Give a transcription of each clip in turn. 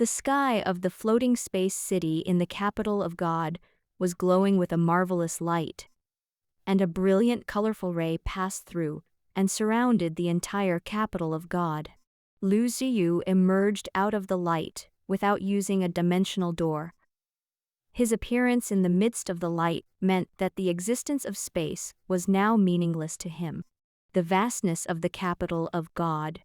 The sky of the floating space city in the capital of God was glowing with a marvelous light, and a brilliant colorful ray passed through and surrounded the entire capital of God. Lu Ziyu emerged out of the light without using a dimensional door. His appearance in the midst of the light meant that the existence of space was now meaningless to him. The vastness of the capital of God,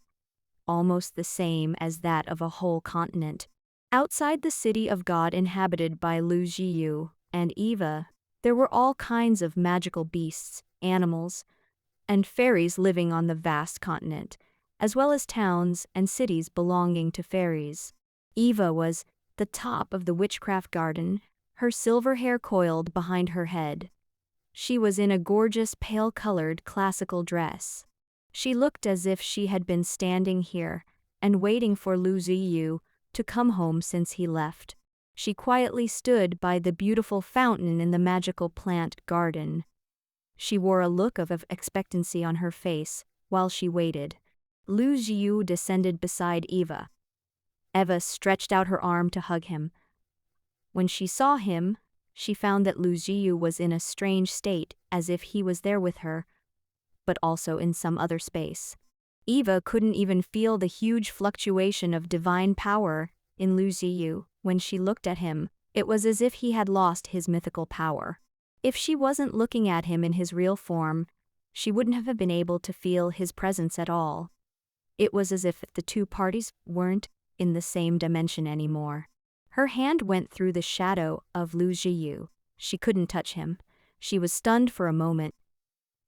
almost the same as that of a whole continent. Outside the city of God inhabited by Lu Ziyu and Eva, there were all kinds of magical beasts, animals, and fairies living on the vast continent, as well as towns and cities belonging to fairies. Eva was the top of the witchcraft garden, her silver hair coiled behind her head. She was in a gorgeous pale-colored classical dress. She looked as if she had been standing here and waiting for Lu Ziyu to come home since he left. She quietly stood by the beautiful fountain in the magical plant garden. She wore a look of expectancy on her face while she waited. Lu Ziyu descended beside Eva. Eva stretched out her arm to hug him. When she saw him, she found that Lu Ziyu was in a strange state, as if he was there with her, but also in some other space. Eva couldn't even feel the huge fluctuation of divine power in Lu Ziyu. When she looked at him, it was as if he had lost his mythical power. If she wasn't looking at him in his real form, she wouldn't have been able to feel his presence at all. It was as if the two parties weren't in the same dimension anymore. Her hand went through the shadow of Lu Ziyu. She couldn't touch him. She was stunned for a moment,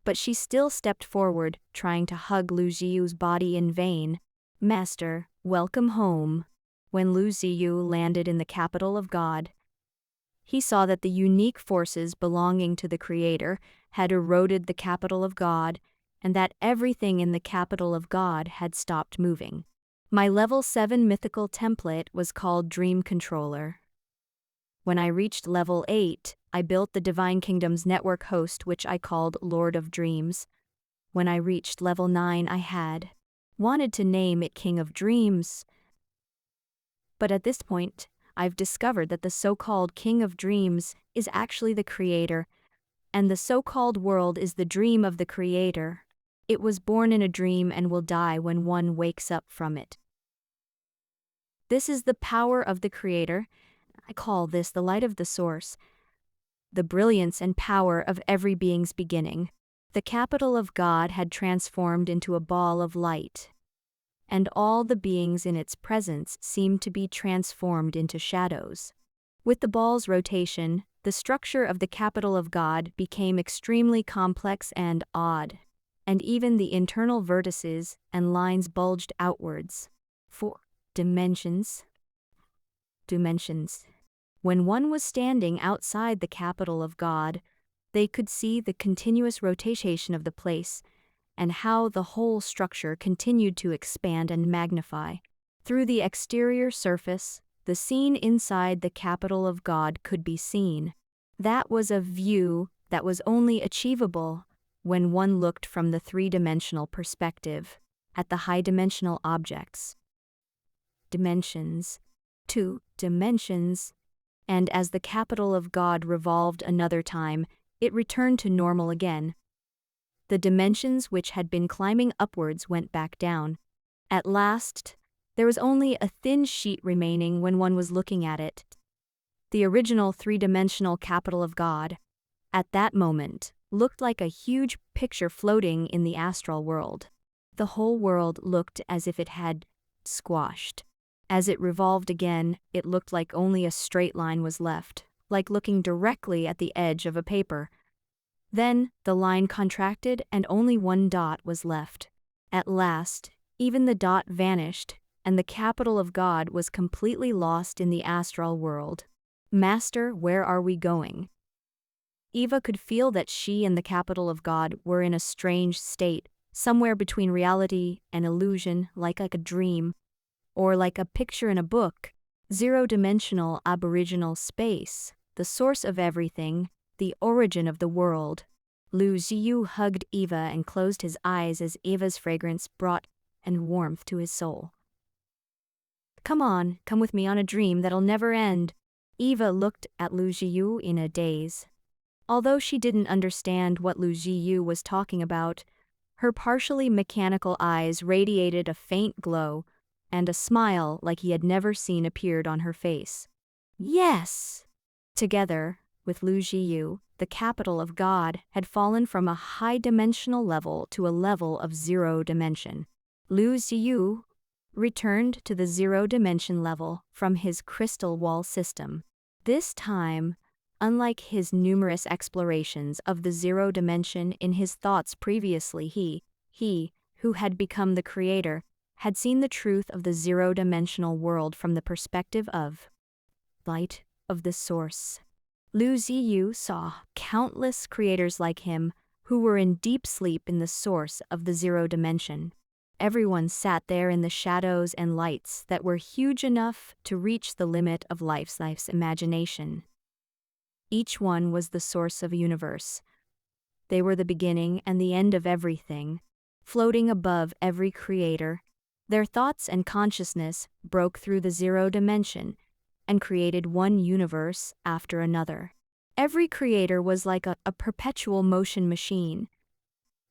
but she still stepped forward, trying to hug Lu Ziyu's body in vain. "Master, welcome home." When Lu Ziyu landed in the capital of God, he saw that the unique forces belonging to the Creator had eroded the capital of God, and that everything in the capital of God had stopped moving. My level 7 mythical template was called Dream Controller. When I reached level 8, I built the Divine Kingdom's network host, which I called Lord of Dreams. When I reached level 9, I had wanted to name it King of Dreams. But at this point, I've discovered that the so-called King of Dreams is actually the Creator, and the so-called world is the dream of the Creator. It was born in a dream and will die when one wakes up from it. This is the power of the Creator. I call this the light of the source, the brilliance and power of every being's beginning. The capital of God had transformed into a ball of light, and all the beings in its presence seemed to be transformed into shadows. With the ball's rotation, the structure of the capital of God became extremely complex and odd, and even the internal vertices and lines bulged outwards. 4 dimensions. When one was standing outside the capital of God, they could see the continuous rotation of the place and how the whole structure continued to expand and magnify. Through the exterior surface, the scene inside the capital of God could be seen. That was a view that was only achievable when one looked from the three-dimensional perspective at the high-dimensional objects. Dimensions. 2 dimensions. And as the capital of God revolved another time, it returned to normal again. The dimensions which had been climbing upwards went back down. At last, there was only a thin sheet remaining when one was looking at it. The original three-dimensional capital of God, at that moment, looked like a huge picture floating in the astral world. The whole world looked as if it had squashed. As it revolved again, it looked like only a straight line was left, like looking directly at the edge of a paper. Then, the line contracted and only one dot was left. At last, even the dot vanished, and the capital of God was completely lost in the astral world. "Master, where are we going?" Eva could feel that she and the capital of God were in a strange state, somewhere between reality and illusion, like a dream, or like a picture in a book. Zero-dimensional aboriginal space, the source of everything, the origin of the world. Lu Ziyu hugged Eva and closed his eyes as Eva's fragrance brought and warmth to his soul. Come on, come with me on a dream that'll never end. Eva looked at Lu Jiyu in a daze. Although she didn't understand what Lu Jiyu was talking about, her partially mechanical eyes radiated a faint glow, and a smile like he had never seen appeared on her face. Yes! Together, with Lu Jiyu, the capital of God had fallen from a high-dimensional level to a level of zero dimension. Lu Jiyu returned to the zero-dimension level from his crystal wall system. This time, unlike his numerous explorations of the zero dimension in his thoughts previously, he, who had become the creator, had seen the truth of the zero-dimensional world from the perspective of light of the source. Lu Ziyu saw countless creators like him who were in deep sleep in the source of the zero dimension. Everyone sat there in the shadows and lights that were huge enough to reach the limit of life's imagination. Each one was the source of a universe. They were the beginning and the end of everything, floating above every creator. Their thoughts and consciousness broke through the zero dimension and created one universe after another. Every creator was like a perpetual motion machine.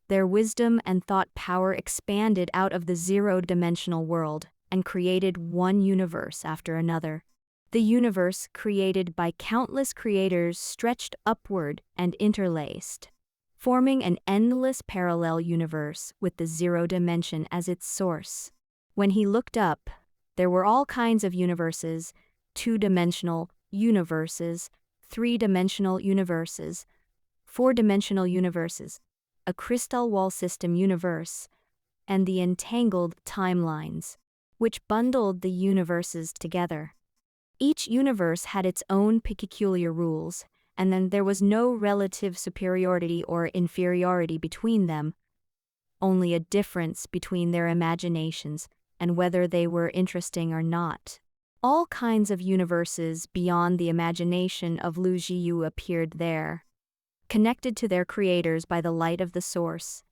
Their wisdom and thought power expanded out of the zero-dimensional world and created one universe after another. The universe created by countless creators stretched upward and interlaced, forming an endless parallel universe with the zero dimension as its source. When he looked up, there were all kinds of universes: two-dimensional universes, three-dimensional universes, four-dimensional universes, a crystal wall system universe, and the entangled timelines, which bundled the universes together. Each universe had its own peculiar rules, and then there was no relative superiority or inferiority between them, only a difference between their imaginations and whether they were interesting or not. All kinds of universes beyond the imagination of Lu Jiyu appeared there, connected to their creators by the light of the source.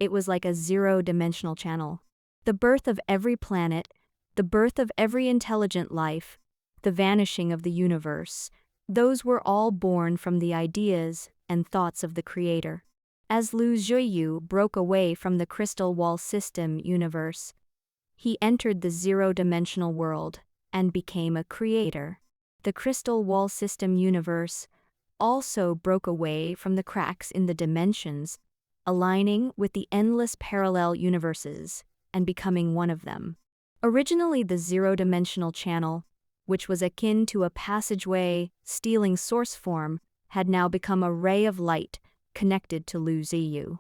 It was like a zero-dimensional channel. The birth of every planet, the birth of every intelligent life, the vanishing of the universe, those were all born from the ideas and thoughts of the creator. As Lu Jiyu broke away from the crystal wall system universe, he entered the zero-dimensional world and became a creator. The crystal wall system universe also broke away from the cracks in the dimensions, aligning with the endless parallel universes and becoming one of them. Originally the zero-dimensional channel, which was akin to a passageway stealing source form, had now become a ray of light connected to Lu Ziyu.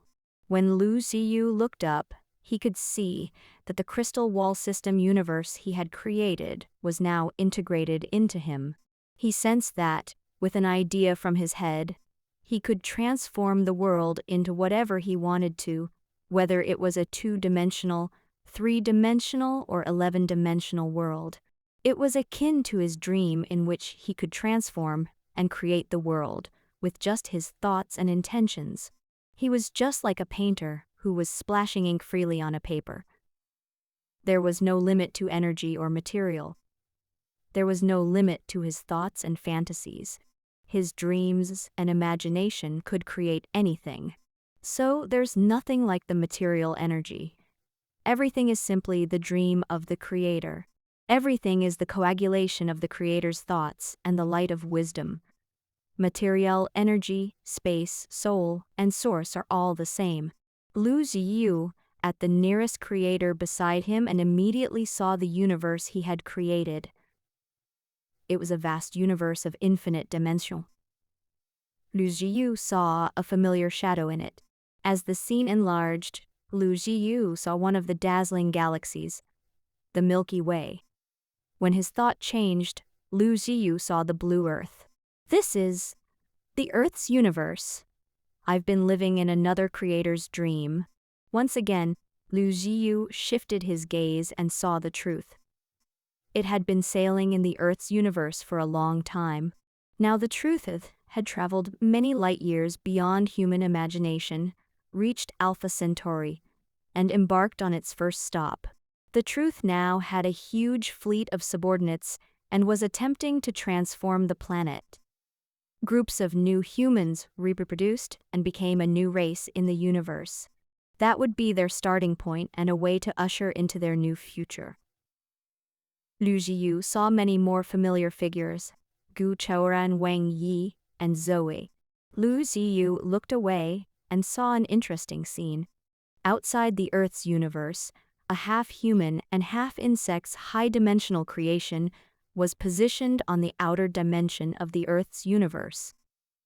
When Lu Ziyu looked up, he could see that the crystal wall system universe he had created was now integrated into him. He sensed that, with an idea from his head, he could transform the world into whatever he wanted to, whether it was a two-dimensional, three-dimensional, or 11-dimensional world. It was akin to his dream in which he could transform and create the world with just his thoughts and intentions. He was just like a painter who was splashing ink freely on a paper. There was no limit to energy or material. There was no limit to his thoughts and fantasies. His dreams and imagination could create anything. So there's nothing like the material energy. Everything is simply the dream of the creator. Everything is the coagulation of the creator's thoughts and the light of wisdom. Material, energy, space, soul, and source are all the same. Lu Ziyu, at the nearest creator beside him, and immediately saw the universe he had created. It was a vast universe of infinite dimension. Lu Jiyu saw a familiar shadow in it. As the scene enlarged, Lu Jiyu saw one of the dazzling galaxies, the Milky Way. When his thought changed, Lu Jiyu saw the blue Earth. This is the Earth's universe. I've been living in another creator's dream. Once again, Lu Jiyu shifted his gaze and saw the truth. It had been sailing in the Earth's universe for a long time. Now the truth had traveled many light years beyond human imagination, reached Alpha Centauri, and embarked on its first stop. The truth now had a huge fleet of subordinates and was attempting to transform the planet. Groups of new humans reproduced and became a new race in the universe. That would be their starting point and a way to usher into their new future. Lu Jiyu saw many more familiar figures, Gu Chaoran, Wang Yi, and Zoe. Lu Jiyu looked away and saw an interesting scene. Outside the Earth's universe, a half-human and half-insect's high-dimensional creation was positioned on the outer dimension of the Earth's universe.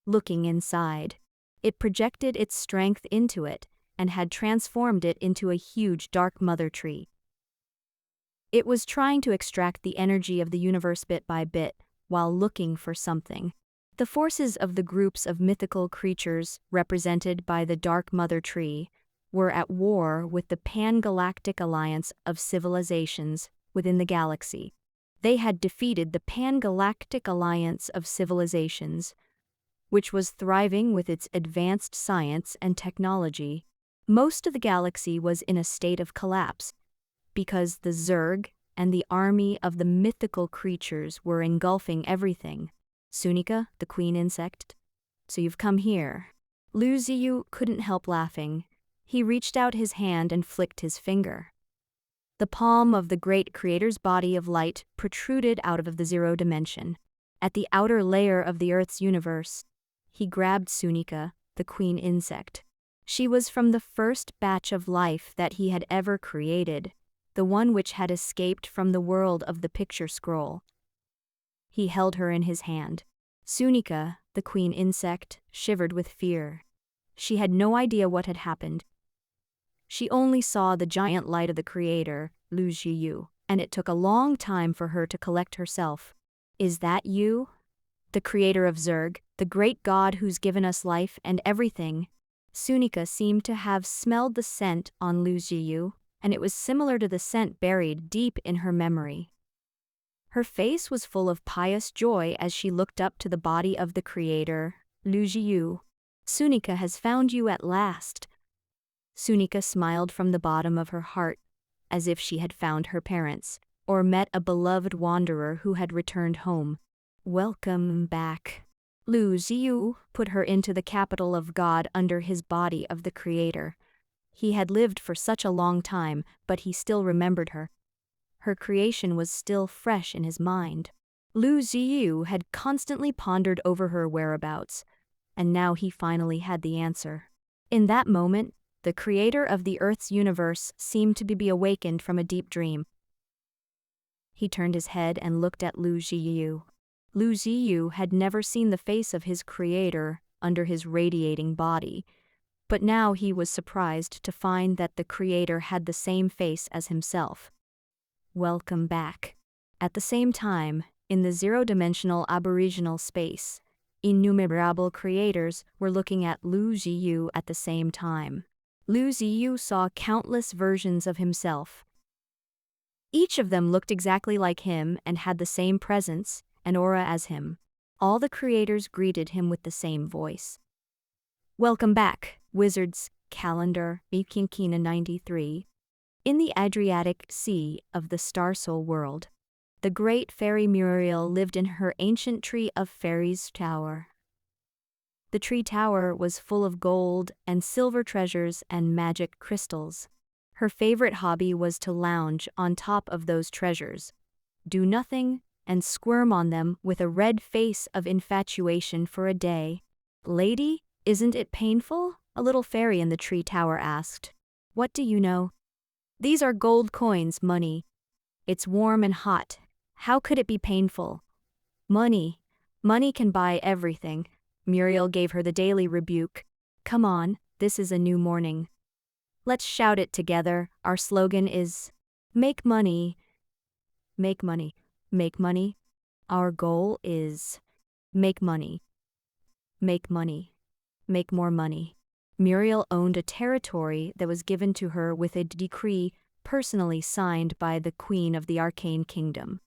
Looking inside, it projected its strength into it and had transformed it into a huge dark mother tree. It was trying to extract the energy of the universe bit by bit while looking for something. The forces of the groups of mythical creatures represented by the dark mother tree were at war with the pan-galactic alliance of civilizations within the galaxy. They had defeated the pan-galactic alliance of civilizations, which was thriving with its advanced science and technology. Most of the galaxy was in a state of collapse because the Zerg and the army of the mythical creatures were engulfing everything. Sunika, the queen insect. So you've come here. Lu Ziyu couldn't help laughing. He reached out his hand and flicked his finger. The palm of the great creator's body of light protruded out of the zero dimension. At the outer layer of the Earth's universe, he grabbed Sunika, the queen insect. She was from the first batch of life that he had ever created, the one which had escaped from the world of the picture scroll. He held her in his hand. Sunika, the queen insect, shivered with fear. She had no idea what had happened. She only saw the giant light of the creator, Lu Jiyu, and it took a long time for her to collect herself. Is that you? The creator of Zerg, the great god who's given us life and everything. Sunika seemed to have smelled the scent on Lu Jiyu, and it was similar to the scent buried deep in her memory. Her face was full of pious joy as she looked up to the body of the creator, Lu Jiyu. Sunika has found you at last. Sunika smiled from the bottom of her heart, as if she had found her parents, or met a beloved wanderer who had returned home. Welcome back. Lu Jiyu put her into the capital of God under his body of the creator. He had lived for such a long time, but he still remembered her. Her creation was still fresh in his mind. Lu Jiyu had constantly pondered over her whereabouts, and now he finally had the answer. In that moment, the creator of the Earth's universe seemed to be awakened from a deep dream. He turned his head and looked at Lu Jiyu. Lu Jiyu had never seen the face of his creator under his radiating body, but now he was surprised to find that the creator had the same face as himself. Welcome back. At the same time, in the zero-dimensional aboriginal space, innumerable creators were looking at Lu Jiyu at the same time. Lu Jiyu saw countless versions of himself. Each of them looked exactly like him and had the same presence and aura as him. All the creators greeted him with the same voice. Welcome back, wizards, calendar, Kinkina 93. In the Adriatic Sea of the Star Soul world, the great fairy Muriel lived in her ancient tree of fairies tower. The tree tower was full of gold and silver treasures and magic crystals. Her favorite hobby was to lounge on top of those treasures, do nothing, and squirm on them with a red face of infatuation for a day. Lady, isn't it painful? A little fairy in the tree tower asked. What do you know? These are gold coins, money. It's warm and hot. How could it be painful? Money. Money can buy everything. Muriel gave her the daily rebuke. Come on, this is a new morning. Let's shout it together. Our slogan is, make money. Make money. Make money. Our goal is, make money. Make money. Make more money. Muriel owned a territory that was given to her with a decree personally signed by the Queen of the Arcane Kingdom.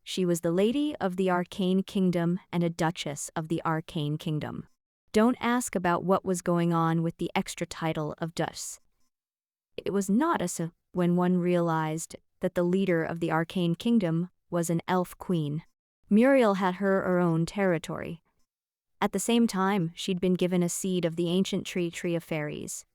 She was the Lady of the Arcane Kingdom and a Duchess of the Arcane Kingdom. Don't ask about what was going on with the extra title of Duchess. It was not a when one realized that the leader of the arcane kingdom was an elf queen. Muriel had her own territory. At the same time, she'd been given a seed of the ancient tree of fairies.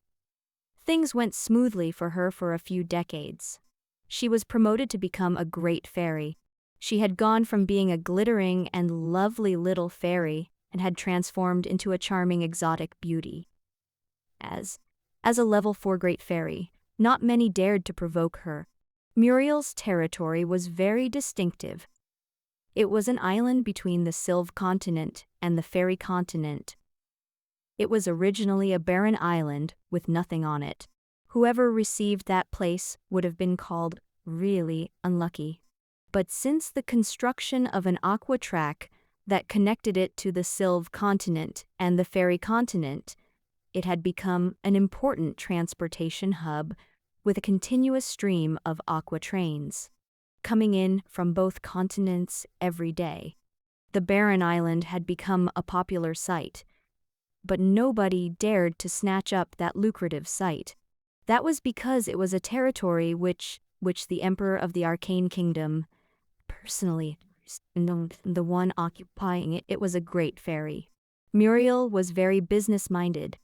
Things went smoothly for her for a few decades. She was promoted to become a great fairy. She had gone from being a glittering and lovely little fairy and had transformed into a charming exotic beauty. As a level 4 great fairy, not many dared to provoke her. Muriel's territory was very distinctive. It was an island between the Sylve continent and the fairy continent. It was originally a barren island with nothing on it. Whoever received that place would have been called really unlucky. But since the construction of an aqua track that connected it to the Sylve continent and the fairy continent, it had become an important transportation hub with a continuous stream of aqua trains coming in from both continents every day. The barren island had become a popular site, but nobody dared to snatch up that lucrative site. That was because it was a territory which the Emperor of the Arcane Kingdom, personally, the one occupying it was a great fairy. Muriel was very business-minded.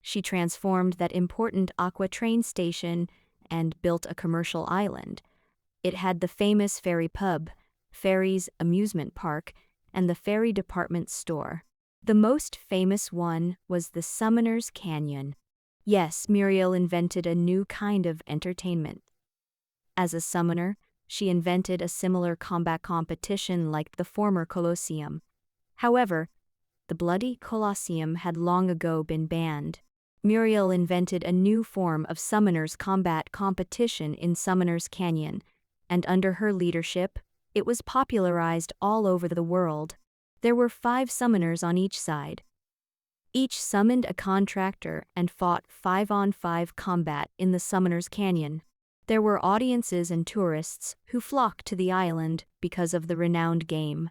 She transformed that important aqua train station and built a commercial island. It had the famous fairy pub, Fairy's amusement park, and the fairy department store. The most famous one was the Summoner's Canyon. Yes, Muriel invented a new kind of entertainment. As a summoner, she invented a similar combat competition like the former Colosseum. However, the bloody Colosseum had long ago been banned. Muriel invented a new form of summoners' combat competition in Summoner's Canyon, and under her leadership, it was popularized all over the world. There were 5 summoners on each side. Each summoned a contractor and fought 5-on-5 combat in the Summoner's Canyon. There were audiences and tourists who flocked to the island because of the renowned game.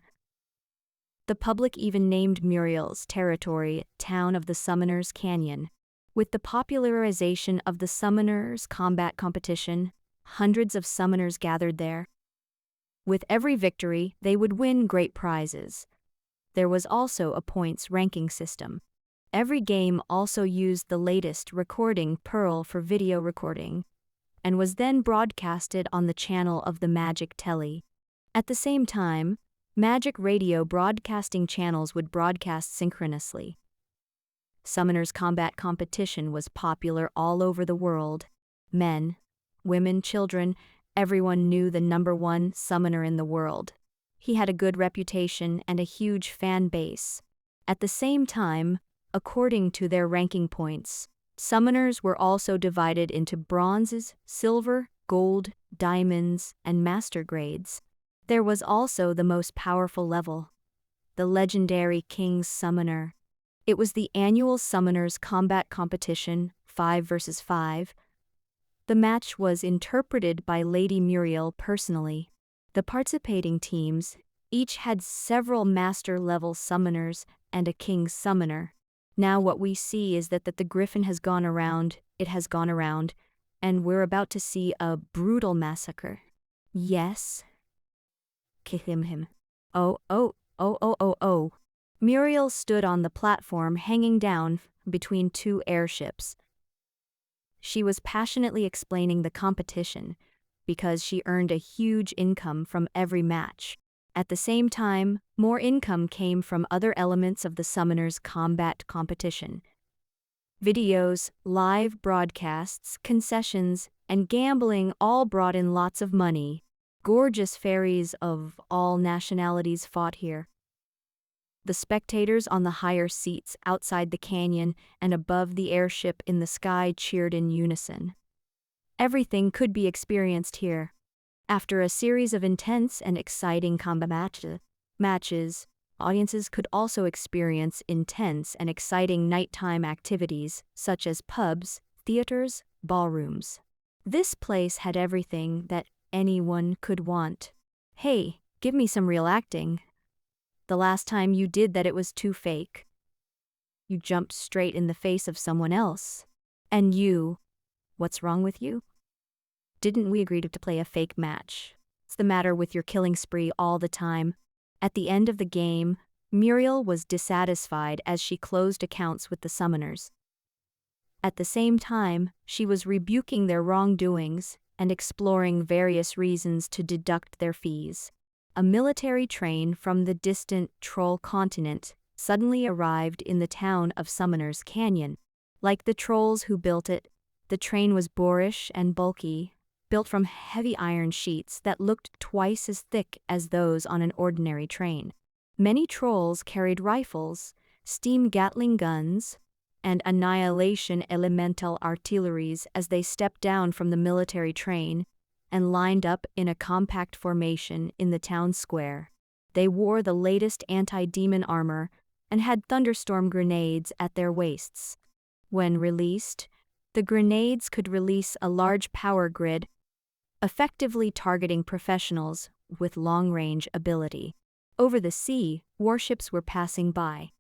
The public even named Muriel's territory Town of the Summoner's Canyon. With the popularization of the Summoners' Combat Competition, hundreds of summoners gathered there. With every victory, they would win great prizes. There was also a points ranking system. Every game also used the latest recording Pearl for video recording, and was then broadcasted on the channel of the Magic Telly. At the same time, Magic Radio broadcasting channels would broadcast synchronously. Summoners' Combat Competition was popular all over the world. Men, women, children, everyone knew the #1 summoner in the world. He had a good reputation and a huge fan base. At the same time, according to their ranking points, summoners were also divided into bronzes, silver, gold, diamonds, and master grades. There was also the most powerful level, the legendary King's Summoner. It was the annual Summoners' Combat Competition, 5 versus 5. The match was interpreted by Lady Muriel personally. The participating teams each had several master-level summoners and a King's Summoner. Now what we see is that the griffin has gone around, and we're about to see a brutal massacre. Yes. Kill him. Oh. Muriel stood on the platform hanging down between 2 airships. She was passionately explaining the competition because she earned a huge income from every match. At the same time, more income came from other elements of the Summoners' Combat Competition. Videos, live broadcasts, concessions, and gambling all brought in lots of money. Gorgeous fairies of all nationalities fought here. The spectators on the higher seats outside the canyon and above the airship in the sky cheered in unison. Everything could be experienced here. After a series of intense and exciting combat matches, audiences could also experience intense and exciting nighttime activities such as pubs, theaters, ballrooms. This place had everything that anyone could want. Hey, give me some real acting. The last time you did that it was too fake. You jumped straight in the face of someone else. And you, what's wrong with you? Didn't we agree to play a fake match? What's the matter with your killing spree all the time? At the end of the game, Muriel was dissatisfied as she closed accounts with the summoners. At the same time, she was rebuking their wrongdoings and exploring various reasons to deduct their fees. A military train from the distant Troll continent suddenly arrived in the town of Summoner's Canyon. Like the trolls who built it, the train was boorish and bulky, built from heavy iron sheets that looked twice as thick as those on an ordinary train. Many trolls carried rifles, steam Gatling guns, and annihilation elemental artilleries as they stepped down from the military train and lined up in a compact formation in the town square. They wore the latest anti-demon armor and had thunderstorm grenades at their waists. When released, the grenades could release a large power grid, effectively targeting professionals with long-range ability. Over the sea, warships were passing by.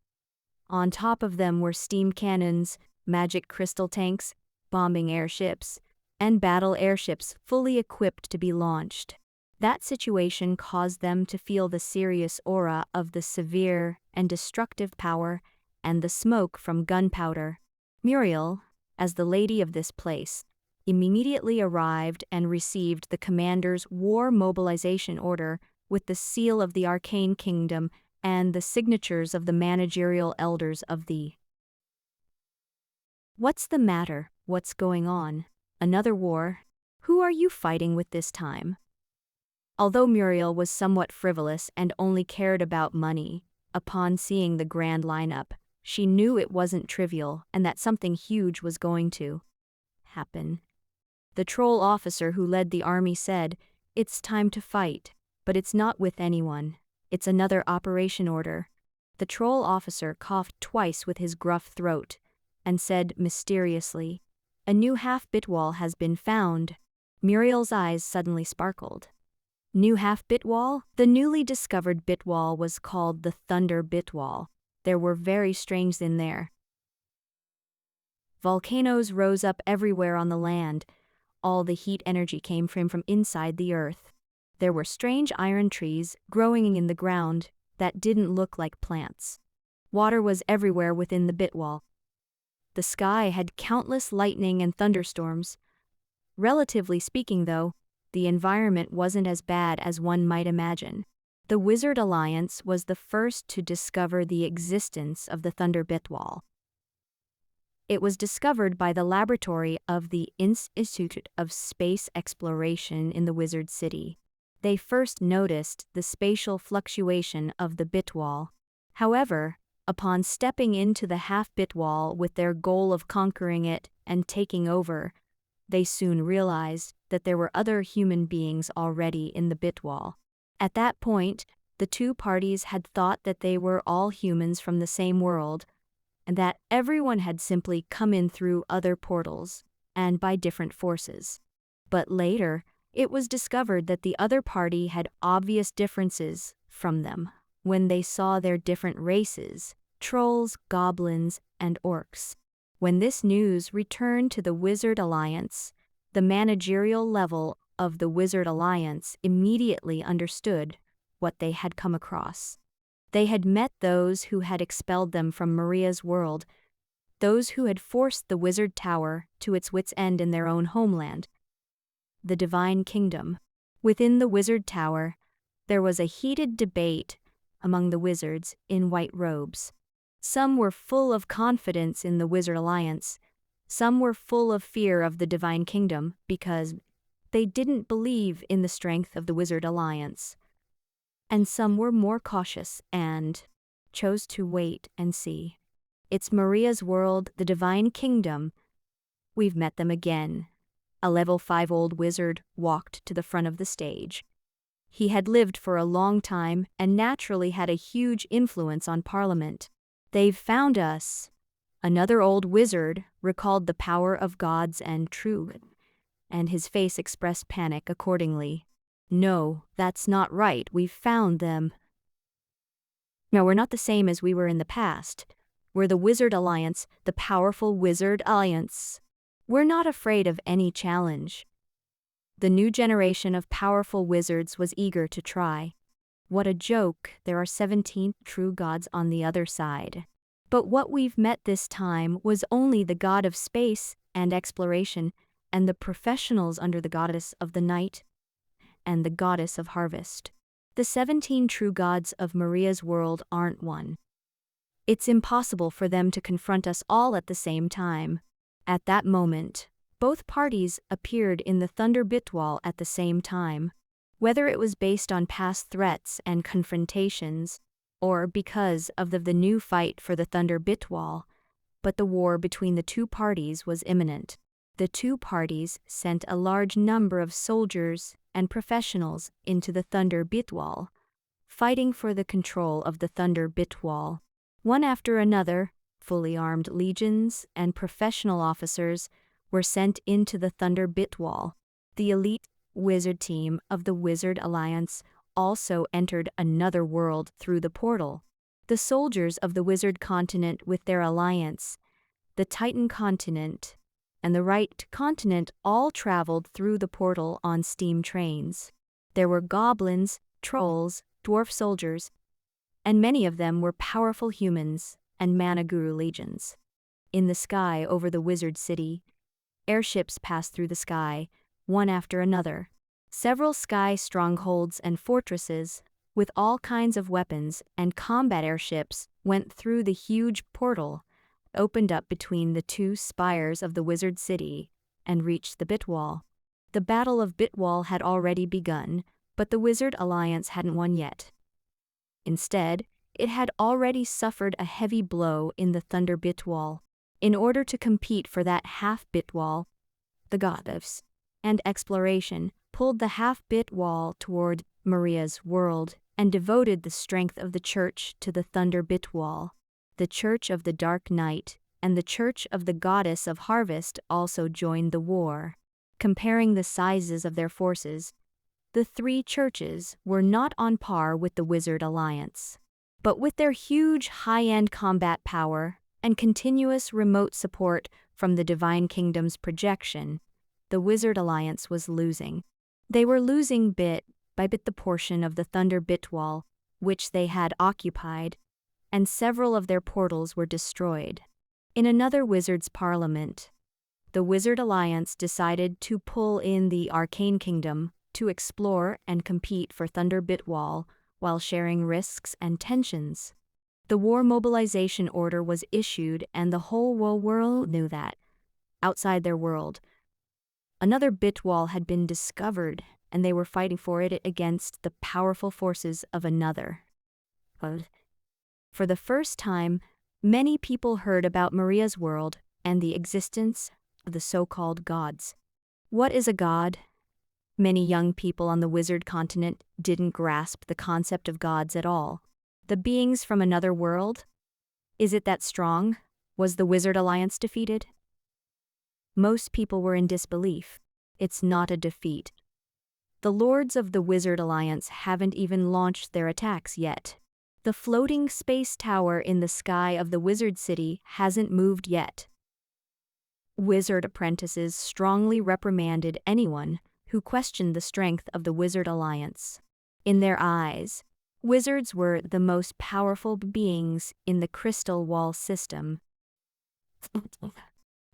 On top of them were steam cannons, magic crystal tanks, bombing airships, and battle airships fully equipped to be launched. That situation caused them to feel the serious aura of the severe and destructive power and the smoke from gunpowder. Muriel, as the lady of this place, immediately arrived and received the commander's war mobilization order with the seal of the Arcane Kingdom and the signatures of the managerial elders of the. What's the matter? What's going on? Another war? Who are you fighting with this time? Although Muriel was somewhat frivolous and only cared about money, upon seeing the grand lineup, she knew it wasn't trivial and that something huge was going to happen. The troll officer who led the army said, "It's time to fight, but it's not with anyone. It's another operation order." The troll officer coughed twice with his gruff throat and said mysteriously, "A new half-bit wall has been found." Muriel's eyes suddenly sparkled. New half-bit wall? The newly discovered bit wall was called the Thunder Bit Wall. There were very strange things in there. Volcanoes rose up everywhere on the land. All the heat energy came from inside the earth. There were strange iron trees growing in the ground that didn't look like plants. Water was everywhere within the bit wall. The sky had countless lightning and thunderstorms. Relatively speaking, though, the environment wasn't as bad as one might imagine. The Wizard Alliance was the first to discover the existence of the Thunder Bit Wall. It was discovered by the laboratory of the Institute of Space Exploration in the Wizard City. They first noticed the spatial fluctuation of the bit wall. However, upon stepping into the half-bit wall with their goal of conquering it and taking over, they soon realized that there were other human beings already in the bit wall. At that point, the two parties had thought that they were all humans from the same world, and that everyone had simply come in through other portals and by different forces. But later, it was discovered that the other party had obvious differences from them when they saw their different races, trolls, goblins, and orcs. When this news returned to the Wizard Alliance, the managerial level of the Wizard Alliance immediately understood what they had come across. They had met those who had expelled them from Maria's world, those who had forced the Wizard Tower to its wit's end in their own homeland, the Divine Kingdom. Within the Wizard Tower, there was a heated debate among the wizards in white robes. Some were full of confidence in the Wizard Alliance. Some were full of fear of the Divine Kingdom because they didn't believe in the strength of the Wizard Alliance. And some were more cautious and chose to wait and see. It's Maria's world, the Divine Kingdom. We've met them again. A level 5 old wizard walked to the front of the stage. He had lived for a long time and naturally had a huge influence on Parliament. "They've found us." Another old wizard recalled the power of gods and truth, and his face expressed panic accordingly. "No, that's not right. We've found them." "No, we're not the same as we were in the past. We're the Wizard Alliance, the powerful Wizard Alliance. We're not afraid of any challenge." The new generation of powerful wizards was eager to try. What a joke, there are 17 true gods on the other side. But what we've met this time was only the god of space and exploration, and the professionals under the goddess of the night and the goddess of harvest. The 17 true gods of Maria's world aren't one. It's impossible for them to confront us all at the same time. At that moment, both parties appeared in the Thunder Bitwall at the same time. Whether it was based on past threats and confrontations, or because of the new fight for the Thunder Bitwall, but the war between the two parties was imminent. The two parties sent a large number of soldiers and professionals into the Thunder Bitwall, fighting for the control of the Thunder Bitwall. One after another, fully armed legions and professional officers were sent into the Thunder Bitwall. The elite wizard team of the Wizard Alliance also entered another world through the portal. The soldiers of the Wizard Continent with their alliance, the Titan Continent, and the Right Continent all traveled through the portal on steam trains. There were goblins, trolls, dwarf soldiers, and many of them were powerful humans and Managuru legions. In the sky over the wizard city, airships passed through the sky, one after another. Several sky strongholds and fortresses, with all kinds of weapons and combat airships, went through the huge portal, opened up between the two spires of the wizard city, and reached the Bitwall. The Battle of Bitwall had already begun, but the Wizard Alliance hadn't won yet. Instead, it had already suffered a heavy blow in the Thunder Bitwall. In order to compete for that half-bit wall, the goddess and exploration pulled the half-bit wall toward Maria's world and devoted the strength of the church to the Thunder Bitwall. The Church of the Dark Night and the Church of the Goddess of Harvest also joined the war. Comparing the sizes of their forces, the three churches were not on par with the Wizard Alliance. But with their huge high-end combat power and continuous remote support from the Divine Kingdom's projection, the Wizard Alliance was losing. They were losing bit by bit the portion of the Thunder Bitwall which they had occupied, and several of their portals were destroyed. In another Wizards' Parliament, the Wizard Alliance decided to pull in the Arcane Kingdom to explore and compete for Thunder Bitwall while sharing risks and tensions. The war mobilization order was issued and the whole world knew that, outside their world, another Bitwall had been discovered and they were fighting for it against the powerful forces of another. For the first time, many people heard about Maria's world and the existence of the so-called gods. What is a god? Many young people on the Wizard Continent didn't grasp the concept of gods at all. The beings from another world? Is it that strong? Was the Wizard Alliance defeated? Most people were in disbelief. It's not a defeat. The lords of the Wizard Alliance haven't even launched their attacks yet. The floating space tower in the sky of the Wizard City hasn't moved yet. Wizard apprentices strongly reprimanded anyone who questioned the strength of the Wizard Alliance. In their eyes, wizards were the most powerful beings in the Crystal Wall system.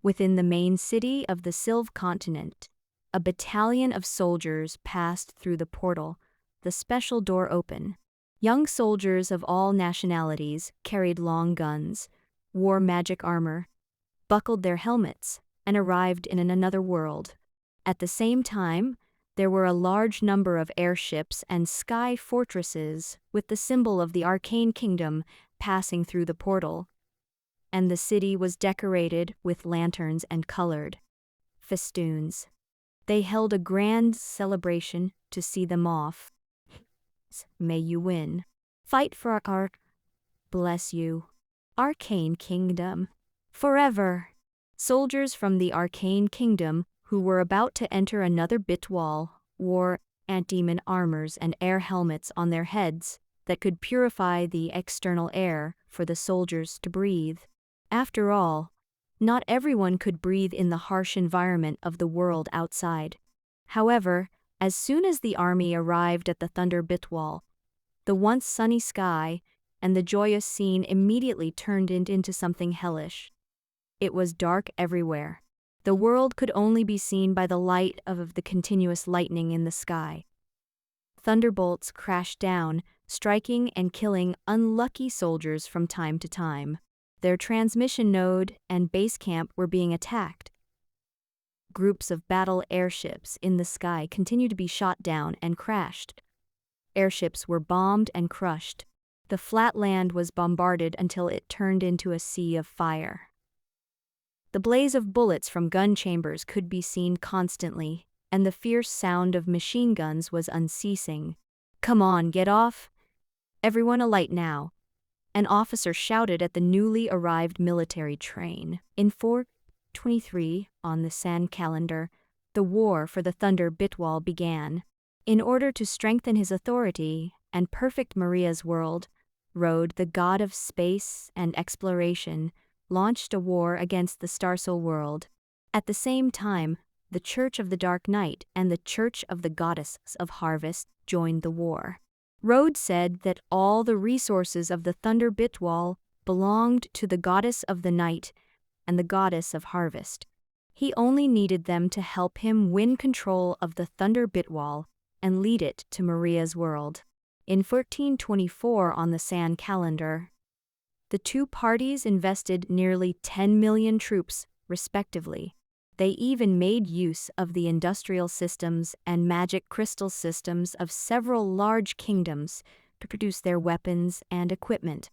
Within the main city of the Sylve Continent, a battalion of soldiers passed through the portal, the special door open. Young soldiers of all nationalities carried long guns, wore magic armor, buckled their helmets, and arrived in another world. At the same time, there were a large number of airships and sky fortresses with the symbol of the Arcane Kingdom passing through the portal, and the city was decorated with lanterns and colored festoons. They held a grand celebration to see them off. May you win. Fight for our bless you. Arcane Kingdom. Forever. Soldiers from the Arcane Kingdom who were about to enter another Bitwall wore ant-demon armors and air helmets on their heads that could purify the external air for the soldiers to breathe. After all, not everyone could breathe in the harsh environment of the world outside. However, as soon as the army arrived at the Thunder Bitwall, the once sunny sky and the joyous scene immediately turned into something hellish. It was dark everywhere. The world could only be seen by the light of the continuous lightning in the sky. Thunderbolts crashed down, striking and killing unlucky soldiers from time to time. Their transmission node and base camp were being attacked. Groups of battle airships in the sky continued to be shot down and crashed. Airships were bombed and crushed. The flat land was bombarded until it turned into a sea of fire. The blaze of bullets from gun chambers could be seen constantly, and the fierce sound of machine guns was unceasing. "Come on, get off! Everyone alight now!" An officer shouted at the newly arrived military train. In 423, on the San calendar, the war for the Thunder Bitwall began. In order to strengthen his authority and perfect Maria's world, Rode, the god of space and exploration, launched a war against the Starsoul world. At the same time, the Church of the Dark Night and the Church of the Goddess of Harvest joined the war. Rode said that all the resources of the Thunder Bitwall belonged to the Goddess of the Night and the Goddess of Harvest. He only needed them to help him win control of the Thunder Bitwall and lead it to Maria's world. In 1424 on the San calendar, the two parties invested nearly 10 million troops, respectively. They even made use of the industrial systems and magic crystal systems of several large kingdoms to produce their weapons and equipment.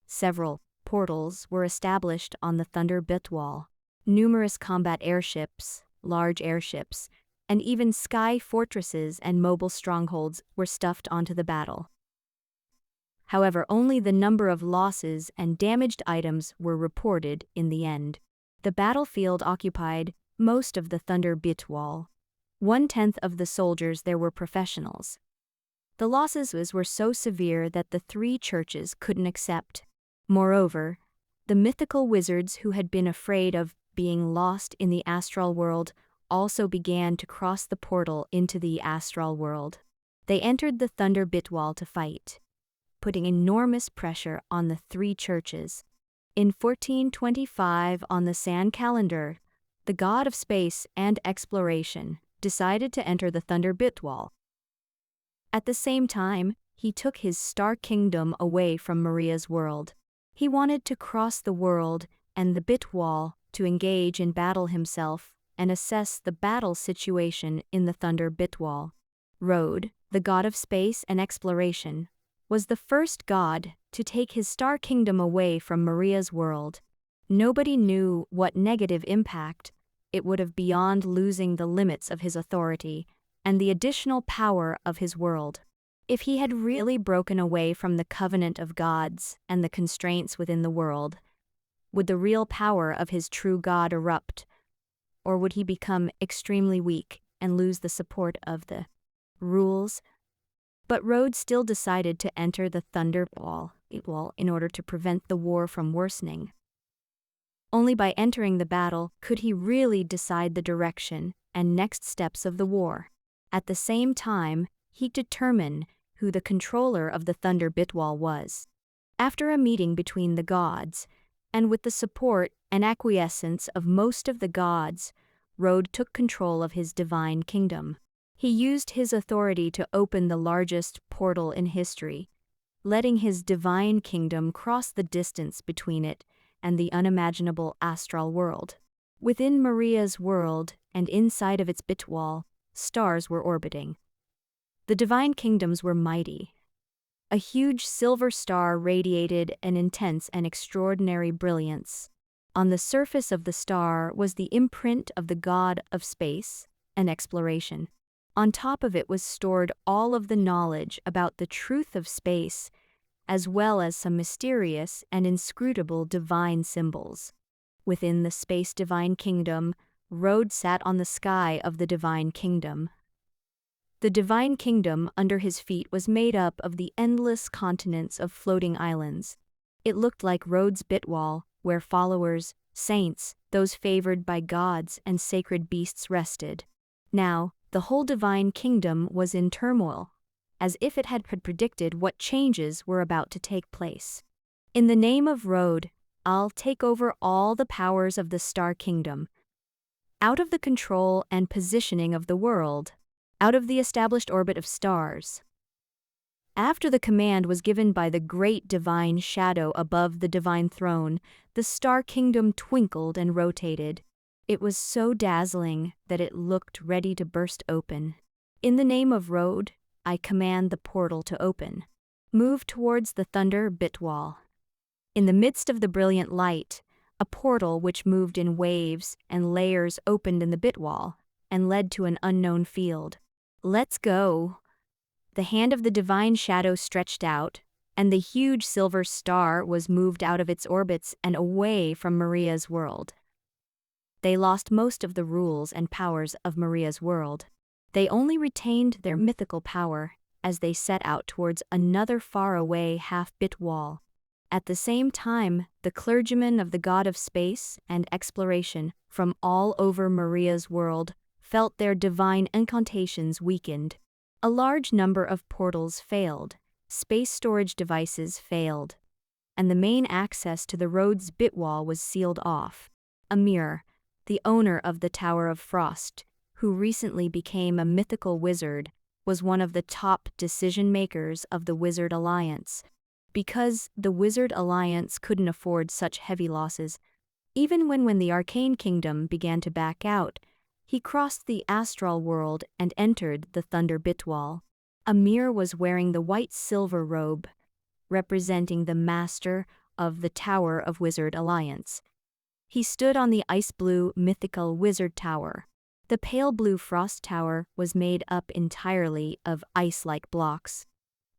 Several portals were established on the Thunder Bitwall. Numerous combat airships, large airships, and even sky fortresses and mobile strongholds were stuffed onto the battle. However, only the number of losses and damaged items were reported in the end. The battlefield occupied most of the Thunder Bitwall. 1/10 of the soldiers there were professionals. The losses were so severe that the three churches couldn't accept. Moreover, the mythical wizards who had been afraid of being lost in the astral world also began to cross the portal into the astral world. They entered the Thunder Bitwall to fight, putting enormous pressure on the three churches. In 1425 on the San calendar, the god of space and exploration decided to enter the Thunder Bitwall. At the same time, he took his star kingdom away from Maria's world. He wanted to cross the world and the Bitwall to engage in battle himself and assess the battle situation in the Thunder Bitwall. Rode, the god of space and exploration, was the first god to take his star kingdom away from Maria's world. Nobody knew what negative impact it would have beyond losing the limits of his authority and the additional power of his world. If he had really broken away from the covenant of gods and the constraints within the world, would the real power of his true god erupt, or would he become extremely weak and lose the support of the rules? But Rode still decided to enter the Thunder Bitwall in order to prevent the war from worsening. Only by entering the battle could he really decide the direction and next steps of the war. At the same time, he determined who the controller of the Thunder Bitwall was. After a meeting between the gods, and with the support and acquiescence of most of the gods, Rode took control of his divine kingdom. He used his authority to open the largest portal in history, letting his divine kingdom cross the distance between it and the unimaginable astral world. Within Maria's world and inside of its bitwall, stars were orbiting. The divine kingdoms were mighty. A huge silver star radiated an intense and extraordinary brilliance. On the surface of the star was the imprint of the god of space and exploration. On top of it was stored all of the knowledge about the truth of space, as well as some mysterious and inscrutable divine symbols. Within the space divine kingdom, Rode sat on the sky of the divine kingdom. The divine kingdom under his feet was made up of the endless continents of floating islands. It looked like Rode's Bitwall, where followers, saints, those favored by gods and sacred beasts rested. Now, the whole divine kingdom was in turmoil, as if it had predicted what changes were about to take place. In the name of Road, I'll take over all the powers of the Star Kingdom, out of the control and positioning of the world, out of the established orbit of stars. After the command was given by the great divine shadow above the divine throne, the Star Kingdom twinkled and rotated. It was so dazzling that it looked ready to burst open. In the name of Road, I command the portal to open. Move towards the thunder bit wall. In the midst of the brilliant light, a portal which moved in waves and layers opened in the bit wall and led to an unknown field. Let's go. The hand of the divine shadow stretched out, and the huge silver star was moved out of its orbits and away from Maria's world. They lost most of the rules and powers of Maria's world. They only retained their mythical power as they set out towards another faraway half-bit wall. At the same time, the clergymen of the god of space and exploration from all over Maria's world felt their divine incantations weakened. A large number of portals failed, space storage devices failed, and the main access to the road's bit wall was sealed off. Amir, the owner of the Tower of Frost, who recently became a mythical wizard, was one of the top decision-makers of the Wizard Alliance. Because the Wizard Alliance couldn't afford such heavy losses, even when the Arcane Kingdom began to back out, he crossed the astral world and entered the Thunder Bitwall. Amir was wearing the white-silver robe, representing the master of the Tower of Wizard Alliance. He stood on the ice-blue mythical Wizard Tower. The pale blue Frost Tower was made up entirely of ice-like blocks.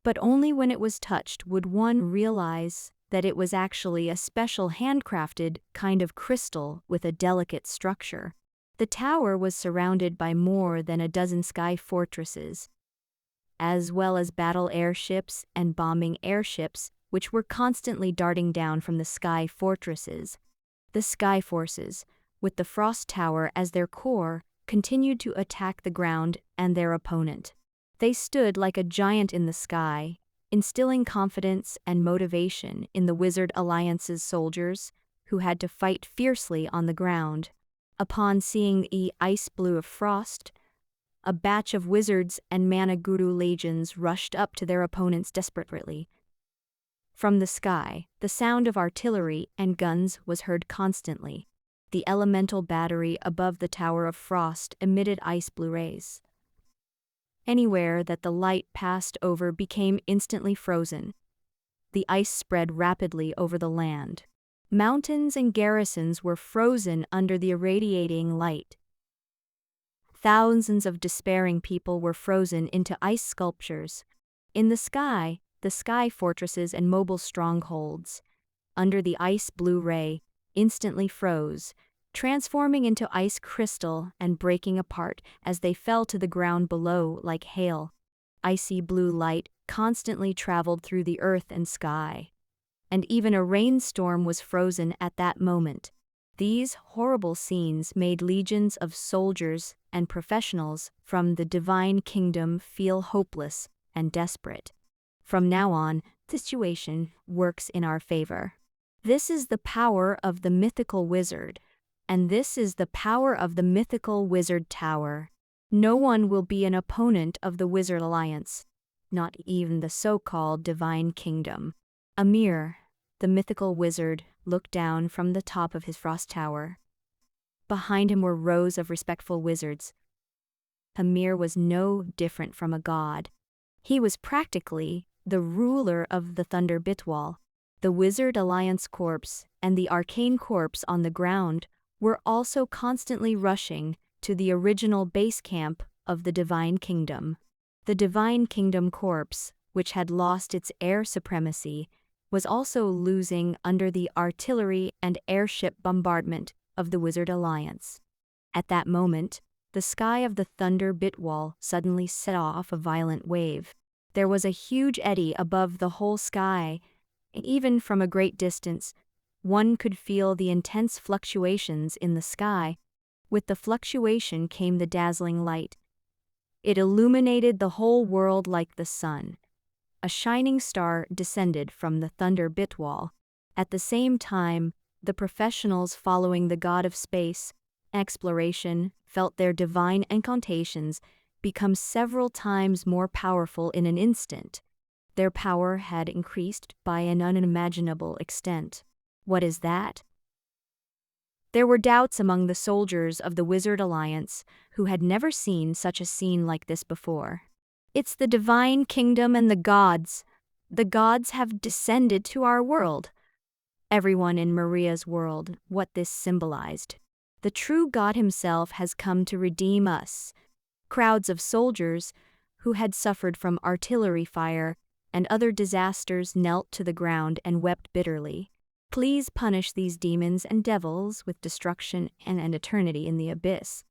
But only when it was touched would one realize that it was actually a special handcrafted kind of crystal with a delicate structure. The tower was surrounded by more than a dozen sky fortresses, as well as battle airships and bombing airships, which were constantly darting down from the sky fortresses. The Sky Forces, with the Frost Tower as their core, continued to attack the ground and their opponent. They stood like a giant in the sky, instilling confidence and motivation in the Wizard Alliance's soldiers, who had to fight fiercely on the ground. Upon seeing the ice blue of frost, a batch of wizards and Managuru legions rushed up to their opponents desperately. From the sky, the sound of artillery and guns was heard constantly. The elemental battery above the Tower of Frost emitted ice blue rays. Anywhere that the light passed over became instantly frozen. The ice spread rapidly over the land. Mountains and garrisons were frozen under the irradiating light. Thousands of despairing people were frozen into ice sculptures. In the sky fortresses and mobile strongholds, under the ice blue ray, instantly froze, transforming into ice crystal and breaking apart as they fell to the ground below like hail. Icy blue light constantly traveled through the earth and sky, and even a rainstorm was frozen at that moment. These horrible scenes made legions of soldiers and professionals from the divine kingdom feel hopeless and desperate. From now on, the situation works in our favor. This is the power of the mythical wizard, and this is the power of the mythical wizard tower. No one will be an opponent of the Wizard Alliance, not even the so-called divine kingdom. Amir, the mythical wizard, looked down from the top of his frost tower. Behind him were rows of respectful wizards. Amir was no different from a god. He was practically the ruler of the Thunder Bitwall. The Wizard Alliance Corps and the Arcane Corps on the ground were also constantly rushing to the original base camp of the Divine Kingdom. The Divine Kingdom Corps, which had lost its air supremacy, was also losing under the artillery and airship bombardment of the Wizard Alliance. At that moment, the sky of the Thunder Bitwall suddenly set off a violent wave. There was a huge eddy above the whole sky, and even from a great distance, one could feel the intense fluctuations in the sky. With the fluctuation came the dazzling light. It illuminated the whole world like the sun. A shining star descended from the thunder bit wall. At the same time, the professionals following the god of space exploration felt their divine incantations become several times more powerful in an instant. Their power had increased by an unimaginable extent. What is that? There were doubts among the soldiers of the Wizard Alliance, who had never seen such a scene like this before. It's the divine kingdom and the gods. The gods have descended to our world. Everyone in Maria's world, what this symbolized. The true God himself has come to redeem us. Crowds of soldiers, who had suffered from artillery fire and other disasters, knelt to the ground and wept bitterly. Please punish these demons and devils with destruction and an eternity in the abyss.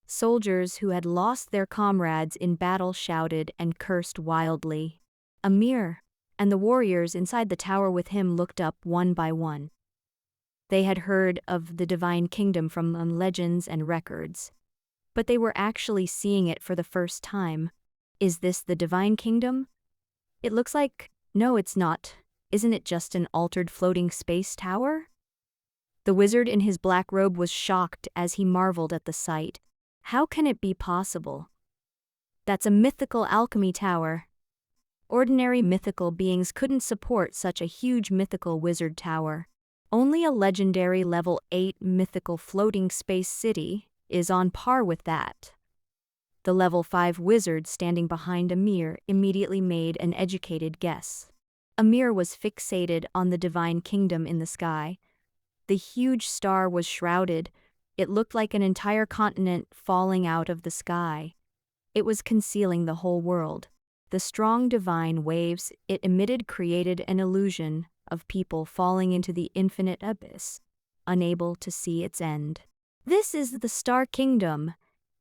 Soldiers who had lost their comrades in battle shouted and cursed wildly. Amir and the warriors inside the tower with him looked up one by one. They had heard of the divine kingdom from legends and records, but they were actually seeing it for the first time. Is this the divine kingdom? It looks like, no, it's not. Isn't it just an altered floating space tower? The wizard in his black robe was shocked as he marveled at the sight. How can it be possible? That's a mythical alchemy tower. Ordinary mythical beings couldn't support such a huge mythical wizard tower. Only a legendary level 8 mythical floating space city is on par with that. The level 5 wizard standing behind Amir immediately made an educated guess. Amir was fixated on the divine kingdom in the sky. The huge star was shrouded. It looked like an entire continent falling out of the sky. It was concealing the whole world. The strong divine waves it emitted created an illusion of people falling into the infinite abyss, unable to see its end. This is the Star Kingdom.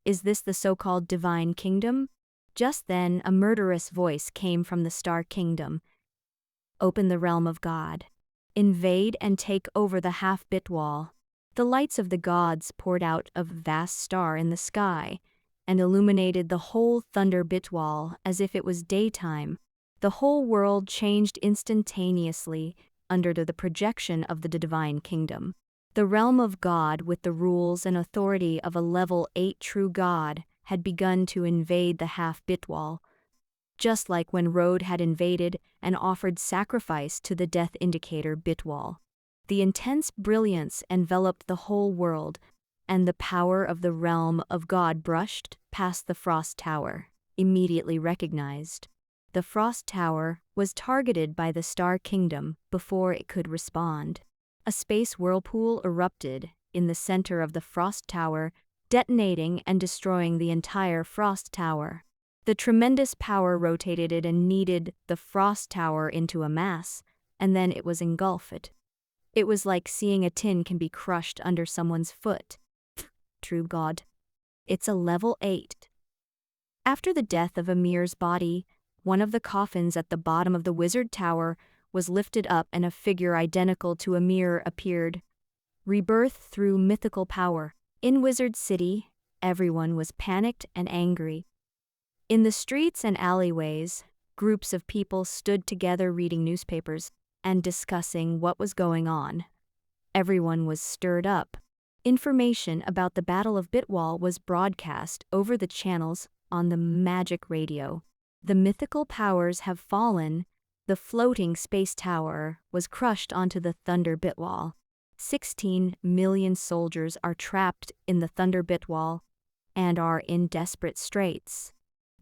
Is this the so-called divine kingdom? Just then, a murderous voice came from the Star Kingdom. Open the realm of God. Invade and take over the half-bit wall. The lights of the gods poured out of a vast star in the sky and illuminated the whole thunder bit wall as if it was daytime. The whole world changed instantaneously under the projection of the divine kingdom. The realm of God, with the rules and authority of a level 8 true God, had begun to invade the half-bit wall, just like when Rode had invaded and offered sacrifice to the death indicator bit wall. The intense brilliance enveloped the whole world, and the power of the realm of God brushed past the Frost Tower, immediately recognized. The Frost Tower was targeted by the Star Kingdom before it could respond. A space whirlpool erupted in the center of the Frost Tower, detonating and destroying the entire Frost Tower. The tremendous power rotated it and kneaded the Frost Tower into a mass, and then it was engulfed. It was like seeing a tin can be crushed under someone's foot. True God. It's a level 8. After the death of Amir's body, one of the coffins at the bottom of the wizard tower was lifted up and a figure identical to Amir appeared. Rebirth through mythical power. In Wizard City, everyone was panicked and angry. In the streets and alleyways, groups of people stood together reading newspapers and discussing what was going on. Everyone was stirred up. Information about the Battle of Bitwall was broadcast over the channels on the magic radio. The mythical powers have fallen. The floating space tower was crushed onto the Thunder Bitwall. 16 million soldiers are trapped in the Thunder Bitwall and are in desperate straits.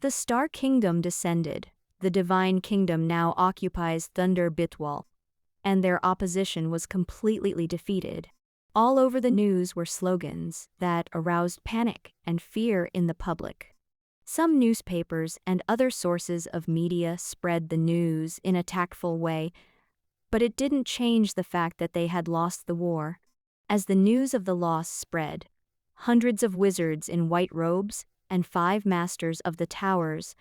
The Star Kingdom descended. The Divine Kingdom now occupies Thunder Bitwall, and their opposition was completely defeated. All over the news were slogans that aroused panic and fear in the public. Some newspapers and other sources of media spread the news in a tactful way, but it didn't change the fact that they had lost the war. As the news of the loss spread, hundreds of wizards in white robes and 5 masters of the towers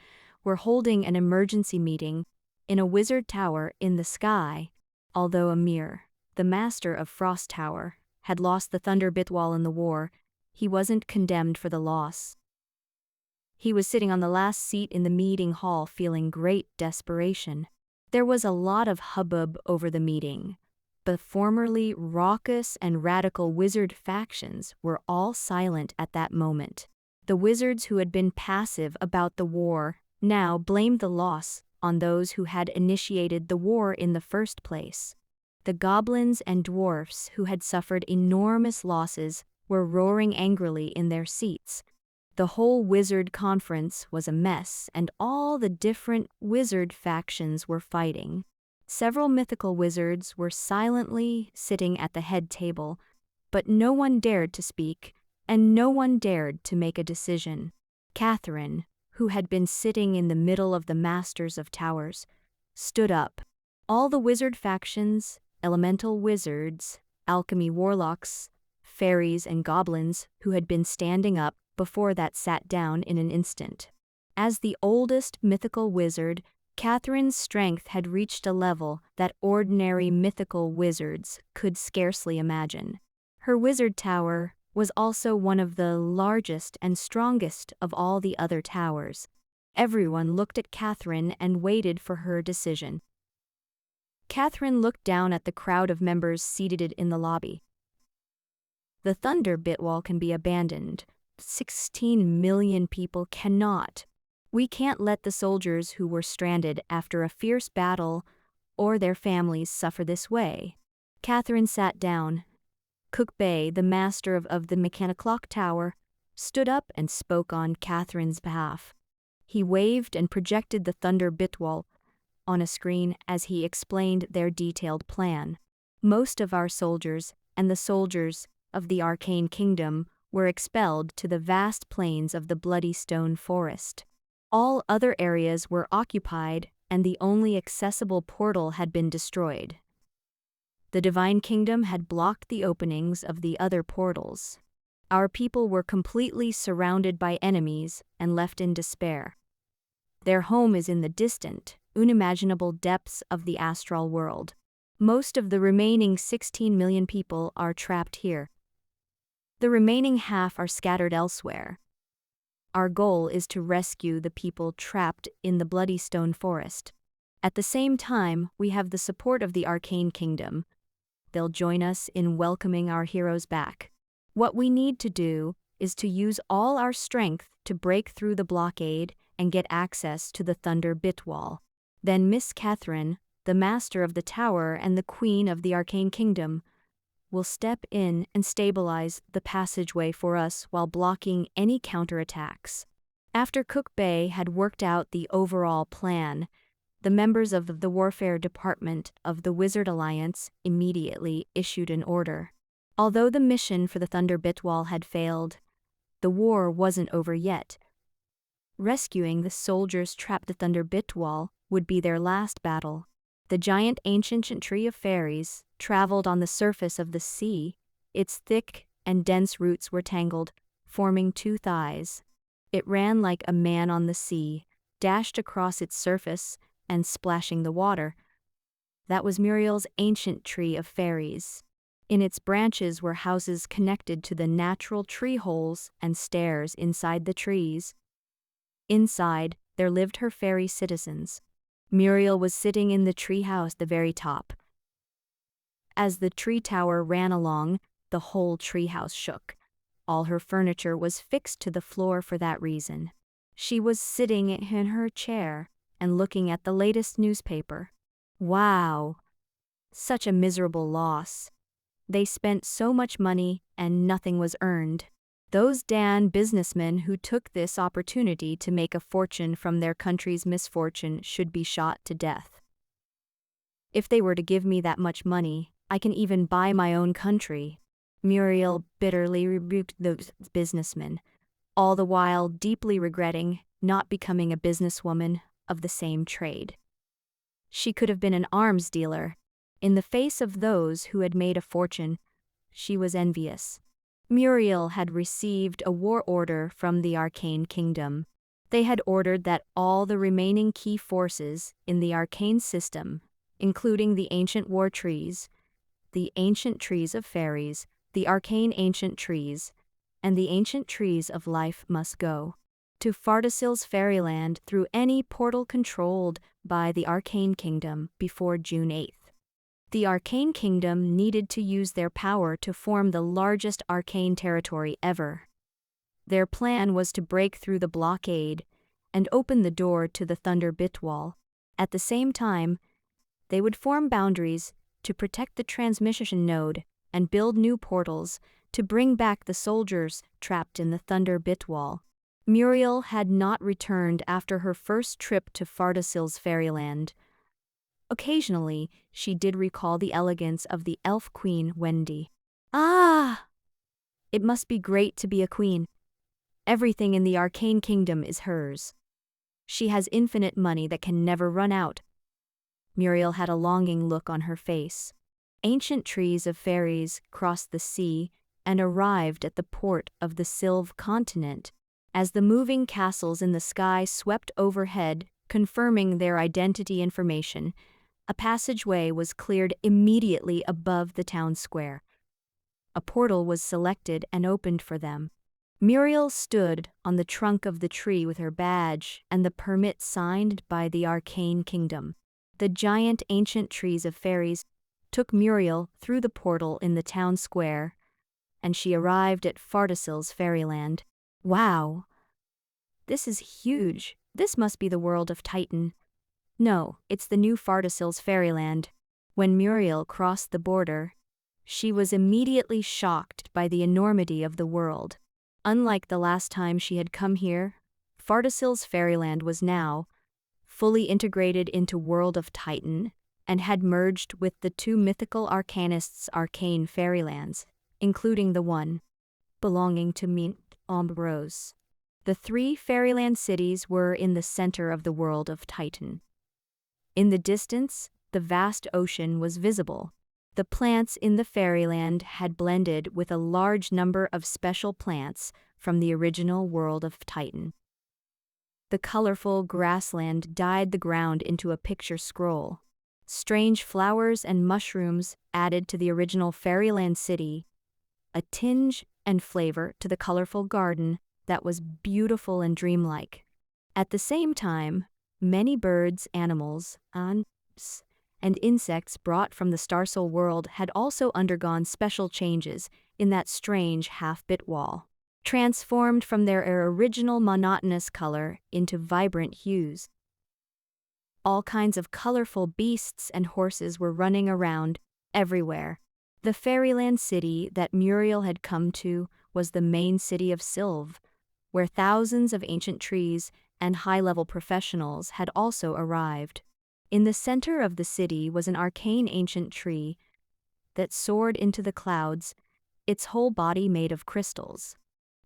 were holding an emergency meeting in a wizard tower in the sky. Although Amir, the master of Frost Tower, had lost the Thunder Bitwall in the war, He wasn't condemned for the loss. He was sitting on the last seat in the meeting hall feeling great desperation. There was a lot of hubbub over the meeting. The formerly raucous and radical wizard factions were all silent at that moment. The wizards who had been passive about the war now blamed the loss on those who had initiated the war in the first place. The goblins and dwarfs who had suffered enormous losses were roaring angrily in their seats. The whole wizard conference was a mess, and all the different wizard factions were fighting. Several mythical wizards were silently sitting at the head table, but no one dared to speak, and no one dared to make a decision. Catherine, who had been sitting in the middle of the Masters of Towers, stood up. All the wizard factions, elemental wizards, alchemy warlocks, fairies and goblins who had been standing up before that sat down in an instant. As the oldest mythical wizard, Catherine's strength had reached a level that ordinary mythical wizards could scarcely imagine. Her wizard tower was also one of the largest and strongest of all the other towers. Everyone looked at Catherine and waited for her decision. Catherine looked down at the crowd of members seated in the lobby. The Thunder Bitwall can be abandoned. 16 million people cannot. We can't let the soldiers who were stranded after a fierce battle or their families suffer this way. Catherine sat down. Cook Bay, the master of the mechanic clock tower, stood up and spoke on Catherine's behalf. He waved and projected the Thunder Bitwall on a screen as he explained their detailed plan. Most of our soldiers and the soldiers of the Arcane Kingdom were expelled to the vast plains of the Bloody Stone Forest. All other areas were occupied, and the only accessible portal had been destroyed. The Divine Kingdom had blocked the openings of the other portals. Our people were completely surrounded by enemies and left in despair. Their home is in the distant, unimaginable depths of the astral world. Most of the remaining 16 million people are trapped here. The remaining half are scattered elsewhere. Our goal is to rescue the people trapped in the Bloody Stone Forest. At the same time, we have the support of the Arcane Kingdom. They'll join us in welcoming our heroes back. What we need to do is to use all our strength to break through the blockade and get access to the Thunder Bitwall. Then Miss Catherine, the master of the tower and the queen of the Arcane Kingdom, will step in and stabilize the passageway for us while blocking any counterattacks. After Cook Bay had worked out the overall plan, the members of the Warfare Department of the Wizard Alliance immediately issued an order. Although the mission for the Thunder Bitwall had failed, the war wasn't over yet. Rescuing the soldiers trapped at the Thunder Bitwall would be their last battle. The giant ancient tree of fairies traveled on the surface of the sea. Its thick and dense roots were tangled, forming two thighs. It ran like a man on the sea, dashed across its surface and splashing the water. That was Muriel's ancient tree of fairies. In its branches were houses connected to the natural tree holes and stairs inside the trees. Inside, there lived her fairy citizens. Muriel was sitting in the tree house at the very top. As the tree tower ran along, the whole tree house shook. All her furniture was fixed to the floor for that reason. She was sitting in her chair and looking at the latest newspaper. Wow! Such a miserable loss. They spent so much money and nothing was earned. Those Dan businessmen who took this opportunity to make a fortune from their country's misfortune should be shot to death. If they were to give me that much money, I can even buy my own country. Muriel bitterly rebuked those businessmen, all the while deeply regretting not becoming a businesswoman of the same trade. She could have been an arms dealer. In the face of those who had made a fortune, she was envious. Muriel had received a war order from the Arcane Kingdom. They had ordered that all the remaining key forces in the arcane system, including the ancient war trees, the ancient trees of fairies, the arcane ancient trees, and the ancient trees of life must go to Fardasil's fairyland through any portal controlled by the Arcane Kingdom before June 8th. The Arcane Kingdom needed to use their power to form the largest arcane territory ever. Their plan was to break through the blockade and open the door to the Thunder Bitwall. At the same time, they would form boundaries to protect the transmission node and build new portals to bring back the soldiers trapped in the Thunder Bitwall. Muriel had not returned after her first trip to Fardasil's fairyland. Occasionally, she did recall the elegance of the elf queen Wendy. Ah! It must be great to be a queen. Everything in the Arcane Kingdom is hers. She has infinite money that can never run out. Muriel had a longing look on her face. Ancient trees of fairies crossed the sea and arrived at the port of the Sylve continent. As the moving castles in the sky swept overhead, confirming their identity information, a passageway was cleared immediately above the town square. A portal was selected and opened for them. Muriel stood on the trunk of the tree with her badge and the permit signed by the Arcane Kingdom. The giant ancient trees of fairies took Muriel through the portal in the town square, and she arrived at Fardasil's fairyland. Wow! This is huge. This must be the world of Titan. No, it's the new Fardasil's fairyland. When Muriel crossed the border, she was immediately shocked by the enormity of the world. Unlike the last time she had come here, Fardasil's fairyland was now fully integrated into World of Titan and had merged with the two mythical arcanists' arcane fairylands, including the one belonging to Mint Ambrose. The three fairyland cities were in the center of the World of Titan. In the distance, the vast ocean was visible. The plants in the fairyland had blended with a large number of special plants from the original World of Titan. The colorful grassland dyed the ground into a picture scroll. Strange flowers and mushrooms added to the original fairyland city a tinge and flavor to the colorful garden that was beautiful and dreamlike. At the same time, many birds, animals, and insects brought from the Starsoul world had also undergone special changes in that strange half-bit wall, transformed from their original monotonous color into vibrant hues. All kinds of colorful beasts and horses were running around everywhere. The fairyland city that Muriel had come to was the main city of Sylve, where thousands of ancient trees and high-level professionals had also arrived. In the center of the city was an arcane ancient tree that soared into the clouds, its whole body made of crystals.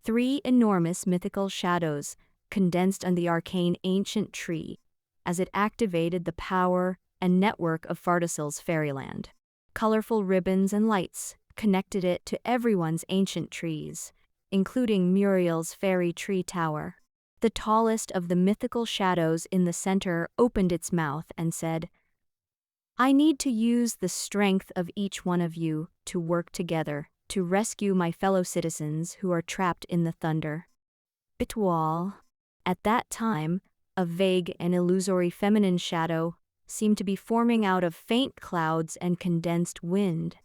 Three enormous mythical shadows condensed on the arcane ancient tree as it activated the power and network of Fardasil's fairyland. Colorful ribbons and lights connected it to everyone's ancient trees, including Muriel's fairy tree tower. The tallest of the mythical shadows in the center opened its mouth and said, "I need to use the strength of each one of you to work together to rescue my fellow citizens who are trapped in the Thunder Bitwall." At that time, a vague and illusory feminine shadow seemed to be forming out of faint clouds and condensed wind.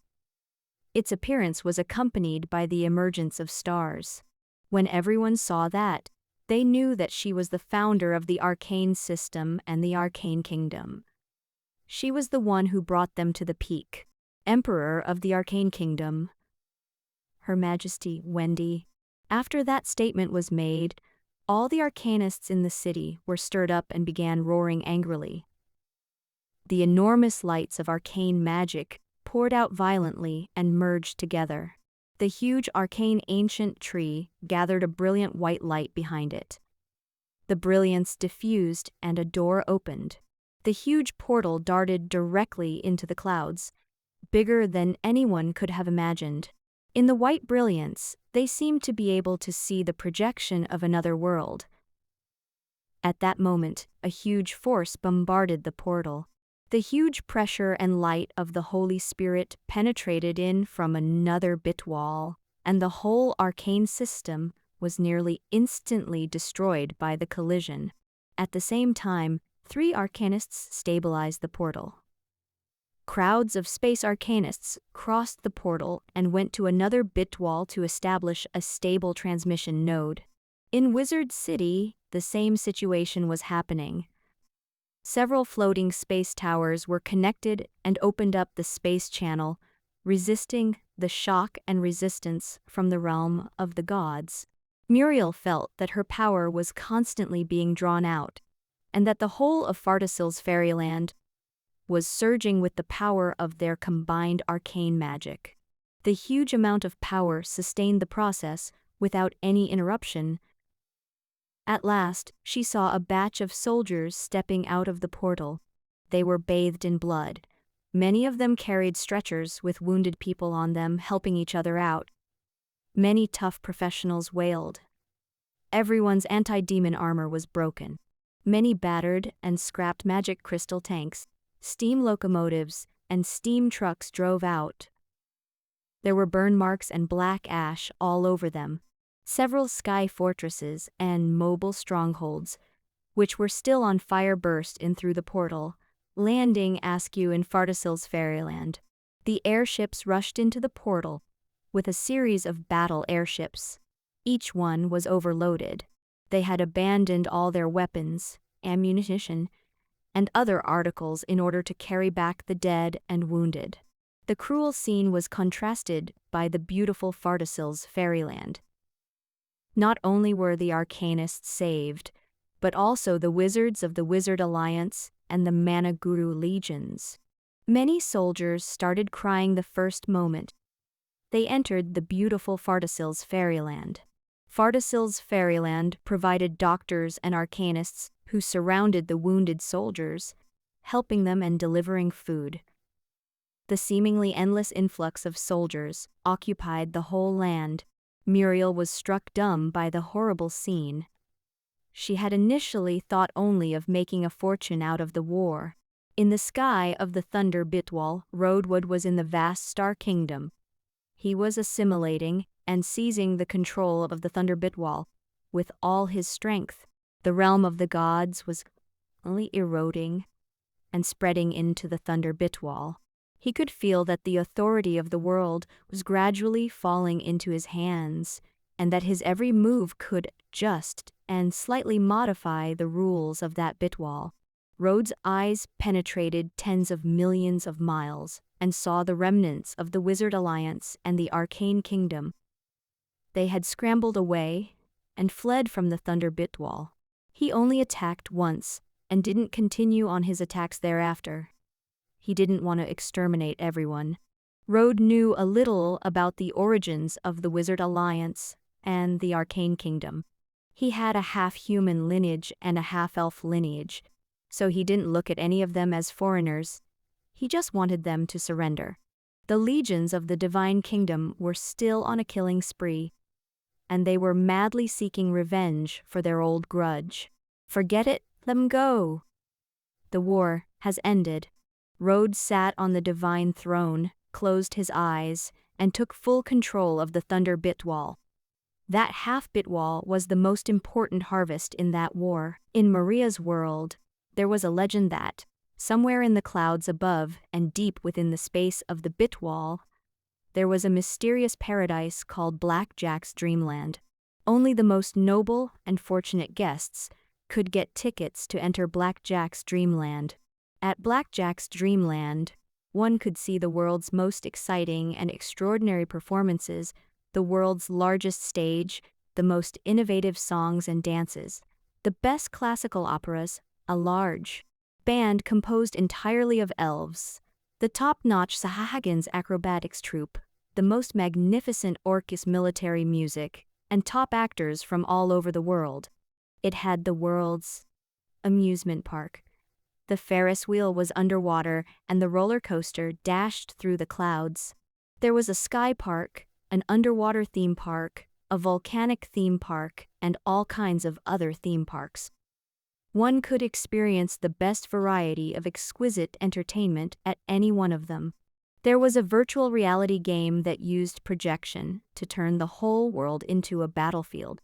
Its appearance was accompanied by the emergence of stars. When everyone saw that, they knew that she was the founder of the arcane system and the Arcane Kingdom. She was the one who brought them to the peak, Emperor of the Arcane Kingdom, Her Majesty Wendy. After that statement was made, all the arcanists in the city were stirred up and began roaring angrily. The enormous lights of arcane magic poured out violently and merged together. The huge arcane ancient tree gathered a brilliant white light behind it. The brilliance diffused and a door opened. The huge portal darted directly into the clouds, bigger than anyone could have imagined. In the white brilliance, they seemed to be able to see the projection of another world. At that moment, a huge force bombarded the portal. The huge pressure and light of the Holy Spirit penetrated in from another bit wall. and the whole arcane system was nearly instantly destroyed by the collision. At the same time, 3 arcanists stabilized the portal. Crowds of space arcanists crossed the portal and went to another bit wall to establish a stable transmission node. In Wizard City, the same situation was happening. Several floating space towers were connected and opened up the space channel, resisting the shock and resistance from the realm of the gods. Muriel felt that her power was constantly being drawn out, and that the whole of Fartisil's fairyland was surging with the power of their combined arcane magic. The huge amount of power sustained the process without any interruption. At last, she saw a batch of soldiers stepping out of the portal. They were bathed in blood. Many of them carried stretchers with wounded people on them, helping each other out. Many tough professionals wailed. Everyone's anti-demon armor was broken. Many battered and scrapped magic crystal tanks, steam locomotives, and steam trucks drove out. There were burn marks and black ash all over them. Several sky fortresses and mobile strongholds, which were still on fire, burst in through the portal, landing askew in Fartisil's fairyland. The airships rushed into the portal with a series of battle airships. Each one was overloaded. They had abandoned all their weapons, ammunition, and other articles in order to carry back the dead and wounded. The cruel scene was contrasted by the beautiful Fartisil's fairyland. Not only were the arcanists saved, but also the wizards of the Wizard Alliance and the Mana Guru legions. Many soldiers started crying the first moment they entered the beautiful Fartisil's fairyland. Fartisil's fairyland provided doctors and arcanists who surrounded the wounded soldiers, helping them and delivering food. The seemingly endless influx of soldiers occupied the whole land. Muriel was struck dumb by the horrible scene. She had initially thought only of making a fortune out of the war. In the sky of the Thunder Bitwall, Roadwood was in the vast Star Kingdom. He was assimilating and seizing the control of the Thunder Bitwall with all his strength. The realm of the gods was only eroding and spreading into the Thunder Bitwall. He could feel that the authority of the world was gradually falling into his hands, and that his every move could adjust and slightly modify the rules of that Bitwall. Rhodes' eyes penetrated tens of millions of miles and saw the remnants of the Wizard Alliance and the Arcane Kingdom. They had scrambled away and fled from the Thunder Bitwall. He only attacked once and didn't continue on his attacks thereafter. He didn't want to exterminate everyone. Rhodes knew a little about the origins of the Wizard Alliance and the Arcane Kingdom. He had a half-human lineage and a half-elf lineage, so he didn't look at any of them as foreigners. He just wanted them to surrender. The legions of the Divine Kingdom were still on a killing spree, and they were madly seeking revenge for their old grudge. Forget it, let them go. The war has ended. Rhodes sat on the divine throne, closed his eyes, and took full control of the Thunder Bitwall. That half-Bitwall was the most important harvest in that war. In Maria's world, there was a legend that, somewhere in the clouds above and deep within the space of the Bitwall, there was a mysterious paradise called Blackjack's Dreamland. Only the most noble and fortunate guests could get tickets to enter Blackjack's Dreamland. At Blackjack's Dreamland, one could see the world's most exciting and extraordinary performances, the world's largest stage, the most innovative songs and dances, the best classical operas, a large band composed entirely of elves, the top-notch Sahagins acrobatics troupe, the most magnificent Orcus military music, and top actors from all over the world. It had the world's amusement park. The Ferris wheel was underwater and the roller coaster dashed through the clouds. There was a sky park, an underwater theme park, a volcanic theme park, and all kinds of other theme parks. One could experience the best variety of exquisite entertainment at any one of them. There was a virtual reality game that used projection to turn the whole world into a battlefield.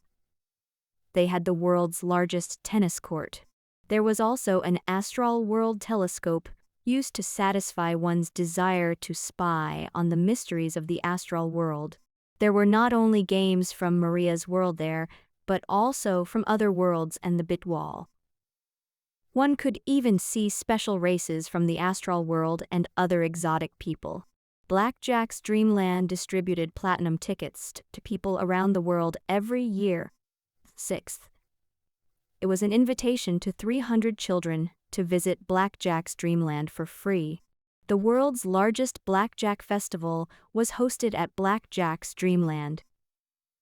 They had the world's largest tennis court. There was also an astral world telescope used to satisfy one's desire to spy on the mysteries of the astral world. There were not only games from Maria's world there, but also from other worlds and the bit wall. One could even see special races from the astral world and other exotic people. Blackjack's Dreamland distributed platinum tickets to people around the world every year. 6th. It was an invitation to 300 children to visit Blackjack's Dreamland for free. The world's largest Blackjack festival was hosted at Blackjack's Dreamland.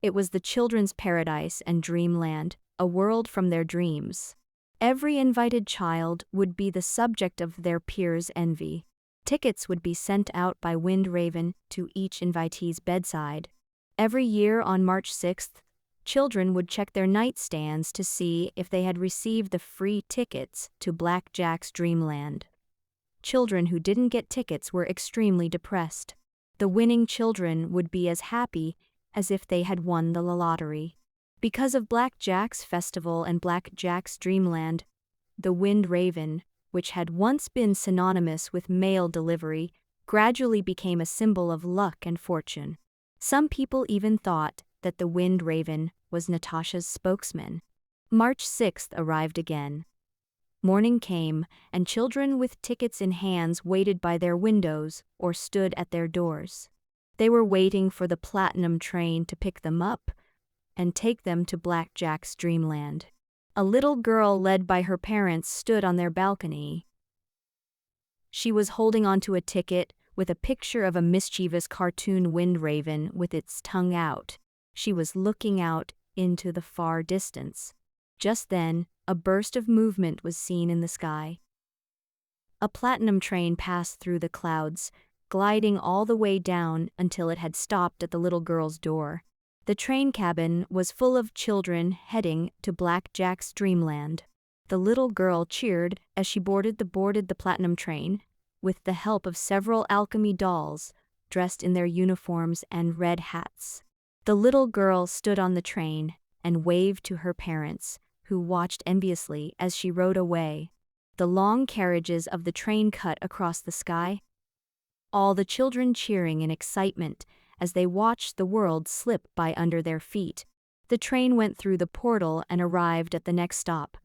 It was the children's paradise and dreamland, a world from their dreams. Every invited child would be the subject of their peers' envy. Tickets would be sent out by Wind Raven to each invitee's bedside. Every year on March 6th, children would check their nightstands to see if they had received the free tickets to Blackjack's Dreamland. Children who didn't get tickets were extremely depressed. The winning children would be as happy as if they had won the lottery. Because of Blackjack's festival and Blackjack's Dreamland, the Wind Raven, which had once been synonymous with mail delivery, gradually became a symbol of luck and fortune. Some people even thought that the Wind Raven was Natasha's spokesman. March 6th arrived again. Morning came, and children with tickets in hands waited by their windows or stood at their doors. They were waiting for the platinum train to pick them up and take them to Blackjack's Dreamland. A little girl led by her parents stood on their balcony. She was holding onto a ticket with a picture of a mischievous cartoon wind raven with its tongue out. She was looking out into the far distance. Just then, a burst of movement was seen in the sky. A platinum train passed through the clouds, gliding all the way down until it had stopped at the little girl's door. The train cabin was full of children heading to Blackjack's Dreamland. The little girl cheered as she boarded the platinum train, with the help of several alchemy dolls dressed in their uniforms and red hats. The little girl stood on the train and waved to her parents, who watched enviously as she rode away. The long carriages of the train cut across the sky, all the children cheering in excitement as they watched the world slip by under their feet. The train went through the portal and arrived at the next stop.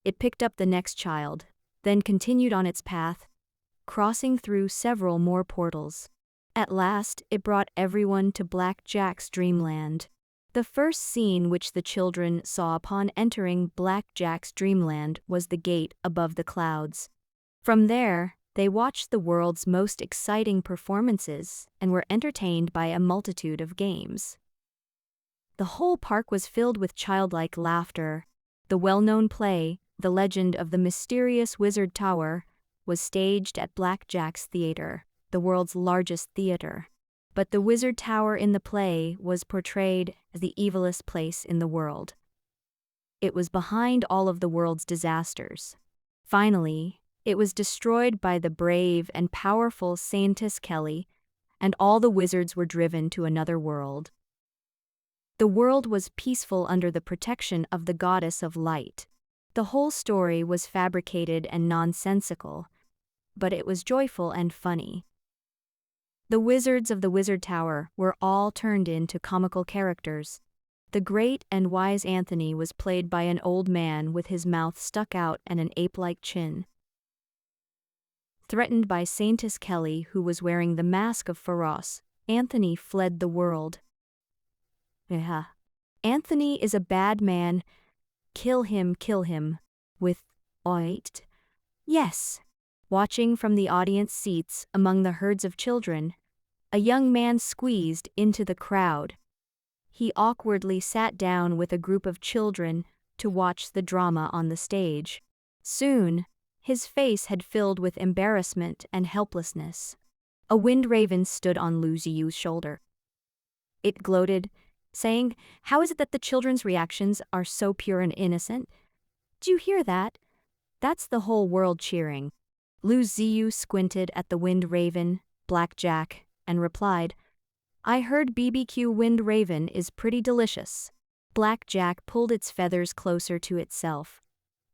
It picked up the next child, then continued on its path, crossing through several more portals. At last, it brought everyone to Blackjack's Dreamland. The first scene which the children saw upon entering Blackjack's Dreamland was the gate above the clouds. From there, they watched the world's most exciting performances and were entertained by a multitude of games. The whole park was filled with childlike laughter. The well-known play, The Legend of the Mysterious Wizard Tower, was staged at Blackjack's Theater, the world's largest theater. But the Wizard Tower in the play was portrayed as the evilest place in the world. It was behind all of the world's disasters. Finally, it was destroyed by the brave and powerful Saintess Kelly, and all the wizards were driven to another world. The world was peaceful under the protection of the goddess of light. The whole story was fabricated and nonsensical, but it was joyful and funny. The wizards of the Wizard Tower were all turned into comical characters. The great and wise Anthony was played by an old man with his mouth stuck out and an ape-like chin. Threatened by Saintess Kelly, who was wearing the mask of Pharos, Anthony fled the world. Anthony is a bad man. Kill him, with oit. Yes. Watching from the audience seats among the herds of children, a young man squeezed into the crowd. He awkwardly sat down with a group of children to watch the drama on the stage. Soon, his face had filled with embarrassment and helplessness. A wind raven stood on Lu Ziyu's shoulder. It gloated, saying, "How is it that the children's reactions are so pure and innocent? Do you hear that? That's the whole world cheering." Lu Ziyu squinted at the wind raven, Blackjack and replied, "I heard BBQ Wind Raven is pretty delicious." Blackjack pulled its feathers closer to itself.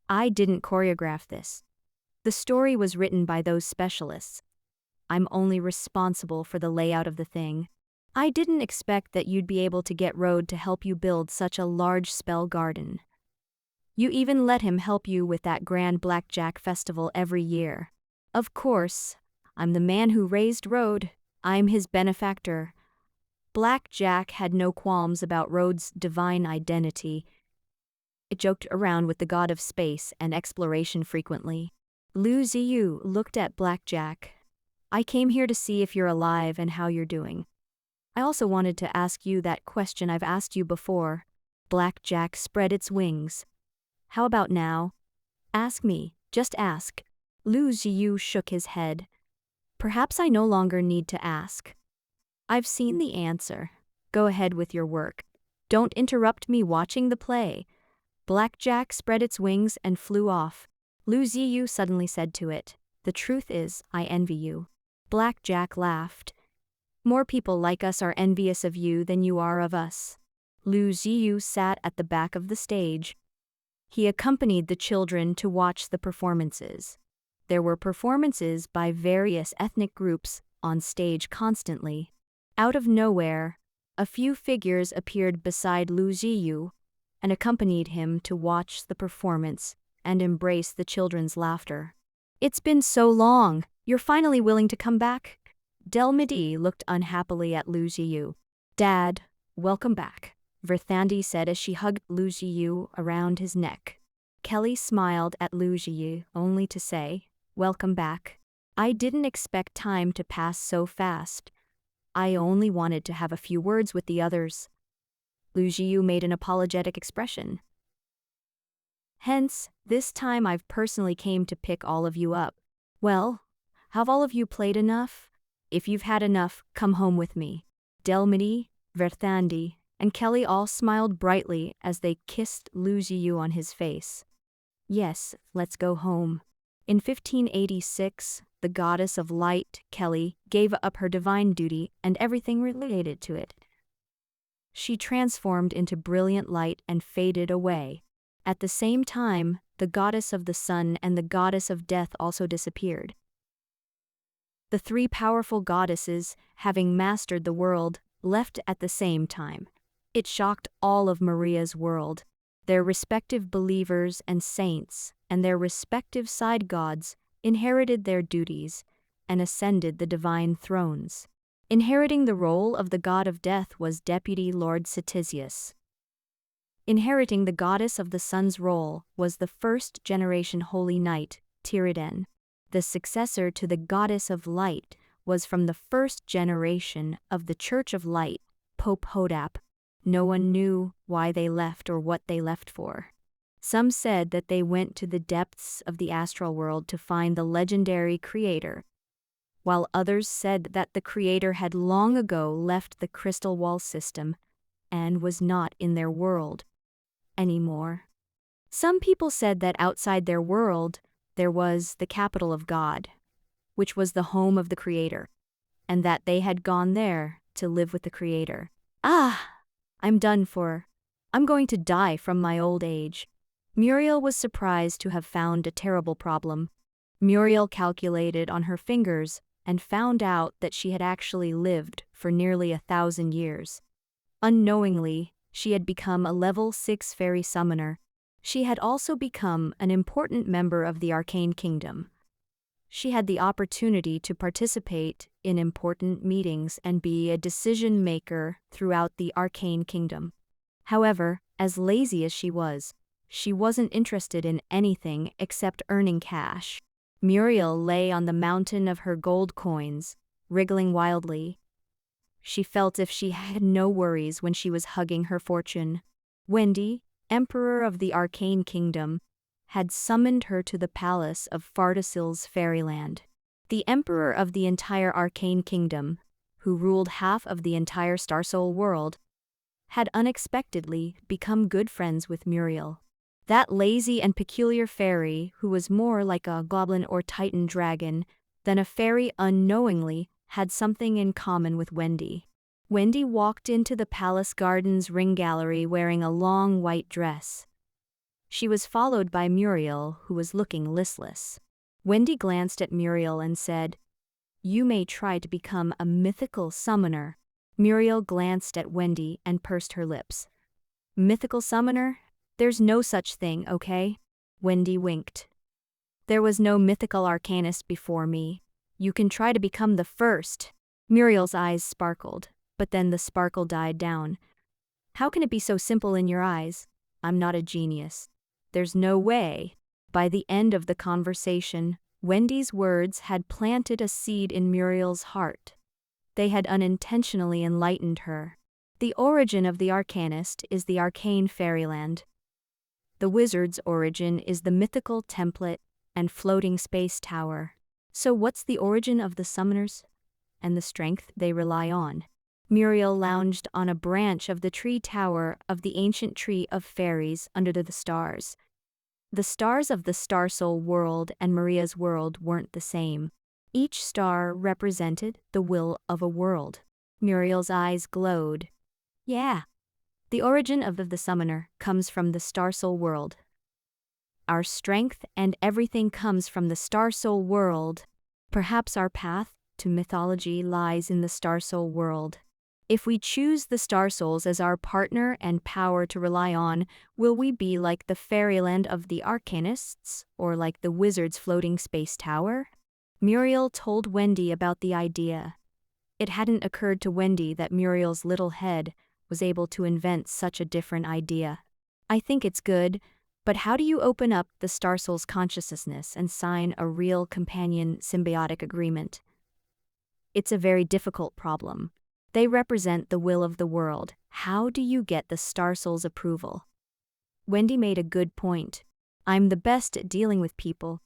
"I didn't choreograph this. The story was written by those specialists. I'm only responsible for the layout of the thing. I didn't expect that you'd be able to get Road to help you build such a large spell garden. You even let him help you with that grand Blackjack festival every year. Of course, I'm the man who raised Road. I'm his benefactor." Blackjack had no qualms about Road's divine identity. It joked around with the god of space and exploration frequently. Lu Ziyu looked at Blackjack. "I came here to see if you're alive and how you're doing. I also wanted to ask you that question I've asked you before." Blackjack spread its wings. "How about now? Ask me, just ask." Lu Ziyu shook his head. "Perhaps I no longer need to ask. I've seen the answer. Go ahead with your work. Don't interrupt me watching the play." Blackjack spread its wings and flew off. Lu Ziyu suddenly said to it, "The truth is, I envy you." Blackjack laughed. "More people like us are envious of you than you are of us." Lu Ziyu sat at the back of the stage. He accompanied the children to watch the performances. There were performances by various ethnic groups on stage constantly. Out of nowhere, a few figures appeared beside Lu Ziyu and accompanied him to watch the performance and embrace the children's laughter. "It's been so long, you're finally willing to come back?" Delmidi looked unhappily at Lu Ziyu. "Dad, welcome back," Verthandi said as she hugged Lu Ziyu around his neck. Kelly smiled at Lu Ziyu only to say, "Welcome back. I didn't expect time to pass so fast. I only wanted to have a few words with the others." Lu Ziyu made an apologetic expression. "Hence, this time I've personally came to pick all of you up. Well, have all of you played enough? If you've had enough, come home with me." Delmidi, Verthandi, and Kelly all smiled brightly as they kissed Lu Ziyu on his face. "Yes, let's go home." In 1586, the goddess of light, Kelly, gave up her divine duty and everything related to it. She transformed into brilliant light and faded away. At the same time, the goddess of the sun and the goddess of death also disappeared. The three powerful goddesses, having mastered the world, left at the same time. It shocked all of Maria's world. Their respective believers and saints, and their respective side gods, inherited their duties and ascended the divine thrones. Inheriting the role of the god of death was Deputy Lord Ctesias. Inheriting the goddess of the sun's role was the first-generation holy knight, Tiriden. The successor to the goddess of light was from the first generation of the Church of Light, Pope Hodap. No one knew why they left or what they left for. Some said that they went to the depths of the astral world to find the legendary creator, while others said that the creator had long ago left the crystal wall system and was not in their world anymore. Some people said that outside their world there was the capital of God, which was the home of the creator, and that they had gone there to live with the creator. I'm done for. I'm going to die from my old age." Muriel was surprised to have found a terrible problem. Muriel calculated on her fingers and found out that she had actually lived for nearly 1,000 years. Unknowingly, she had become a level 6 fairy summoner. She had also become an important member of the Arcane Kingdom. She had the opportunity to participate in important meetings and be a decision-maker throughout the Arcane Kingdom. However, as lazy as she wasn't interested in anything except earning cash. Muriel lay on the mountain of her gold coins, wriggling wildly. She felt if she had no worries when she was hugging her fortune. Wendy, Emperor of the Arcane Kingdom, had summoned her to the palace of Fardasil's fairyland. The Emperor of the entire Arcane Kingdom, who ruled half of the entire Starsoul world, had unexpectedly become good friends with Muriel. That lazy and peculiar fairy, who was more like a goblin or titan dragon than a fairy, unknowingly had something in common with Wendy. Wendy walked into the palace garden's ring gallery wearing a long white dress. She was followed by Muriel, who was looking listless. Wendy glanced at Muriel and said, "You may try to become a mythical summoner." Muriel glanced at Wendy and pursed her lips. "Mythical summoner? There's no such thing, okay?" Wendy winked. "There was no mythical arcanist before me. You can try to become the first." Muriel's eyes sparkled, but then the sparkle died down. "How can it be so simple in your eyes? I'm not a genius. There's no way." By the end of the conversation, Wendy's words had planted a seed in Muriel's heart. They had unintentionally enlightened her. The origin of the arcanist is the arcane fairyland. The wizard's origin is the mythical template and floating space tower. So what's the origin of the summoners and the strength they rely on? Muriel lounged on a branch of the tree tower of the ancient tree of fairies under the stars. The stars of the Star Soul world and Maria's world weren't the same. Each star represented the will of a world. Muriel's eyes glowed. "Yeah. The origin of the summoner comes from the Star Soul world. Our strength and everything comes from the Star Soul world. Perhaps our path to mythology lies in the Star Soul world. If we choose the Star Souls as our partner and power to rely on, will we be like the fairyland of the arcanists, or like the wizard's floating space tower?" Muriel told Wendy about the idea. It hadn't occurred to Wendy that Muriel's little head was able to invent such a different idea. "I think it's good, but how do you open up the Star Soul's consciousness and sign a real companion symbiotic agreement?" "It's a very difficult problem. They represent the will of the world. How do you get the Star Soul's approval?" Wendy made a good point. "I'm the best at dealing with people,"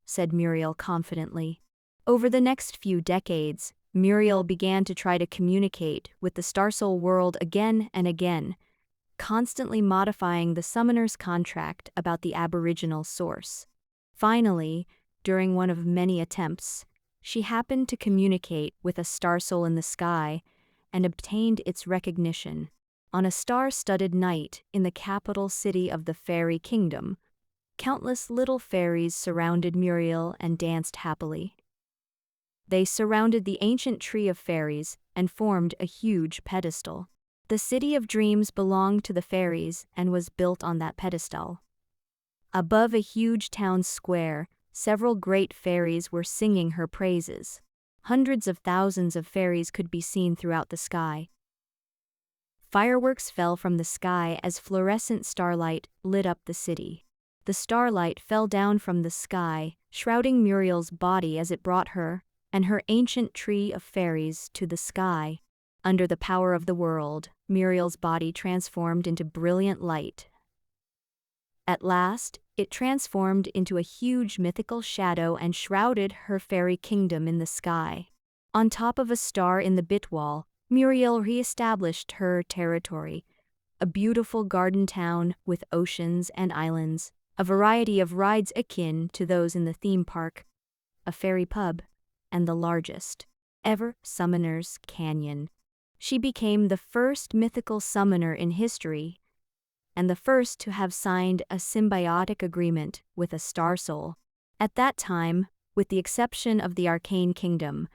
said Muriel confidently. Over the next few decades, Muriel began to try to communicate with the Star Soul world again and again, constantly modifying the summoner's contract about the aboriginal source. Finally, during one of many attempts, she happened to communicate with a Star Soul in the sky and obtained its recognition. On a star-studded night in the capital city of the fairy kingdom, countless little fairies surrounded Muriel and danced happily. They surrounded the ancient tree of fairies and formed a huge pedestal. The city of dreams belonged to the fairies and was built on that pedestal. Above a huge town square, several great fairies were singing her praises. Hundreds of thousands of fairies could be seen throughout the sky. Fireworks fell from the sky as fluorescent starlight lit up the city. The starlight fell down from the sky, shrouding Muriel's body as it brought her and her ancient tree of fairies to the sky. Under the power of the world, Muriel's body transformed into brilliant light. At last, it transformed into a huge mythical shadow and shrouded her fairy kingdom in the sky. On top of a star in the Bitwall, Muriel re-established her territory, a beautiful garden town with oceans and islands, a variety of rides akin to those in the theme park, a fairy pub, and the largest ever Summoner's Canyon. She became the first mythical summoner in history, and the first to have signed a symbiotic agreement with a Star Soul. At that time, with the exception of the Arcane Kingdom,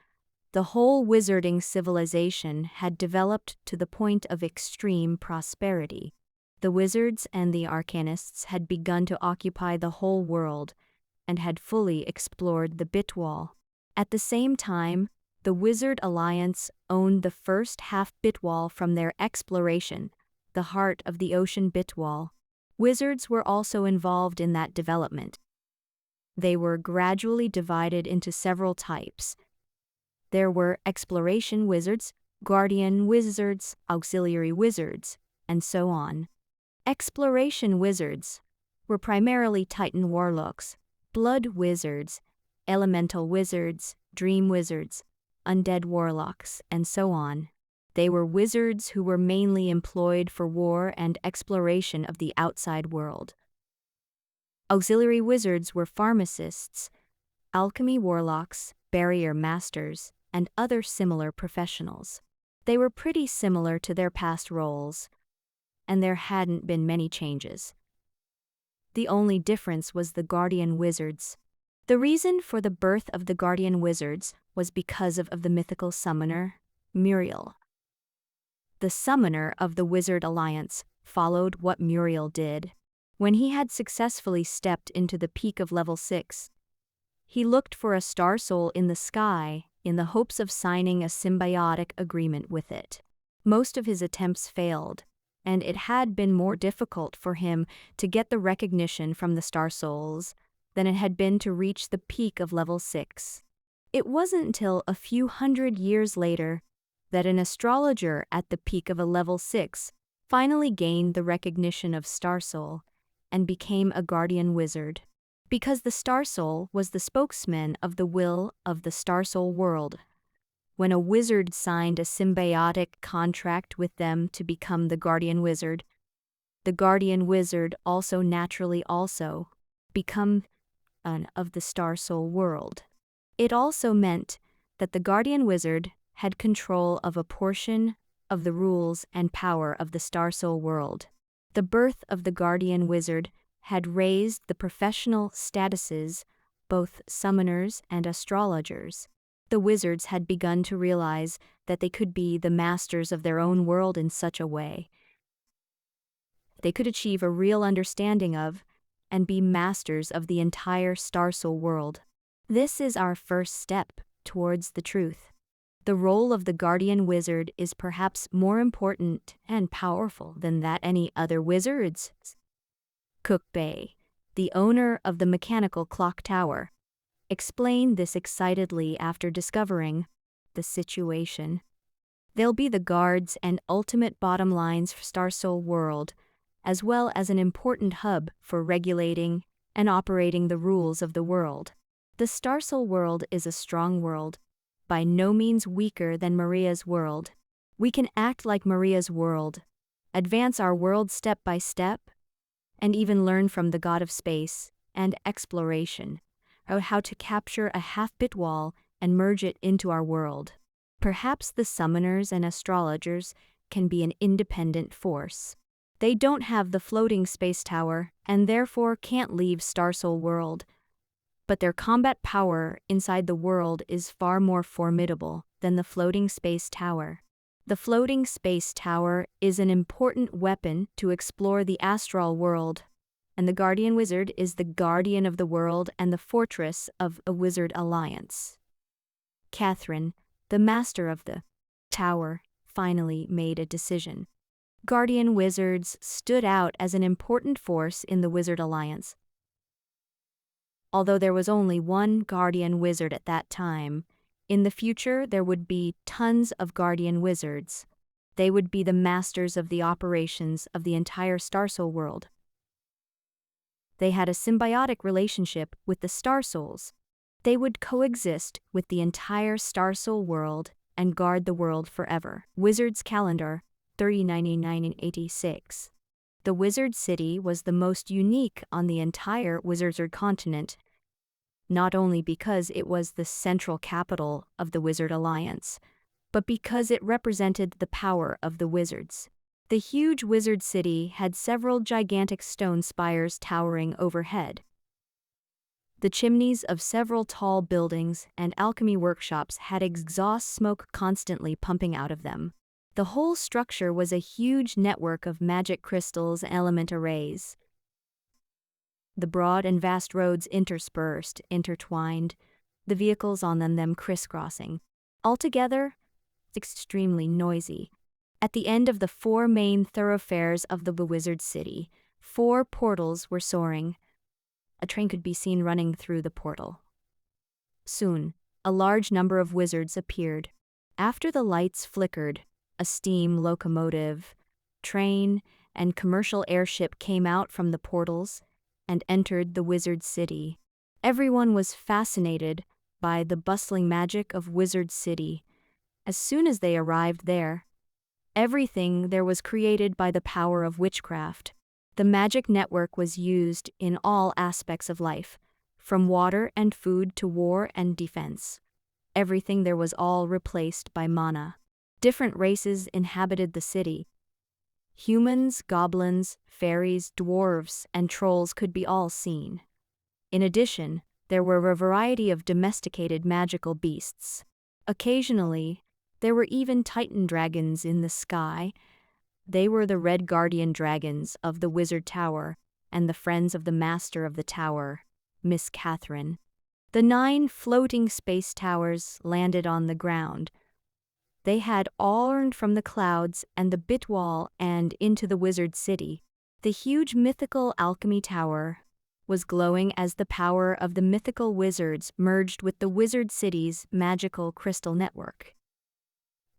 the whole wizarding civilization had developed to the point of extreme prosperity. The wizards and the arcanists had begun to occupy the whole world and had fully explored the Bitwall. At the same time, the Wizard Alliance owned the first half-Bitwall from their exploration, the heart of the ocean Bitwall. Wizards were also involved in that development. They were gradually divided into several types. There were exploration wizards, guardian wizards, auxiliary wizards, and so on. Exploration wizards were primarily Titan warlocks, blood wizards, elemental wizards, dream wizards, undead warlocks, and so on. They were wizards who were mainly employed for war and exploration of the outside world. Auxiliary wizards were pharmacists, alchemy warlocks, barrier masters, and other similar professionals. They were pretty similar to their past roles, and there hadn't been many changes. The only difference was the guardian wizards. The reason for the birth of the guardian wizards was because of the mythical summoner, Muriel. The summoner of the Wizard Alliance followed what Muriel did. When he had successfully stepped into the peak of level 6, he looked for a star soul in the sky in the hopes of signing a symbiotic agreement with it. Most of his attempts failed, and it had been more difficult for him to get the recognition from the star souls than it had been to reach the peak of level 6. It wasn't until a few hundred years later that an astrologer at the peak of a level 6 finally gained the recognition of star soul and became a guardian wizard. Because the star soul was the spokesman of the will of the star soul world. When a wizard signed a symbiotic contract with them to become the guardian wizard also naturally become one of the star soul world. It also meant that the guardian wizard had control of a portion of the rules and power of the star soul world. The birth of the guardian wizard had raised the professional statuses, both summoners and astrologers. The wizards had begun to realize that they could be the masters of their own world in such a way. They could achieve a real understanding of and be masters of the entire star soul world. This is our first step towards the truth. The role of the guardian wizard is perhaps more important and powerful than that any other wizards. Cook Bay, the owner of the mechanical clock tower, explained this excitedly after discovering the situation. They'll be the guards and ultimate bottom lines for Star Soul World, as well as an important hub for regulating and operating the rules of the world. The Star Soul World is a strong world, by no means weaker than Maria's world. We can act like Maria's world, advance our world step by step, and even learn from the god of space and exploration how to capture a half-bit wall and merge it into our world. Perhaps the summoners and astrologers can be an independent force. They don't have the floating space tower and therefore can't leave Star Soul World, but their combat power inside the world is far more formidable than the floating space tower. The floating space tower is an important weapon to explore the astral world, and the Guardian Wizard is the guardian of the world and the fortress of a wizard alliance. Catherine, the master of the tower, finally made a decision. Guardian Wizards stood out as an important force in the Wizard Alliance. Although there was only one Guardian Wizard at that time, in the future there would be tons of Guardian Wizards. They would be the masters of the operations of the entire Star Soul world. They had a symbiotic relationship with the Star Souls. They would coexist with the entire Star Soul world and guard the world forever. Wizard's Calendar, 3099 and 86. The Wizard City was the most unique on the entire Wizard continent, not only because it was the central capital of the Wizard Alliance, but because it represented the power of the wizards. The huge Wizard City had several gigantic stone spires towering overhead. The chimneys of several tall buildings and alchemy workshops had exhaust smoke constantly pumping out of them. The whole structure was a huge network of magic crystals and element arrays. The broad and vast roads intertwined, the vehicles on them crisscrossing. Altogether, it's extremely noisy. At the end of the 4 main thoroughfares of the Wizard City, 4 portals were soaring. A train could be seen running through the portal. Soon, a large number of wizards appeared. After the lights flickered, a steam locomotive, train, and commercial airship came out from the portals and entered the Wizard City. Everyone was fascinated by the bustling magic of Wizard City. As soon as they arrived there, everything there was created by the power of witchcraft. The magic network was used in all aspects of life, from water and food to war and defense. everything there was all replaced by mana. Different races inhabited the city. Humans, goblins, fairies, dwarves, and trolls could be all seen. In addition, there were a variety of domesticated magical beasts. Occasionally, there were even titan dragons in the sky. They were the red guardian dragons of the Wizard Tower and the friends of the Master of the Tower, Miss Catherine. The 9 floating space towers landed on the ground. They had all earned from the clouds and the Bitwall and into the Wizard City. The huge mythical alchemy tower was glowing as the power of the mythical wizards merged with the Wizard City's magical crystal network.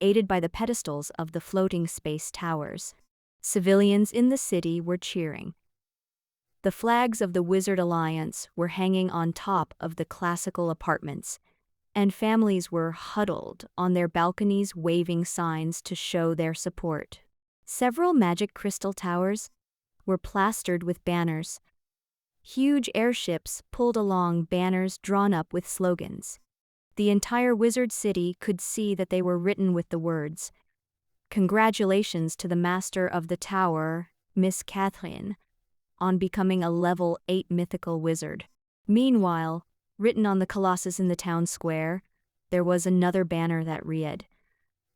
Aided by the pedestals of the floating space towers, civilians in the city were cheering. The flags of the Wizard Alliance were hanging on top of the classical apartments, and families were huddled on their balconies waving signs to show their support. Several magic crystal towers were plastered with banners. Huge airships pulled along banners drawn up with slogans. The entire Wizard City could see that they were written with the words, "Congratulations to the Master of the Tower, Miss Catherine, on becoming a level 8 mythical wizard." Meanwhile, written on the colossus in the town square, there was another banner that read,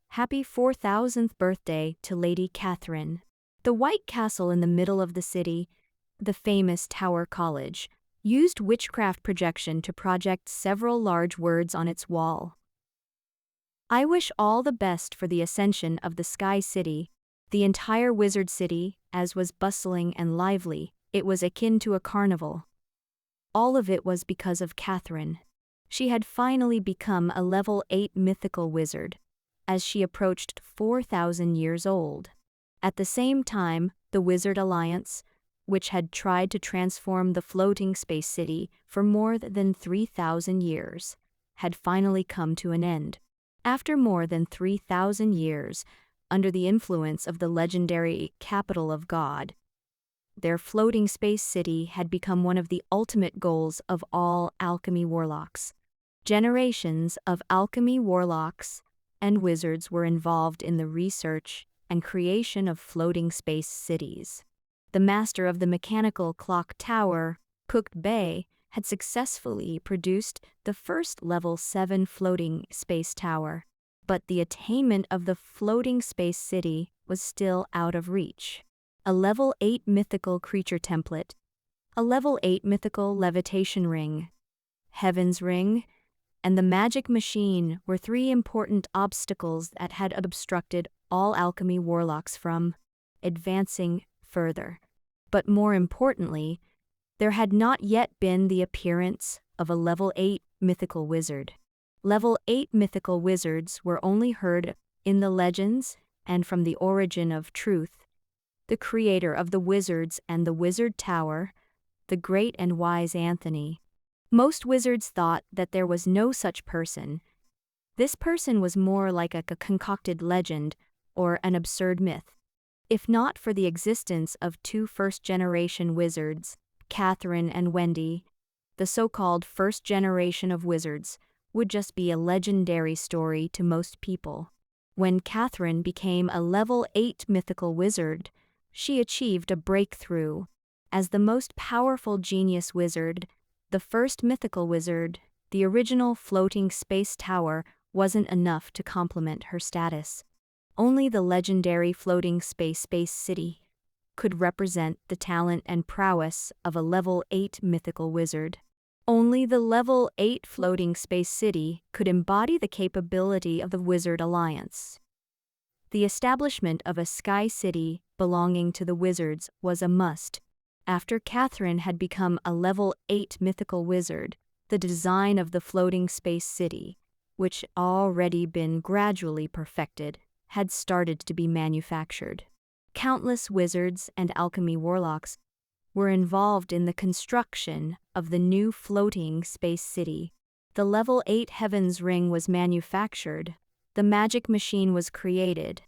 "Happy 4000th birthday to Lady Catherine." The White Castle in the middle of the city, the famous Tower College, used witchcraft projection to project several large words on its wall. "I wish all the best for the ascension of the Sky City." The entire Wizard City, as was bustling and lively, it was akin to a carnival. All of it was because of Catherine. She had finally become a level 8 mythical wizard, as she approached 4,000 years old. At the same time, the Wizard Alliance, which had tried to transform the floating space city for more than 3,000 years, had finally come to an end. After more than 3,000 years, under the influence of the legendary capital of God, their floating space city had become one of the ultimate goals of all alchemy warlocks. Generations of alchemy warlocks and wizards were involved in the research and creation of floating space cities. The master of the mechanical clock tower, Cook Bay, had successfully produced the first level 7 floating space tower, but the attainment of the floating space city was still out of reach. A level 8 mythical creature template, a level 8 mythical levitation ring, Heaven's Ring, and the magic machine were 3 important obstacles that had obstructed all alchemy warlocks from advancing further. But more importantly, there had not yet been the appearance of a level 8 mythical wizard. Level 8 mythical wizards were only heard in the legends and from the origin of truth, the creator of the wizards and the Wizard Tower, the great and wise Anthony. Most wizards thought that there was no such person. This person was more like a concocted legend or an absurd myth. If not for the existence of 2 first-generation wizards, Catherine and Wendy, the so-called first generation of wizards would just be a legendary story to most people. When Catherine became a level 8 mythical wizard, she achieved a breakthrough. As the most powerful genius wizard, the first mythical wizard, the original floating space tower wasn't enough to complement her status. Only the legendary floating space city could represent the talent and prowess of a level 8 mythical wizard. Only the level 8 floating space city could embody the capability of the Wizard Alliance. The establishment of a sky city belonging to the wizards was a must. After Catherine had become a level 8 mythical wizard, the design of the floating space city, which had already been gradually perfected, had started to be manufactured. Countless wizards and alchemy warlocks were involved in the construction of the new floating space city. The level 8 Heaven's Ring was manufactured, the magic machine was created,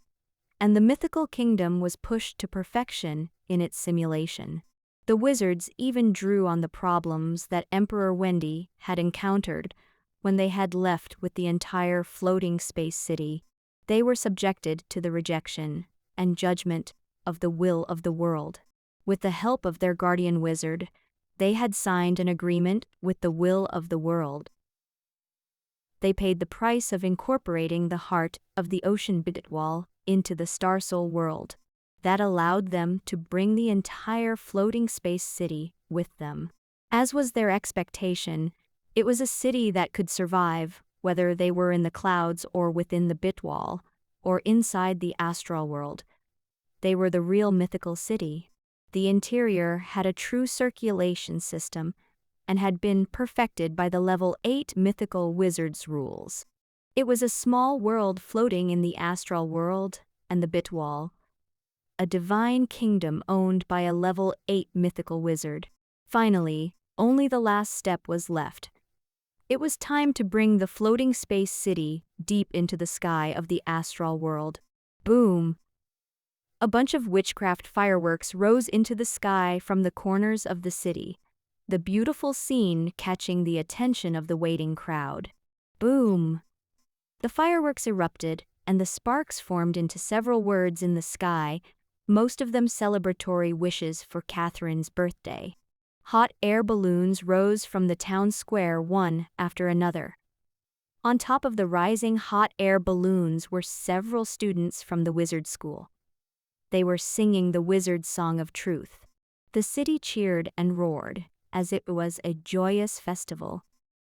and the mythical kingdom was pushed to perfection in its simulation. The wizards even drew on the problems that Emperor Wendy had encountered when they had left with the entire floating space city, they were subjected to the rejection and judgment of the will of the world. With the help of their guardian wizard, they had signed an agreement with the will of the world. They paid the price of incorporating the heart of the ocean Bidwall into the Starsoul world. That allowed them to bring the entire floating space city with them. As was their expectation, it was a city that could survive, whether they were in the clouds or within the Bitwall, or inside the astral world. They were the real mythical city. The interior had a true circulation system and had been perfected by the level 8 mythical wizard's rules. It was a small world floating in the astral world and the Bitwall, a divine kingdom owned by a level 8 mythical wizard. Finally, only the last step was left. It was time to bring the floating space city deep into the sky of the astral world. Boom! A bunch of witchcraft fireworks rose into the sky from the corners of the city, the beautiful scene catching the attention of the waiting crowd. Boom! The fireworks erupted, and the sparks formed into several words in the sky, most of them celebratory wishes for Catherine's birthday. Hot air balloons rose from the town square one after another. On top of the rising hot air balloons were several students from the wizard school. They were singing the wizard's song of truth. The city cheered and roared, as it was a joyous festival.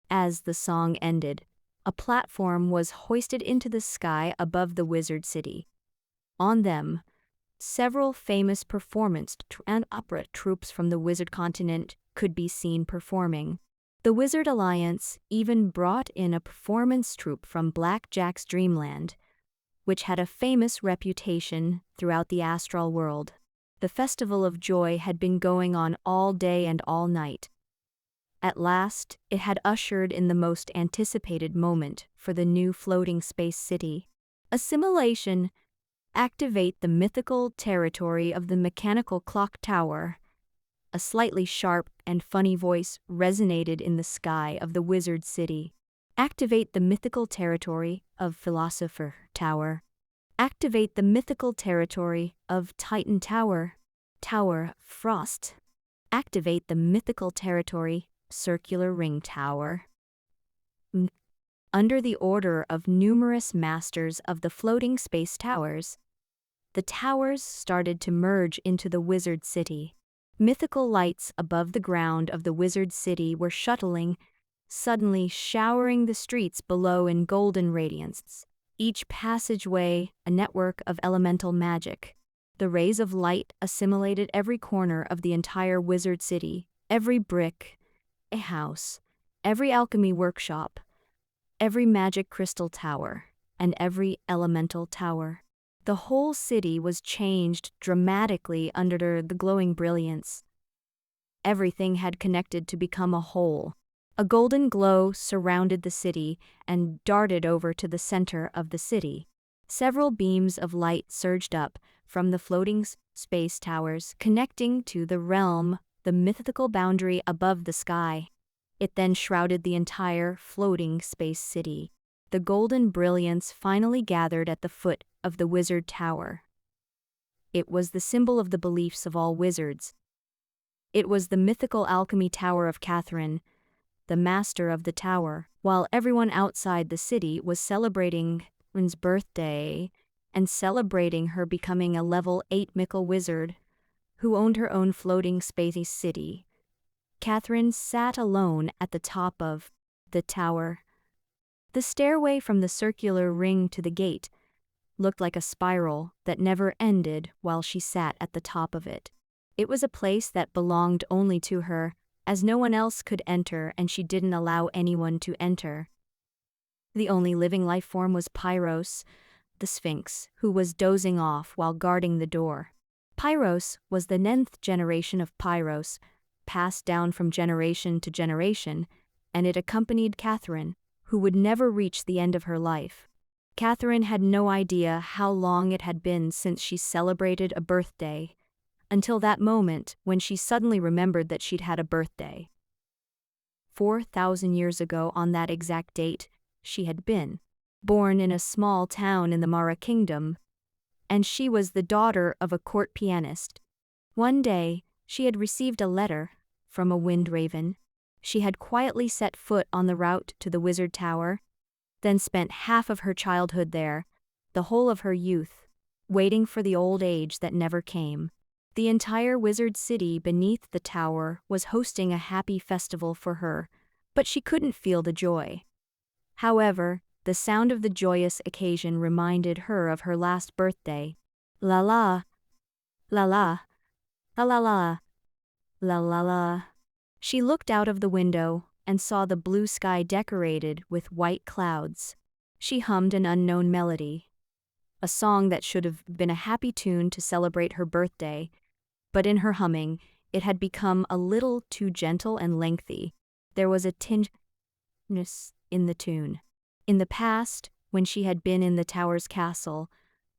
As the song ended, a platform was hoisted into the sky above the wizard city. On them, several famous performance and opera troupes from the wizard continent could be seen performing. The Wizard Alliance even brought in a performance troupe from Black Jack's Dreamland, which had a famous reputation throughout the astral world. The Festival of Joy had been going on all day and all night. At last, it had ushered in the most anticipated moment for the new floating space city. Assimilation. Activate the mythical territory of the mechanical clock tower. A slightly sharp and funny voice resonated in the sky of the wizard city. Activate the mythical territory of Philosopher Tower. Activate the mythical territory of Titan Tower. Tower Frost. Activate the mythical territory Circular Ring Tower. Under the order of numerous masters of the floating space towers, the towers started to merge into the wizard city. Mythical lights above the ground of the wizard city were shuttling, suddenly showering the streets below in golden radiance. Each passageway a network of elemental magic. The rays of light assimilated every corner of the entire wizard city, every brick, a house, every alchemy workshop, every magic crystal tower, and every elemental tower. The whole city was changed dramatically under the glowing brilliance. Everything had connected to become a whole. A golden glow surrounded the city and darted over to the center of the city. Several beams of light surged up from the floating space towers, connecting to the realm, the mythical boundary above the sky. It then shrouded the entire floating space city. The golden brilliance finally gathered at the foot of the wizard tower. It was the symbol of the beliefs of all wizards. It was the mythical alchemy tower of Catherine, the master of the tower, while everyone outside the city was celebrating Catherine's birthday and celebrating her becoming a level 8 mythical wizard who owned her own floating space city. Catherine sat alone at the top of the tower. The stairway from the circular ring to the gate looked like a spiral that never ended while she sat at the top of it. It was a place that belonged only to her, as no one else could enter and she didn't allow anyone to enter. The only living life form was Pyros, the Sphinx, who was dozing off while guarding the door. Pyros was the 9th generation of Pyros, passed down from generation to generation, and it accompanied Catherine, who would never reach the end of her life. Catherine had no idea how long it had been since she celebrated a birthday, until that moment when she suddenly remembered that she'd had a birthday. 4,000 years ago on that exact date, she had been born in a small town in the Mara kingdom, and she was the daughter of a court pianist. One day, she had received a letter from a wind raven. She had quietly set foot on the route to the wizard tower, then spent half of her childhood there, the whole of her youth, waiting for the old age that never came. The entire wizard city beneath the tower was hosting a happy festival for her, but she couldn't feel the joy. However, the sound of the joyous occasion reminded her of her last birthday. La la, la la, la la la, la la la. She looked out of the window and saw the blue sky decorated with white clouds. She hummed an unknown melody, a song that should have been a happy tune to celebrate her birthday, but in her humming, it had become a little too gentle and lengthy. There was a tinginess in the tune. In the past, when she had been in the tower's castle,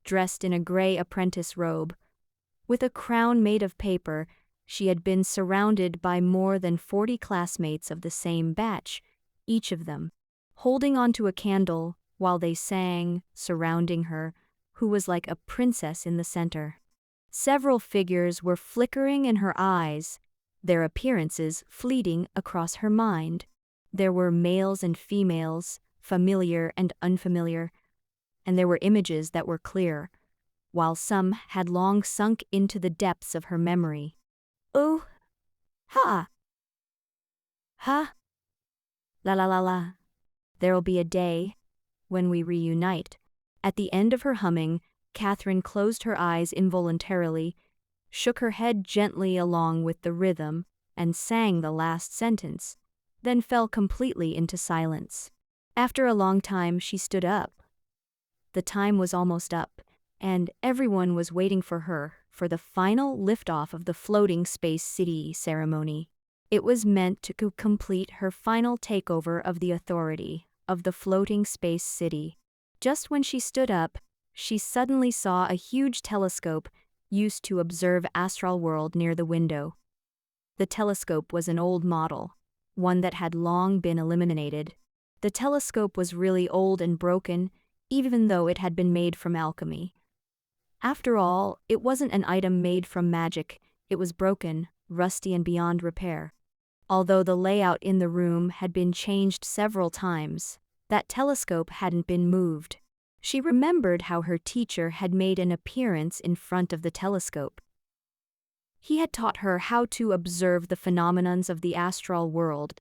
dressed in a gray apprentice robe, with a crown made of paper, she had been surrounded by more than 40 classmates of the same batch, each of them holding onto a candle while they sang, surrounding her, who was like a princess in the center. Several figures were flickering in her eyes, their appearances fleeting across her mind. There were males and females, familiar and unfamiliar, and there were images that were clear, while some had long sunk into the depths of her memory. Oh, ha, ha, la la la la. There'll be a day when we reunite. At the end of her humming, Catherine closed her eyes involuntarily, shook her head gently along with the rhythm, and sang the last sentence, then fell completely into silence. After a long time, she stood up. The time was almost up, and everyone was waiting for her for the final liftoff of the floating space city ceremony. It was meant to complete her final takeover of the authority of the floating space city. Just when she stood up, she suddenly saw a huge telescope used to observe astral world near the window. The telescope was an old model, one that had long been eliminated. The telescope was really old and broken, even though it had been made from alchemy. After all, it wasn't an item made from magic, it was broken, rusty and beyond repair. Although the layout in the room had been changed several times, that telescope hadn't been moved. She remembered how her teacher had made an appearance in front of the telescope. He had taught her how to observe the phenomenons of the astral world,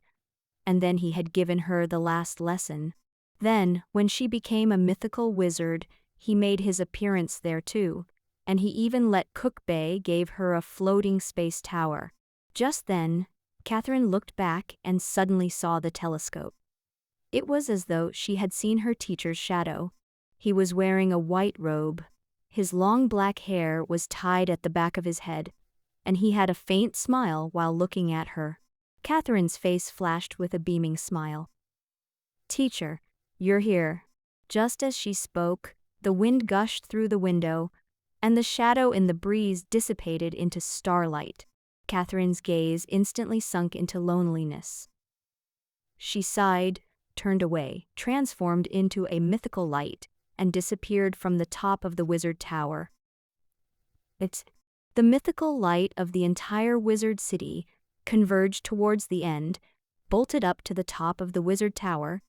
and then he had given her the last lesson. Then, when she became a mythical wizard, he made his appearance there too, and he even let Cookbay gave her a floating space tower. Just then, Catherine looked back and suddenly saw the telescope. It was as though she had seen her teacher's shadow. He was wearing a white robe. His long black hair was tied at the back of his head, and he had a faint smile while looking at her. Catherine's face flashed with a beaming smile. "Teacher, you're here." Just as she spoke, the wind gushed through the window, and the shadow in the breeze dissipated into starlight. Catherine's gaze instantly sunk into loneliness. She sighed, turned away, transformed into a mythical light, and disappeared from the top of the wizard tower. The mythical light of the entire wizard city converged towards the end, bolted up to the top of the wizard tower,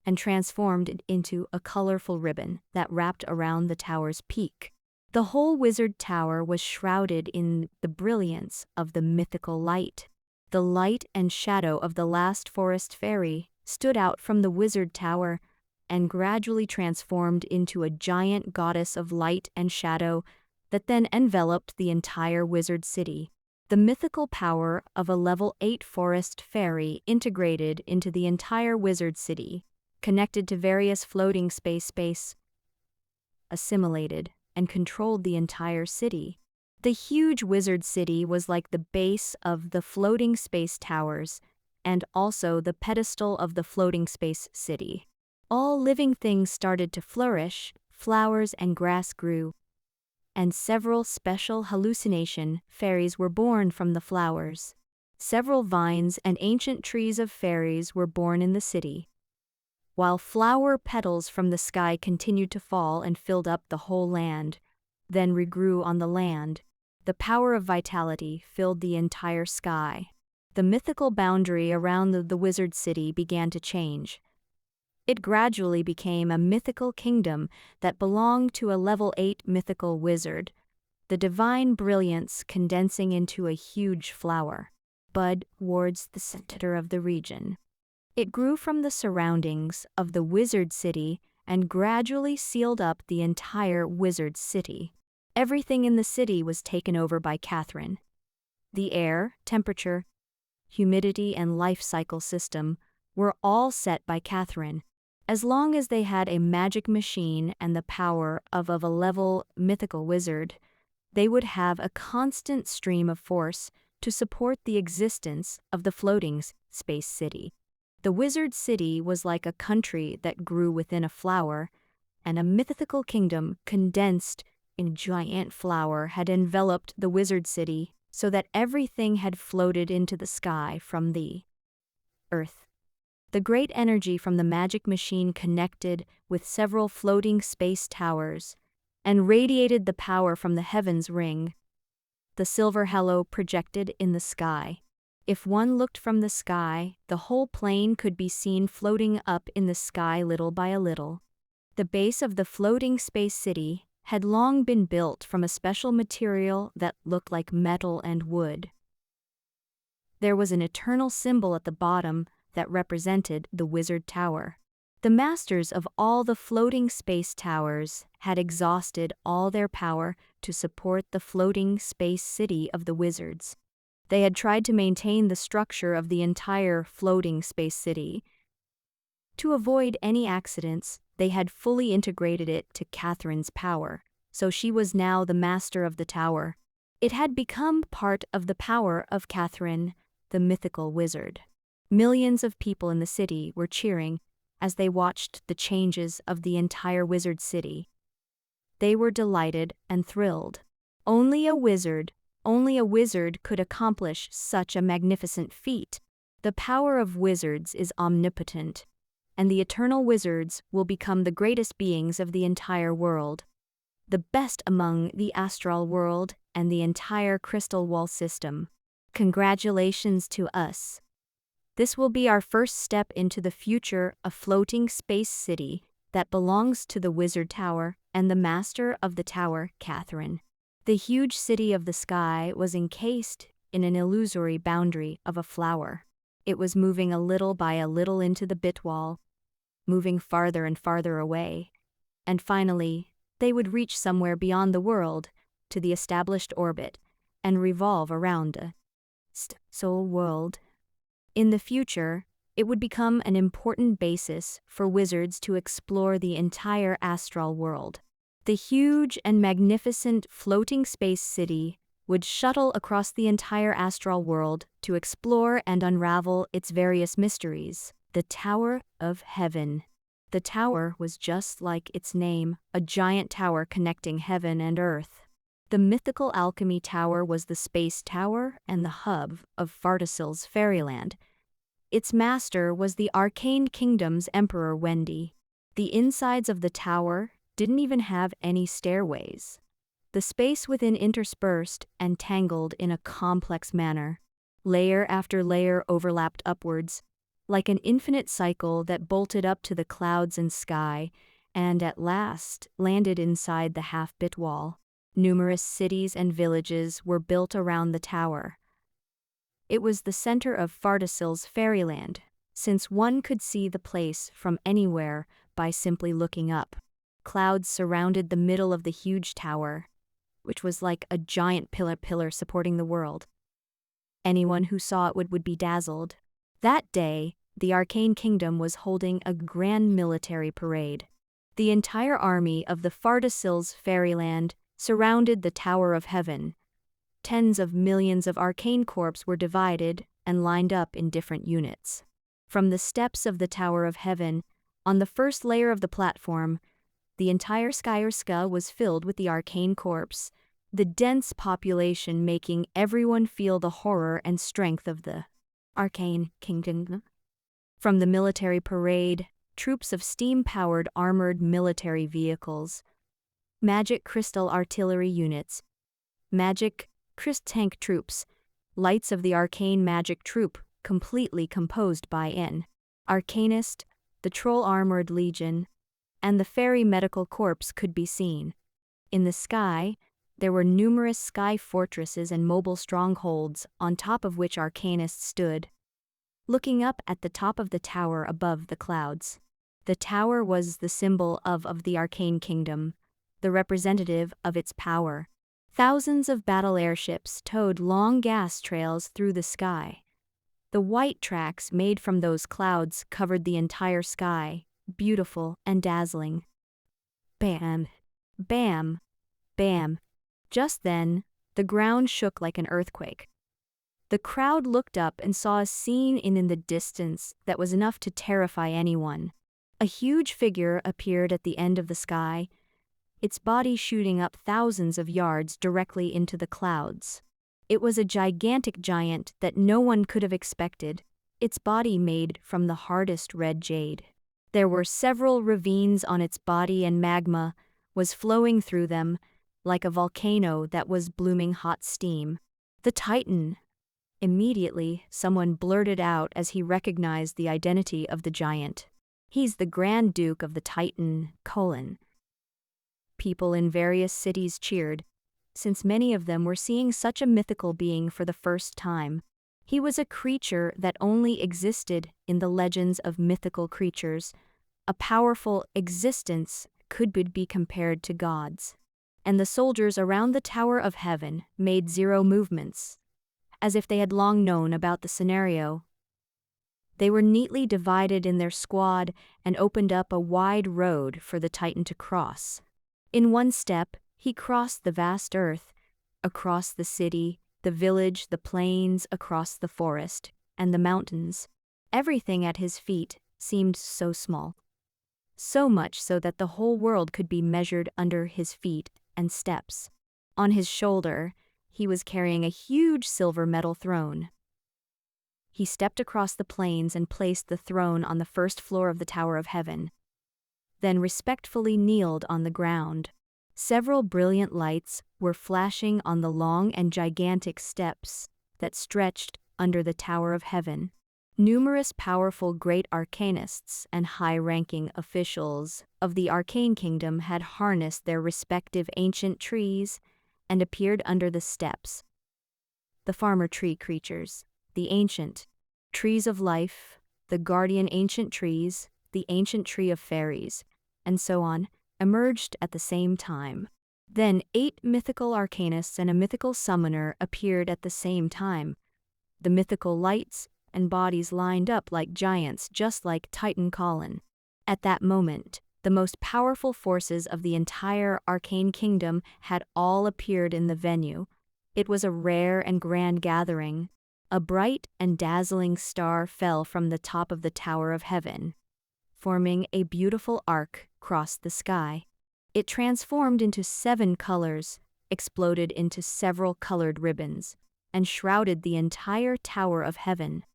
and transformed it into a colorful ribbon that wrapped around the tower's peak. The whole wizard tower was shrouded in the brilliance of the mythical light. The light and shadow of the last forest fairy stood out from the wizard tower and gradually transformed into a giant goddess of light and shadow that then enveloped the entire wizard city. The mythical power of a level 8 forest fairy integrated into the entire wizard city, connected to various floating space, assimilated, and controlled the entire city. The huge wizard city was like the base of the floating space towers, and also the pedestal of the floating space city. All living things started to flourish, flowers and grass grew, and several special hallucination fairies were born from the flowers. Several vines and ancient trees of fairies were born in the city. While flower petals from the sky continued to fall and filled up the whole land, then regrew on the land, the power of vitality filled the entire sky. The mythical boundary around the wizard city began to change. It gradually became a mythical kingdom that belonged to a level 8 mythical wizard, the divine brilliance condensing into a huge flower, bud towards the center of the region. It grew from the surroundings of the wizard city and gradually sealed up the entire wizard city. Everything in the city was taken over by Catherine. The air, temperature, humidity, and life cycle system were all set by Catherine. As long as they had a magic machine and the power of a level mythical wizard, they would have a constant stream of force to support the existence of the floating space city. The wizard city was like a country that grew within a flower, and a mythical kingdom condensed in a giant flower had enveloped the wizard city so that everything had floated into the sky from the earth. The great energy from the magic machine connected with several floating space towers and radiated the power from the heavens ring. The silver halo projected in the sky. If one looked from the sky, the whole plane could be seen floating up in the sky little by a little. The base of the floating space city had long been built from a special material that looked like metal and wood. There was an eternal symbol at the bottom that represented the wizard tower. The masters of all the floating space towers had exhausted all their power to support the floating space city of the wizards. They had tried to maintain the structure of the entire floating space city. To avoid any accidents, they had fully integrated it to Catherine's power, so she was now the master of the tower. It had become part of the power of Catherine, the mythical wizard. Millions of people in the city were cheering as they watched the changes of the entire wizard city. They were delighted and thrilled. Only a wizard could accomplish such a magnificent feat. The power of wizards is omnipotent, and the eternal wizards will become the greatest beings of the entire world, the best among the astral world and the entire crystal wall system. Congratulations to us. This will be our first step into the future, a floating space city that belongs to the wizard tower and the master of the tower, Catherine. The huge city of the sky was encased in an illusory boundary of a flower. It was moving a little by a little into the bit wall, moving farther and farther away, and finally, they would reach somewhere beyond the world, to the established orbit, and revolve around a soul world. In the future, it would become an important basis for wizards to explore the entire astral world. The huge and magnificent floating space city would shuttle across the entire astral world to explore and unravel its various mysteries. The Tower of Heaven. The tower was just like its name, a giant tower connecting heaven and earth. The mythical alchemy tower was the space tower and the hub of Fardasil's fairyland. Its master was the arcane kingdom's Emperor Wendy. The insides of the tower didn't even have any stairways. The space within interspersed and tangled in a complex manner. Layer after layer overlapped upwards, like an infinite cycle that bolted up to the clouds and sky, and at last landed inside the half-bit wall. Numerous cities and villages were built around the tower. It was the center of Fardasil's fairyland, since one could see the place from anywhere by simply looking up. Clouds surrounded the middle of the huge tower, which was like a giant pillar supporting the world. Anyone who saw it would be dazzled. That day, the Arcane Kingdom was holding a grand military parade. The entire army of the Fardasil's fairyland surrounded the Tower of Heaven. Tens of millions of arcane corps were divided and lined up in different units. From the steps of the Tower of Heaven, on the first layer of the platform, the entire sky was filled with the arcane corps. the dense population making everyone feel the horror and strength of the arcane kingdom. From the military parade, troops of steam-powered armored military vehicles, magic crystal artillery units, magic tank troops, lights of the arcane magic troop completely composed by an arcanist, the troll armored legion, and the fairy medical corps could be seen. In the sky, there were numerous sky fortresses and mobile strongholds on top of which arcanists stood, looking up at the top of the tower above the clouds. The tower was the symbol of the arcane kingdom, the representative of its power. Thousands of battle airships towed long gas trails through the sky. The white tracks made from those clouds covered the entire sky, beautiful and dazzling. Bam! Bam! Bam! Just then, the ground shook like an earthquake. The crowd looked up and saw a scene in the distance that was enough to terrify anyone. A huge figure appeared at the end of the sky, its body shooting up thousands of yards directly into the clouds. It was a gigantic giant that no one could have expected, its body made from the hardest red jade. There were several ravines on its body and magma was flowing through them, like a volcano that was blooming hot steam. The Titan! Immediately, someone blurted out as he recognized the identity of the giant. He's the Grand Duke of the Titan, Colin. People in various cities cheered, since many of them were seeing such a mythical being for the first time. He was a creature that only existed in the legends of mythical creatures. A powerful existence could be compared to gods. And the soldiers around the Tower of Heaven made zero movements, as if they had long known about the scenario. They were neatly divided in their squad and opened up a wide road for the Titan to cross. In one step, he crossed the vast earth, across the city, the village, the plains, across the forest, and the mountains. Everything at his feet seemed so small. So much so that the whole world could be measured under his feet and steps. On his shoulder, he was carrying a huge silver metal throne. He stepped across the plains and placed the throne on the first floor of the Tower of Heaven, then respectfully kneeled on the ground. Several brilliant lights were flashing on the long and gigantic steps that stretched under the Tower of Heaven. Numerous powerful great arcanists and high-ranking officials of the Arcane Kingdom had harnessed their respective ancient trees and appeared under the steps. The farmer tree creatures, the ancient trees of life, the guardian ancient trees, the ancient tree of fairies, and so on, emerged at the same time. Then 8 mythical arcanists and a mythical summoner appeared at the same time. The mythical lights and bodies lined up like giants, just like Titan Colin. At that moment, the most powerful forces of the entire Arcane Kingdom had all appeared in the venue. It was a rare and grand gathering. A bright and dazzling star fell from the top of the Tower of Heaven, forming a beautiful arc across the sky. It transformed into 7 colors, exploded into several colored ribbons, and shrouded the entire Tower of Heaven.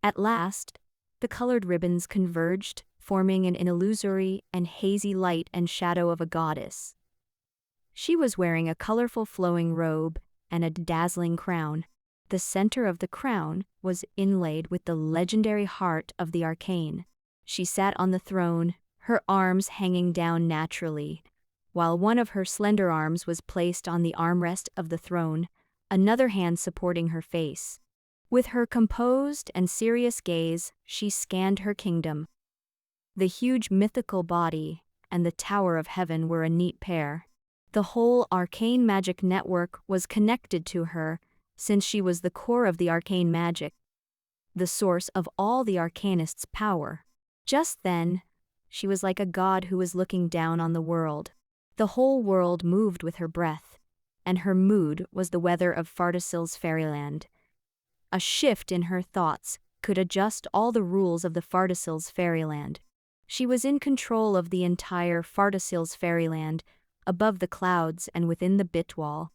At last, the colored ribbons converged, forming an illusory and hazy light and shadow of a goddess. She was wearing a colorful flowing robe and a dazzling crown. The center of the crown was inlaid with the legendary heart of the arcane. She sat on the throne, her arms hanging down naturally, while one of her slender arms was placed on the armrest of the throne, another hand supporting her face. With her composed and serious gaze, she scanned her kingdom. The huge mythical body and the Tower of Heaven were a neat pair. The whole arcane magic network was connected to her, since she was the core of the arcane magic, the source of all the arcanists' power. Just then, she was like a god who was looking down on the world. The whole world moved with her breath, and her mood was the weather of Fardasil's fairyland. A shift in her thoughts could adjust all the rules of the Fardasil's fairyland. She was in control of the entire Fardasil's fairyland, above the clouds and within the Bitwall.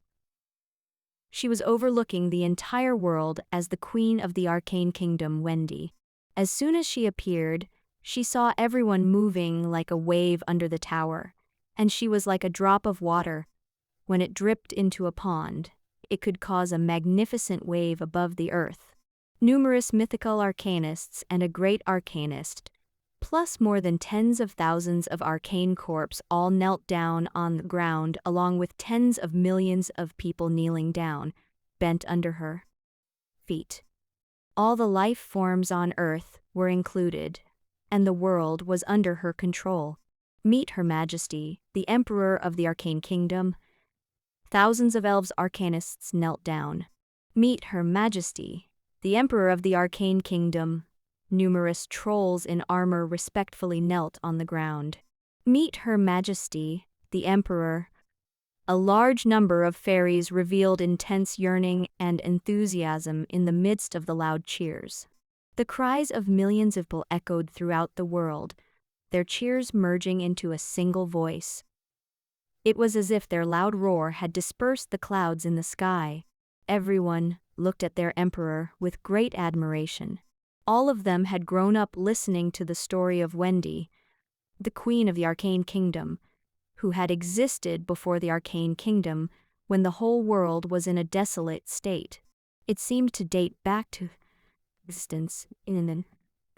She was overlooking the entire world as the queen of the arcane kingdom, Wendy. As soon as she appeared, she saw everyone moving like a wave under the tower, and she was like a drop of water. When it dripped into a pond, it could cause a magnificent wave above the earth. Numerous mythical arcanists and a great arcanist, plus more than tens of thousands of arcane corps, all knelt down on the ground along with tens of millions of people kneeling down, bent under her feet. All the life forms on Earth were included, and the world was under her control. Meet Her Majesty, the Emperor of the Arcane Kingdom. Thousands of elves arcanists knelt down. Meet Her Majesty, the Emperor of the Arcane Kingdom. Numerous trolls in armor respectfully knelt on the ground. Meet Her Majesty, the Emperor. A large number of fairies revealed intense yearning and enthusiasm in the midst of the loud cheers. The cries of millions of people echoed throughout the world, their cheers merging into a single voice. It was as if their loud roar had dispersed the clouds in the sky. Everyone looked at their emperor with great admiration. All of them had grown up listening to the story of Wendy, the queen of the Arcane Kingdom, who had existed before the Arcane Kingdom when the whole world was in a desolate state. It seemed to date back to existence in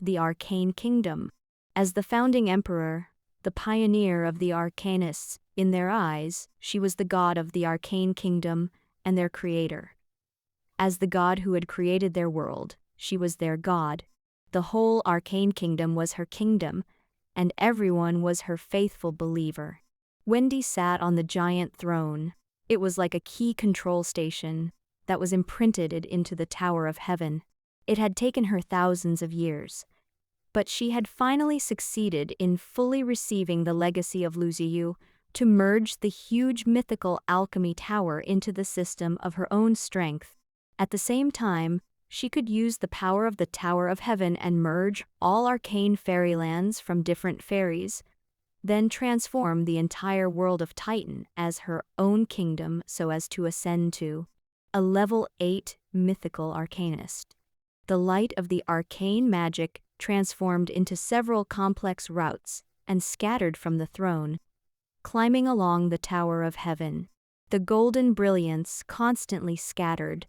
the Arcane Kingdom. As the founding emperor, the pioneer of the arcanists, in their eyes, she was the god of the Arcane Kingdom and their creator. As the god who had created their world, she was their god. The whole Arcane Kingdom was her kingdom, and everyone was her faithful believer. Wendy sat on the giant throne. It was like a key control station that was imprinted into the Tower of Heaven. It had taken her thousands of years, but she had finally succeeded in fully receiving the legacy of Luziyu to merge the huge mythical alchemy tower into the system of her own strength. At the same time, she could use the power of the Tower of Heaven and merge all arcane fairylands from different fairies, then transform the entire world of Titan as her own kingdom so as to ascend to a level 8 mythical arcanist. The light of the arcane magic transformed into several complex routes and scattered from the throne, climbing along the Tower of Heaven. The golden brilliance constantly scattered,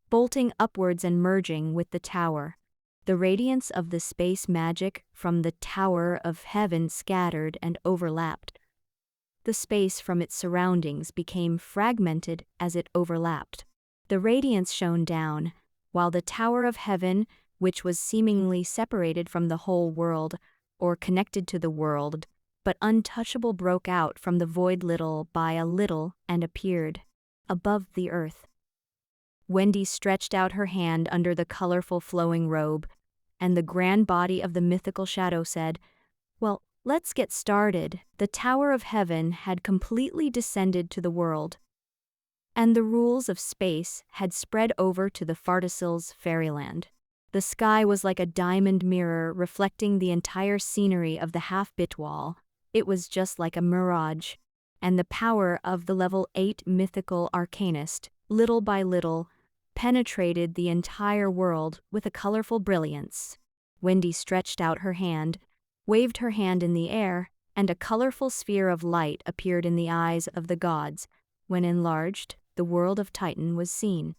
bolting upwards and merging with the tower. The radiance of the space magic from the Tower of Heaven scattered and overlapped. The space from its surroundings became fragmented as it overlapped. The radiance shone down, while the Tower of Heaven, which was seemingly separated from the whole world, or connected to the world, but untouchable, broke out from the void little by a little and appeared above the earth. Wendy stretched out her hand under the colorful flowing robe, and the grand body of the mythical shadow said, "Well, let's get started." The Tower of Heaven had completely descended to the world, and the rules of space had spread over to the Fartisil's fairyland. The sky was like a diamond mirror reflecting the entire scenery of the half-bit wall. It was just like a mirage, and the power of the level 8 mythical arcanist, little by little, penetrated the entire world with a colorful brilliance. Wendy stretched out her hand, waved her hand in the air, and a colorful sphere of light appeared in the eyes of the gods. When enlarged, the world of Titan was seen.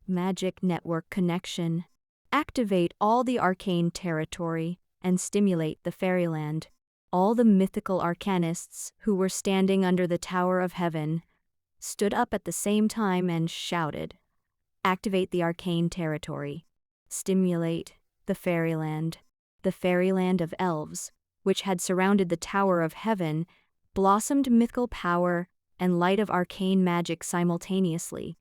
Magic network connection. Activate all the arcane territory and stimulate the fairyland. All the mythical arcanists who were standing under the Tower of Heaven stood up at the same time and shouted, "Activate the arcane territory. Stimulate the fairyland." The fairyland of elves, which had surrounded the Tower of Heaven, blossomed mythical power and light of arcane magic simultaneously.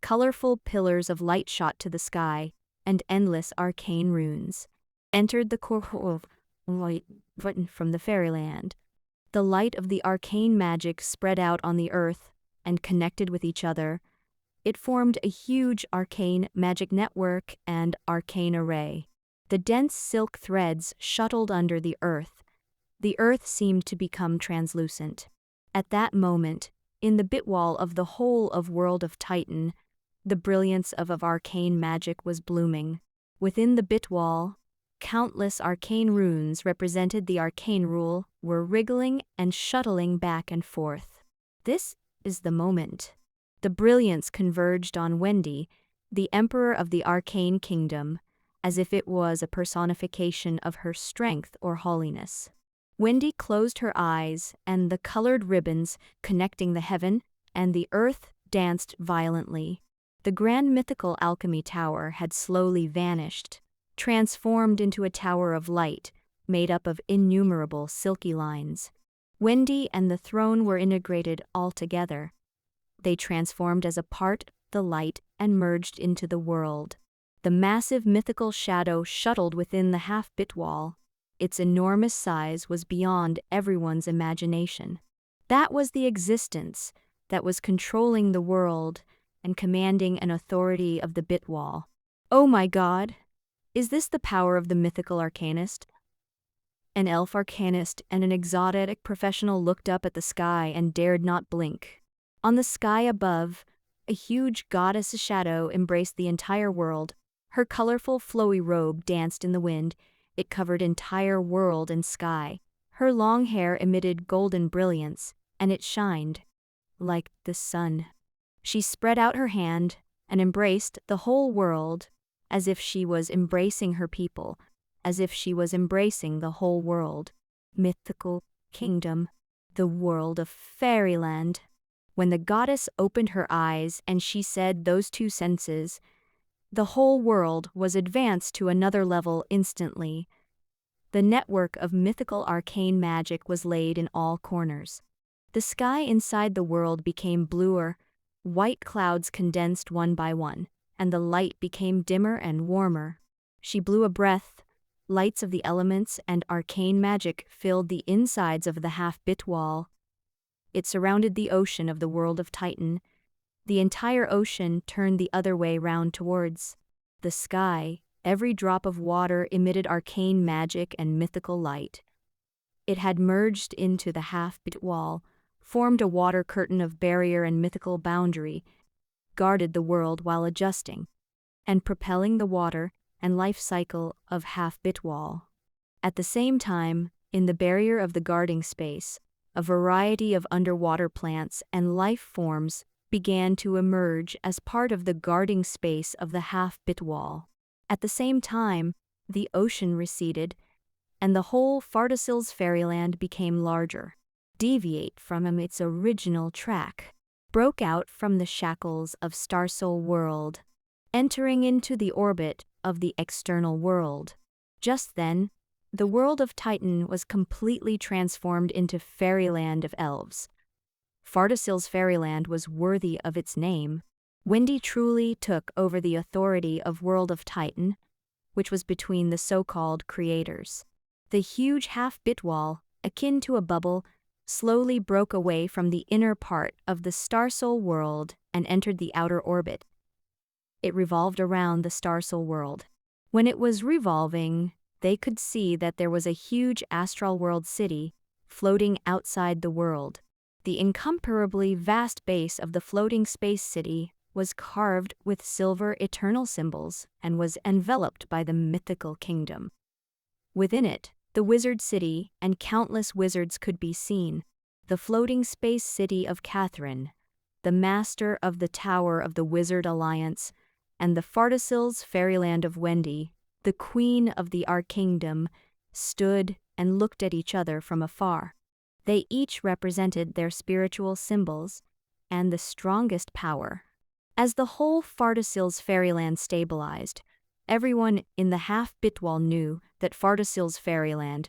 Colorful pillars of light shot to the sky, and endless arcane runes entered the core of light from the fairyland. The light of the arcane magic spread out on the earth and connected with each other. It formed a huge arcane magic network and arcane array. The dense silk threads shuttled under the earth. The earth seemed to become translucent. At that moment, in the bitwall of the whole of world of Titan, the brilliance of arcane magic was blooming. Within the bitwall, countless arcane runes represented the arcane rule were wriggling and shuttling back and forth. This is the moment. The brilliance converged on Wendy, the emperor of the arcane kingdom, as if it was a personification of her strength or holiness. Wendy closed her eyes, and the colored ribbons connecting the heaven and the earth danced violently. The grand mythical alchemy tower had slowly vanished, transformed into a tower of light made up of innumerable silky lines. Wendy and the throne were integrated all together. They transformed as a part of the light and merged into the world. The massive mythical shadow shuttled within the half-bit wall. Its enormous size was beyond everyone's imagination. That was the existence that was controlling the world and commanding an authority of the bit wall. Oh my God! Is this the power of the mythical arcanist? An elf arcanist and an exotic professional looked up at the sky and dared not blink. On the sky above, a huge goddess shadow embraced the entire world. Her colorful, flowy robe danced in the wind. It covered entire world and sky. Her long hair emitted golden brilliance, and it shined like the sun. She spread out her hand and embraced the whole world as if she was embracing her people, as if she was embracing the whole world. Mythical kingdom, the world of fairyland. When the goddess opened her eyes and she said those two sentences, the whole world was advanced to another level instantly. The network of mythical arcane magic was laid in all corners. The sky inside the world became bluer, white clouds condensed one by one, and the light became dimmer and warmer. She blew a breath. Lights of the elements and arcane magic filled the insides of the half-bit wall. It surrounded the ocean of the world of Titan. The entire ocean turned the other way round towards the sky. Every drop of water emitted arcane magic and mythical light. It had merged into the half-bit wall, formed a water curtain of barrier and mythical boundary, guarded the world while adjusting and propelling the water and life cycle of half-bit wall. At the same time, in the barrier of the guarding space, a variety of underwater plants and life forms began to emerge as part of the guarding space of the half-bit wall. At the same time, the ocean receded, and the whole Fardasil's fairyland became larger, deviate from its original track, broke out from the shackles of Starsoul world, entering into the orbit of the external world. Just then, the world of Titan was completely transformed into fairyland of elves. Fardasil's fairyland was worthy of its name. Wendy truly took over the authority of world of Titan, which was between the so-called creators. The huge half-bit wall, akin to a bubble, slowly broke away from the inner part of the Starsoul world and entered the outer orbit. It revolved around the Starsoul world. When it was revolving, they could see that there was a huge astral world city floating outside the world. The incomparably vast base of the floating space city was carved with silver eternal symbols and was enveloped by the mythical kingdom. Within it, the wizard city and countless wizards could be seen. The floating space city of Catherine, the master of the Tower of the Wizard Alliance, and the Fardasil's fairyland of Wendy, the queen of the Arcangdom, stood and looked at each other from afar. They each represented their spiritual symbols and the strongest power. As the whole Fardasil's fairyland stabilized, everyone in the half-bit wall knew that Fardasil's fairyland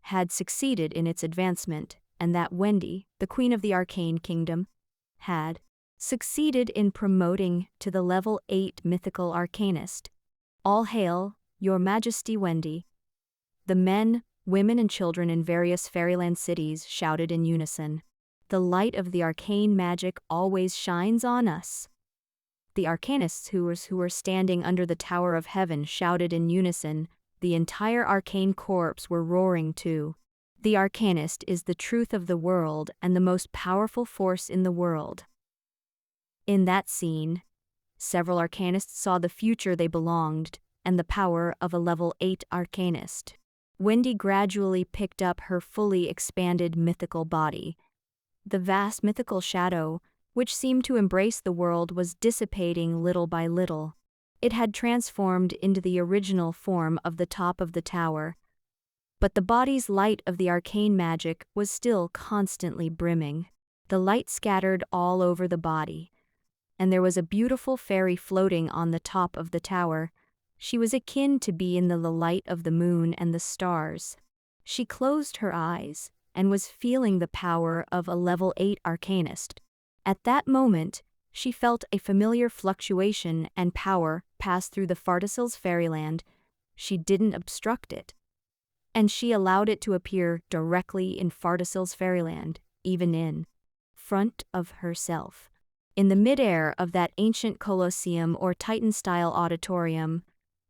had succeeded in its advancement, and that Wendy, the queen of the arcane kingdom, had succeeded in promoting to the level 8 mythical arcanist. All hail, your majesty Wendy. The men, women and children in various fairyland cities shouted in unison. The light of the arcane magic always shines on us. The arcanists who were standing under the Tower of Heaven shouted in unison. The entire arcane corps were roaring too. The arcanist is the truth of the world and the most powerful force in the world. In that scene, several arcanists saw the future they belonged and the power of a level 8 arcanist. Wendy gradually picked up her fully expanded mythical body. The vast mythical shadow, which seemed to embrace the world, was dissipating little by little. It had transformed into the original form of the top of the tower, but the body's light of the arcane magic was still constantly brimming. The light scattered all over the body, and there was a beautiful fairy floating on the top of the tower. She was akin to be in the light of the moon and the stars. She closed her eyes and was feeling the power of a level 8 arcanist. At that moment, she felt a familiar fluctuation and power pass through the Fartisil's fairyland. She didn't obstruct it, and she allowed it to appear directly in Fartisil's fairyland, even in front of herself. In the midair of that ancient Colosseum or Titan-style auditorium,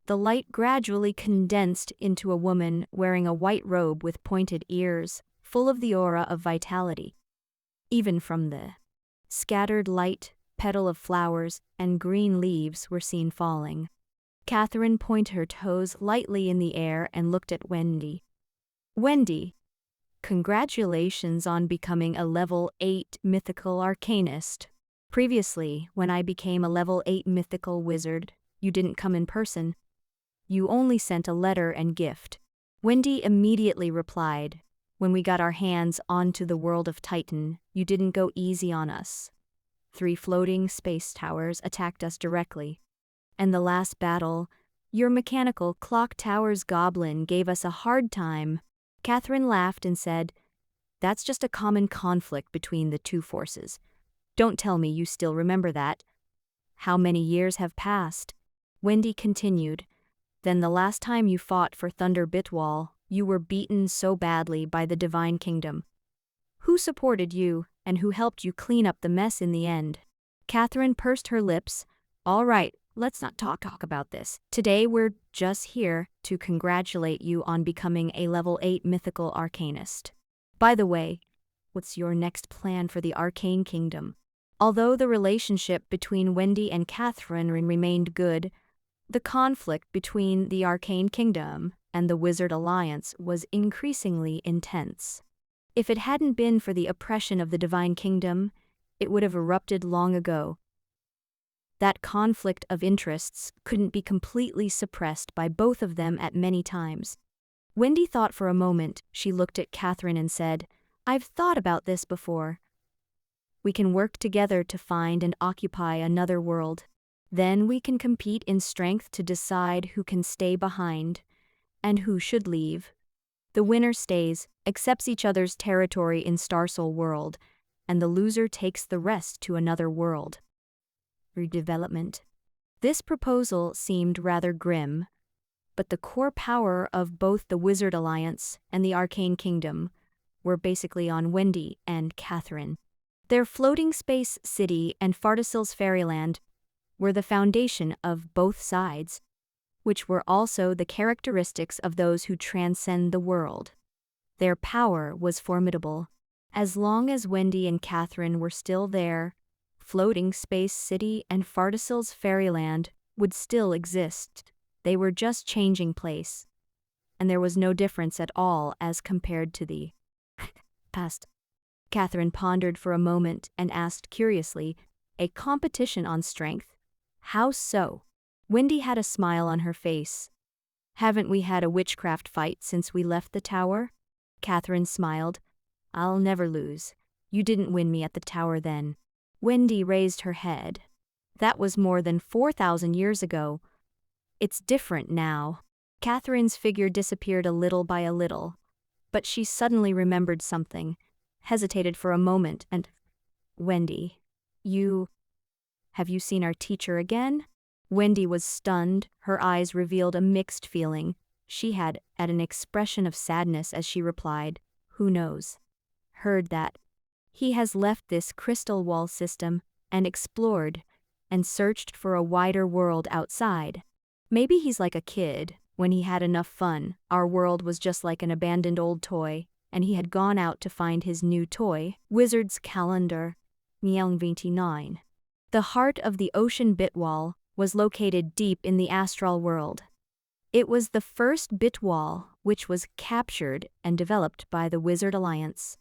the light gradually condensed into a woman wearing a white robe with pointed ears, full of the aura of vitality. Even from the scattered light, petal of flowers and green leaves were seen falling. Catherine pointed her toes lightly in the air and looked at Wendy. Wendy, congratulations on becoming a level 8 mythical arcanist. Previously, when I became a level 8 mythical wizard, you didn't come in person. You only sent a letter and gift. Wendy immediately replied, when we got our hands onto the world of Titan, you didn't go easy on us. 3 floating space towers attacked us directly. And the last battle, your mechanical clock tower's goblin gave us a hard time. Catherine laughed and said, that's just a common conflict between the two forces. Don't tell me you still remember that. How many years have passed? Wendy continued. Then the last time you fought for Thunder Bitwall, you were beaten so badly by the Divine Kingdom. Who supported you, and who helped you clean up the mess in the end? Catherine pursed her lips. All right, let's not talk about this. Today we're just here to congratulate you on becoming a level 8 mythical arcanist. By the way, what's your next plan for the Arcane Kingdom? Although the relationship between Wendy and Catherine remained good, the conflict between the Arcane Kingdom and the Wizard Alliance was increasingly intense. If it hadn't been for the oppression of the Divine Kingdom, it would have erupted long ago. That conflict of interests couldn't be completely suppressed by both of them at many times. Wendy thought for a moment. She looked at Catherine and said, I've thought about this before. We can work together to find and occupy another world. Then we can compete in strength to decide who can stay behind and who should leave. The winner stays, accepts each other's territory in Starsoul World, and the loser takes the rest to another world. Redevelopment. This proposal seemed rather grim, but the core power of both the Wizard Alliance and the Arcane Kingdom were basically on Wendy and Catherine. Their floating space city and Fartisil's fairyland were the foundation of both sides, which were also the characteristics of those who transcend the world. Their power was formidable. As long as Wendy and Catherine were still there, floating space city and Fartisil's fairyland would still exist. They were just changing place, and there was no difference at all as compared to the past. Catherine pondered for a moment and asked curiously, a competition on strength? How so? Wendy had a smile on her face. Haven't we had a witchcraft fight since we left the tower? Catherine smiled. I'll never lose. You didn't win me at the tower then. Wendy raised her head. That was more than 4,000 years ago. It's different now. Catherine's figure disappeared a little by a little, but she suddenly remembered something, hesitated for a moment, and, Wendy, have you seen our teacher again? Wendy was stunned. Her eyes revealed a mixed feeling. She had an expression of sadness as she replied, who knows? Heard that he has left this crystal wall system and explored and searched for a wider world outside. Maybe he's like a kid. When he had enough fun, our world was just like an abandoned old toy. and he had gone out to find his new toy, Wizard's Calendar, Myriad 29. The heart of the ocean bitwall was located deep in the astral world. It was the first bitwall which was captured and developed by the Wizard Alliance.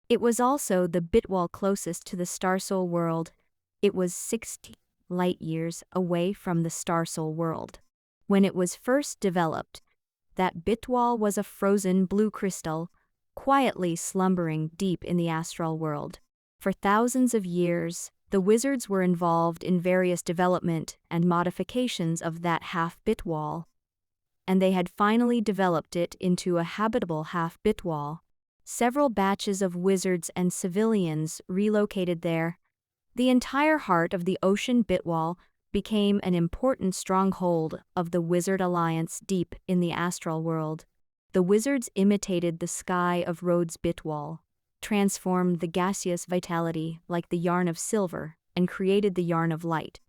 It was also the bitwall closest to the Starsoul world. It was 60 light-years away from the Starsoul world. When it was first developed, that bitwall was a frozen blue crystal, quietly slumbering deep in the astral world. For thousands of years, the wizards were involved in various development and modifications of that half-bit wall, and they had finally developed it into a habitable half-bit wall. Several batches of wizards and civilians relocated there. The entire heart of the ocean bitwall became an important stronghold of the Wizard Alliance deep in the astral world. The wizards imitated the sky of Rhodes' bitwall, transformed the gaseous vitality like the yarn of silver, and created the yarn of light.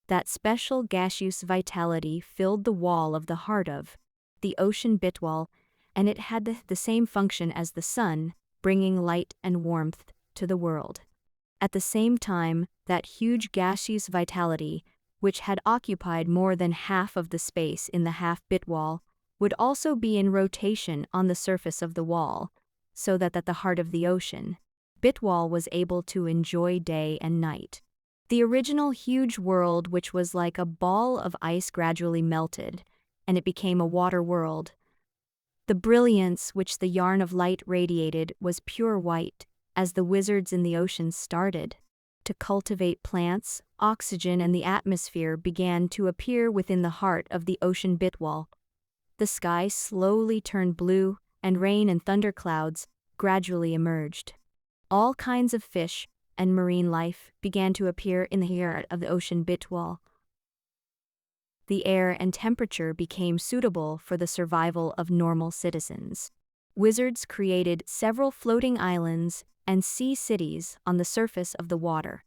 That special gaseous vitality filled the wall of the heart of the ocean bitwall, and it had the same function as the sun, bringing light and warmth to the world. At the same time, that huge gaseous vitality, which had occupied more than half of the space in the half-bit wall, would also be in rotation on the surface of the wall, so that at the heart of the ocean, bitwall was able to enjoy day and night. The original huge world, which was like a ball of ice, gradually melted, and it became a water world. The brilliance which the yarn of light radiated was pure white, as the wizards in the ocean started to cultivate plants. Oxygen and the atmosphere began to appear within the heart of the ocean bitwall. The sky slowly turned blue, and rain and thunderclouds gradually emerged. All kinds of fish and marine life began to appear in the heart of the ocean bitwall. The air and temperature became suitable for the survival of normal citizens. Wizards created several floating islands and sea cities on the surface of the water.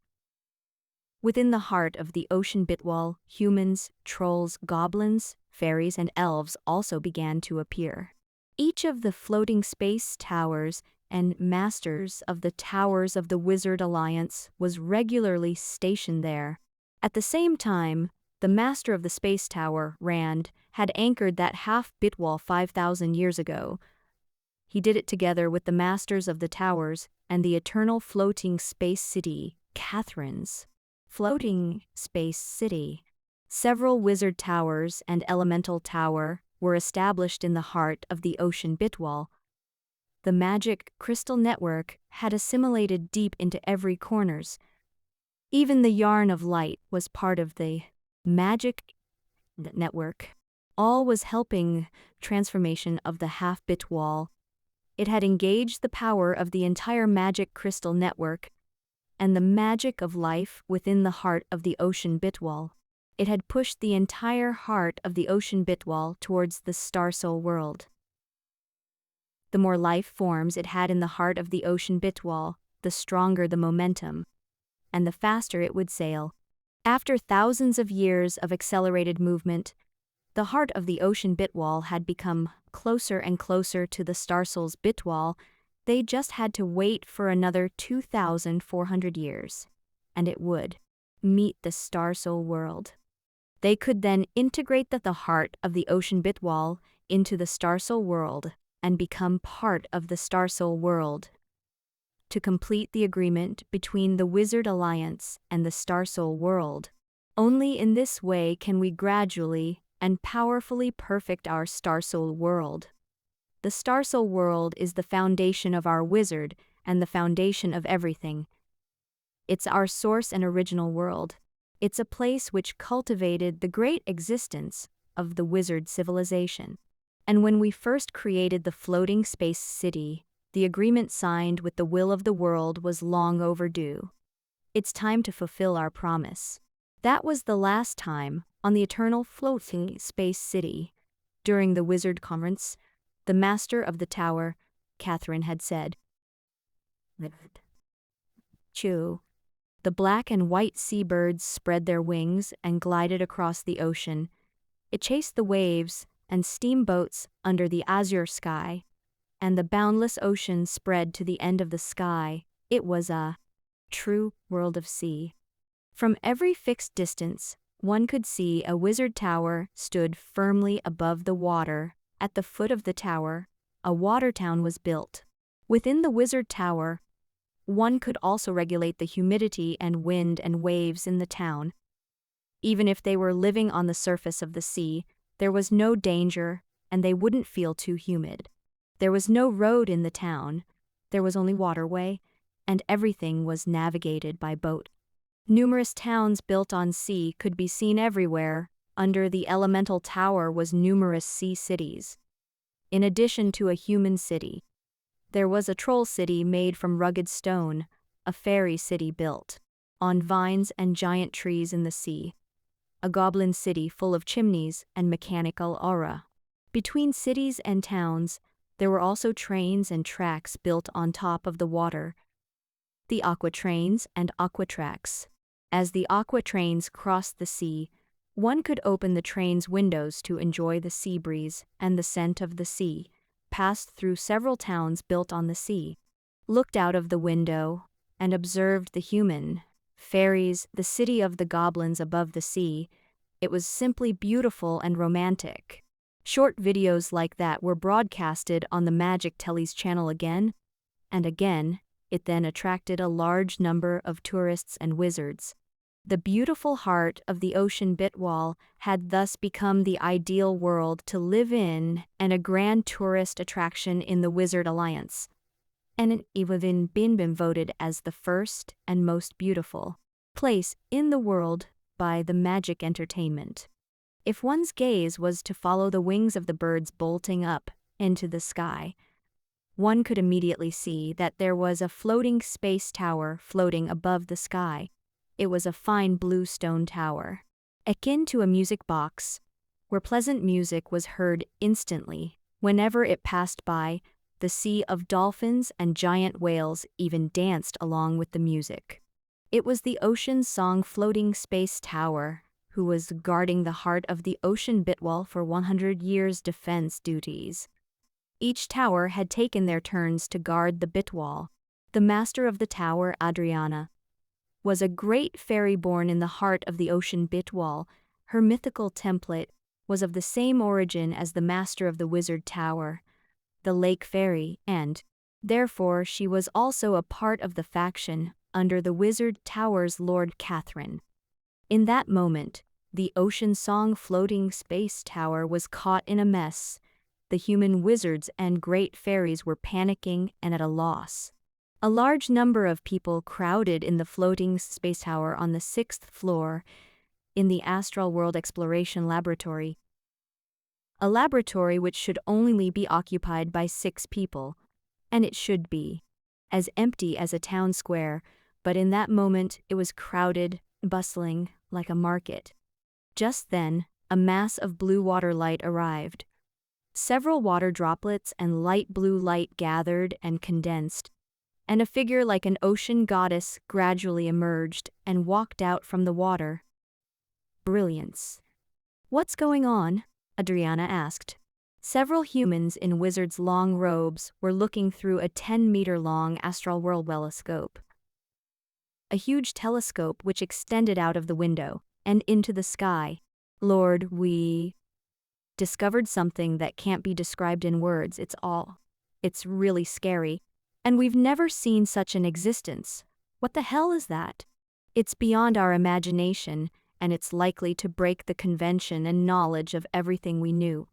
Within the heart of the ocean bitwall, humans, trolls, goblins, fairies, and elves also began to appear. Each of the floating space towers and masters of the towers of the Wizard Alliance was regularly stationed there. At the same time, the master of the space tower, Rand, had anchored that half-bit wall 5,000 years ago. He did it together with the masters of the towers and the eternal floating space city, Catherine's floating space city. Several wizard towers and elemental tower were established in the heart of the ocean bitwall. The magic crystal network had assimilated deep into every corners. Even the yarn of light was part of the magic network. All was helping transformation of the half-bit wall. It had engaged the power of the entire magic crystal network and the magic of life within the heart of the ocean bitwall. It had pushed the entire heart of the ocean bitwall towards the Starsoul world. The more life forms it had in the heart of the ocean bitwall, the stronger the momentum, and the faster it would sail. After thousands of years of accelerated movement, the heart of the ocean bitwall had become closer and closer to the Starsoul's bitwall. They just had to wait for another 2,400 years, and it would meet the Starsoul world. They could then integrate the heart of the ocean bitwall into the Starsoul world and become part of the Starsoul world. To complete the agreement between the Wizard Alliance and the Starsoul world, only in this way can we gradually and powerfully perfect our Starsoul world. The Starsoul world is the foundation of our wizard and the foundation of everything. It's our source and original world. It's a place which cultivated the great existence of the wizard civilization. And when we first created the floating space city, the agreement signed with the will of the world was long overdue. It's time to fulfill our promise. That was the last time, on the eternal floating space city, during the wizard conference, the master of the tower, Catherine, had said, "Chew." The black and white seabirds spread their wings and glided across the ocean. It chased the waves and steamboats under the azure sky. and the boundless ocean spread to the end of the sky. It was a true world of sea. From every fixed distance, one could see a wizard tower stood firmly above the water. At the foot of the tower, a water town was built. Within the wizard tower, one could also regulate the humidity and wind and waves in the town. Even if they were living on the surface of the sea, there was no danger, and they wouldn't feel too humid. There was no road in the town, there was only waterway, and everything was navigated by boat. Numerous towns built on sea could be seen everywhere. Under the elemental tower was numerous sea cities. In addition to a human city, there was a troll city made from rugged stone, a fairy city built on vines and giant trees in the sea, a goblin city full of chimneys and mechanical aura. Between cities and towns, there were also trains and tracks built on top of the water, the aqua trains and aqua tracks. As the aqua trains crossed the sea, one could open the train's windows to enjoy the sea breeze and the scent of the sea, passed through several towns built on the sea, looked out of the window, and observed the human fairies, the city of the goblins above the sea. It was simply beautiful and romantic. Short videos like that were broadcasted on the Magic Telly's channel again and again. It then attracted a large number of tourists and wizards. The beautiful heart of the ocean Bitwall had thus become the ideal world to live in and a grand tourist attraction in the Wizard Alliance. And it even been voted as the first and most beautiful place in the world by the Magic Entertainment. If one's gaze was to follow the wings of the birds bolting up into the sky, one could immediately see that there was a floating space tower floating above the sky. It was a fine blue stone tower, akin to a music box, where pleasant music was heard instantly. Whenever it passed by, the sea of dolphins and giant whales even danced along with the music. It was the Ocean Song floating space tower, who was guarding the heart of the ocean Bitwall for 100 years' defense duties. Each tower had taken their turns to guard the Bitwall. The master of the tower, Adriana, was a great fairy born in the heart of the ocean Bitwall. Her mythical template was of the same origin as the master of the wizard tower, the lake fairy, and, therefore, she was also a part of the faction under the wizard tower's Lord Catherine. In that moment, the Ocean Song floating space tower was caught in a mess. The human wizards and great fairies were panicking and at a loss. A large number of people crowded in the floating space tower on the 6th floor in the Astral World Exploration Laboratory, a laboratory which should only be occupied by 6 people, and it should be as empty as a town square, but in that moment it was crowded, bustling, like a market. Just then, a mass of blue water light arrived. Several water droplets and light blue light gathered and condensed, and a figure like an ocean goddess gradually emerged and walked out from the water. Brilliance. "What's going on?" Adriana asked. Several humans in wizards' long robes were looking through a 10-meter-long astral world telescope. A huge telescope which extended out of the window and into the sky. "Lord, we discovered something that can't be described in words. It's really scary. And we've never seen such an existence. What the hell is that? It's beyond our imagination, and it's likely to break the convention and knowledge of everything we knew."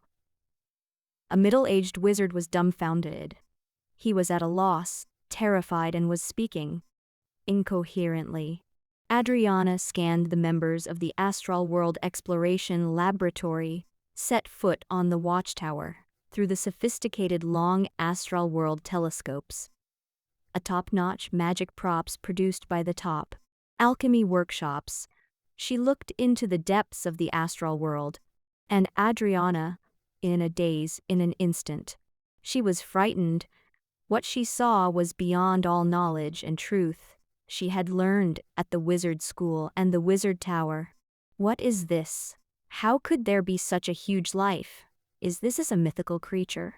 A middle-aged wizard was dumbfounded. He was at a loss, terrified, and was speaking incoherently. Adriana scanned the members of the Astral World Exploration Laboratory, set foot on the watchtower, through the sophisticated long Astral World telescopes. A top-notch magic props produced by the top alchemy workshops. She looked into the depths of the astral world, and Adriana, in a daze, in an instant. She was frightened. What she saw was beyond all knowledge and truth she had learned at the wizard school and the wizard tower. What is this? How could there be such a huge life? Is this a mythical creature?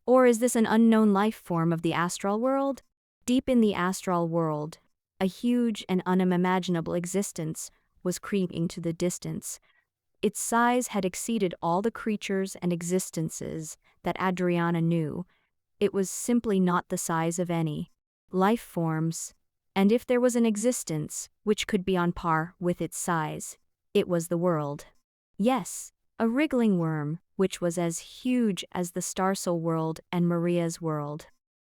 Or is this an unknown life form of the astral world? Deep in the astral world, a huge and unimaginable existence was creeping to the distance. Its size had exceeded all the creatures and existences that Adriana knew. It was simply not the size of any life forms, and if there was an existence which could be on par with its size, it was the world. Yes, a wriggling worm, which was as huge as the Starsoul world and Maria's world.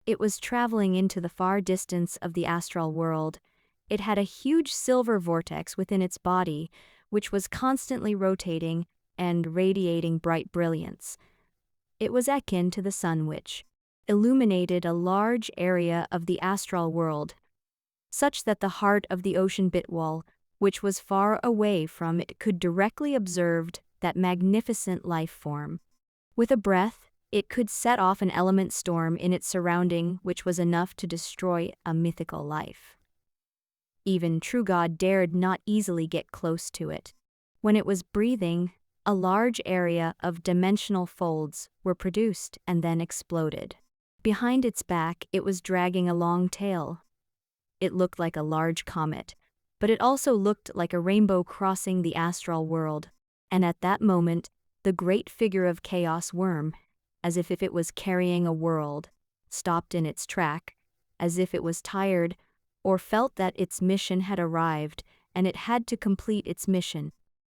It was traveling into the far distance of the astral world. It had a huge silver vortex within its body, which was constantly rotating and radiating bright brilliance. It was akin to the sun, which illuminated a large area of the astral world, such that the heart of the ocean bitwall, which was far away from it, could directly observe that magnificent life form. With a breath, it could set off an element storm in its surrounding which was enough to destroy a mythical life. Even true God dared not easily get close to it. When it was breathing, a large area of dimensional folds were produced and then exploded. Behind its back, it was dragging a long tail. It looked like a large comet, but it also looked like a rainbow crossing the astral world. And at that moment, the great figure of Chaos Worm, as if it was carrying a world, stopped in its track, as if it was tired, or felt that its mission had arrived and it had to complete its mission.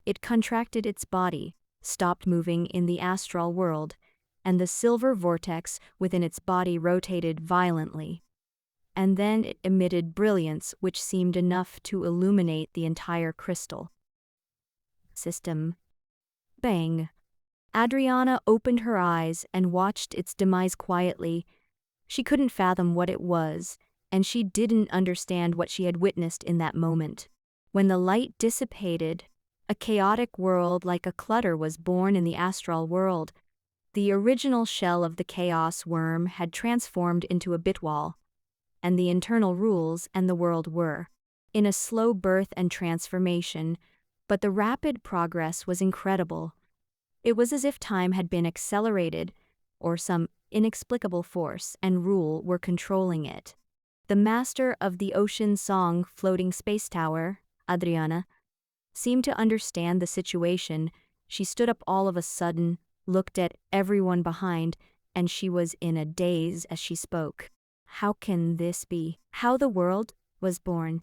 It contracted its body, stopped moving in the astral world, and the silver vortex within its body rotated violently. And then it emitted brilliance which seemed enough to illuminate the entire crystal system. Bang! Adriana opened her eyes and watched its demise quietly. She couldn't fathom what it was, and she didn't understand what she had witnessed in that moment. When the light dissipated, a chaotic world like a clutter was born in the astral world. The original shell of the chaos worm had transformed into a bitwall, and the internal rules and the world were in a slow birth and transformation, but the rapid progress was incredible. It was as if time had been accelerated, or some inexplicable force and rule were controlling it. The master of the ocean song floating space tower, Adriana, seemed to understand the situation. She stood up all of a sudden, looked at everyone behind, and she was in a daze as she spoke. How can this be? How the world was born?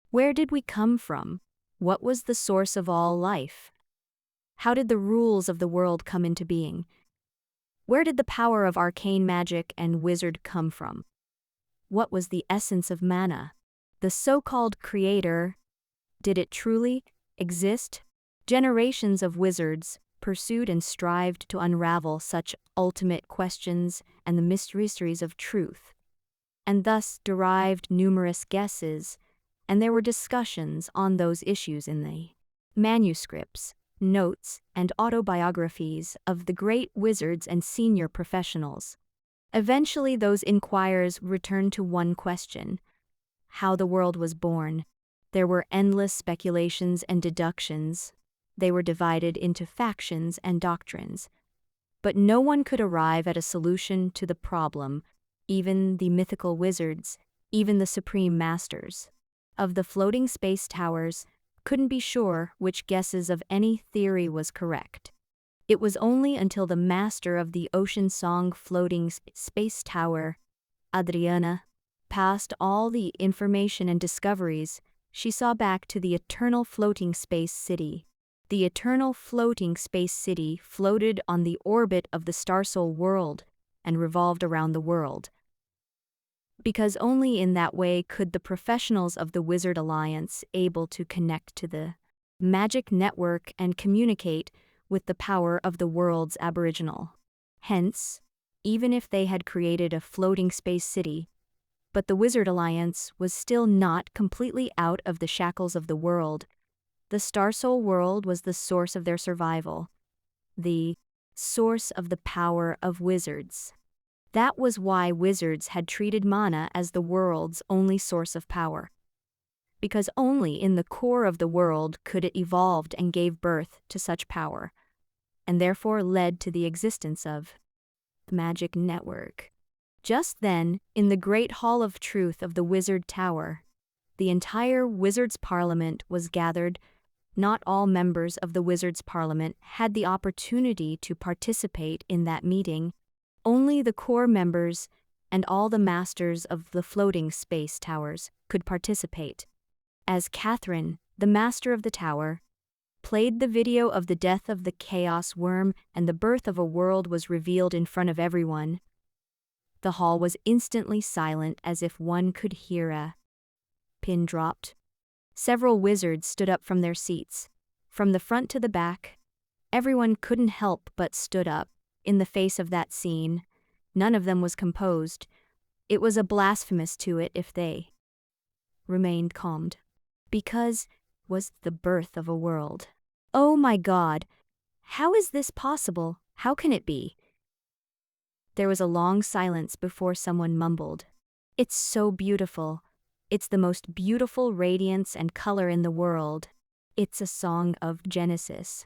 Where did we come from? What was the source of all life? How did the rules of the world come into being? Where did the power of arcane magic and wizard come from? What was the essence of mana? The so-called creator, did it truly exist? Generations of wizards pursued and strived to unravel such ultimate questions and the mysteries of truth, and thus derived numerous guesses, and there were discussions on those issues in the manuscripts, notes, and autobiographies of the great wizards and senior professionals. Eventually those inquirers returned to one question: how the world was born. There were endless speculations and deductions. They were divided into factions and doctrines. But no one could arrive at a solution to the problem, even the mythical wizards, even the supreme masters of the floating space towers couldn't be sure which guesses of any theory was correct. It was only until the master of the ocean song floating space tower, Adriana, passed all the information and discoveries, she saw back to the eternal floating space city. The eternal floating space city floated on the orbit of the Starsoul world and revolved around the world. Because only in that way could the professionals of the Wizard Alliance able to connect to the magic network and communicate with the power of the world's aboriginal. Hence, even if they had created a floating space city, but the Wizard Alliance was still not completely out of the shackles of the world. The Starsoul world was the source of their survival, the source of the power of wizards. That was why wizards had treated mana as the world's only source of power. Because only in the core of the world could it evolved and gave birth to such power, and therefore led to the existence of black magic network. Just then, in the great hall of truth of the Wizard Tower, the entire Wizards' Parliament was gathered. Not all members of the Wizards' Parliament had the opportunity to participate in that meeting. Only the core members and all the masters of the floating space towers could participate. As Catherine, the master of the tower, played the video of the death of the Chaos Worm and the birth of a world was revealed in front of everyone, the hall was instantly silent as if one could hear a pin dropped. Several wizards stood up from their seats. From the front to the back, everyone couldn't help but stood up. In the face of that scene, none of them was composed. It was a blasphemous to it if they remained calmed. Because was the birth of a world. Oh my God! How is this possible? How can it be? There was a long silence before someone mumbled. It's so beautiful. It's the most beautiful radiance and color in the world. It's a song of Genesis.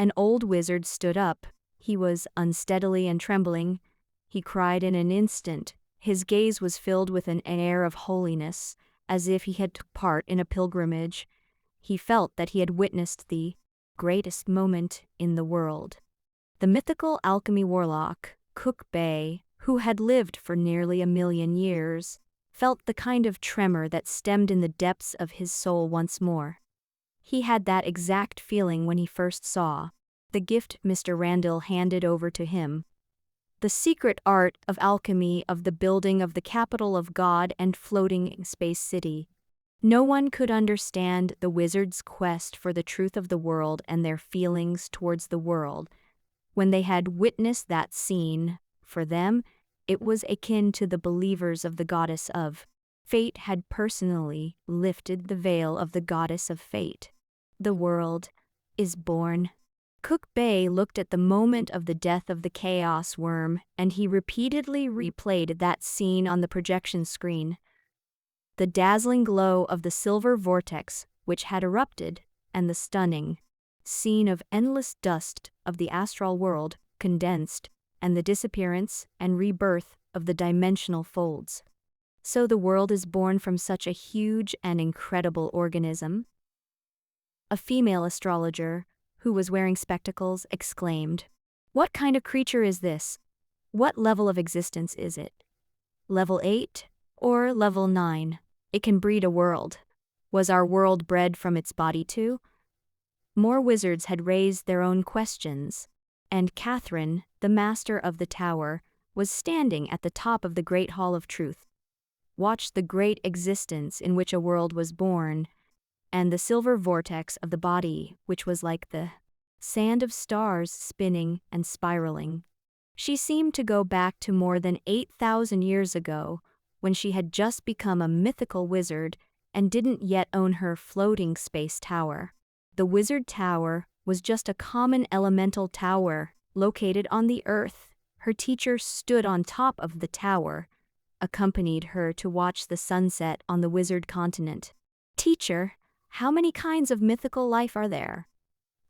An old wizard stood up. He was unsteadily and trembling. He cried in an instant. His gaze was filled with an air of holiness, as if he had took part in a pilgrimage. He felt that he had witnessed the greatest moment in the world. The mythical alchemy warlock, Cook Bay, who had lived for nearly 1,000,000 years, felt the kind of tremor that stemmed in the depths of his soul once more. He had that exact feeling when he first saw the gift Mr. Randall handed over to him. The secret art of alchemy of the building of the capital of God and floating space city. No one could understand the wizards' quest for the truth of the world and their feelings towards the world. When they had witnessed that scene, for them, it was akin to the believers of the goddess of fate had personally lifted the veil of the goddess of fate. The world is born. Cook Bay looked at the moment of the death of the Chaos Worm, and he repeatedly replayed that scene on the projection screen. The dazzling glow of the silver vortex which had erupted, and the stunning scene of endless dust of the astral world condensed, and the disappearance and rebirth of the dimensional folds. So the world is born from such a huge and incredible organism? A female astrologer, who was wearing spectacles, exclaimed, "What kind of creature is this? What level of existence is it? Level 8 or level 9? It can breed a world. Was our world bred from its body too?" More wizards had raised their own questions, and Catherine, the master of the tower, was standing at the top of the great hall of truth. Watched the great existence in which a world was born, and the silver vortex of the body, which was like the sand of stars spinning and spiraling. She seemed to go back to more than 8,000 years ago, when she had just become a mythical wizard and didn't yet own her floating space tower. The Wizard Tower was just a common elemental tower located on the earth. Her teacher stood on top of the tower, accompanied her to watch the sunset on the wizard continent. "Teacher, how many kinds of mythical life are there?"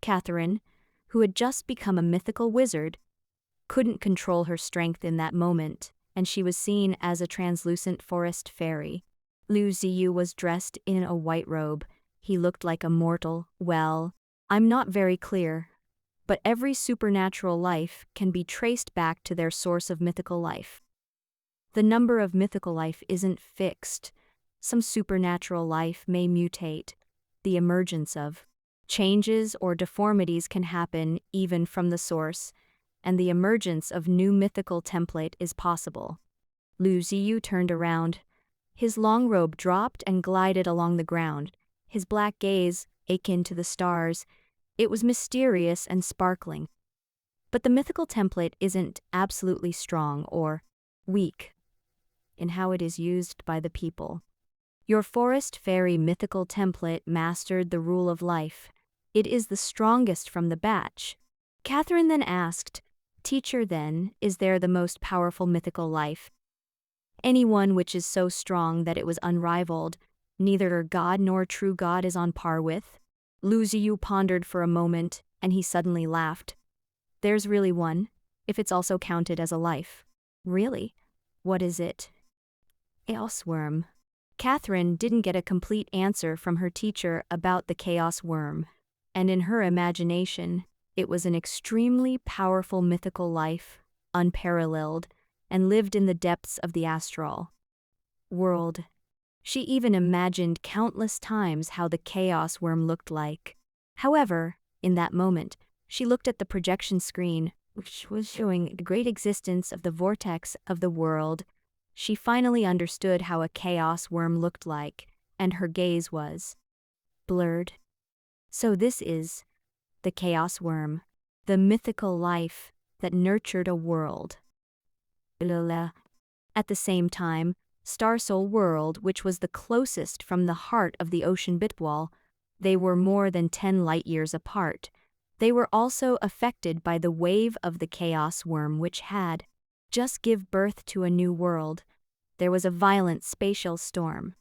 Catherine, who had just become a mythical wizard, couldn't control her strength in that moment, and she was seen as a translucent forest fairy. Lu Ziyu was dressed in a white robe. He looked like a mortal. "Well, I'm not very clear, but every supernatural life can be traced back to their source of mythical life. The number of mythical life isn't fixed. Some supernatural life may mutate. The emergence of changes or deformities can happen even from the source, and the emergence of new mythical template is possible." Lu Ziyu turned around. His long robe dropped and glided along the ground, his black gaze akin to the stars. It was mysterious and sparkling. But the mythical template isn't absolutely strong or weak in how it is used by the people. Your forest fairy mythical template mastered the rule of life. It is the strongest from the batch. Catherine then asked, "Teacher, then, is there the most powerful mythical life? Anyone which is so strong that it was unrivaled, neither God nor true God is on par with?" Lu Ziyu pondered for a moment, and he suddenly laughed. "There's really one. if it's also counted as a life. Really? What is it? Chaos worm. Catherine didn't get a complete answer from her teacher about the chaos worm, and in her imagination, it was an extremely powerful mythical life, unparalleled, and lived in the depths of the astral world. She even imagined countless times how the chaos worm looked like. However, in that moment, she looked at the projection screen, which was showing the great existence of the vortex of the world. She finally understood how a chaos worm looked like, and her gaze was blurred. So this is the chaos worm, the mythical life that nurtured a world. At the same time, Starsoul World, which was the closest from the heart of the ocean bitwall, they were more than 10 light-years apart. They were also affected by the wave of the chaos worm which had just give birth to a new world. There was a violent spatial storm.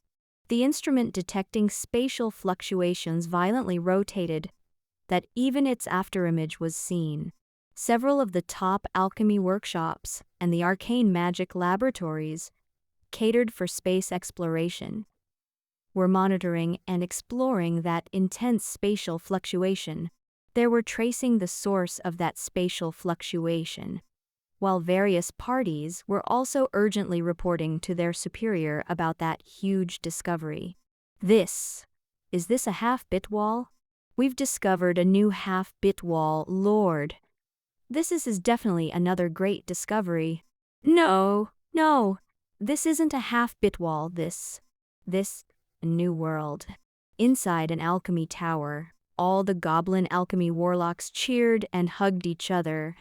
The instrument detecting spatial fluctuations violently rotated, that even its afterimage was seen. Several of the top alchemy workshops and the arcane magic laboratories, catered for space exploration, were monitoring and exploring that intense spatial fluctuation. They were tracing the source of that spatial fluctuation, while various parties were also urgently reporting to their superior about that huge discovery. Is this a half-bit wall? We've discovered a new half-bit wall, Lord. This is definitely another great discovery. No, this isn't a half-bit wall, this a new world. Inside an alchemy tower, all the goblin alchemy warlocks cheered and hugged each other.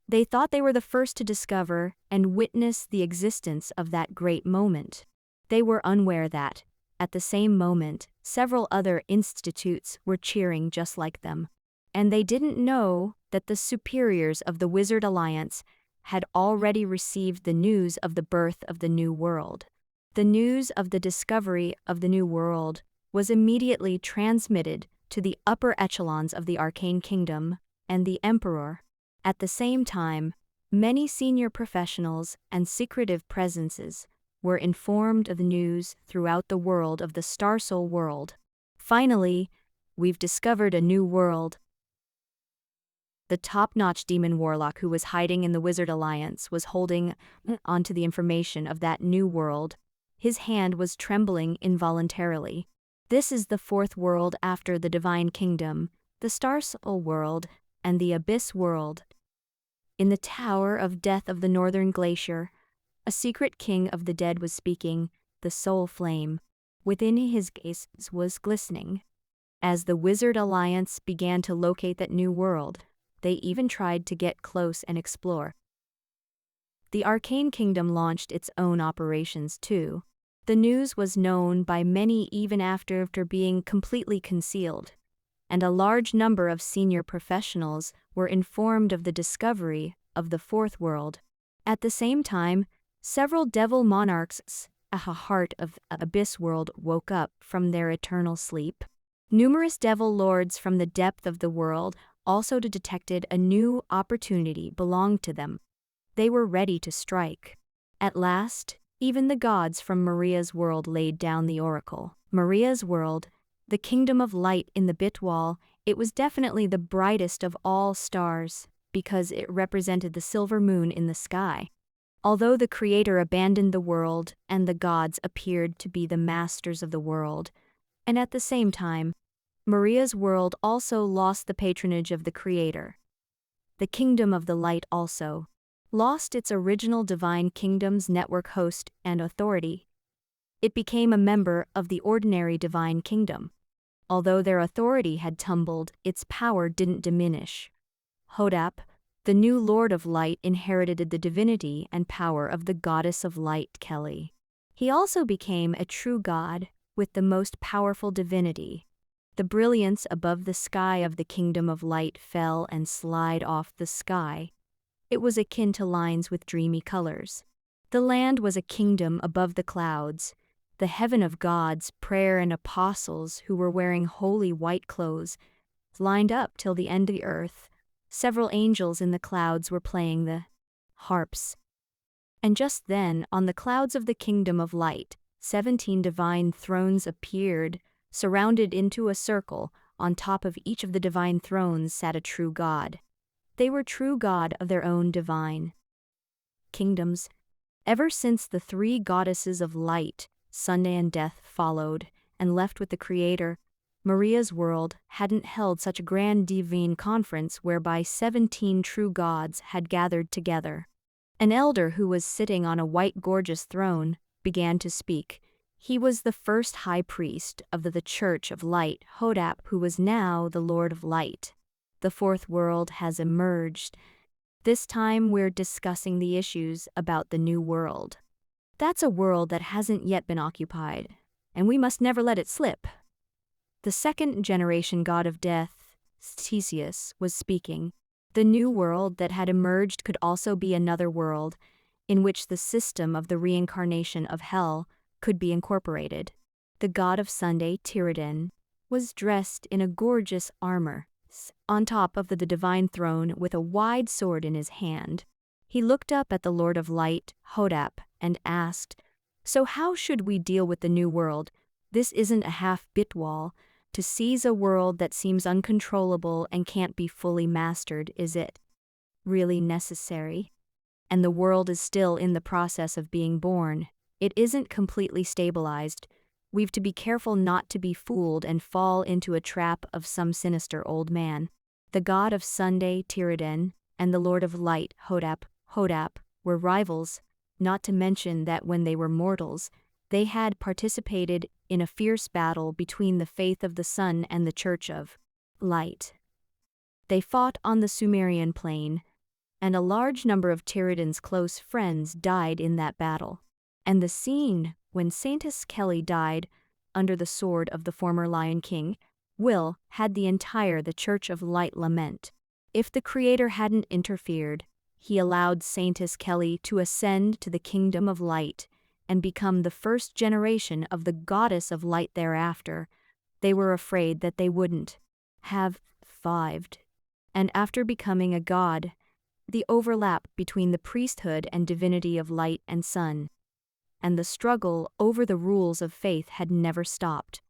They thought they were the first to discover and witness the existence of that great moment. They were unaware that, at the same moment, several other institutes were cheering just like them. And they didn't know that the superiors of the Wizard Alliance had already received the news of the birth of the new world. The news of the discovery of the new world was immediately transmitted to the upper echelons of the Arcane Kingdom and the Emperor. At the same time, many senior professionals and secretive presences were informed of the news throughout the world of the Starsoul world. Finally, we've discovered a new world. The top-notch demon warlock who was hiding in the Wizard Alliance was holding onto the information of that new world. His hand was trembling involuntarily. This is the fourth world after the Divine Kingdom, the Starsoul world, and the Abyss world. In the Tower of Death of the Northern Glacier, a secret king of the dead was speaking, the soul flame within his gaze was glistening. As the Wizard Alliance began to locate that new world, they even tried to get close and explore. The Arcane Kingdom launched its own operations too. The news was known by many even after being completely concealed, and a large number of senior professionals were informed of the discovery of the fourth world. At the same time, several devil monarchs at the heart of the Abyss world woke up from their eternal sleep. Numerous devil lords from the depth of the world also detected a new opportunity belonged to them. They were ready to strike. At last, even the gods from Maria's world laid down the oracle. Maria's world, the kingdom of light in the Bitwall, it was definitely the brightest of all stars, because it represented the silver moon in the sky. Although the Creator abandoned the world and the gods appeared to be the masters of the world, and at the same time, Maria's world also lost the patronage of the Creator. The Kingdom of the Light also lost its original Divine Kingdom's network host and authority. It became a member of the ordinary Divine Kingdom. Although their authority had tumbled, its power didn't diminish. Hodap, the new Lord of Light, inherited the divinity and power of the Goddess of Light, Kelly. He also became a true god, with the most powerful divinity. The brilliance above the sky of the Kingdom of Light fell and slid off the sky. It was akin to lines with dreamy colors. The land was a kingdom above the clouds. The heaven of gods, prayer and apostles who were wearing holy white clothes lined up till the end of the earth. Several angels in the clouds were playing the harps. And just then, on the clouds of the kingdom of light, 17 divine thrones appeared, surrounded into a circle. On top of each of the divine thrones sat a true God. They were true God of their own divine kingdoms. Ever since the three goddesses of light, Sunday and death, followed and left with the Creator, Maria's world hadn't held such a grand divine conference whereby 17 true gods had gathered together. An elder who was sitting on a white gorgeous throne began to speak. He was the first high priest of the Church of Light, Hodap, who was now the Lord of Light. The fourth world has emerged. This time we're discussing the issues about the new world. That's a world that hasn't yet been occupied, and we must never let it slip. The second generation god of death, Theseus, was speaking. The new world that had emerged could also be another world, in which the system of the reincarnation of hell could be incorporated. The god of Sunday, Tiridan, was dressed in a gorgeous armor, on top of the divine throne with a wide sword in his hand. He looked up at the Lord of Light, Hodap, and asked, "So how should we deal with the new world? This isn't a half-bit wall. To seize a world that seems uncontrollable and can't be fully mastered, is it really necessary? And the world is still in the process of being born. It isn't completely stabilized. We've to be careful not to be fooled and fall into a trap of some sinister old man." The god of Sunday, Tiridan, and the Lord of Light, Hodap, were rivals, not to mention that when they were mortals, they had participated in a fierce battle between the faith of the sun and the Church of Light. They fought on the Sumerian plain, and a large number of Tiridan's close friends died in that battle. And the scene when Saintess Kelly died under the sword of the former Lion King, Will had the Church of Light lament. If the Creator hadn't interfered, he allowed Saintess Kelly to ascend to the kingdom of light and become the first generation of the goddess of light thereafter. They were afraid that they wouldn't have survived. And after becoming a god, the overlap between the priesthood and divinity of light and sun, and the struggle over the rules of faith had never stopped.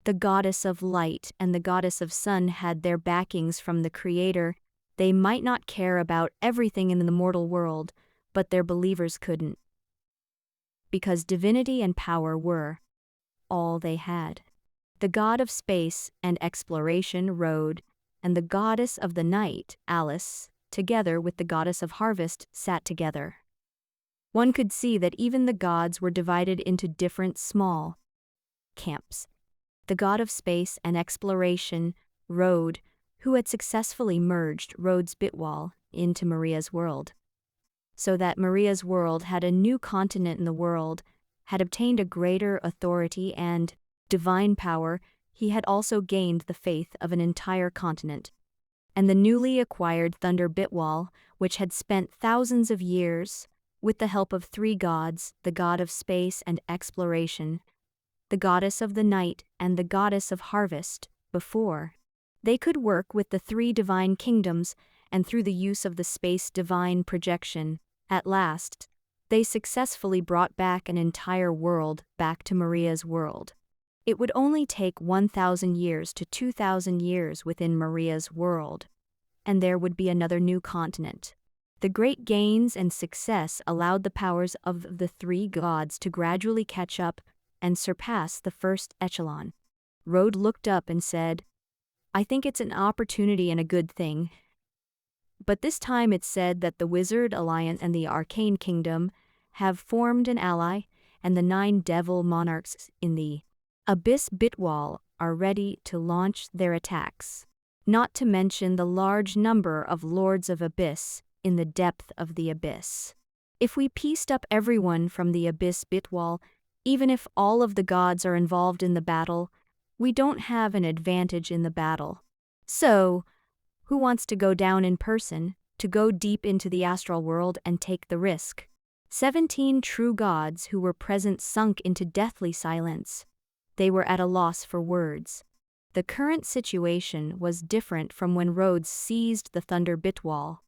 The goddess of light and the goddess of sun had their backings from the Creator. They might not care about everything in the mortal world, but their believers couldn't. Because divinity and power were all they had. The god of space and exploration, Rode, and the goddess of the night, Alice, together with the goddess of harvest, sat together. One could see that even the gods were divided into different small camps. The god of space and exploration, Rode, who had successfully merged Rhode's Bitwall into Maria's world, so that Maria's world had a new continent in the world, had obtained a greater authority and divine power. He had also gained the faith of an entire continent. And the newly acquired Thunder Bitwall, which had spent thousands of years, with the help of three gods, the god of space and exploration, the goddess of the night, and the goddess of harvest, before they could work with the three divine kingdoms, and through the use of the space divine projection, at last, they successfully brought back an entire world back to Maria's world. It would only take 1,000 years to 2,000 years within Maria's world, and there would be another new continent. The great gains and success allowed the powers of the three gods to gradually catch up and surpass the first echelon. Rode looked up and said, "I think it's an opportunity and a good thing." But this time it's said that the Wizard Alliance and the Arcane Kingdom have formed an ally, and the 9 devil monarchs in the Abyss Bitwall are ready to launch their attacks. Not to mention the large number of Lords of Abyss in the depth of the abyss. If we pieced up everyone from the Abyss Bitwall, even if all of the gods are involved in the battle, we don't have an advantage in the battle. So, who wants to go down in person, to go deep into the astral world and take the risk? 17 true gods who were present sunk into deathly silence. They were at a loss for words. The current situation was different from when Rhodes seized the Thunder Bitwall.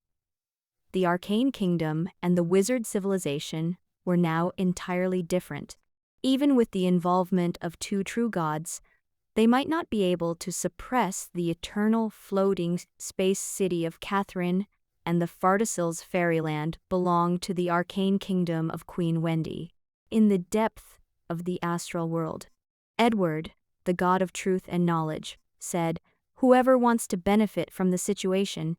The Arcane Kingdom and the Wizard civilization were now entirely different. Even with the involvement of two true gods, they might not be able to suppress the eternal floating space city of Catherine, and the Fardasil's fairyland belonged to the Arcane Kingdom of Queen Wendy. In the depth of the astral world, Edward, the god of truth and knowledge, said, "Whoever wants to benefit from the situation,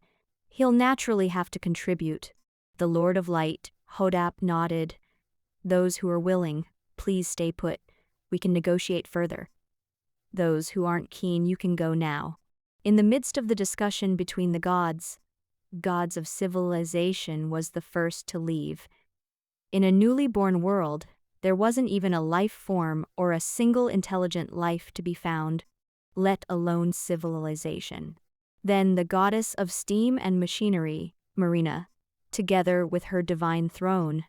he'll naturally have to contribute." The Lord of Light, Hodap, nodded. "Those who are willing, please stay put. We can negotiate further. Those who aren't keen, you can go now." In the midst of the discussion between the gods of civilization was the first to leave. In a newly born world, there wasn't even a life form or a single intelligent life to be found, let alone civilization. Then the goddess of steam and machinery, Marina, together with her divine throne,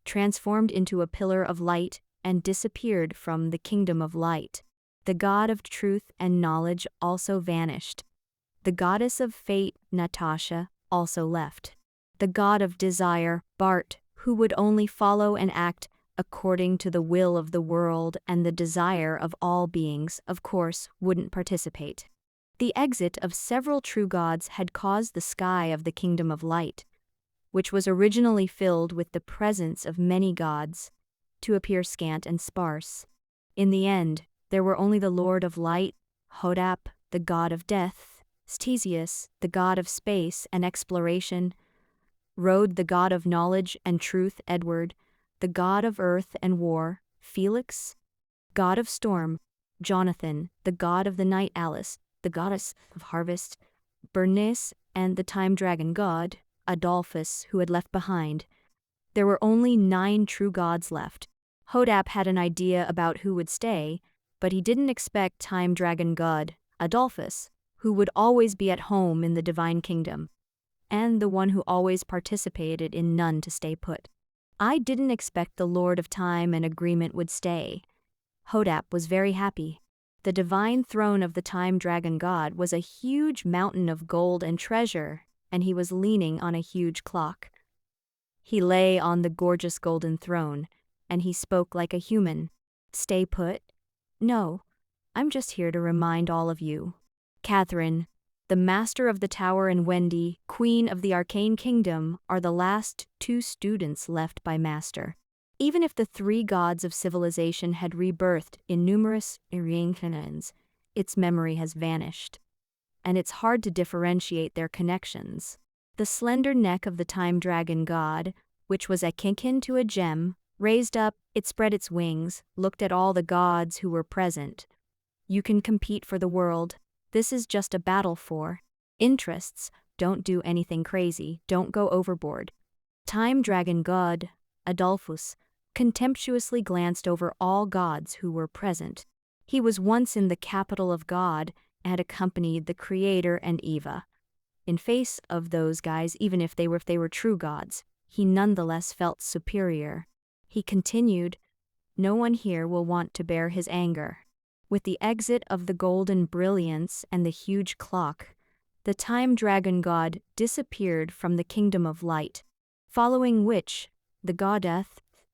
transformed into a pillar of light and disappeared from the kingdom of light. The god of truth and knowledge also vanished. The goddess of fate, Natasha, also left. The god of desire, Bart, who would only follow and act according to the will of the world and the desire of all beings, of course, wouldn't participate. The exit of several true gods had caused the sky of the kingdom of light, which was originally filled with the presence of many gods, to appear scant and sparse. In the end, there were only the Lord of Light, Hodap, the god of death, Stesius, the god of space and exploration, Rode, the god of knowledge and truth, Edward, the god of earth and war, Felix, god of storm, Jonathan, the god of the night, Alice, the goddess of harvest, Bernice, and the time dragon god, Adolphus, who had left behind. There were only 9 true gods left. Hodap had an idea about who would stay, but he didn't expect time dragon god, Adolphus, who would always be at home in the divine kingdom, and the one who always participated in none, to stay put. I didn't expect the Lord of Time and Agreement would stay. Hodap was very happy. The divine throne of the time dragon god was a huge mountain of gold and treasure, and he was leaning on a huge clock. He lay on the gorgeous golden throne, and he spoke like a human. "Stay put? No, I'm just here to remind all of you. Catherine, the master of the tower, and Wendy, queen of the Arcane Kingdom, are the last 2 students left by Master. Even if the 3 gods of civilization had rebirthed in numerous reincarnations, its memory has vanished, and it's hard to differentiate their connections. The slender neck of the time dragon god, which was akin to a gem, raised up, it spread its wings, looked at all the gods who were present. You can compete for the world. This is just a battle for interests. Don't do anything crazy, don't go overboard." Time dragon god, Adolphus, contemptuously glanced over all gods who were present. He was once in the capital of God and had accompanied the Creator and Eva. In face of those guys, even if they were true gods, he nonetheless felt superior. He continued, "No one here will want to bear his anger." With the exit of the golden brilliance and the huge clock, the time dragon god disappeared from the kingdom of light, following which the goddess,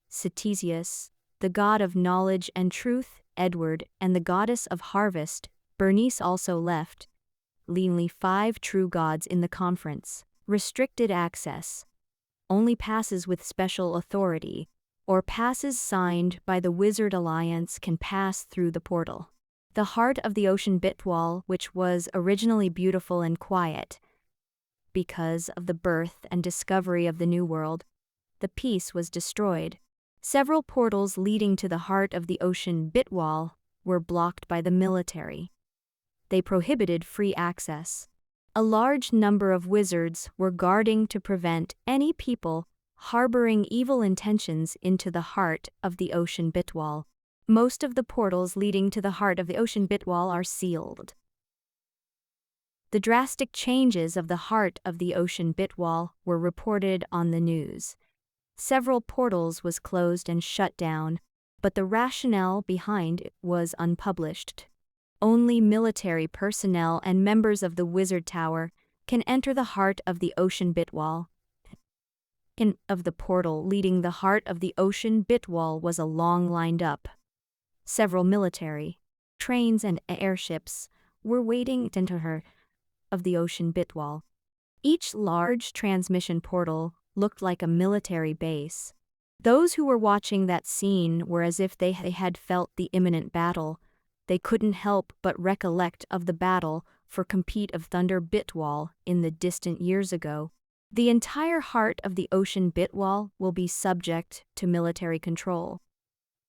Ctesias, the god of knowledge and truth, Edward, and the goddess of harvest, Bernice, also left, leaving 5 true gods in the conference. Restricted access. Only passes with special authority, or passes signed by the Wizard Alliance, can pass through the portal. The heart of the ocean Bitwall, which was originally beautiful and quiet, because of the birth and discovery of the New World, the peace was destroyed. Several portals leading to the heart of the ocean Bitwall were blocked by the military. They prohibited free access. A large number of wizards were guarding to prevent any people harboring evil intentions into the heart of the ocean Bitwall. Most of the portals leading to the heart of the ocean Bitwall are sealed. The drastic changes of the heart of the ocean Bitwall were reported on the news. Several portals was closed and shut down, but the rationale behind it was unpublished. Only military personnel and members of the Wizard Tower can enter the heart of the ocean bitwall. Of the portal leading the heart of the ocean bitwall was a long lined up. Several military trains and airships were waiting to enter her of the ocean bitwall. Each large transmission portal looked like a military base. Those who were watching that scene were as if they had felt the imminent battle. They couldn't help but recollect of the battle for Compete of Thunder Bitwall in the distant years ago. The entire heart of the ocean bitwall will be subject to military control.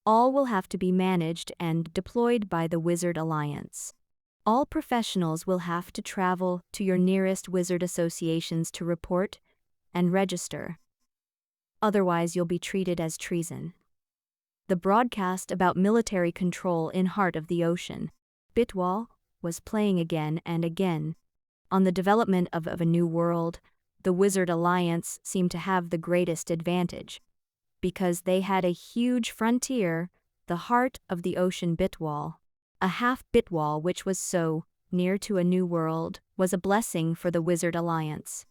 All will have to be managed and deployed by the Wizard Alliance. All professionals will have to travel to your nearest wizard associations to report and register. Otherwise, you'll be treated as treason. The broadcast about military control in Heart of the Ocean Bitwall was playing again and again. On the development of a new world, the Wizard Alliance seemed to have the greatest advantage. Because they had a huge frontier, the Heart of the Ocean Bitwall. A half bitwall which was so near to a new world was a blessing for the Wizard Alliance.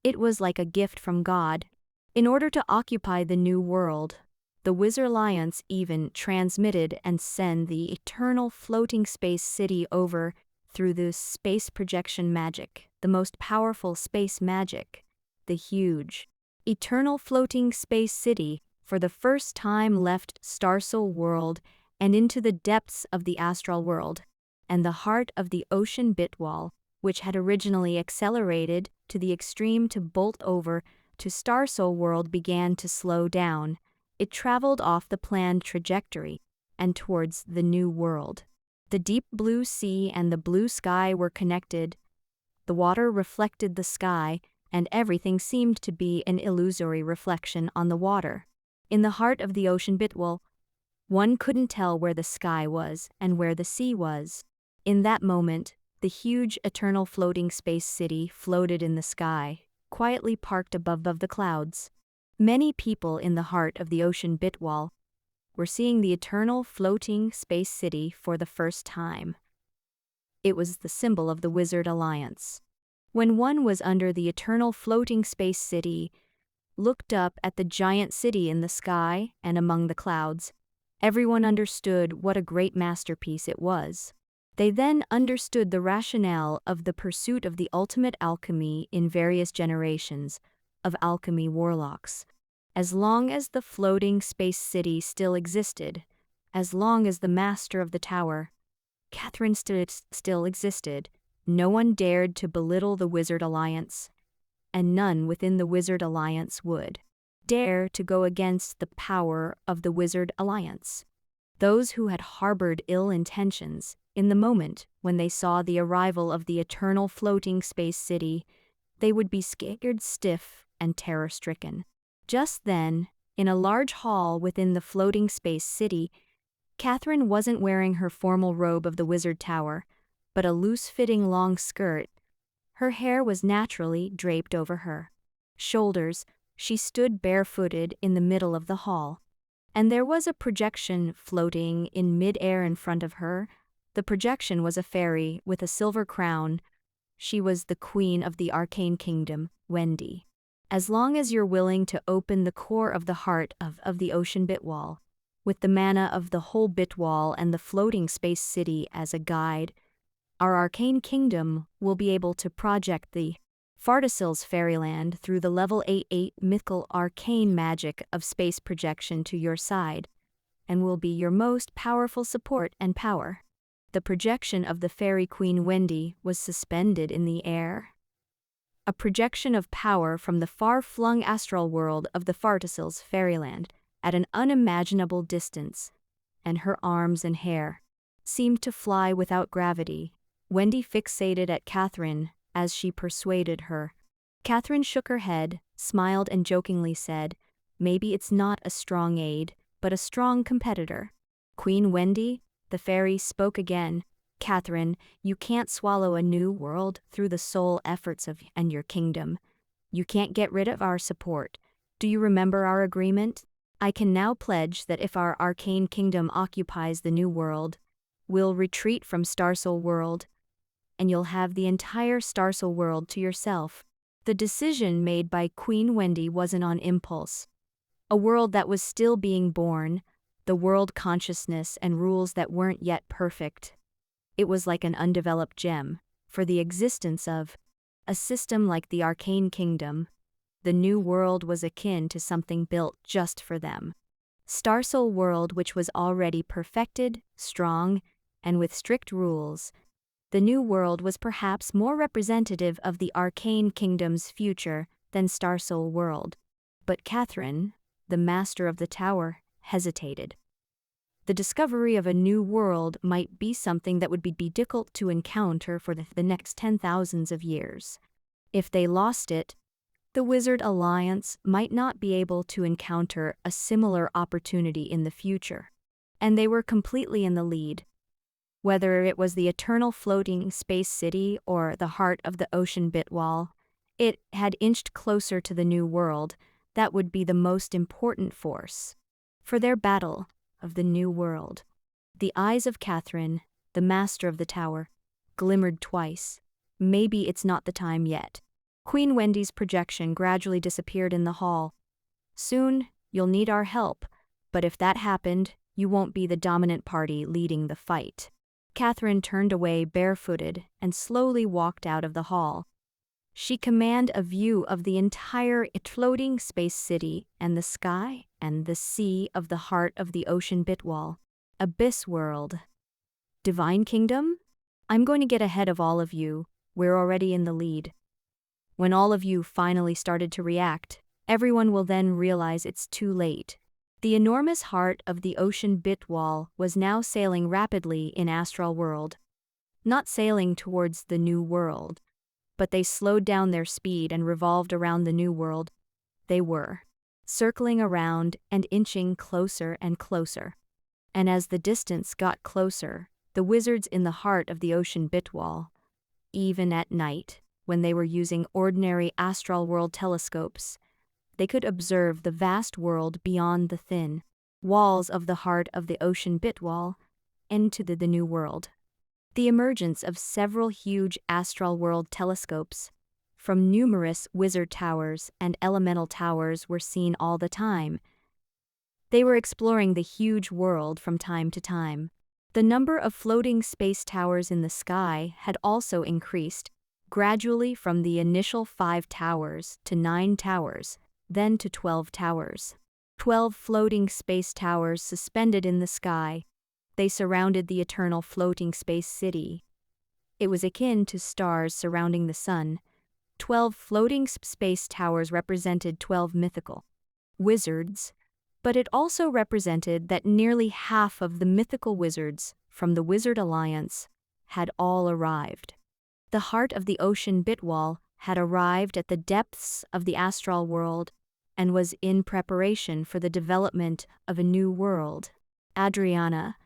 It was like a gift from God. In order to occupy the new world, the Wizard Alliance even transmitted and sent the eternal floating space city over through the space projection magic, the most powerful space magic, the huge, eternal floating space city for the first time left Starsoul world and into the depths of the astral world, and the heart of the ocean bitwall, which had originally accelerated to the extreme to bolt over to Starsoul world, began to slow down. It traveled off the planned trajectory and towards the new world. The deep blue sea and the blue sky were connected. The water reflected the sky, and everything seemed to be an illusory reflection on the water. In the heart of the ocean bitwall, one couldn't tell where the sky was and where the sea was. In that moment, the huge eternal floating space city floated in the sky, quietly parked above the clouds. Many people in the heart of the ocean bitwall were seeing the eternal floating space city for the first time. It was the symbol of the Wizard Alliance. When one was under the eternal floating space city, looked up at the giant city in the sky and among the clouds, everyone understood what a great masterpiece it was. They then understood the rationale of the pursuit of the ultimate alchemy in various generations of alchemy warlocks. As long as the floating space city still existed, as long as the master of the tower, Catherine still existed, no one dared to belittle the Wizard Alliance, and none within the Wizard Alliance would dare to go against the power of the Wizard Alliance. Those who had harbored ill intentions, in the moment when they saw the arrival of the eternal floating space city, they would be scared stiff and terror-stricken. Just then, in a large hall within the floating space city, Catherine wasn't wearing her formal robe of the Wizard Tower, but a loose-fitting long skirt. Her hair was naturally draped over her shoulders. She stood barefooted in the middle of the hall, and there was a projection floating in mid-air in front of her. The projection was a fairy with a silver crown. She was the queen of the arcane kingdom, Wendy. As long as you're willing to open the core of the heart of the ocean bitwall, with the mana of the whole bitwall and the floating space city as a guide, our arcane kingdom will be able to project the Fartisil's fairyland through the level 8 mythical arcane magic of space projection to your side, and will be your most powerful support and power. The projection of the fairy queen Wendy was suspended in the air. A projection of power from the far-flung astral world of the Fartisil's fairyland at an unimaginable distance, and her arms and hair seemed to fly without gravity. Wendy fixated at Catherine as she persuaded her. Catherine shook her head, smiled and jokingly said, "Maybe it's not a strong aid, but a strong competitor." "Queen Wendy," the fairy spoke again, "Catherine, you can't swallow a new world through the sole efforts of and your kingdom. You can't get rid of our support. Do you remember our agreement? I can now pledge that if our arcane kingdom occupies the new world, will retreat from Starsol World, and you'll have the entire Starsol World to yourself. The decision made by Queen Wendy wasn't on impulse. A world that was still being born, the world consciousness and rules that weren't yet perfect. It was like an undeveloped gem, for the existence of a system like the Arcane Kingdom. The new world was akin to something built just for them. Starsol World, which was already perfected, strong, and with strict rules, the new world was perhaps more representative of the Arcane Kingdom's future than Starsol World. But Catherine, the master of the tower, hesitated. The discovery of a new world might be something that would be difficult to encounter for the next 10,000s of years. If they lost it, the Wizard Alliance might not be able to encounter a similar opportunity in the future. And they were completely in the lead. Whether it was the eternal floating space city or the heart of the ocean bitwall, it had inched closer to the new world that would be the most important force for their battle of the new world. The eyes of Catherine, the master of the tower, glimmered twice. Maybe it's not the time yet. Queen Wendy's projection gradually disappeared in the hall. Soon, you'll need our help, but if that happened, you won't be the dominant party leading the fight. Catherine turned away barefooted and slowly walked out of the hall. She commanded a view of the entire floating space city and the sky and the sea of the heart of the ocean bitwall. Abyss world. Divine Kingdom? I'm going to get ahead of all of you. We're already in the lead. When all of you finally started to react, everyone will then realize it's too late. The enormous heart of the ocean bitwall was now sailing rapidly in Astral World. Not sailing towards the new world, but they slowed down their speed and revolved around the new world. They were circling around and inching closer and closer. And as the distance got closer, the wizards in the heart of the ocean bitwall, even at night, when they were using ordinary astral world telescopes, they could observe the vast world beyond the thin walls of the heart of the ocean bitwall into the new world. The emergence of several huge astral world telescopes from numerous wizard towers and elemental towers were seen all the time. They were exploring the huge world from time to time. The number of floating space towers in the sky had also increased, gradually from the initial 5 towers to 9 towers, then to 12 towers. 12 floating space towers suspended in the sky. They surrounded the eternal floating space city. It was akin to stars surrounding the sun. 12 floating space towers represented 12 mythical wizards, but it also represented that nearly half of the mythical wizards from the Wizard Alliance had all arrived. The heart of the ocean bitwall had arrived at the depths of the astral world and was in preparation for the development of a new world. Adriana,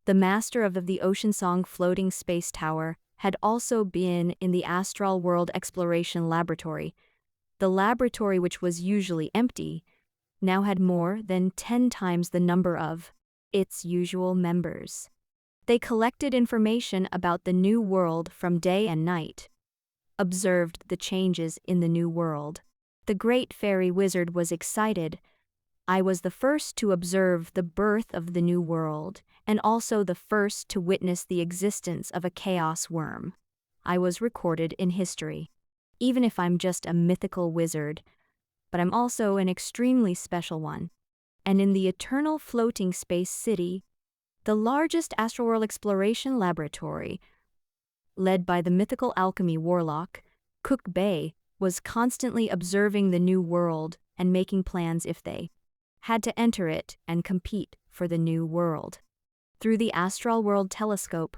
the master of the Ocean Song floating space tower, had also been in the Astral World Exploration Laboratory. The laboratory, which was usually empty, now had more than 10 times the number of its usual members. They collected information about the new world from day and night, observed the changes in the new world. The great fairy wizard was excited. I was the first to observe the birth of the new world, and also the first to witness the existence of a chaos worm. I was recorded in history. Even if I'm just a mythical wizard, but I'm also an extremely special one. And in the eternal floating space city, the largest astroworld exploration laboratory, led by the mythical alchemy warlock, Cook Bay, was constantly observing the new world and making plans if they had to enter it and compete for the new world. Through the Astral World telescope,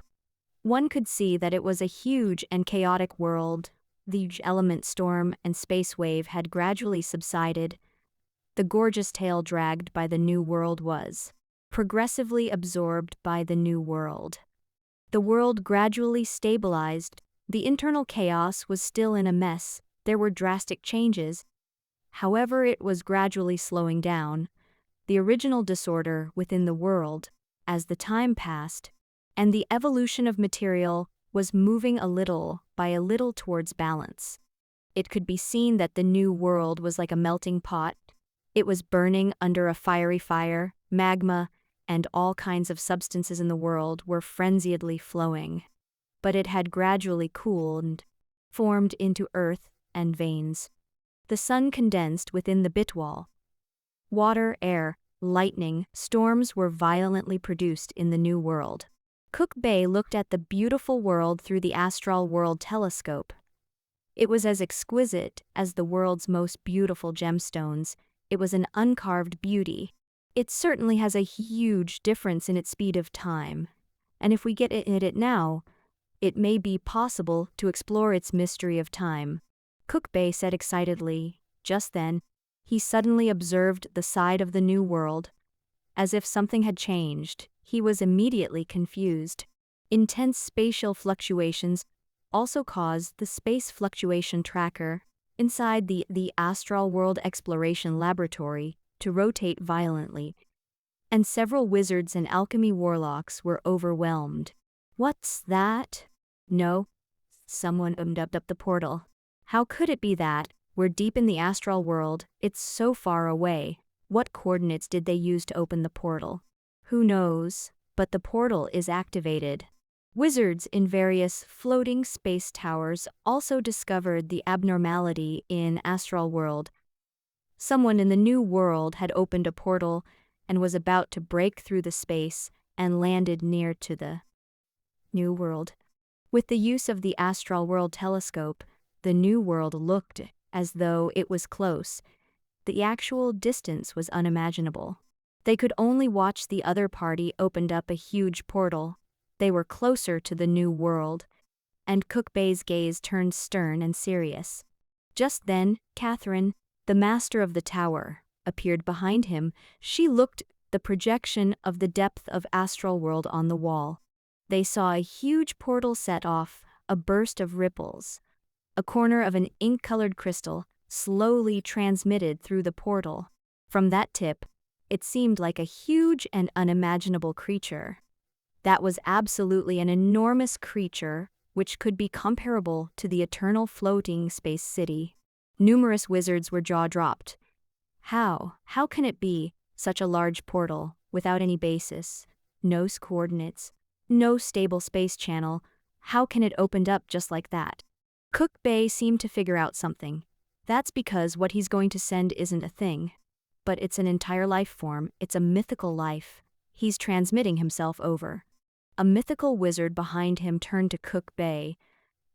one could see that it was a huge and chaotic world. The element storm and space wave had gradually subsided. The gorgeous tail dragged by the new world was progressively absorbed by the new world. The world gradually stabilized. The internal chaos was still in a mess. There were drastic changes. However, it was gradually slowing down. The original disorder within the world, as the time passed, and the evolution of material was moving a little by a little towards balance. It could be seen that the new world was like a melting pot. It was burning under a fiery fire, magma, and all kinds of substances in the world were frenziedly flowing. But it had gradually cooled and formed into earth and veins. The sun condensed within the bitwall. Water, air, lightning, storms were violently produced in the new world. Cook Bay looked at the beautiful world through the astral world telescope. It was as exquisite as the world's most beautiful gemstones. It was an uncarved beauty. It certainly has a huge difference in its speed of time. And if we get at it now, it may be possible to explore its mystery of time. Cook Bay said excitedly. Just then, he suddenly observed the side of the new world. As if something had changed, he was immediately confused. Intense spatial fluctuations also caused the space fluctuation tracker inside the Astral World Exploration Laboratory to rotate violently, and several wizards and alchemy warlocks were overwhelmed. What's that? No. Someone opened up the portal. How could it be that? We're deep in the astral world, it's so far away. What coordinates did they use to open the portal? Who knows, but the portal is activated. Wizards in various floating space towers also discovered the abnormality in astral world. Someone in the new world had opened a portal and was about to break through the space and landed near to the new world. With the use of the astral world telescope, the new world looked as though it was close. The actual distance was unimaginable. They could only watch the other party opened up a huge portal. They were closer to the new world, and Cook Bay's gaze turned stern and serious. Just then, Catherine, the master of the tower, appeared behind him. She looked the projection of the depth of astral world on the wall. They saw a huge portal set off, a burst of ripples. A corner of an ink-colored crystal slowly transmitted through the portal. From that tip, it seemed like a huge and unimaginable creature. That was absolutely an enormous creature which could be comparable to the eternal floating space city. Numerous wizards were jaw-dropped. How can it be such a large portal without any basis, no coordinates, no stable space channel? How can it opened up just like that? Cook Bay seemed to figure out something. That's because what he's going to send isn't a thing, but it's an entire life form. It's a mythical life. He's transmitting himself over. A mythical wizard behind him turned to Cook Bay.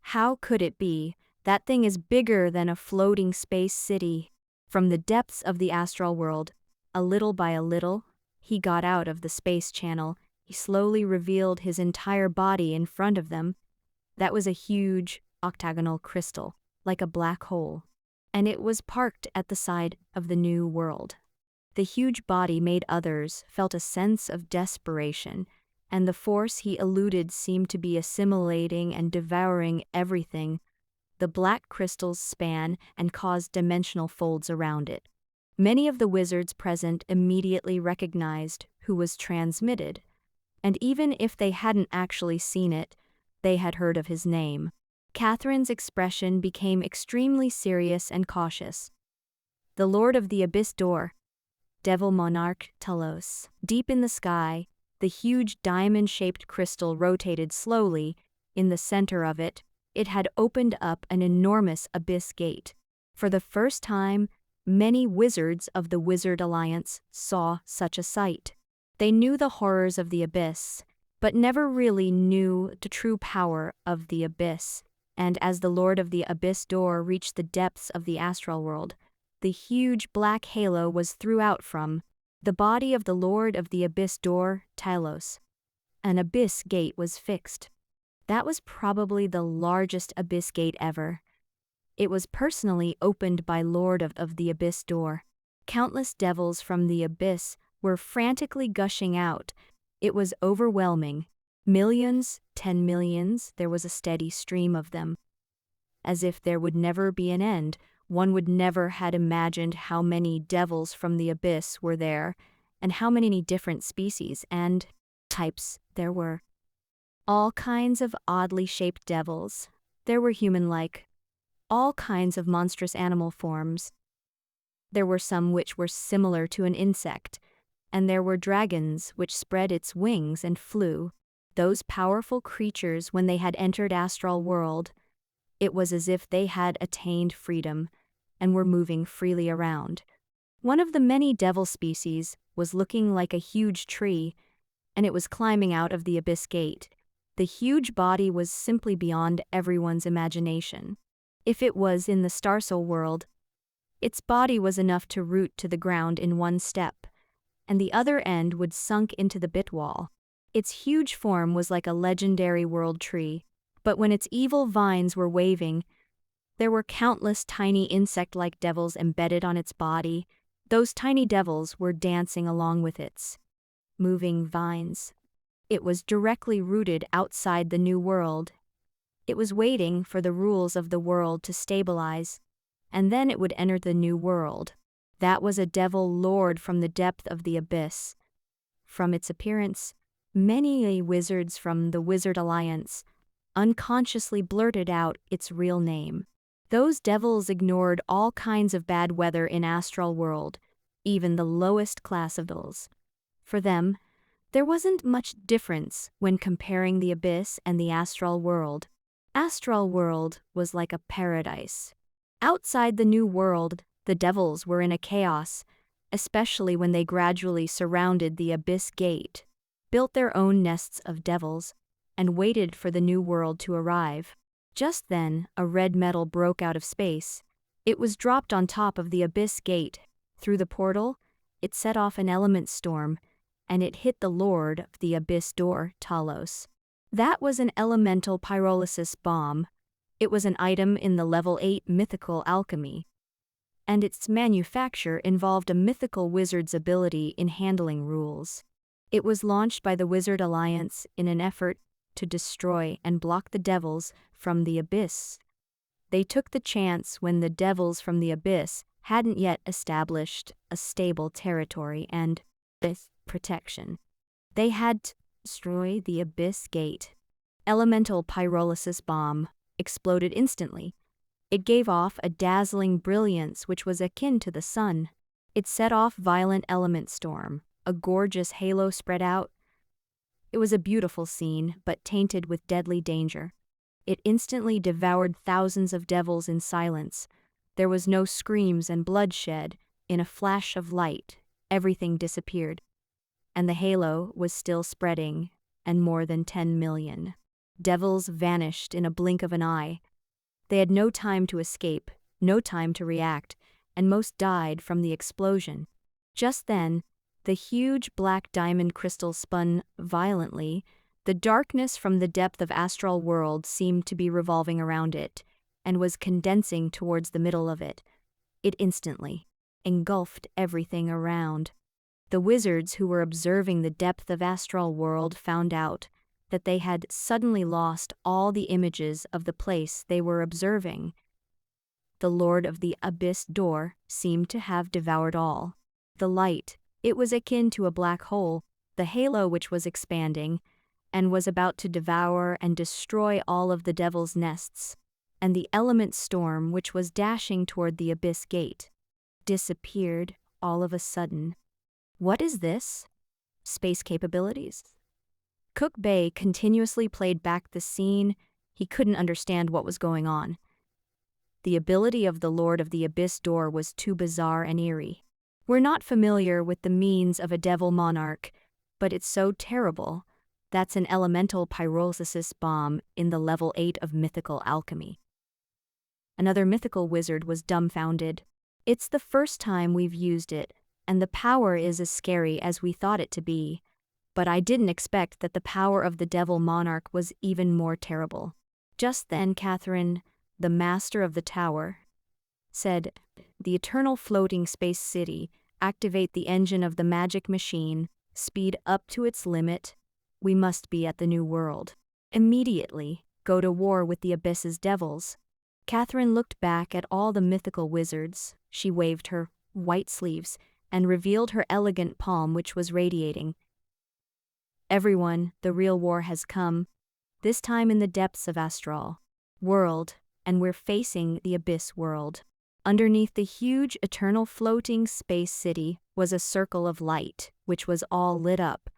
How could it be? That thing is bigger than a floating space city. From the depths of the astral world, a little by a little, he got out of the space channel. He slowly revealed his entire body in front of them. That was a huge, octagonal crystal, like a black hole, and it was parked at the side of the new world. The huge body made others felt a sense of desperation, and the force he eluded seemed to be assimilating and devouring everything. The black crystals span and caused dimensional folds around it. Many of the wizards present immediately recognized who was transmitted, and even if they hadn't actually seen it, they had heard of his name. Catherine's expression became extremely serious and cautious. The Lord of the Abyss Door, Devil Monarch Talos. Deep in the sky, the huge diamond-shaped crystal rotated slowly. In the center of it, it had opened up an enormous abyss gate. For the first time, many wizards of the Wizard Alliance saw such a sight. They knew the horrors of the abyss, but never really knew the true power of the abyss. And as the Lord of the Abyss Door reached the depths of the astral world, the huge black halo was thrown out from the body of the Lord of the Abyss Door, Talos. An abyss gate was fixed. That was probably the largest abyss gate ever. It was personally opened by Lord of the Abyss Door. Countless devils from the abyss were frantically gushing out. It was overwhelming. Millions, 10 millions, there was a steady stream of them. As if there would never be an end, one would never had imagined how many devils from the abyss were there, and how many different species and types there were. All kinds of oddly shaped devils. There were human-like, all kinds of monstrous animal forms. There were some which were similar to an insect, and there were dragons which spread its wings and flew. Those powerful creatures, when they had entered astral world, it was as if they had attained freedom and were moving freely around. One of the many devil species was looking like a huge tree, and it was climbing out of the abyss gate. The huge body was simply beyond everyone's imagination. If it was in the starsal world, its body was enough to root to the ground in one step, and the other end would sunk into the bit wall. Its huge form was like a legendary world tree, but when its evil vines were waving, there were countless tiny insect-like devils embedded on its body. Those tiny devils were dancing along with its moving vines. It was directly rooted outside the new world. It was waiting for the rules of the world to stabilize, and then it would enter the new world. That was a devil lord from the depth of the abyss. From its appearance, many wizards from the Wizard Alliance unconsciously blurted out its real name. Those devils ignored all kinds of bad weather in astral world, even the lowest class of devils. For them, there wasn't much difference when comparing the abyss and the astral world. Astral world was like a paradise. Outside the new world, the devils were in a chaos, especially when they gradually surrounded the abyss gate, built their own nests of devils, and waited for the new world to arrive. Just then, a red metal broke out of space. It was dropped on top of the abyss gate. Through the portal, it set off an element storm, and it hit the lord of the abyss door, Talos. That was an elemental pyrolysis bomb. It was an item in the level 8 mythical alchemy, and its manufacture involved a mythical wizard's ability in handling rules. It was launched by the Wizard Alliance in an effort to destroy and block the devils from the abyss. They took the chance when the devils from the abyss hadn't yet established a stable territory and protection. They had to destroy the abyss gate. Elemental pyrolysis bomb exploded instantly. It gave off a dazzling brilliance which was akin to the sun. It set off violent element storm. A gorgeous halo spread out. It was a beautiful scene, but tainted with deadly danger. It instantly devoured thousands of devils in silence. There was no screams and bloodshed. In a flash of light, everything disappeared. And the halo was still spreading, and more than 10 million devils vanished in a blink of an eye. They had no time to escape, no time to react, and most died from the explosion. Just then, the huge black diamond crystal spun violently. The darkness from the depth of astral world seemed to be revolving around it, and was condensing towards the middle of it. It instantly engulfed everything around. The wizards who were observing the depth of astral world found out that they had suddenly lost all the images of the place they were observing. The Lord of the Abyss door seemed to have devoured all. The light, it was akin to a black hole, the halo which was expanding, and was about to devour and destroy all of the devil's nests, and the element storm which was dashing toward the abyss gate, disappeared all of a sudden. What is this? Space capabilities? Cook Bay continuously played back the scene. He couldn't understand what was going on. The ability of the Lord of the Abyss door was too bizarre and eerie. We're not familiar with the means of a devil monarch, but it's so terrible. That's an elemental pyrolysis bomb in the level 8 of mythical alchemy. Another mythical wizard was dumbfounded. It's the first time we've used it, and the power is as scary as we thought it to be. But I didn't expect that the power of the devil monarch was even more terrible. Just then Catherine, the master of the tower, said, "The eternal floating space city, activate the engine of the magic machine, speed up to its limit. We must be at the new world. Immediately, go to war with the abyss's devils." Catherine looked back at all the mythical wizards. She waved her white sleeves and revealed her elegant palm which was radiating. "Everyone, the real war has come. this time in the depths of astral world, and we're facing the abyss world. Underneath the huge eternal floating space city was a circle of light, which was all lit up.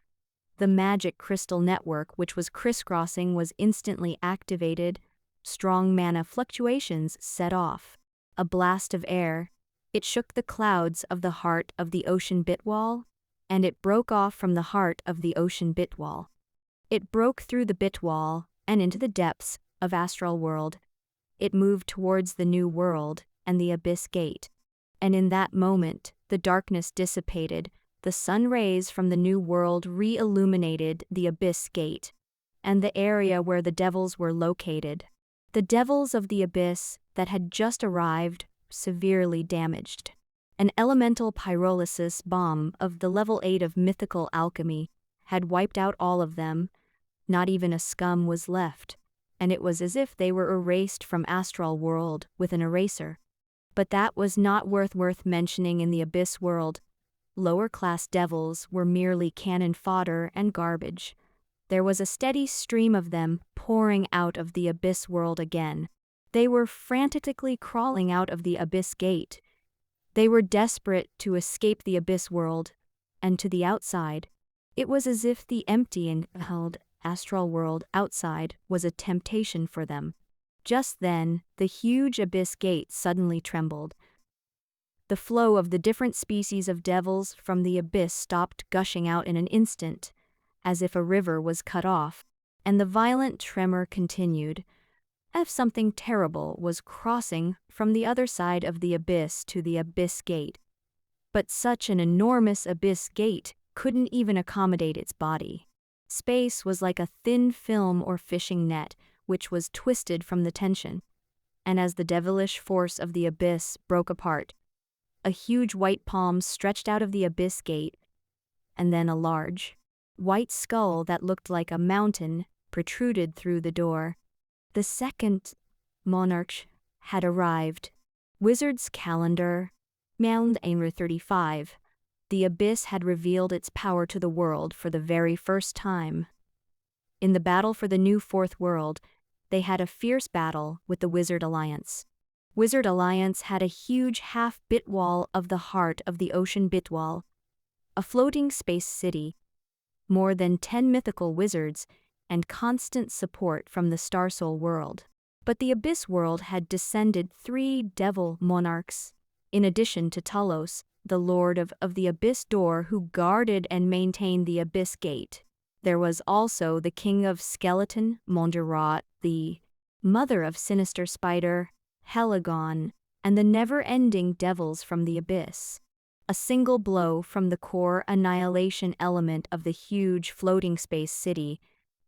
The magic crystal network which was crisscrossing was instantly activated. Strong mana fluctuations set off. A blast of air. It shook the clouds of the heart of the ocean bitwall, and it broke off from the heart of the ocean bitwall. It broke through the bitwall and into the depths of astral world. It moved towards the new world and the abyss gate. And in that moment, the darkness dissipated. The sun rays from the new world re-illuminated the abyss gate and the area where the devils were located. The devils of the abyss that had just arrived, severely damaged. An elemental pyrolysis bomb of the level 8 of mythical alchemy had wiped out all of them. Not even a scum was left, and it was as if they were erased from astral world with an eraser. But that was not worth mentioning in the abyss world. Lower-class devils were merely cannon fodder and garbage. There was a steady stream of them pouring out of the abyss world again. They were frantically crawling out of the abyss gate. They were desperate to escape the abyss world, and to the outside. It was as if the empty and held astral world outside was a temptation for them. Just then, the huge abyss gate suddenly trembled. The flow of the different species of devils from the abyss stopped gushing out in an instant, as if a river was cut off, and the violent tremor continued, as if something terrible was crossing from the other side of the abyss to the abyss gate. But such an enormous abyss gate couldn't even accommodate its body. Space was like a thin film or fishing net, which was twisted from the tension, and as the devilish force of the abyss broke apart, a huge white palm stretched out of the abyss gate, and then a large, white skull that looked like a mountain protruded through the door. The second monarch had arrived. Wizard's calendar, Mound 35. The abyss had revealed its power to the world for the very first time. In the battle for the new fourth world, they had a fierce battle with the Wizard Alliance. Wizard Alliance had a huge half-bit wall of the heart of the ocean bitwall, a floating space city, more than 10 mythical wizards, and constant support from the Starsoul world. But the Abyss world had descended 3 devil monarchs, in addition to Talos, the lord of the Abyss door who guarded and maintained the Abyss gate. There was also the king of Skeleton, Monderat, the mother of Sinister Spider, Helagon, and the never-ending devils from the Abyss. A single blow from the core annihilation element of the huge floating space city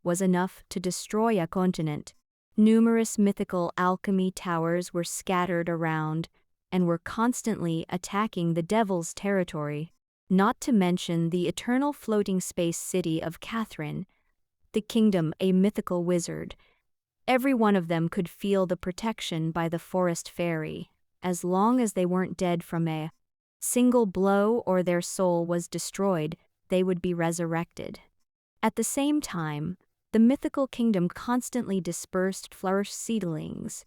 was enough to destroy a continent. Numerous mythical alchemy towers were scattered around and were constantly attacking the devil's territory, not to mention the eternal floating space city of Catherine, the kingdom a mythical wizard. Every one of them could feel the protection by the forest fairy, as long as they weren't dead from a single blow or their soul was destroyed, they would be resurrected. At the same time, the mythical kingdom constantly dispersed flourish seedlings.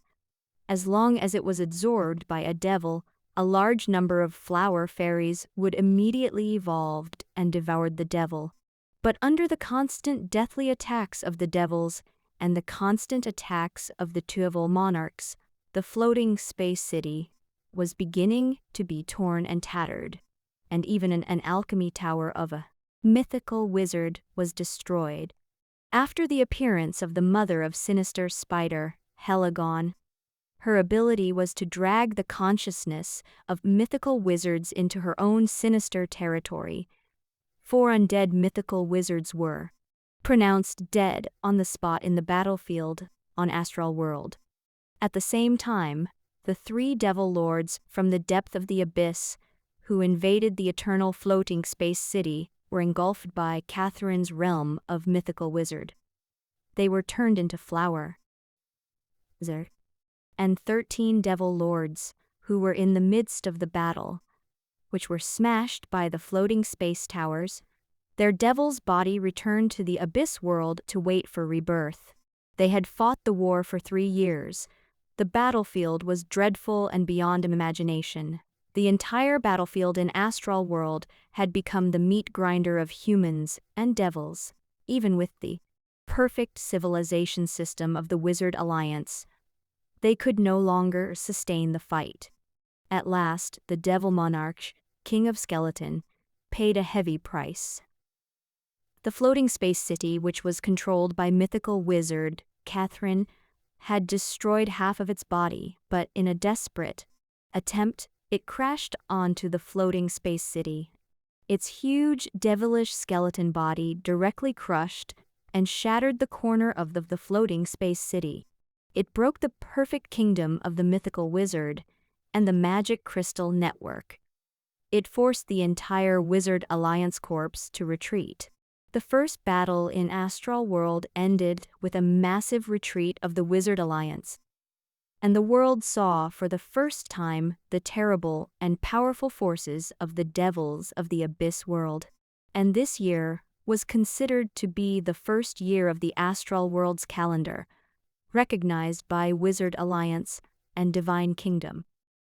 As long as it was absorbed by a devil, a large number of flower fairies would immediately evolve and devoured the devil. But under the constant deathly attacks of the devils and the constant attacks of the devil monarchs, the floating space city was beginning to be torn and tattered, and even an alchemy tower of a mythical wizard was destroyed. After the appearance of the mother of Sinister Spider, Helagon, her ability was to drag the consciousness of mythical wizards into her own sinister territory. 4 undead mythical wizards were pronounced dead on the spot in the battlefield on Astral World. At the same time, the 3 devil lords from the depth of the abyss who invaded the eternal floating space city were engulfed by Catherine's realm of mythical wizard. They were turned into flower. And 13 devil lords who were in the midst of the battle, which were smashed by the floating space towers. Their devil's body returned to the abyss world to wait for rebirth. They had fought the war for 3 years. The battlefield was dreadful and beyond imagination. The entire battlefield in Astral World had become the meat grinder of humans and devils. Even with the perfect civilization system of the Wizard Alliance, they could no longer sustain the fight. At last, the Devil Monarch, King of Skeleton, paid a heavy price. The floating space city, which was controlled by mythical wizard Catherine, had destroyed half of its body, but in a desperate attempt, it crashed onto the floating space city. Its huge, devilish skeleton body directly crushed and shattered the corner of the floating space city. It broke the perfect kingdom of the mythical wizard and the magic crystal network. It forced the entire Wizard Alliance Corps to retreat. The first battle in Astral World ended with a massive retreat of the Wizard Alliance, and the world saw for the first time the terrible and powerful forces of the devils of the Abyss World. And this year was considered to be the first year of the Astral World's calendar, recognized by Wizard Alliance and Divine Kingdom.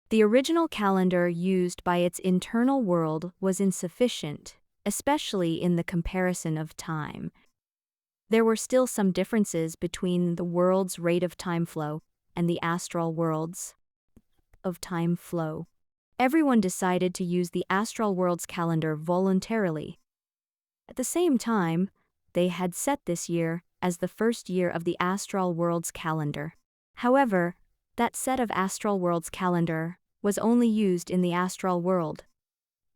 The original calendar used by its internal world was insufficient, especially in the comparison of time. There were still some differences between the world's rate of time flow and the astral world's of time flow. Everyone decided to use the astral world's calendar voluntarily. At the same time, they had set this year as the first year of the astral world's calendar. However, that set of astral world's calendar was only used in the astral world,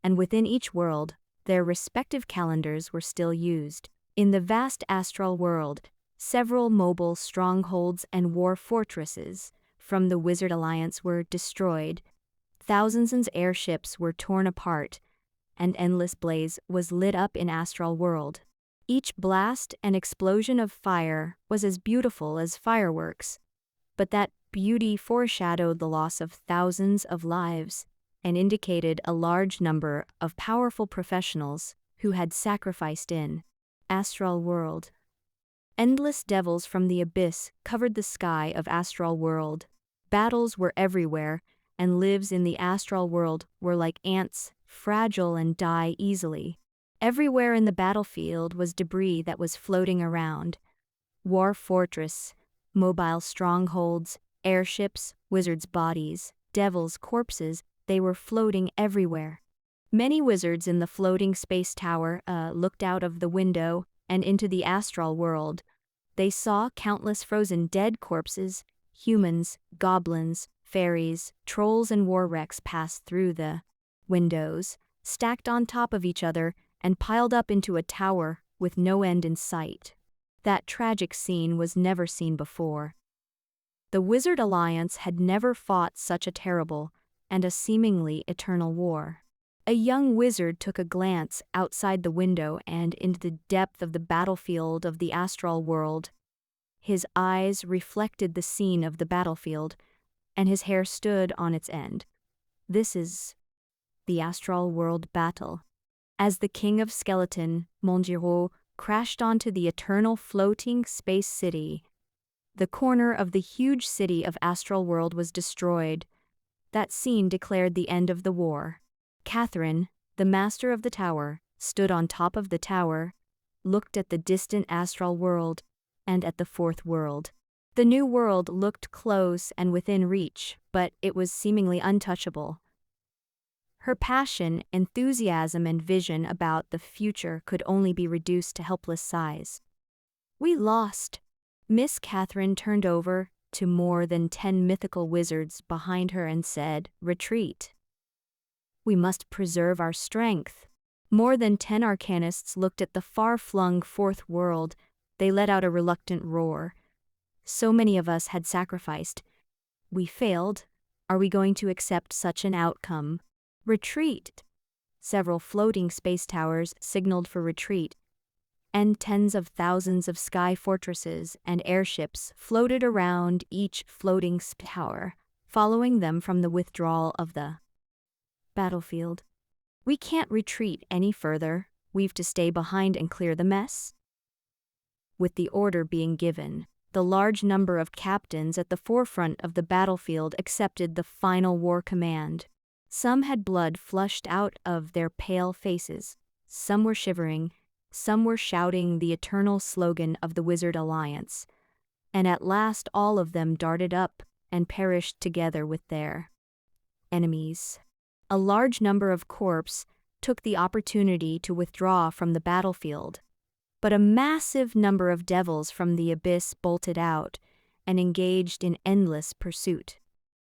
and within each world, their respective calendars were still used. In the vast astral world, several mobile strongholds and war fortresses from the Wizard Alliance were destroyed. Thousands of airships were torn apart, and endless blaze was lit up in Astral World. Each blast and explosion of fire was as beautiful as fireworks, but that beauty foreshadowed the loss of thousands of lives and indicated a large number of powerful professionals who had sacrificed in Astral World. Endless devils from the abyss covered the sky of Astral World. Battles were everywhere, and lives in the Astral World were like ants, fragile and die easily. Everywhere in the battlefield was debris that was floating around. War fortress, mobile strongholds, airships, wizards' bodies, devils' corpses, they were floating everywhere. Many wizards in the floating space tower looked out of the window and into the astral world. They saw countless frozen dead corpses, humans, goblins, fairies, trolls and war wrecks pass through the windows, stacked on top of each other and piled up into a tower with no end in sight. That tragic scene was never seen before. The Wizard Alliance had never fought such a terrible and a seemingly eternal war. A young wizard took a glance outside the window and into the depth of the battlefield of the astral world. His eyes reflected the scene of the battlefield, and his hair stood on its end. This is the astral world battle. As the King of Skeleton, Monjiro, crashed onto the eternal floating space city, the corner of the huge city of Astral World was destroyed. That scene declared the end of the war. Catherine, the master of the tower, stood on top of the tower, looked at the distant astral world, and at the fourth world. The new world looked close and within reach, but it was seemingly untouchable. Her passion, enthusiasm, and vision about the future could only be reduced to helpless sighs. "We lost." Miss Catherine turned over to more than 10 mythical wizards behind her and said, "Retreat. We must preserve our strength." More than 10 arcanists looked at the far-flung fourth world. They let out a reluctant roar. So many of us had sacrificed. We failed. Are we going to accept such an outcome? Retreat. Several floating space towers signaled for retreat, and tens of thousands of sky fortresses and airships floated around each floating tower, following them from the withdrawal of the battlefield. "We can't retreat any further. We've to stay behind and clear the mess." With the order being given, the large number of captains at the forefront of the battlefield accepted the final war command. Some had blood flushed out of their pale faces, some were shivering, some were shouting the eternal slogan of the Wizard Alliance, and at last all of them darted up and perished together with their enemies. A large number of corps took the opportunity to withdraw from the battlefield, but a massive number of devils from the abyss bolted out and engaged in endless pursuit.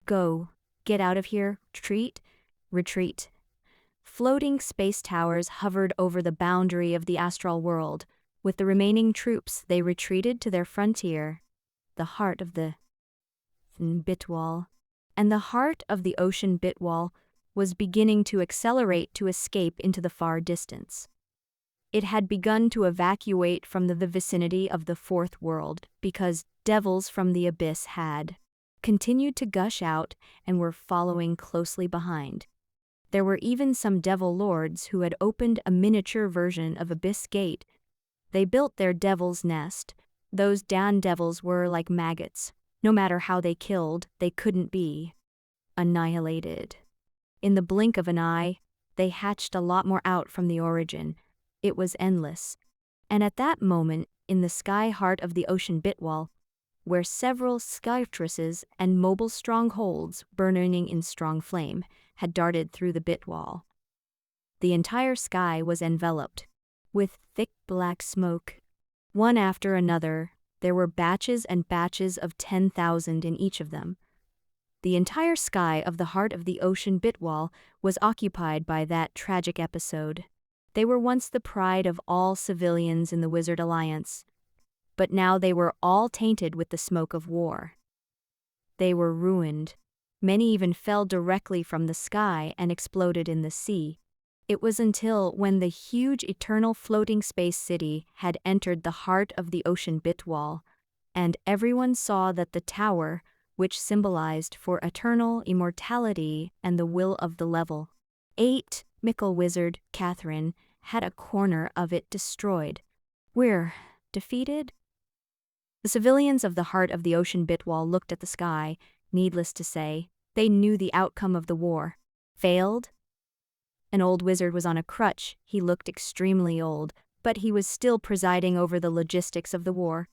Go, get out of here, retreat. Floating space towers hovered over the boundary of the astral world. With the remaining troops, they retreated to their frontier, the heart of the Bitwall. And the heart of the ocean Bitwall was beginning to accelerate to escape into the far distance. It had begun to evacuate from the vicinity of the fourth world because devils from the abyss had continued to gush out and were following closely behind. There were even some devil lords who had opened a miniature version of Abyss Gate. They built their devil's nest. Those damn devils were like maggots. No matter how they killed, they couldn't be annihilated. In the blink of an eye, they hatched a lot more out from the origin. It was endless. And at that moment, in the sky heart of the ocean Bitwall, where several skytresses and mobile strongholds burning in strong flame had darted through the Bitwall, the entire sky was enveloped with thick black smoke. One after another, there were batches and batches of 10,000 in each of them. The entire sky of the heart of the ocean Bitwall was occupied by that tragic episode. They were once the pride of all civilians in the Wizard Alliance, but now they were all tainted with the smoke of war. They were ruined. Many even fell directly from the sky and exploded in the sea. It was until when the huge eternal floating space city had entered the heart of the ocean Bitwall, and everyone saw that the tower, which symbolized for eternal immortality and the will of the level 8, Mickle Wizard Catherine had a corner of it destroyed. We're defeated? The civilians of the heart of the ocean Bitwall looked at the sky. Needless to say, they knew the outcome of the war. Failed? An old wizard was on a crutch. He looked extremely old, but he was still presiding over the logistics of the war.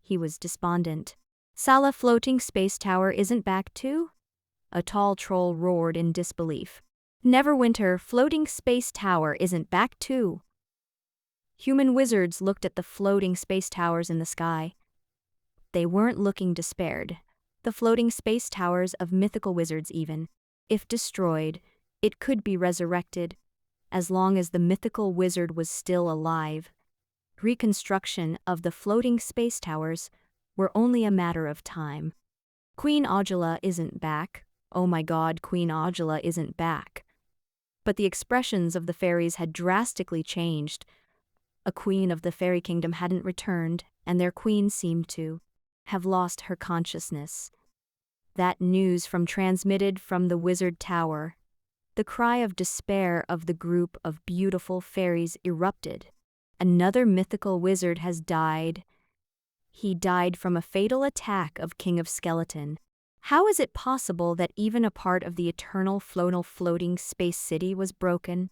He was despondent. Sala floating space tower isn't back too? A tall troll roared in disbelief. Neverwinter floating space tower isn't back too. Human wizards looked at the floating space towers in the sky. They weren't looking despaired. The floating space towers of mythical wizards even, if destroyed, it could be resurrected, as long as the mythical wizard was still alive. Reconstruction of the floating space towers were only a matter of time. Queen Audula isn't back. Oh my god, Queen Audula isn't back. But the expressions of the fairies had drastically changed. A queen of the fairy kingdom hadn't returned, and their queen seemed to have lost her consciousness. That news transmitted from the wizard tower. The cry of despair of the group of beautiful fairies erupted. Another mythical wizard has died. He died from a fatal attack of King of Skeleton. How is it possible that even a part of the eternal floating space city was broken?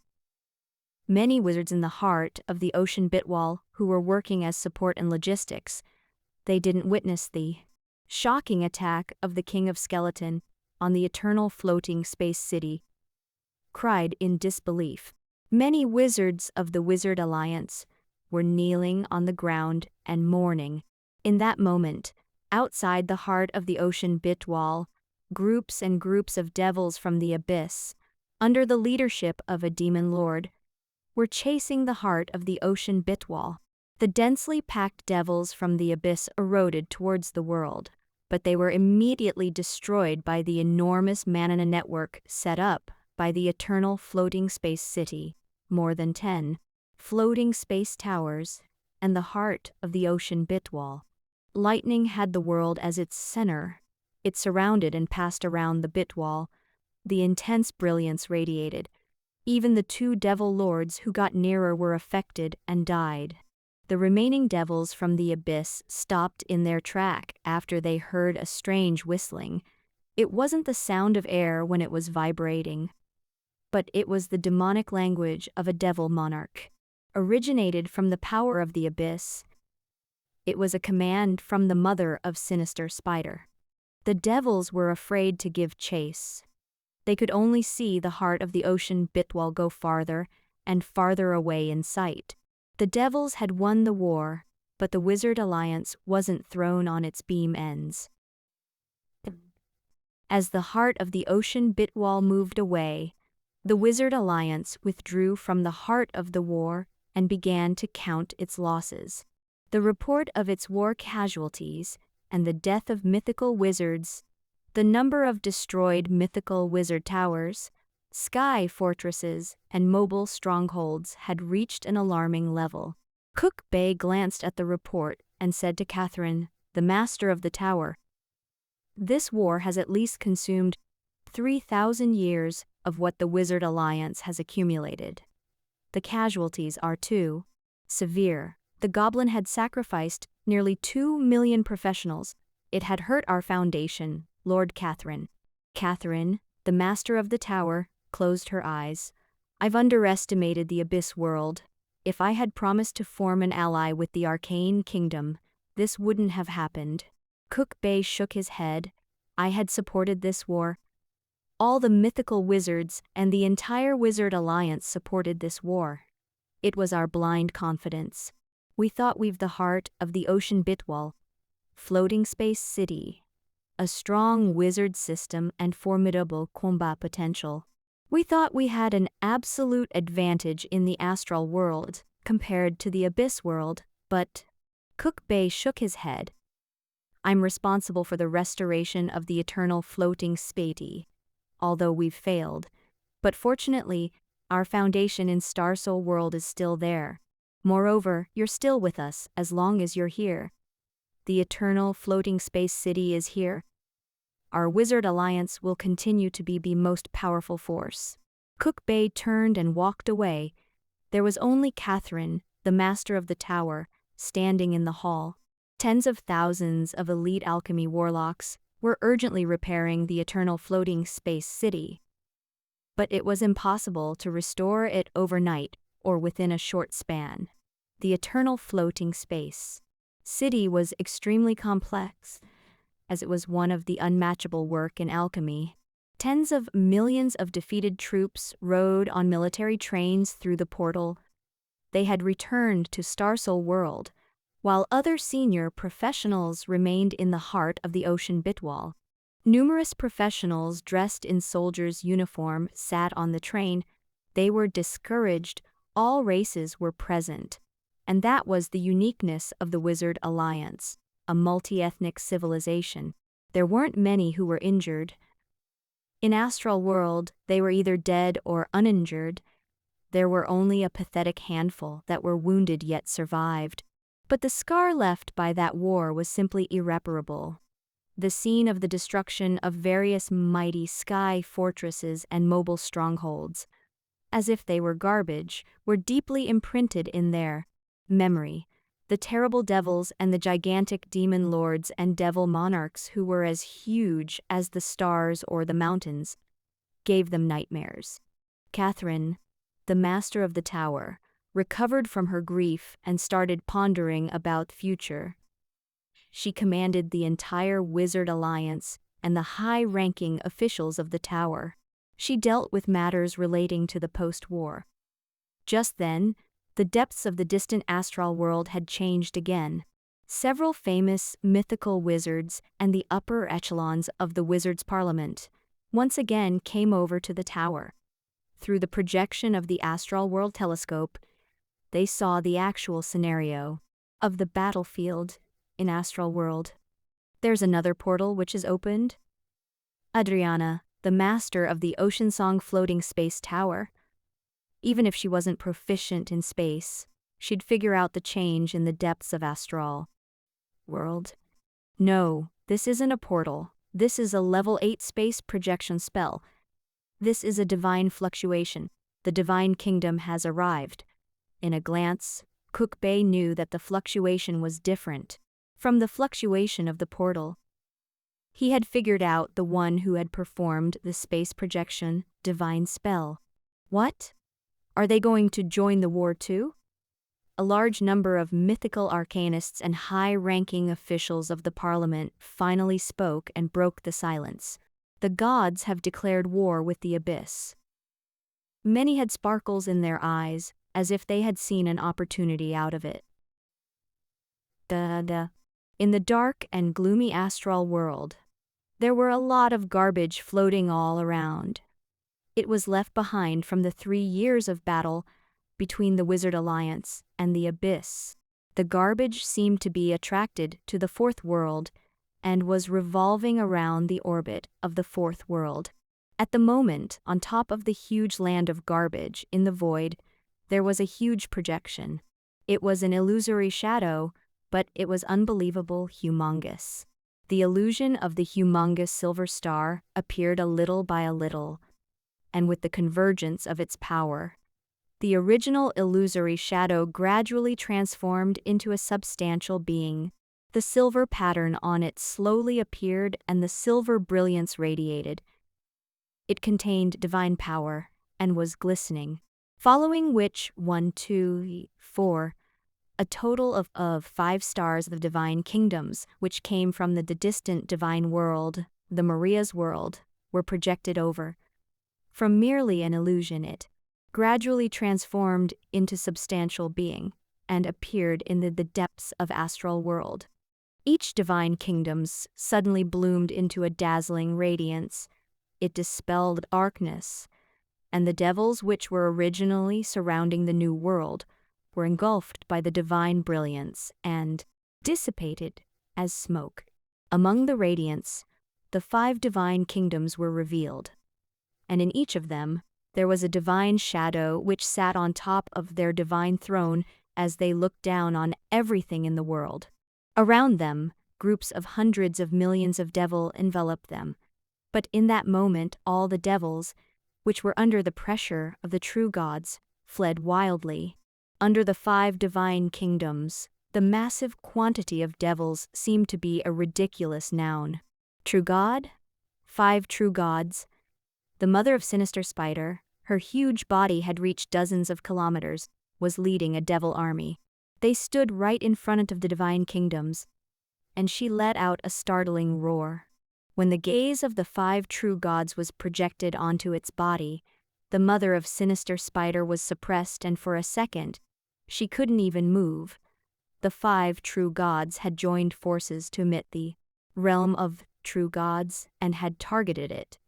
Many wizards in the heart of the ocean Bitwall who were working as support and logistics, they didn't witness the shocking attack of the King of Skeleton on the eternal floating space city, cried in disbelief. Many wizards of the Wizard Alliance were kneeling on the ground and mourning. In that moment, outside the heart of the ocean Bitwall, groups and groups of devils from the abyss, under the leadership of a demon lord, were chasing the heart of the ocean Bitwall. The densely packed devils from the abyss eroded towards the world, but they were immediately destroyed by the enormous mana network set up by the eternal floating space city, more than 10 floating space towers, and the heart of the ocean Bitwall. Lightning had the world as its center. It surrounded and passed around the Bitwall. The intense brilliance radiated. Even the 2 devil lords who got nearer were affected and died. The remaining devils from the abyss stopped in their track after they heard a strange whistling. It wasn't the sound of air when it was vibrating, but it was the demonic language of a devil monarch. Originated from the power of the abyss, it was a command from the mother of sinister Spider. The devils were afraid to give chase. They could only see the heart of the ocean Bitwall go farther and farther away in sight. The devils had won the war, but the Wizard Alliance wasn't thrown on its beam ends. As the heart of the ocean Bitwall moved away, the Wizard Alliance withdrew from the heart of the war and began to count its losses. The report of its war casualties and the death of mythical wizards, the number of destroyed mythical wizard towers, sky fortresses, and mobile strongholds had reached an alarming level. Cook Bay glanced at the report and said to Catherine, the master of the tower, "This war has at least consumed 3,000 years of what the Wizard Alliance has accumulated. The casualties are too severe. The goblin had sacrificed nearly 2 million professionals. It had hurt our foundation, Lord Catherine." Catherine, the master of the tower, closed her eyes. "I've underestimated the Abyss world. If I had promised to form an ally with the Arcane Kingdom, this wouldn't have happened." Cook Bay shook his head. "I had supported this war. All the mythical wizards and the entire Wizard Alliance supported this war. It was our blind confidence. We thought we've the heart of the ocean Bitwall, floating space city, a strong wizard system and formidable combat potential. We thought we had an absolute advantage in the astral world compared to the abyss world, but..." Cook Bay shook his head. "I'm responsible for the restoration of the eternal floating spatey, although we've failed. But fortunately, our foundation in Starsoul World is still there. Moreover, you're still with us as long as you're here. The eternal floating space city is here. Our Wizard Alliance will continue to be the most powerful force." Cook Bay turned and walked away. There was only Catherine, the master of the tower, standing in the hall. Tens of thousands of elite alchemy warlocks were urgently repairing the eternal floating space city. But it was impossible to restore it overnight or within a short span. The eternal floating space city was extremely complex, as it was one of the unmatchable work in alchemy. Tens of millions of defeated troops rode on military trains through the portal. They had returned to Starsoul World, while other senior professionals remained in the heart of the ocean Bitwall. Numerous professionals dressed in soldiers' uniform sat on the train. They were discouraged. All races were present. And that was the uniqueness of the Wizard Alliance, a multi-ethnic civilization. There weren't many who were injured. In Astral World, they were either dead or uninjured. There were only a pathetic handful that were wounded yet survived. But the scar left by that war was simply irreparable. The scene of the destruction of various mighty sky fortresses and mobile strongholds, as if they were garbage, were deeply imprinted in their memory. The terrible devils and the gigantic demon lords and devil monarchs who were as huge as the stars or the mountains gave them nightmares. Catherine, the master of the tower, recovered from her grief and started pondering about the future. She commanded the entire Wizard Alliance and the high-ranking officials of the tower. She dealt with matters relating to the post-war. Just then, the depths of the distant astral world had changed again. Several famous mythical wizards and the upper echelons of the Wizards' Parliament once again came over to the tower. Through the projection of the astral world telescope, they saw the actual scenario of the battlefield in Astral World. "There's another portal which is opened." Adriana, the master of the Ocean Song floating space tower. Even if she wasn't proficient in space, she'd figure out the change in the depths of Astral World. "No, this isn't a portal. This is a level 8 space projection spell. This is a divine fluctuation. The divine kingdom has arrived." In a glance, Cook-Bay knew that the fluctuation was different from the fluctuation of the portal. He had figured out the one who had performed the space projection divine spell. What? Are they going to join the war too? A large number of mythical arcanists and high-ranking officials of the Parliament finally spoke and broke the silence. The gods have declared war with the abyss. Many had sparkles in their eyes, as if they had seen an opportunity out of it. In the dark and gloomy astral world, there were a lot of garbage floating all around. It was left behind from the 3 years of battle between the Wizard Alliance and the Abyss. The garbage seemed to be attracted to the fourth world and was revolving around the orbit of the fourth world. At the moment, on top of the huge land of garbage in the void, there was a huge projection. It was an illusory shadow, but it was unbelievable humongous. The illusion of the humongous silver star appeared a little by a little, and with the convergence of its power, the original illusory shadow gradually transformed into a substantial being. The silver pattern on it slowly appeared and the silver brilliance radiated. It contained divine power and was glistening, following which 1, 2, 4, a total of 5 stars of divine kingdoms, which came from the distant divine world, the Maria's world, were projected over. From merely an illusion it gradually transformed into substantial being and appeared in the depths of astral world. Each divine kingdoms suddenly bloomed into a dazzling radiance. It dispelled darkness, and the devils which were originally surrounding the new world were engulfed by the divine brilliance and dissipated as smoke. Among the radiance, the 5 divine kingdoms were revealed, and in each of them there was a divine shadow which sat on top of their divine throne as they looked down on everything in the world. Around them, groups of hundreds of millions of devil enveloped them. But in that moment all the devils, which were under the pressure of the true gods, fled wildly. Under the 5 divine kingdoms, the massive quantity of devils seemed to be a ridiculous noun. True God? 5 true gods. The mother of Sinister Spider, her huge body had reached dozens of kilometers, was leading a devil army. They stood right in front of the divine kingdoms, and she let out a startling roar. When the gaze of the 5 true gods was projected onto its body, the mother of Sinister Spider was suppressed, and for a second, she couldn't even move. The 5 true gods had joined forces to emit the realm of true gods and had targeted it.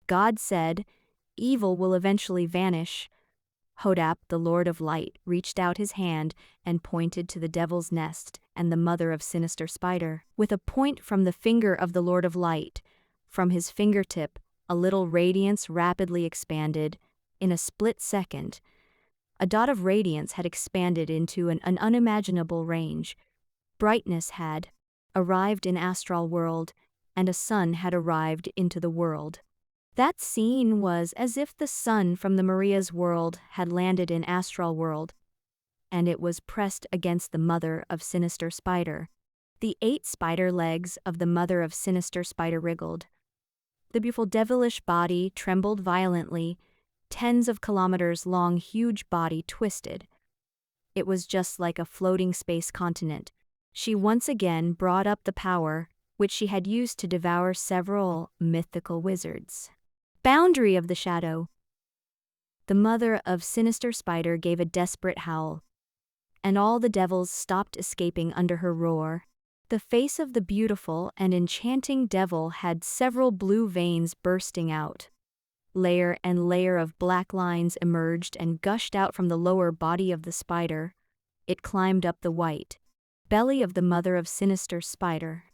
God said, "Evil will eventually vanish." Hodap, the Lord of Light, reached out his hand and pointed to the devil's nest and the mother of Sinister Spider. With a point from the finger of the Lord of Light, from his fingertip, a little radiance rapidly expanded. In a split second, a dot of radiance had expanded into an unimaginable range. Brightness had arrived in astral world, and a sun had arrived into the world. That scene was as if the sun from the Maria's world had landed in astral world, and it was pressed against the mother of Sinister Spider. The 8 spider legs of the mother of Sinister Spider wriggled. The beautiful devilish body trembled violently. Tens of kilometers long huge body twisted. It was just like a floating space continent. She once again brought up the power which she had used to devour several mythical wizards. Boundary of the shadow. The mother of Sinister Spider gave a desperate howl, and all the devils stopped escaping under her roar. The face of the beautiful and enchanting devil had several blue veins bursting out. Layer and layer of black lines emerged and gushed out from the lower body of the spider. It climbed up the white belly of the mother of Sinister Spider.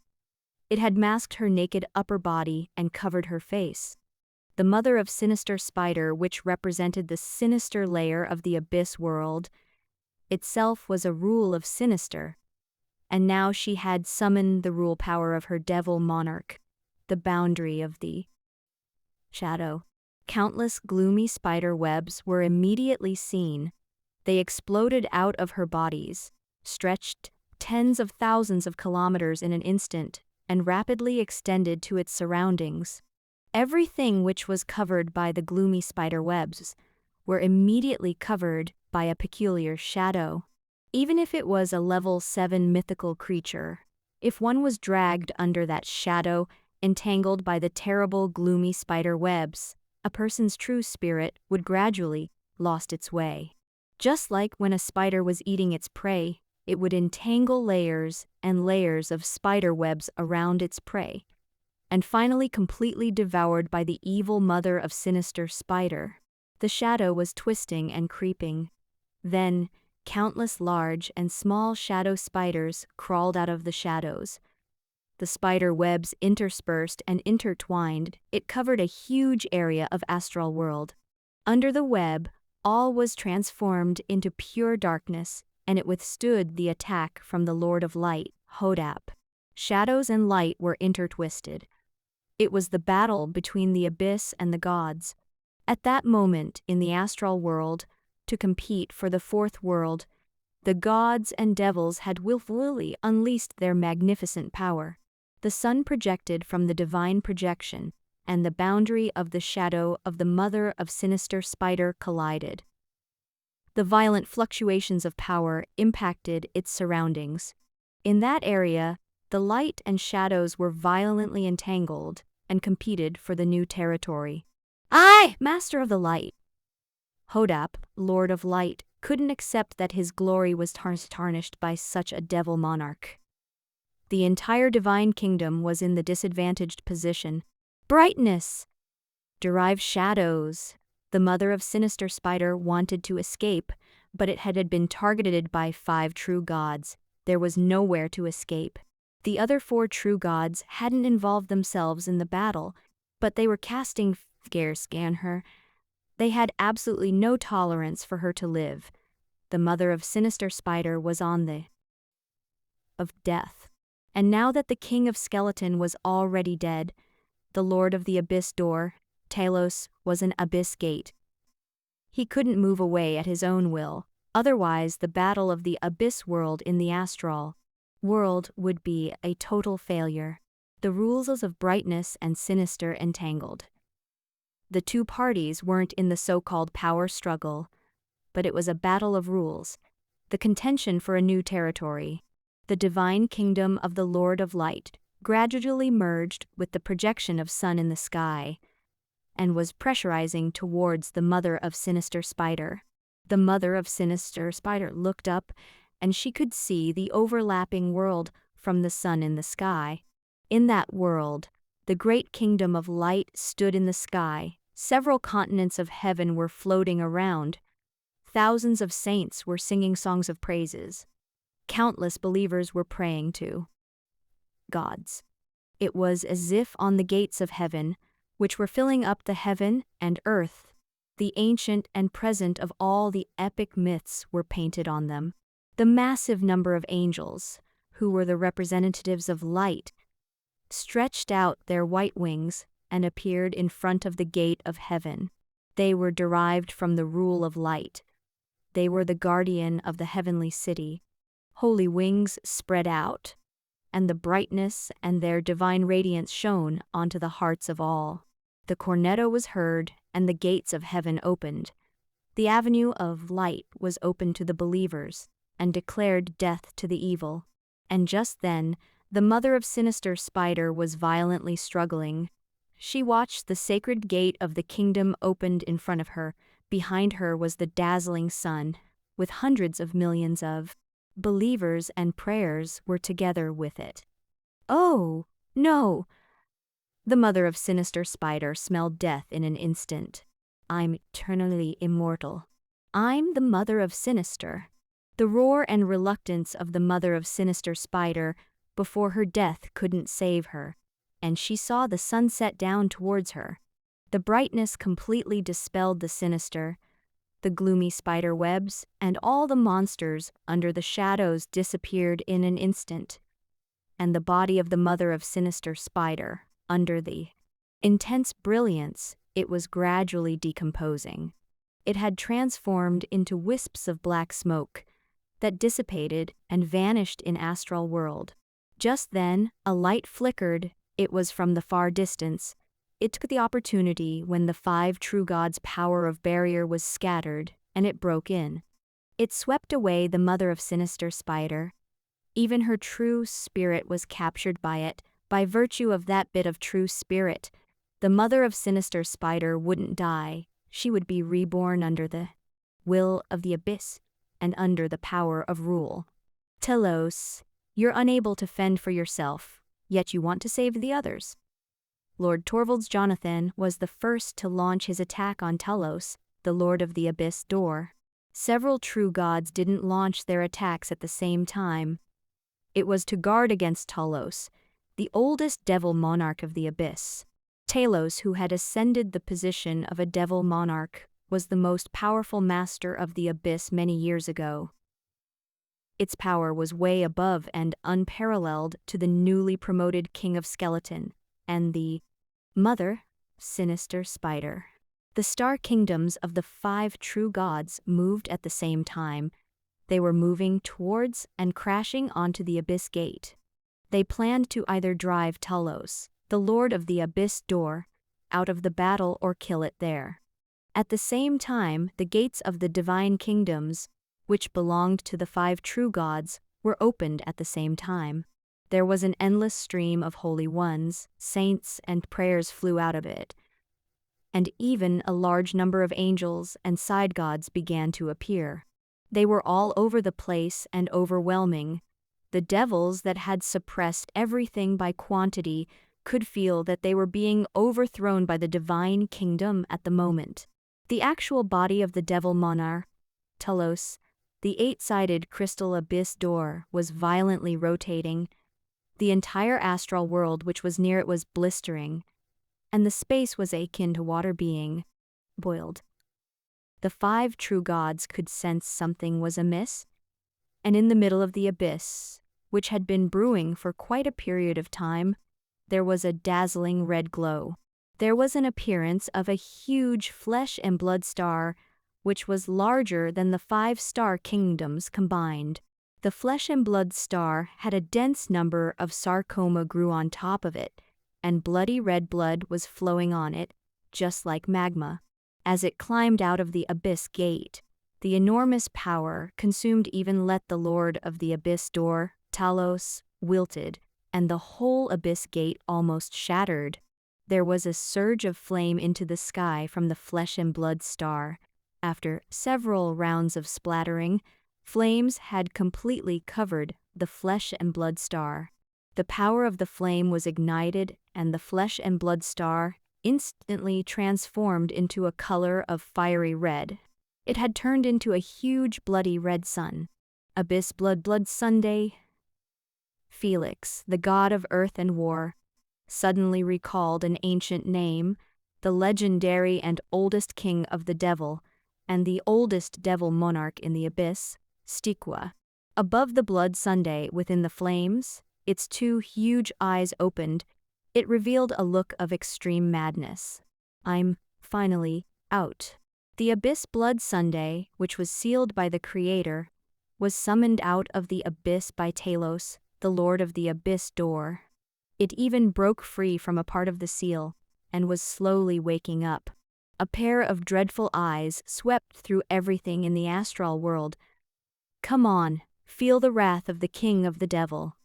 It had masked her naked upper body and covered her face. The mother of Sinister Spider, which represented the sinister layer of the abyss world, itself was a rule of sinister, and now she had summoned the rule power of her devil monarch, the boundary of the shadow. Countless gloomy spider webs were immediately seen. They exploded out of her bodies, stretched tens of thousands of kilometers in an instant, and rapidly extended to its surroundings. Everything which was covered by the gloomy spider webs were immediately covered by a peculiar shadow. Even if it was a level 7 mythical creature, if one was dragged under that shadow, entangled by the terrible gloomy spider webs, a person's true spirit would gradually lost its way. Just like when a spider was eating its prey, it would entangle layers and layers of spider webs around its prey, and finally completely devoured by the evil mother of sinister spider. The shadow was twisting and creeping. Then, countless large and small shadow spiders crawled out of the shadows. The spider webs interspersed and intertwined. It covered a huge area of astral world. Under the web, all was transformed into pure darkness, and it withstood the attack from the Lord of Light, Hodap. Shadows and light were intertwisted. It was the battle between the abyss and the gods. At that moment in the astral world, to compete for the fourth world, the gods and devils had willfully unleashed their magnificent power. The sun projected from the divine projection, and the boundary of the shadow of the mother of sinister spider collided. The violent fluctuations of power impacted its surroundings. In that area, the light and shadows were violently entangled and competed for the new territory. I, Master of the Light! Hodap, Lord of Light, couldn't accept that his glory was tarnished by such a devil monarch. The entire divine kingdom was in the disadvantaged position. Brightness! Derive shadows! The mother of sinister spider wanted to escape, but it had been targeted by 5 true gods. There was nowhere to escape. The other 4 true gods hadn't involved themselves in the battle, but they were casting scares on her. They had absolutely no tolerance for her to live. The mother of sinister spider was on the of death. And now that the king of skeleton was already dead, the lord of the abyss door, Talos, was an abyss gate. He couldn't move away at his own will, otherwise the battle of the abyss world in the astral world would be a total failure. The rules of brightness and sinister entangled. The 2 parties weren't in the so-called power struggle, but it was a battle of rules, the contention for a new territory. The divine kingdom of the Lord of Light gradually merged with the projection of sun in the sky, and was pressurizing towards the mother of sinister spider. The mother of sinister spider looked up, and she could see the overlapping world from the sun in the sky. In that world, the great kingdom of light stood in the sky. Several continents of heaven were floating around. Thousands of saints were singing songs of praises. Countless believers were praying to gods. It was as if on the gates of heaven, which were filling up the heaven and earth, the ancient and present of all the epic myths were painted on them. The massive number of angels, who were the representatives of light, stretched out their white wings and appeared in front of the gate of heaven. They were derived from the rule of light. They were the guardian of the heavenly city. Holy wings spread out, and the brightness and their divine radiance shone onto the hearts of all. The cornetto was heard, and the gates of heaven opened. The avenue of light was opened to the believers, and declared death to the evil. And just then, the mother of sinister spider was violently struggling. She watched the sacred gate of the kingdom opened in front of her. Behind her was the dazzling sun, with hundreds of millions of believers, and prayers were together with it. Oh, no! The mother of sinister spider smelled death in an instant. I'm eternally immortal. I'm the mother of sinister. The roar and reluctance of the mother of sinister spider before her death couldn't save her, and she saw the sun set down towards her. The brightness completely dispelled the sinister. The gloomy spider webs and all the monsters under the shadows disappeared in an instant, and the body of the mother of sinister spider, under the intense brilliance, it was gradually decomposing. it had transformed into wisps of black smoke that dissipated and vanished in astral world. Just then, a light flickered. It was from the far distance. It took the opportunity when the five true gods' power of barrier was scattered, and it broke in. It swept away the mother of sinister spider. Even her true spirit was captured by it. By virtue of that bit of true spirit, the mother of sinister spider wouldn't die. She would be reborn under the will of the abyss and under the power of rule. Telos, you're unable to fend for yourself, yet you want to save the others. Lord Torvald's Jonathan was the first to launch his attack on Telos, the Lord of the Abyss door. Several true gods didn't launch their attacks at the same time. It was to guard against Telos, the oldest devil monarch of the Abyss. Telos, who had ascended the position of a devil monarch, was the most powerful master of the Abyss many years ago. Its power was way above and unparalleled to the newly promoted King of Skeleton and the Mother, Sinister Spider. The star kingdoms of the five true gods moved at the same time. They were moving towards and crashing onto the Abyss Gate. They planned to either drive Telos, the Lord of the Abyss door, out of the battle or kill it there. At the same time, the gates of the divine kingdoms, which belonged to the five true gods, were opened at the same time. There was an endless stream of holy ones, saints, and prayers flew out of it. And even a large number of angels and side gods began to appear. They were all over the place and overwhelming. The devils that had suppressed everything by quantity could feel that they were being overthrown by the divine kingdom at the moment. The actual body of the devil monarch, Telos, the eight-sided crystal abyss door, was violently rotating. The entire astral world which was near it was blistering, and the space was akin to water being boiled. The five true gods could sense something was amiss, and in the middle of the abyss, which had been brewing for quite a period of time, there was a dazzling red glow. There was an appearance of a huge flesh and blood star, which was larger than the five star kingdoms combined. The flesh and blood star had a dense number of sarcoma grew on top of it, and bloody red blood was flowing on it, just like magma. As it climbed out of the Abyss Gate, the enormous power consumed even let the Lord of the Abyss door, Telos, wilted, and the whole Abyss Gate almost shattered. There was a surge of flame into the sky from the flesh and blood star. After several rounds of splattering, flames had completely covered the flesh and blood star. The power of the flame was ignited, and the flesh and blood star instantly transformed into a color of fiery red. It had turned into a huge bloody red sun. Abyss Blood Sunday. Felix, the god of earth and war, suddenly recalled an ancient name, the legendary and oldest king of the devil, and the oldest devil monarch in the abyss, Stiqua. Above the Blood Sunday within the flames, its two huge eyes opened. It revealed a look of extreme madness. I'm finally out. The Abyss Blood Sunday, which was sealed by the Creator, was summoned out of the abyss by Telos, the Lord of the Abyss door. It even broke free from a part of the seal, and was slowly waking up. A pair of dreadful eyes swept through everything in the astral world. Come on, feel the wrath of the king of the devil.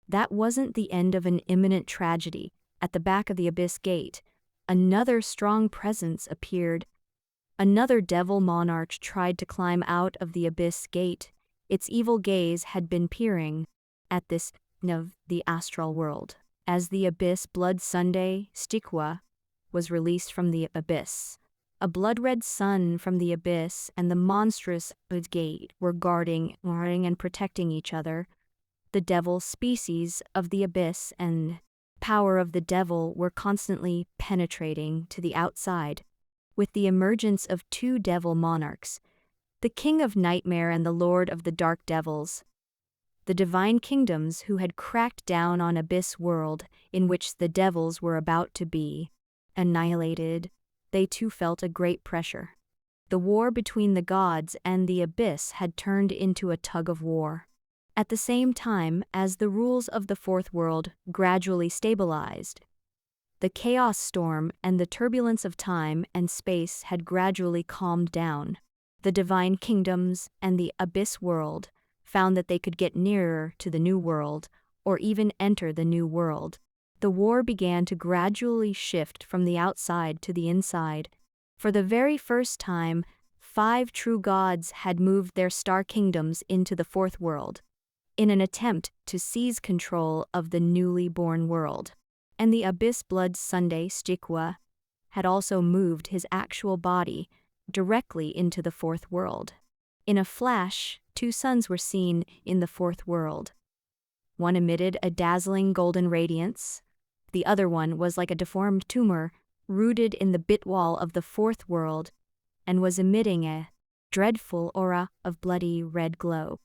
That wasn't the end of an imminent tragedy. At the back of the Abyss Gate, another strong presence appeared. Another devil monarch tried to climb out of the Abyss Gate. Its evil gaze had been peering at this of the astral world. As the Abyss Blood Sunday, Stiqua, was released from the abyss. A blood-red sun from the abyss and the monstrous gate were guarding and protecting each other. The devil species of the abyss and power of the devil were constantly penetrating to the outside. With the emergence of two devil monarchs, the king of nightmare and the lord of the dark devils, the divine kingdoms who had cracked down on abyss world in which the devils were about to be annihilated, they too felt a great pressure. The war between the gods and the abyss had turned into a tug-of-war. At the same time as the rules of the fourth world gradually stabilized, the chaos storm and the turbulence of time and space had gradually calmed down. The divine kingdoms and the abyss world found that they could get nearer to the new world, or even enter the new world. The war began to gradually shift from the outside to the inside. For the very first time, 5 true gods had moved their star kingdoms into the fourth world, in an attempt to seize control of the newly born world. And the abyss blood Sunday Stikwa had also moved his actual body directly into the fourth world. In a flash, 2 suns were seen in the fourth world. One emitted a dazzling golden radiance. The other one was like a deformed tumor rooted in the bit wall of the fourth world and was emitting a dreadful aura of bloody red glow.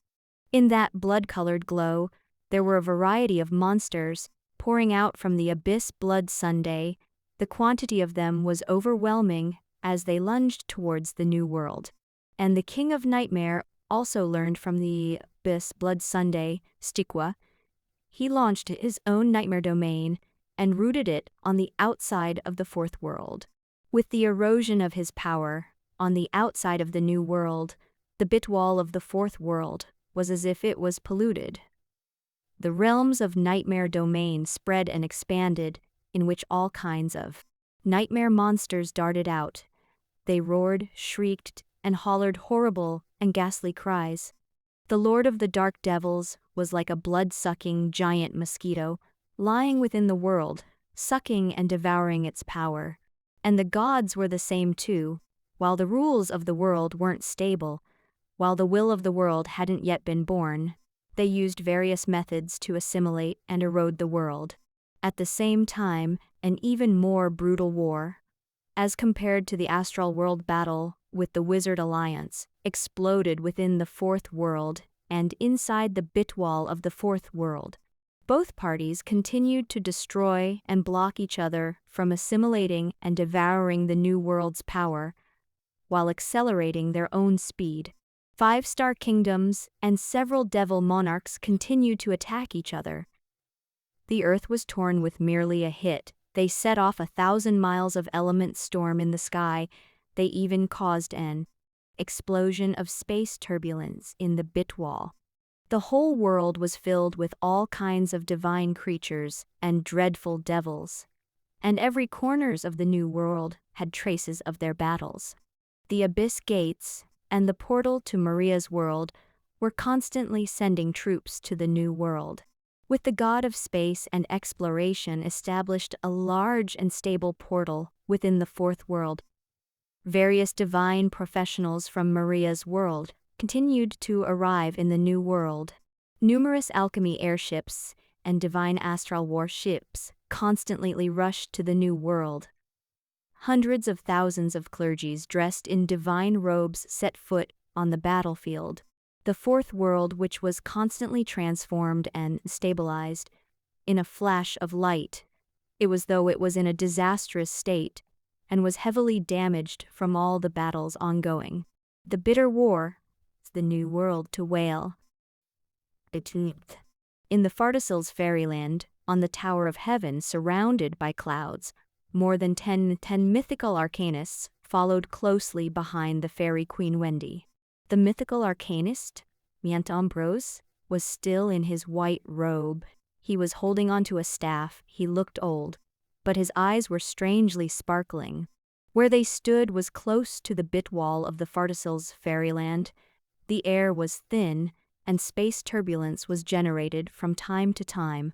In that blood-colored glow, there were a variety of monsters pouring out from the abyss blood Sunday. The quantity of them was overwhelming as they lunged towards the new world. And the King of Nightmare also learned from the abyss blood Sunday Stikwa. He launched his own nightmare domain and rooted it on the outside of the fourth world. With the erosion of his power, on the outside of the new world, the bit wall of the fourth world was as if it was polluted. The realms of nightmare domain spread and expanded, in which all kinds of nightmare monsters darted out. They roared, shrieked, and hollered horrible and ghastly cries. The Lord of the Dark Devils was like a blood-sucking giant mosquito, lying within the world, sucking and devouring its power. And the gods were the same too. While the rules of the world weren't stable, while the will of the world hadn't yet been born, they used various methods to assimilate and erode the world. At the same time, an even more brutal war, as compared to the astral world battle with the Wizard Alliance, exploded within the fourth world and inside the bit wall of the fourth world. Both parties continued to destroy and block each other from assimilating and devouring the new world's power, while accelerating their own speed. 5 star kingdoms and several devil monarchs continued to attack each other. The earth was torn with merely a hit. They set off 1,000 miles of element storm in the sky. They even caused an explosion of space turbulence in the bit wall. The whole world was filled with all kinds of divine creatures and dreadful devils, and every corners of the new world had traces of their battles. The abyss gates and the portal to Maria's world were constantly sending troops to the new world. With the god of space and exploration established a large and stable portal within the fourth world. Various divine professionals from Maria's world continued to arrive in the new world. Numerous alchemy airships and divine astral warships constantly rushed to the new world. Hundreds of thousands of clergies dressed in divine robes set foot on the battlefield. The fourth world, which was constantly transformed and stabilized in a flash of light, it was though it was in a disastrous state and was heavily damaged from all the battles ongoing. The bitter war, the new world to wail. In the Fartisil's fairyland, on the Tower of Heaven surrounded by clouds, more than 10 mythical arcanists followed closely behind the fairy Queen Wendy. The mythical arcanist, myriad, was still in his white robe. He was holding onto a staff. He looked old, but his eyes were strangely sparkling. Where they stood was close to the bit wall of the Fartisil's fairyland. The air was thin, and space turbulence was generated from time to time.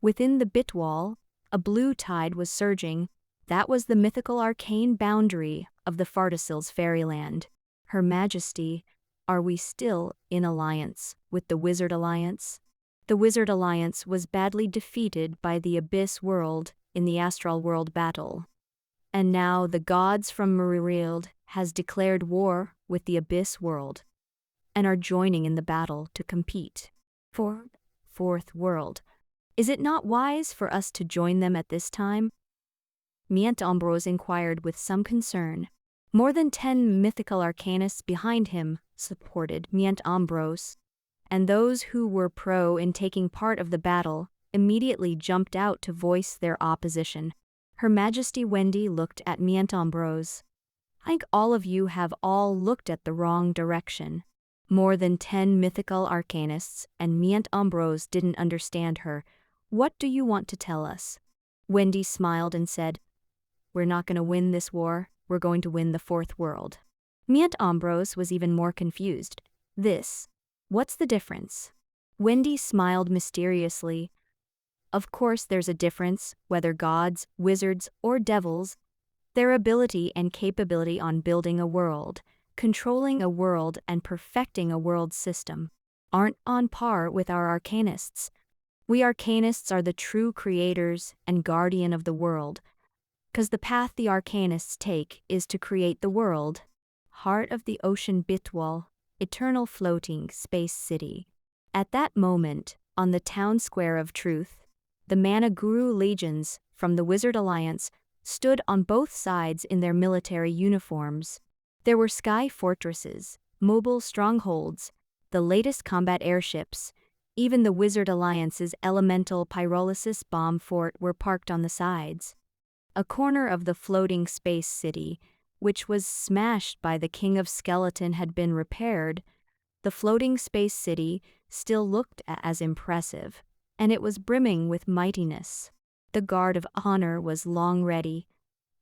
Within the bit wall, a blue tide was surging. That was the mythical arcane boundary of the Fartisil's fairyland. Her Majesty, are we still in alliance with the Wizard Alliance? The Wizard Alliance was badly defeated by the Abyss World in the Astral World battle. And now the gods from myriad has declared war with the Abyss World and are joining in the battle to compete for fourth world. Is it not wise for us to join them at this time? myriad inquired with some concern. More than 10 mythical arcanists behind him supported myriad, and those who were pro in taking part of the battle immediately jumped out to voice their opposition. Her Majesty Wendy looked at myriad. I think all of you have all looked at the wrong direction. More than 10 mythical arcanists and myriad didn't understand her. What do you want to tell us? Wendy smiled and said, we're not going to win this war, we're going to win the fourth world. Myriad was even more confused. What's the difference? Wendy smiled mysteriously. Of course there's a difference, whether gods, wizards, or devils. Their ability and capability on building a world, controlling a world, and perfecting a world system aren't on par with our arcanists. We arcanists are the true creators and guardian of the world, because the path the arcanists take is to create the world. Heart of the ocean Bitwal, eternal floating space city. At that moment, on the town square of truth, the Managuru legions from the Wizard Alliance stood on both sides in their military uniforms. There were sky fortresses, mobile strongholds, the latest combat airships. Even the Wizard Alliance's elemental pyrolysis bomb fort were parked on the sides. A corner of the floating space city, which was smashed by the King of Skeleton, had been repaired. The floating space city still looked as impressive, and it was brimming with mightiness. The guard of honor was long ready,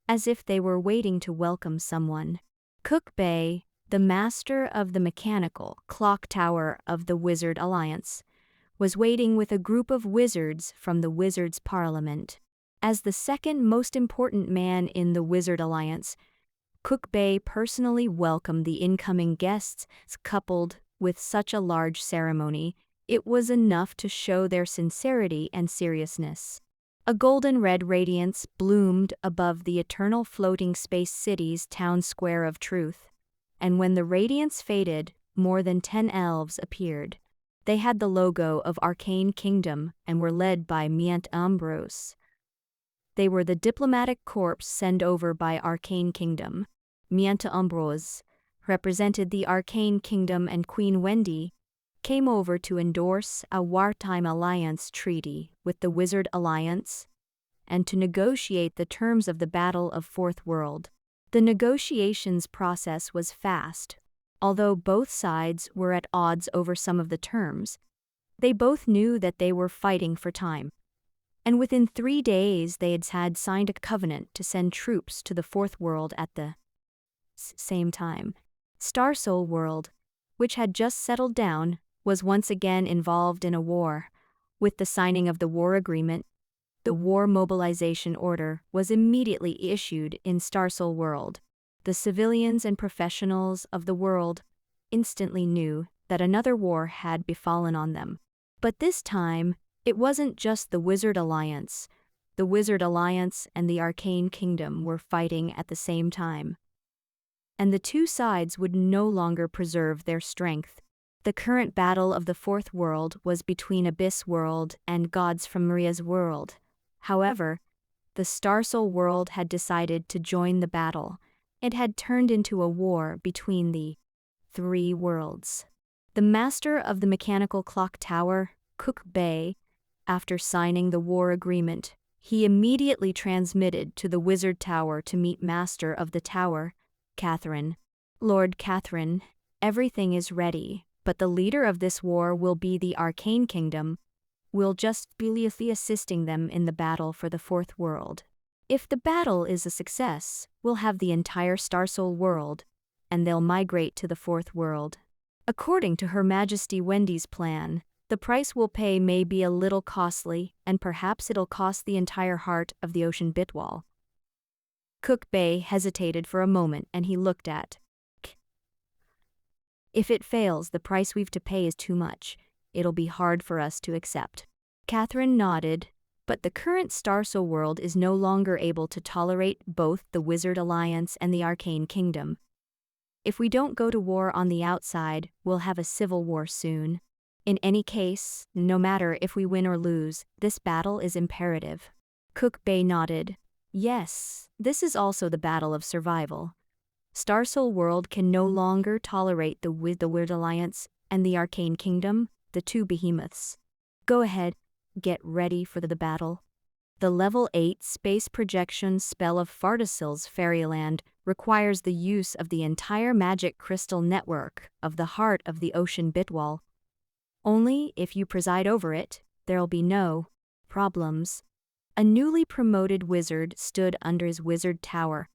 as if they were waiting to welcome someone. Cook Bay, the master of the mechanical clock tower of the Wizard Alliance, was waiting with a group of wizards from the Wizards' Parliament. As the second most important man in the Wizard Alliance, Cook Bay personally welcomed the incoming guests. Coupled with such a large ceremony, it was enough to show their sincerity and seriousness. A golden-red radiance bloomed above the eternal floating space city's town square of truth, and when the radiance faded, more than 10 elves appeared. They had the logo of Arcane Kingdom and were led by myriad. They were the diplomatic corps sent over by Arcane Kingdom. myriad represented the Arcane Kingdom, and Queen Wendy came over to endorse a wartime alliance treaty with the Wizard Alliance and to negotiate the terms of the Battle of Fourth World. The negotiations process was fast. Although both sides were at odds over some of the terms, they both knew that they were fighting for time. And within 3 days they had signed a covenant to send troops to the Fourth World at the same time. Starsoul World, which had just settled down, was once again involved in a war. With the signing of the war agreement, the war mobilization order was immediately issued in Starsoul World. The civilians and professionals of the world instantly knew that another war had befallen on them. But this time, it wasn't just the Wizard Alliance. The Wizard Alliance and the Arcane Kingdom were fighting at the same time. And the two sides would no longer preserve their strength. The current battle of the Fourth World was between Abyss World and gods from Maria's world. However, the Starsoul World had decided to join the battle. It had turned into a war between the three worlds. The master of the mechanical clock tower, Cook Bay, after signing the war agreement, he immediately transmitted to the Wizard Tower to meet Master of the Tower, Catherine. Lord Catherine, everything is ready, but the leader of this war will be the Arcane Kingdom. We'll just be assisting them in the battle for the Fourth World. If the battle is a success, we'll have the entire Starsoul World, and they'll migrate to the Fourth World. According to Her Majesty Wendy's plan, the price we'll pay may be a little costly, and perhaps it'll cost the entire heart of the ocean Bitwall. Cook Bay hesitated for a moment, and he looked at K. If it fails, the price we've to pay is too much. It'll be hard for us to accept. Catherine nodded. But the current Starsoul World is no longer able to tolerate both the Wizard Alliance and the Arcane Kingdom. If we don't go to war on the outside, we'll have a civil war soon. In any case, no matter if we win or lose, this battle is imperative. Cook Bay nodded. Yes, this is also the battle of survival. Starsoul World can no longer tolerate the Weird Alliance and the Arcane Kingdom, the two behemoths. Go ahead, get ready for the battle. The level 8 space projection spell of Fardasil's Fairyland requires the use of the entire magic crystal network of the heart of the ocean bitwall. Only if you preside over it, there'll be no problems. A newly promoted wizard stood under his wizard tower.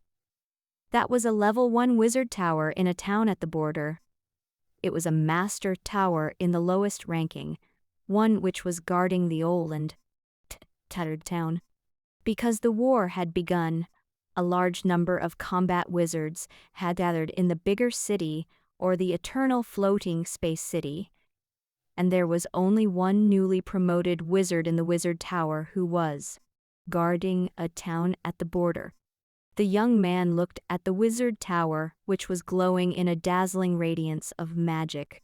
That was a level 1 wizard tower in a town at the border. It was a master tower in the lowest ranking, one which was guarding the old and tattered town. Because the war had begun, a large number of combat wizards had gathered in the bigger city or the eternal floating space city, and there was only one newly promoted wizard in the wizard tower who was guarding a town at the border. The young man looked at the wizard tower, which was glowing in a dazzling radiance of magic.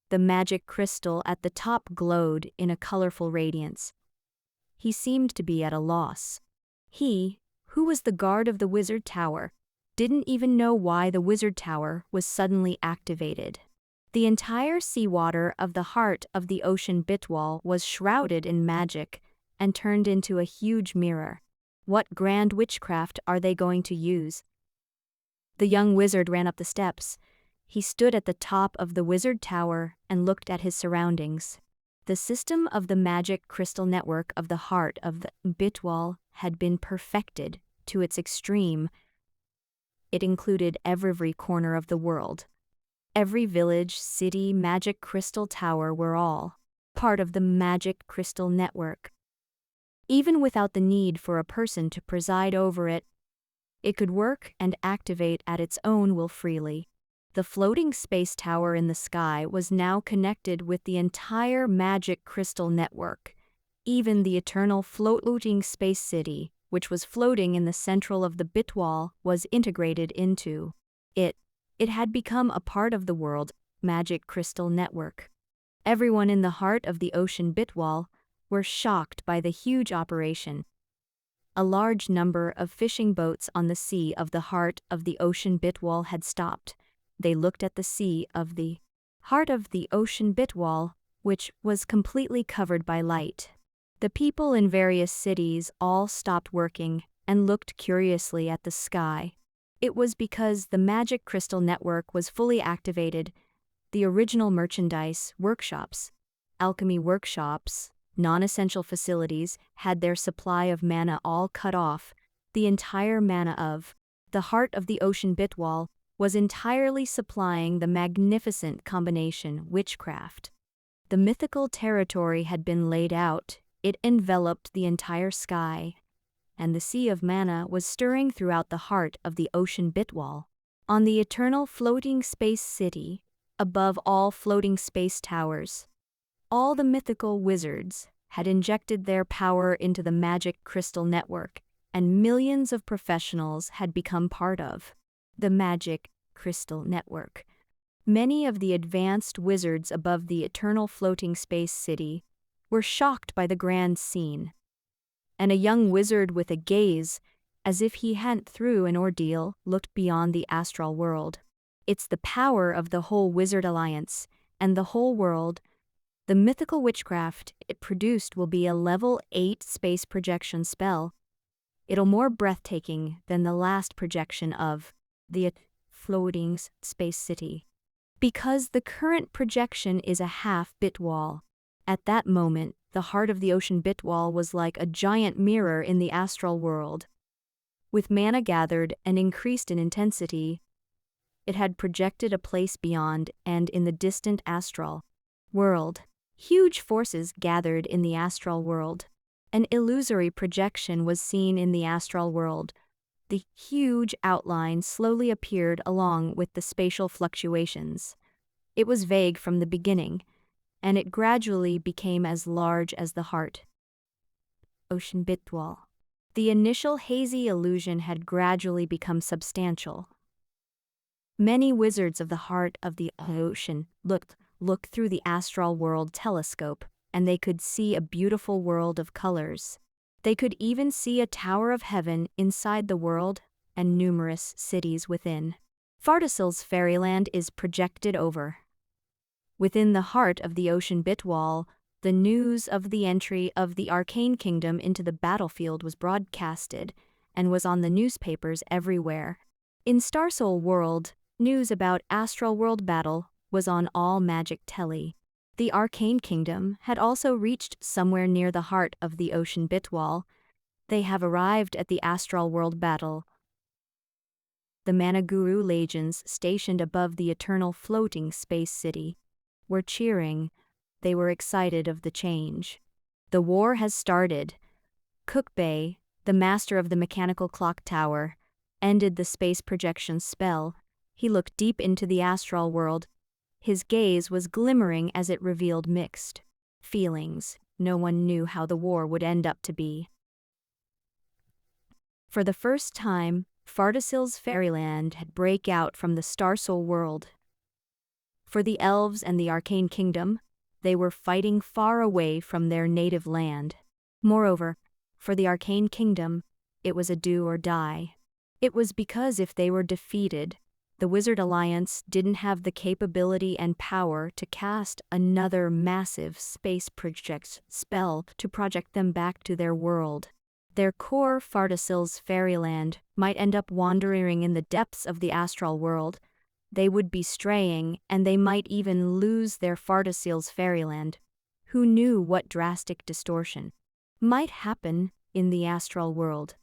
The magic crystal at the top glowed in a colorful radiance. He seemed to be at a loss. He, who was the guard of the wizard tower, didn't even know why the wizard tower was suddenly activated. The entire seawater of the heart of the ocean bitwall was shrouded in magic and turned into a huge mirror. What grand witchcraft are they going to use? The young wizard ran up the steps. He stood at the top of the wizard tower and looked at his surroundings. The system of the magic crystal network of the heart of the bitwall had been perfected to its extreme. It included every corner of the world. Every village, city, magic crystal tower were all part of the magic crystal network. Even without the need for a person to preside over it, it could work and activate at its own will freely. The floating space tower in the sky was now connected with the entire magic crystal network. Even the eternal floating space city, which was floating in the central of the bitwall, was integrated into it. It had become a part of the world magic crystal network. Everyone in the heart of the ocean bitwall were shocked by the huge operation. A large number of fishing boats on the sea of the heart of the ocean bitwall had stopped. They looked at the sea of the heart of the ocean bitwall, which was completely covered by light. The people in various cities all stopped working and looked curiously at the sky. It was because the magic crystal network was fully activated. The original merchandise workshops, alchemy workshops, non-essential facilities had their supply of mana all cut off. The entire mana of the heart of the ocean bitwall was entirely supplying the magnificent combination witchcraft. The mythical territory had been laid out. It enveloped the entire sky, and the sea of mana was stirring throughout the heart of the ocean bitwall. On the eternal floating space city, above all floating space towers, all the mythical wizards had injected their power into the magic crystal network, and millions of professionals had become part of the magic crystal network. Many of the advanced wizards above the eternal floating space city were shocked by the grand scene. And a young wizard with a gaze, as if he hadn't through an ordeal, looked beyond the astral world. It's the power of the whole wizard alliance, and the whole world. The mythical witchcraft it produced will be a level 8 space projection spell. It'll more breathtaking than the last projection of the floating space city. Because the current projection is a half bitwall. At that moment, the heart of the ocean bitwall was like a giant mirror in the astral world. With mana gathered and increased in intensity, it had projected a place beyond and in the distant astral world. Huge forces gathered in the astral world. An illusory projection was seen in the astral world. The huge outline slowly appeared along with the spatial fluctuations. It was vague from the beginning, and it gradually became as large as the heart. Ocean bitwall. The initial hazy illusion had gradually become substantial. Many wizards of the heart of the ocean looked through the astral world telescope, and they could see a beautiful world of colors. They could even see a tower of heaven inside the world and numerous cities within. Fardasil's fairyland is projected over. Within the heart of the ocean bitwall, the news of the entry of the Arcane Kingdom into the battlefield was broadcasted and was on the newspapers everywhere. In Starsoul World, news about Astral World battle was on all magic telly. The Arcane Kingdom had also reached somewhere near the heart of the ocean bitwall. They have arrived at the Astral World battle. The Managuru legions stationed above the eternal floating space city were cheering. They were excited of the change. The war has started. Cookbay, the master of the mechanical clock tower, ended the space projection spell. He looked deep into the astral world. His gaze was glimmering as it revealed mixed feelings. No one knew how the war would end up to be. For the first time, Fardasil's fairyland had break out from the Starsoul world. For the elves and the Arcane Kingdom, they were fighting far away from their native land. Moreover, for the Arcane Kingdom, it was a do or die. It was because if they were defeated, the Wizard Alliance didn't have the capability and power to cast another massive space project spell to project them back to their world. Their core Fardasil's fairyland might end up wandering in the depths of the astral world. They would be straying, and they might even lose their Fardasil's fairyland. Who knew what drastic distortion might happen in the astral world?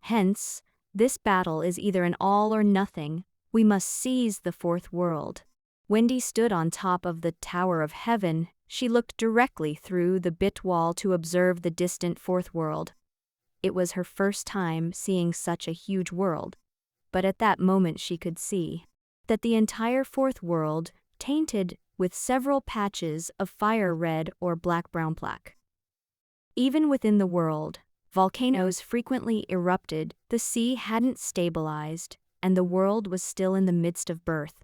Hence, this battle is either an all or nothing. We must seize the fourth world. Wendy stood on top of the Tower of Heaven. She looked directly through the bit wall to observe the distant fourth world. It was her first time seeing such a huge world, but at that moment she could see that the entire fourth world tainted with several patches of fire red or black-brown plaque. Even within the world, volcanoes frequently erupted, the sea hadn't stabilized, and the world was still in the midst of birth.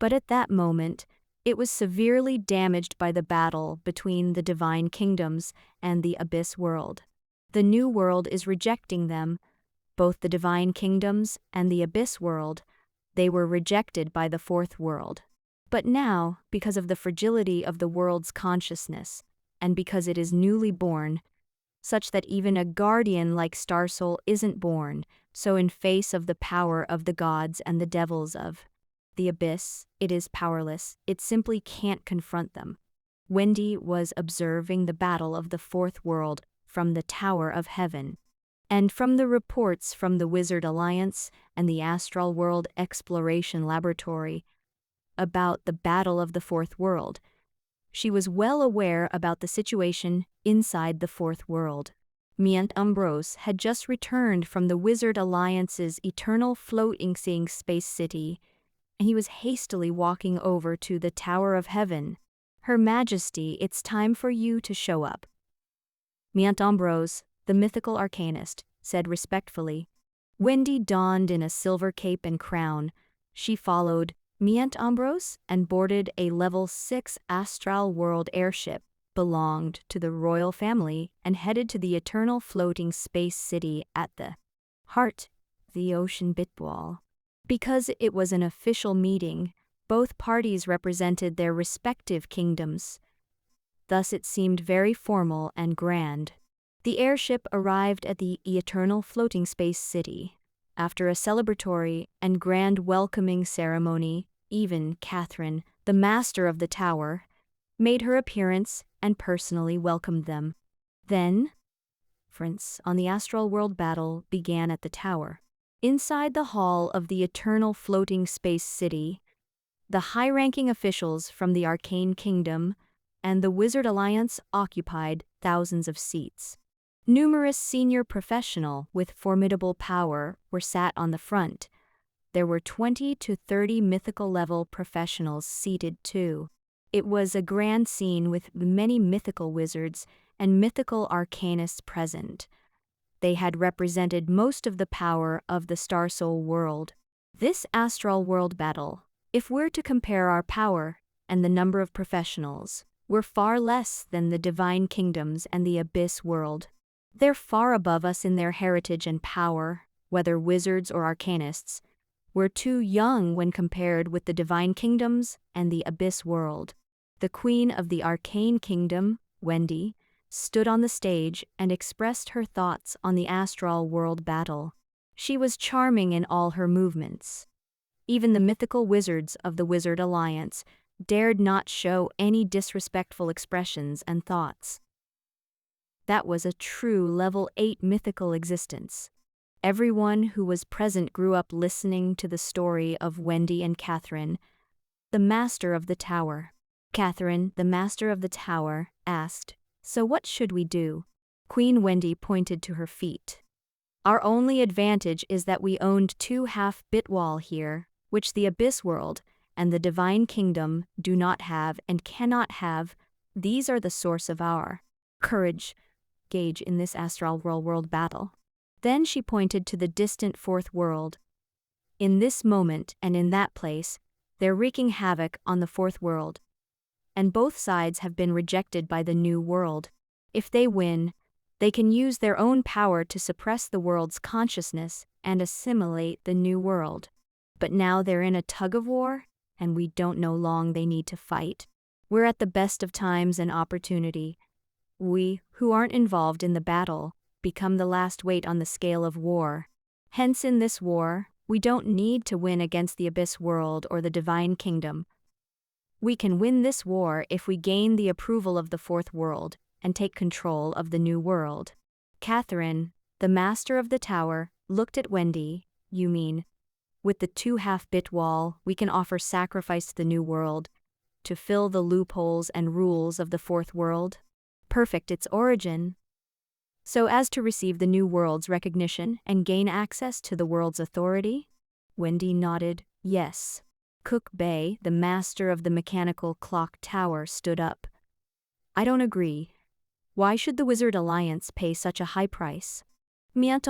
But at that moment, it was severely damaged by the battle between the divine kingdoms and the abyss world. The new world is rejecting them, both the divine kingdoms and the abyss world. They were rejected by the fourth world. But now, because of the fragility of the world's consciousness, and because it is newly born, such that even a guardian like Starsoul isn't born, so in face of the power of the gods and the devils of the abyss, it is powerless, it simply can't confront them. Wendy was observing the battle of the fourth world from the Tower of Heaven, and from the reports from the Wizard Alliance and the Astral World Exploration Laboratory about the battle of the fourth world. She was well aware about the situation inside the fourth world. Myriad Ambrose had just returned from the Wizard Alliance's eternal floating space city, and he was hastily walking over to the Tower of Heaven. Her Majesty, it's time for you to show up. Myriad Ambrose, the mythical arcanist, said respectfully. Wendy donned in a silver cape and crown. She followed Myriad Ambrose and boarded a level 6 Astral World airship, belonged to the royal family, and headed to the eternal floating space city at the heart of the ocean bitwall. Because it was an official meeting, both parties represented their respective kingdoms. Thus it seemed very formal and grand. The airship arrived at the eternal floating space city. After a celebratory and grand welcoming ceremony, even Catherine, the master of the tower, made her appearance and personally welcomed them. Then, conference on the Astral World battle began at the tower. Inside the hall of the eternal floating space city, the high-ranking officials from the Arcane Kingdom and the Wizard Alliance occupied thousands of seats. Numerous senior professionals with formidable power were sat on the front. There were 20 to 30 mythical-level professionals seated too. It was a grand scene with many mythical wizards and mythical arcanists present. They had represented most of the power of the Starsoul world. This Astral World battle, if we're to compare our power and the number of professionals, we're far less than the Divine Kingdoms and the Abyss world. They're far above us in their heritage and power, whether wizards or arcanists. were too young when compared with the divine kingdoms and the abyss world. The queen of the arcane kingdom, Wendy, stood on the stage and expressed her thoughts on the astral world battle. She was charming in all her movements. Even the mythical wizards of the Wizard Alliance dared not show any disrespectful expressions and thoughts. That was a true level 8 mythical existence. Everyone who was present grew up listening to the story of Wendy and Catherine, the master of the tower. Catherine, the master of the tower, asked, "So what should we do?" Queen Wendy pointed to her feet. "Our only advantage is that we owned 2 half-bit wall here, which the abyss world and the divine kingdom do not have and cannot have. These are the source of our courage gauge in this astral world battle." Then she pointed to the distant fourth world. "In this moment and in that place, they're wreaking havoc on the fourth world. And both sides have been rejected by the new world. If they win, they can use their own power to suppress the world's consciousness and assimilate the new world. But now they're in a tug-of-war, and we don't know long they need to fight. We're at the best of times and opportunity. We, who aren't involved in the battle, become the last weight on the scale of war. Hence in this war, we don't need to win against the abyss world or the divine kingdom. We can win this war if we gain the approval of the fourth world and take control of the new world." Catherine, the master of the tower, looked at Wendy. "You mean, with the 2 half-bit wall, we can offer sacrifice to the new world to fill the loopholes and rules of the fourth world? Perfect its origin, so as to receive the new world's recognition and gain access to the world's authority?" Wendy nodded, "Yes." Cook Bay, the master of the mechanical clock tower, stood up. "I don't agree. Why should the Wizard Alliance pay such a high price?" Myriad,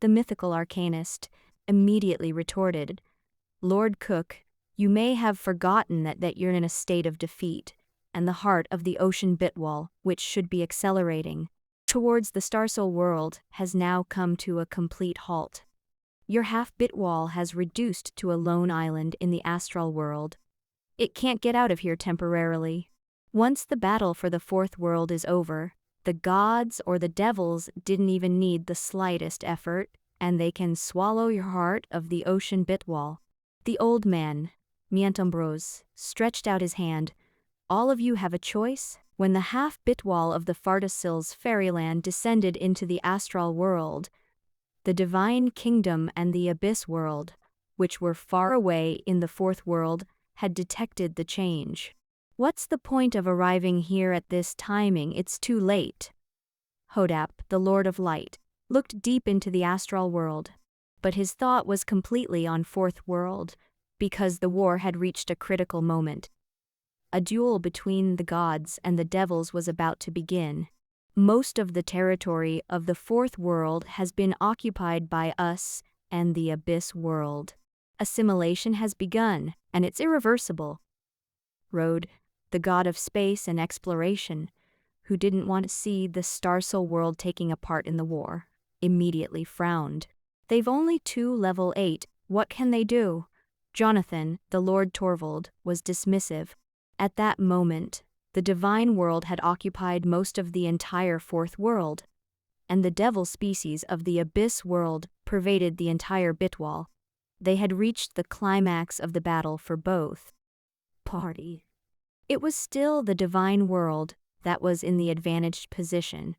the mythical arcanist, immediately retorted, "Lord Cook, you may have forgotten that you're in a state of defeat, and the heart of the ocean bitwall, which should be accelerating towards the Starsoul world, has now come to a complete halt. Your half-bit wall has reduced to a lone island in the astral world. It can't get out of here temporarily. Once the battle for the fourth world is over, the gods or the devils didn't even need the slightest effort, and they can swallow your heart of the ocean bitwall." The old man, myriad, stretched out his hand. "All of you have a choice." When the half-bit wall of the Fardasil's fairyland descended into the astral world, the divine kingdom and the abyss world, which were far away in the fourth world, had detected the change. "What's the point of arriving here at this timing? It's too late." Hodap, the Lord of Light, looked deep into the astral world, but his thought was completely on fourth world, because the war had reached a critical moment. A duel between the gods and the devils was about to begin. Most of the territory of the fourth world has been occupied by us and the abyss world. Assimilation has begun, and it's irreversible. Rode, the god of space and exploration, who didn't want to see the Starsoul world taking a part in the war, immediately frowned. "They've only 2 level 8, what can they do?" Jonathan, the Lord Torvald, was dismissive. At that moment, the divine world had occupied most of the entire fourth world, and the devil species of the abyss world pervaded the entire bitwall. They had reached the climax of the battle for both parties. It was still the divine world that was in the advantaged position,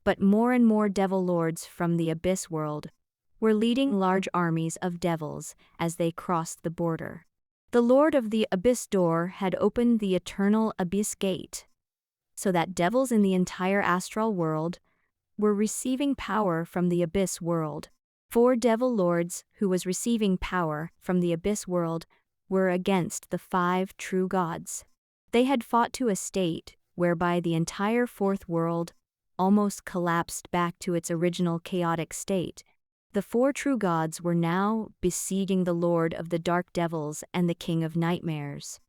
but more and more devil lords from the abyss world were leading large armies of devils as they crossed the border. The Lord of the Abyss Door had opened the eternal Abyss Gate, so that devils in the entire astral world were receiving power from the Abyss world. 4 devil lords who was receiving power from the Abyss world were against the 5 true gods. They had fought to a state whereby the entire fourth world almost collapsed back to its original chaotic state. The 4 true gods were now besieging the Lord of the Dark Devils and the King of Nightmares.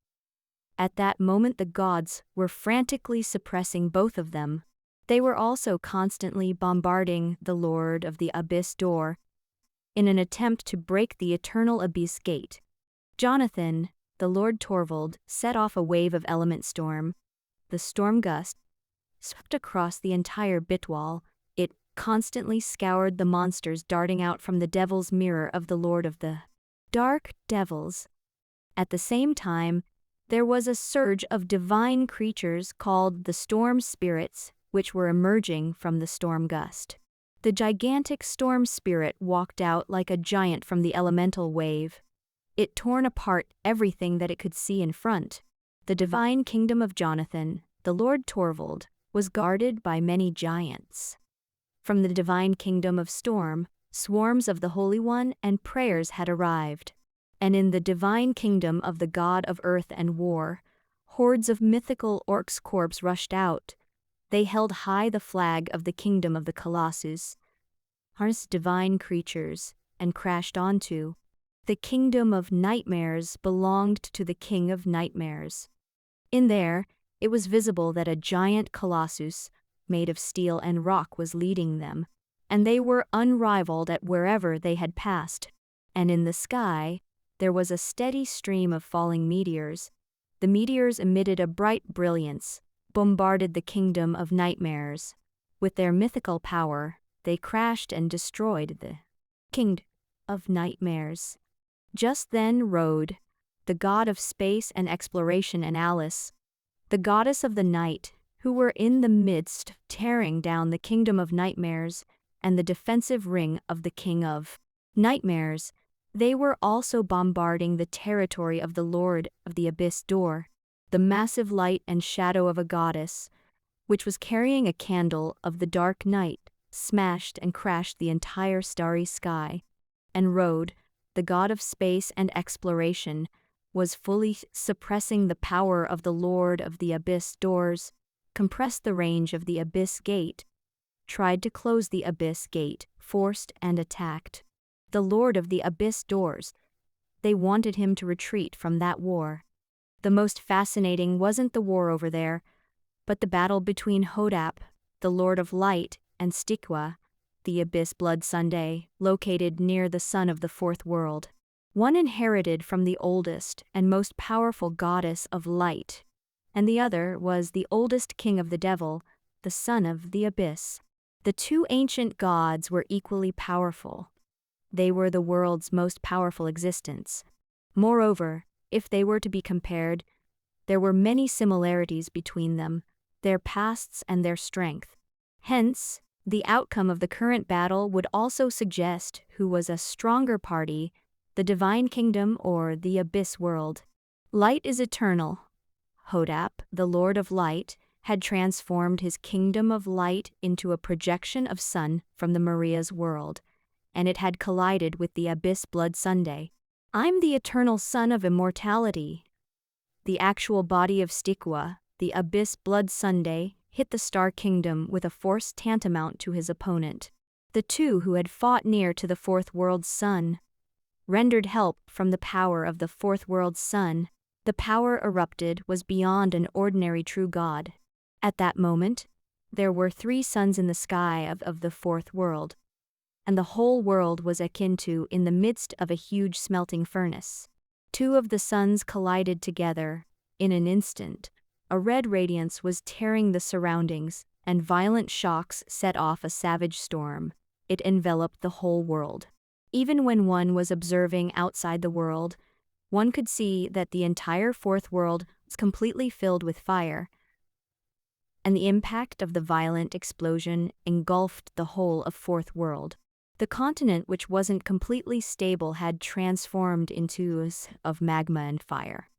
At that moment the gods were frantically suppressing both of them. They were also constantly bombarding the Lord of the Abyss Door. in an attempt to break the eternal abyss gate. Jonathan, the Lord Torvald, set off a wave of element storm. The storm gust swept across the entire bitwall. It constantly scoured the monsters darting out from the devil's mirror of the Lord of the Dark Devils. At the same time, there was a surge of divine creatures called the storm spirits, which were emerging from the storm gust. The gigantic storm spirit walked out like a giant from the elemental wave. It torn apart everything that it could see in front. The divine kingdom of Jonathan, the Lord Torvald, was guarded by many giants. From the divine kingdom of Storm, swarms of the Holy One and prayers had arrived. And in the divine kingdom of the god of earth and war, hordes of mythical orcs corps rushed out. They held high the flag of the kingdom of the Colossus, harnessed divine creatures, and crashed onto. The kingdom of nightmares belonged to the king of nightmares. In there, it was visible that a giant Colossus, made of steel and rock, was leading them, and they were unrivaled at wherever they had passed. And in the sky, there was a steady stream of falling meteors. The meteors emitted a bright brilliance, bombarded the kingdom of nightmares. With their mythical power, they crashed and destroyed the kingdom of nightmares. Just then rode the god of space and exploration and Alice, the goddess of the night, who were in the midst tearing down the kingdom of nightmares and the defensive ring of the king of nightmares. They were also bombarding the territory of the Lord of the Abyss door, the massive light and shadow of a goddess, which was carrying a candle of the dark night, smashed and crashed the entire starry sky. And Rode, the god of space and exploration, was fully suppressing the power of the Lord of the Abyss doors, compressed the range of the Abyss gate, tried to close the Abyss gate, forced and attacked the Lord of the Abyss doors. They wanted him to retreat from that war. The most fascinating wasn't the war over there, but the battle between Hodap, the Lord of Light, and Stikwa, the Abyss Blood Sunday, located near the sun of the fourth world. One inherited from the oldest and most powerful goddess of light, and the other was the oldest king of the devil, the son of the Abyss. The two ancient gods were equally powerful. They were the world's most powerful existence. Moreover, if they were to be compared, there were many similarities between them, their pasts and their strength. Hence, the outcome of the current battle would also suggest who was a stronger party, the Divine Kingdom or the Abyss world. Light is eternal. Hodap, the Lord of Light, had transformed his kingdom of light into a projection of sun from the Maria's world, and it had collided with the Abyss Blood Sunday. I'm the eternal son of immortality. The actual body of Stikwa, the Abyss Blood Sunday, hit the Star Kingdom with a force tantamount to his opponent. The two who had fought near to the Fourth World's sun rendered help from the power of the Fourth World's sun. The power erupted was beyond an ordinary true god. At that moment, there were 3 suns in the sky of the Fourth World, and the whole world was akin to in the midst of a huge smelting furnace. 2 of the suns collided together. In an instant, a red radiance was tearing the surroundings, and violent shocks set off a savage storm. It enveloped the whole world. Even when one was observing outside the world, one could see that the entire Fourth World was completely filled with fire, and the impact of the violent explosion engulfed the whole of Fourth World. The continent, which wasn't completely stable, had transformed into of magma and fire.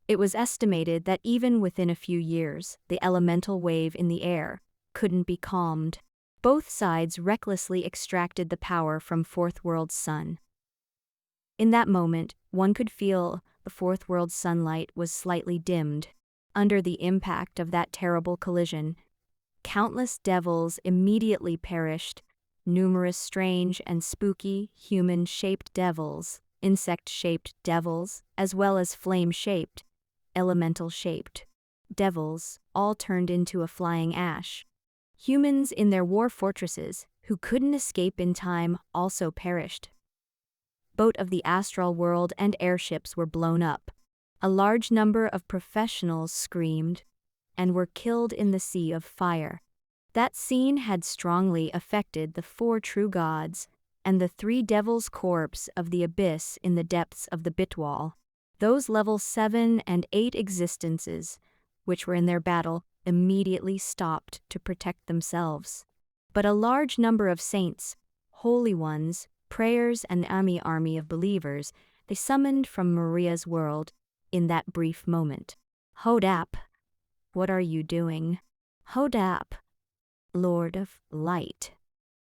It was estimated that even within a few years, the elemental wave in the air couldn't be calmed. Both sides recklessly extracted the power from Fourth World's sun. In that moment, one could feel the Fourth World's sunlight was slightly dimmed. Under the impact of that terrible collision, countless devils immediately perished. Numerous strange and spooky human-shaped devils, insect-shaped devils, as well as flame-shaped, elemental-shaped devils, all turned into a flying ash. Humans in their war fortresses, who couldn't escape in time, also perished. boat of the astral world and airships were blown up. A large number of professionals screamed and were killed in the sea of fire. That scene had strongly affected the four true gods and the three devils' corpse of the abyss in the depths of the Bitwall. Those level 7 and 8 existences, which were in their battle, immediately stopped to protect themselves. But a large number of saints, holy ones, prayers, and army of believers, they summoned from Maria's world in that brief moment. Hodap, what are you doing? Hodap, Lord of Light.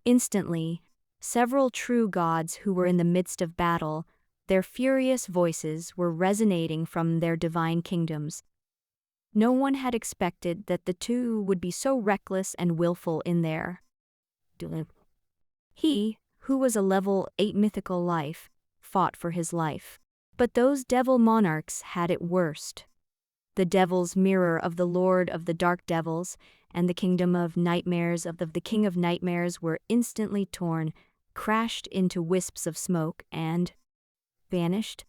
Instantly, several true gods who were in the midst of battle, their furious voices were resonating from their divine kingdoms. No one had expected that the two would be so reckless and willful in their. He, who was a level 8 mythical life, fought for his life. But those devil monarchs had it worst. The devil's mirror of the Lord of the Dark Devils and the kingdom of nightmares of the King of Nightmares were instantly torn, crashed into wisps of smoke, and vanished.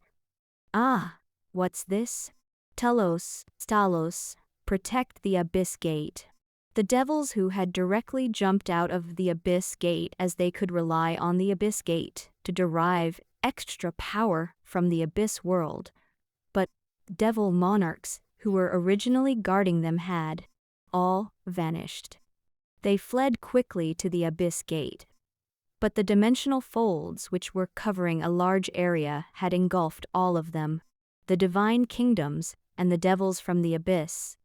Ah, what's this? Talos, protect the Abyss Gate. The devils who had directly jumped out of the Abyss Gate as they could rely on the Abyss Gate to derive extra power from the Abyss world. But devil monarchs who were originally guarding them had all vanished. They fled quickly to the Abyss Gate. But the dimensional folds which were covering a large area had engulfed all of them, the divine kingdoms and the devils from the abyss,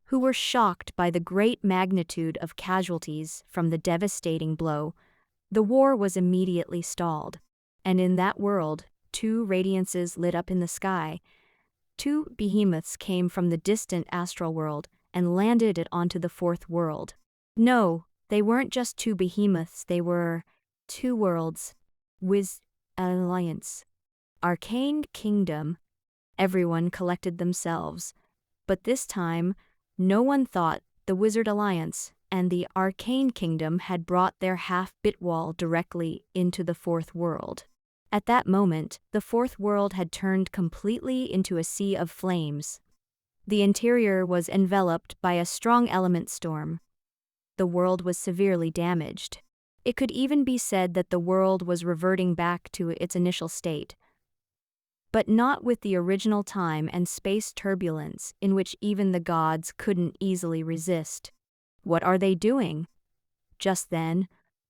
who were shocked by the great magnitude of casualties from the devastating blow. The war was immediately stalled, and in that world, 2 radiances lit up in the sky. 2 behemoths came from the distant astral world and landed it onto the 4th world. No, they weren't just 2 behemoths, they were 2 worlds. Alliance. Arcane Kingdom. Everyone collected themselves. But this time, no one thought the Wizard Alliance and the Arcane Kingdom had brought their half-bit wall directly into the 4th world. At that moment, the 4th world had turned completely into a sea of flames. The interior was enveloped by a strong element storm. The world was severely damaged. It could even be said that the world was reverting back to its initial state. But not with the original time and space turbulence in which even the gods couldn't easily resist. What are they doing? Just then,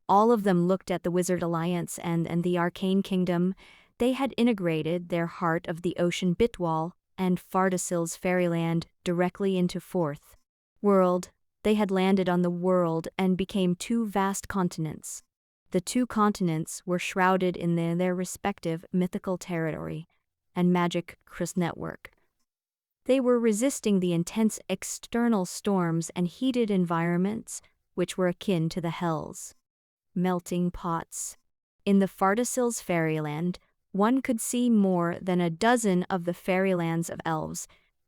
all of them looked at the Wizard Alliance and the Arcane Kingdom. They had integrated their Heart of the Ocean Bitwall and Fardasil's Fairyland directly into 4th world. They had landed on the world and became 2 vast continents. The 2 continents were shrouded in their respective mythical territory and magic crystal network. They were resisting the intense external storms and heated environments which were akin to the hells. Melting pots. In the Fardasil's Fairyland, one could see more than a dozen of the fairylands of elves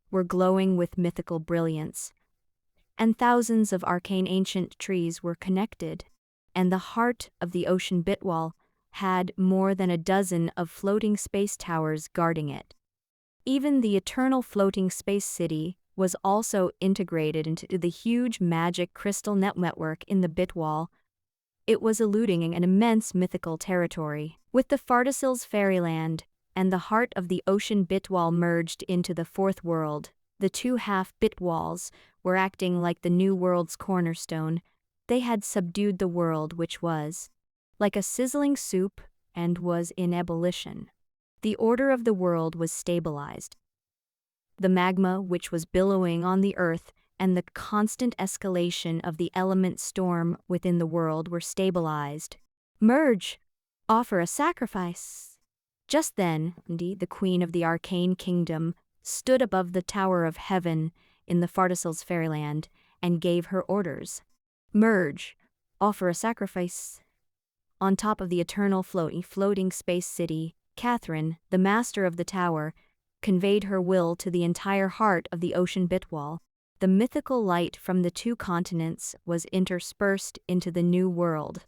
were glowing with mythical brilliance, and thousands of arcane ancient trees were connected, and the Heart of the Ocean Bitwall had more than a dozen of floating space towers guarding it. Even the eternal floating space city was also integrated into the huge magic crystal network in the Bitwall. It was eluding an immense mythical territory. With the Fardasil's Fairyland and the Heart of the Ocean Bitwall merged into the 4th world, the 2 half-bit walls were acting like the new world's cornerstone. They had subdued the world which was like a sizzling soup and was in ebullition. The order of the world was stabilized. The magma which was billowing on the earth and the constant escalation of the element storm within the world were stabilized. Merge! Offer a sacrifice! Just then, the Queen of the Arcane Kingdom stood above the Tower of Heaven in the Fardasil's Fairyland and gave her orders. Merge! Offer a sacrifice! On top of the eternal floating space city, Catherine, the master of the tower, conveyed her will to the entire Heart of the Ocean Bitwall. The mythical light from the 2 continents was interspersed into the new world,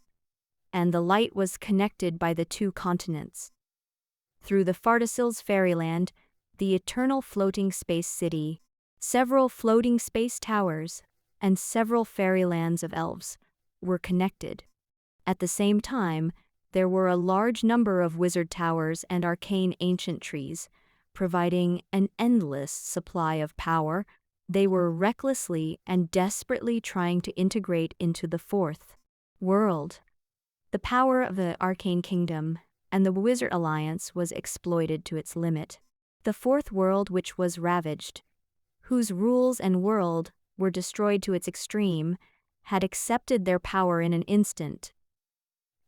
and the light was connected by the 2 continents. through the Fardasil's fairyland, the eternal floating space city, several floating space towers, and several fairylands of elves were connected. At the same time, there were a large number of wizard towers and arcane ancient trees, providing an endless supply of power. They were recklessly and desperately trying to integrate into the fourth world. The power of the Arcane Kingdom and the Wizard Alliance was exploited to its limit. The fourth world, which was ravaged, whose rules and world were destroyed to its extreme, had accepted their power in an instant.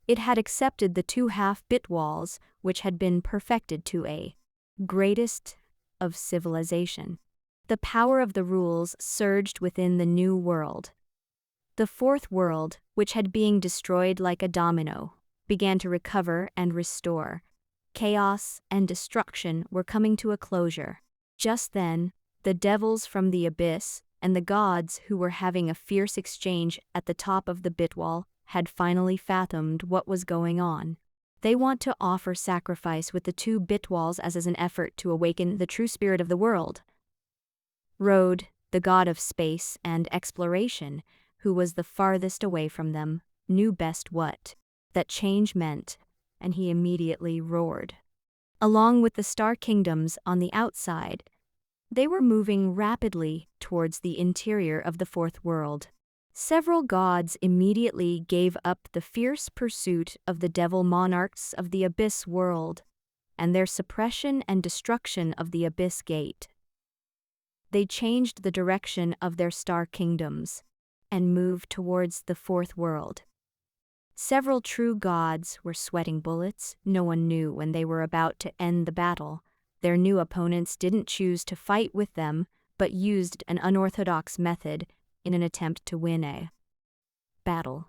It had accepted the 2 half-bit walls, which had been perfected to a greatest of civilization. The power of the rules surged within the new world. The fourth world, which had been destroyed like a domino, began to recover and restore. Chaos and destruction were coming to a closure. Just then, the devils from the abyss and the gods who were having a fierce exchange at the top of the bitwall had finally fathomed what was going on. They want to offer sacrifice with the 2 bitwalls as an effort to awaken the true spirit of the world. Rode, the god of space and exploration, who was the farthest away from them, knew best what that change meant, and he immediately roared. Along with the star kingdoms on the outside, they were moving rapidly towards the interior of the fourth world. Several gods immediately gave up the fierce pursuit of the devil monarchs of the abyss world and their suppression and destruction of the abyss gate. They changed the direction of their star kingdoms and moved towards the fourth world. Several true gods were sweating bullets. No one knew when they were about to end the battle. Their new opponents didn't choose to fight with them, but used an unorthodox method in an attempt to win a battle.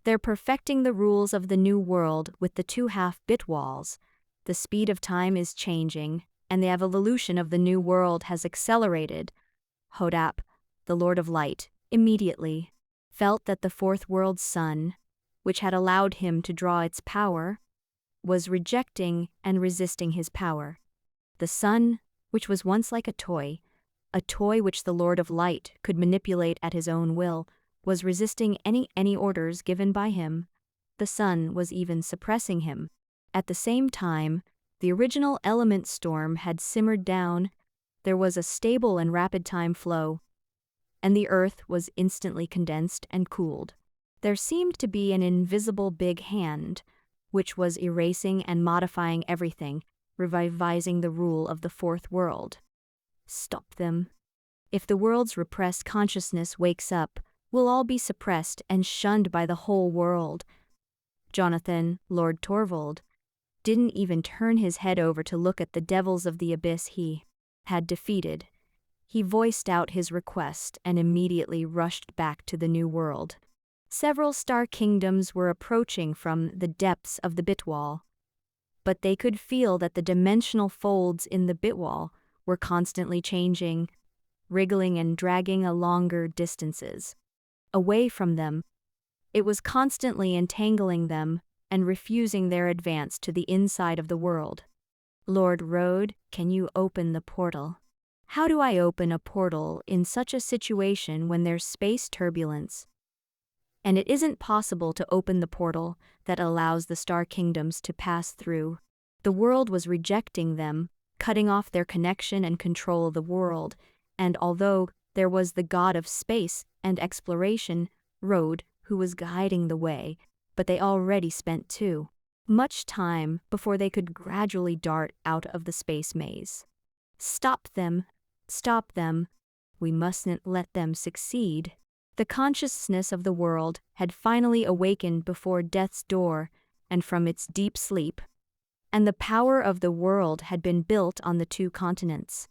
They're perfecting the rules of the new world with the 2 half-bit walls. The speed of time is changing, and the evolution of the new world has accelerated. Hodap, the Lord of Light, immediately felt that the fourth world's sun, which had allowed him to draw its power, was rejecting and resisting his power. The sun, which was once like a toy which the Lord of Light could manipulate at his own will, was resisting any orders given by him. The sun was even suppressing him. At the same time, the original element storm had simmered down. There was a stable and rapid time flow, and the earth was instantly condensed and cooled. There seemed to be an invisible big hand, which was erasing and modifying everything, revising the rule of the fourth world. Stop them. If the world's repressed consciousness wakes up, we'll all be suppressed and shunned by the whole world. Jonathan, Lord Torvald, didn't even turn his head over to look at the devils of the abyss he had defeated. He voiced out his request and immediately rushed back to the new world. Several star kingdoms were approaching from the depths of the bitwall, but they could feel that the dimensional folds in the bitwall were constantly changing, wriggling and dragging a longer distances. Away from them, it was constantly entangling them and refusing their advance to the inside of the world. Lord Rode, can you open the portal? How do I open a portal in such a situation when there's space turbulence? And it isn't possible to open the portal that allows the star kingdoms to pass through. The world was rejecting them, cutting off their connection and control of the world, and although there was the god of space and exploration, Rode, who was guiding the way, but they already spent too much time before they could gradually dart out of the space maze. Stop them! Stop them! We mustn't let them succeed. The consciousness of the world had finally awakened before death's door and from its deep sleep, and the power of the world had been built on the 2 continents.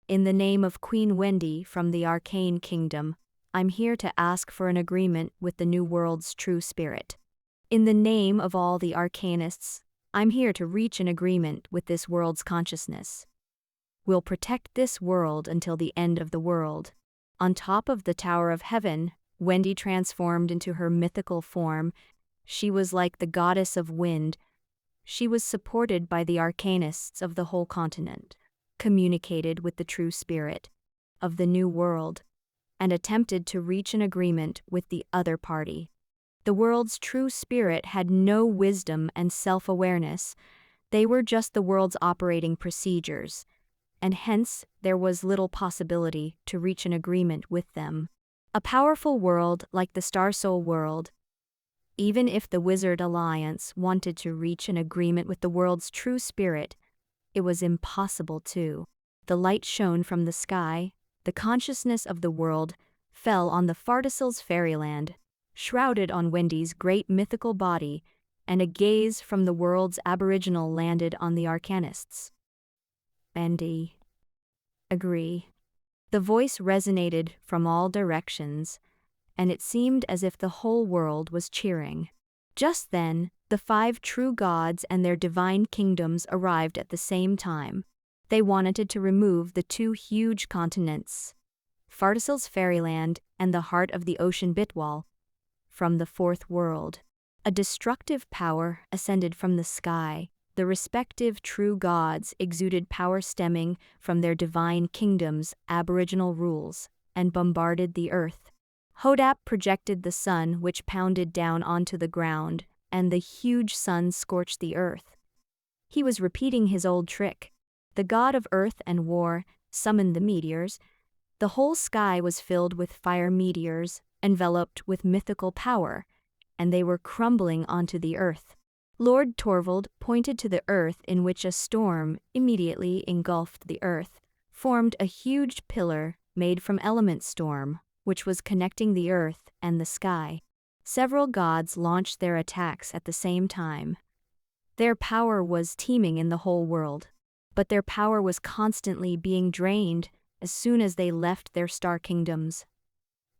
In the name of Queen Wendy from the Arcane Kingdom, I'm here to ask for an agreement with the new world's true spirit. In the name of all the arcanists, I'm here to reach an agreement with this world's consciousness. We'll protect this world until the end of the world. On top of the Tower of Heaven, Wendy transformed into her mythical form. She was like the goddess of wind. she was supported by the arcanists of the whole continent, communicated with the true spirit of the new world, and attempted to reach an agreement with the other party. The world's true spirit had no wisdom and self-awareness. They were just the world's operating procedures, and hence there was little possibility to reach an agreement with them. A powerful world like the Star Soul world, even if the Wizard Alliance wanted to reach an agreement with the world's true spirit, it was impossible to. The light shone from the sky, the consciousness of the world fell on the Fartisil's fairyland, shrouded on Wendy's great mythical body, and a gaze from the world's aboriginal landed on the arcanists. Wendy. Agree. The voice resonated from all directions, and it seemed as if the whole world was cheering. Just then, the 5 true gods and their divine kingdoms arrived at the same time. They wanted to remove the 2 huge continents, Fartisil's fairyland and the heart of the ocean Bitwall, from the 4th world. A destructive power ascended from the sky. The respective true gods exuded power stemming from their divine kingdoms' aboriginal rules and bombarded the earth. Hodap projected the sun, which pounded down onto the ground, and the huge sun scorched the earth. He was repeating his old trick. The god of earth and war summoned the meteors. The whole sky was filled with fire meteors, enveloped with mythical power, and they were crumbling onto the earth. Lord Torvald pointed to the earth, in which a storm immediately engulfed the earth, formed a huge pillar made from element storm, which was connecting the earth and the sky. Several gods launched their attacks at the same time. Their power was teeming in the whole world, but their power was constantly being drained as soon as they left their star kingdoms.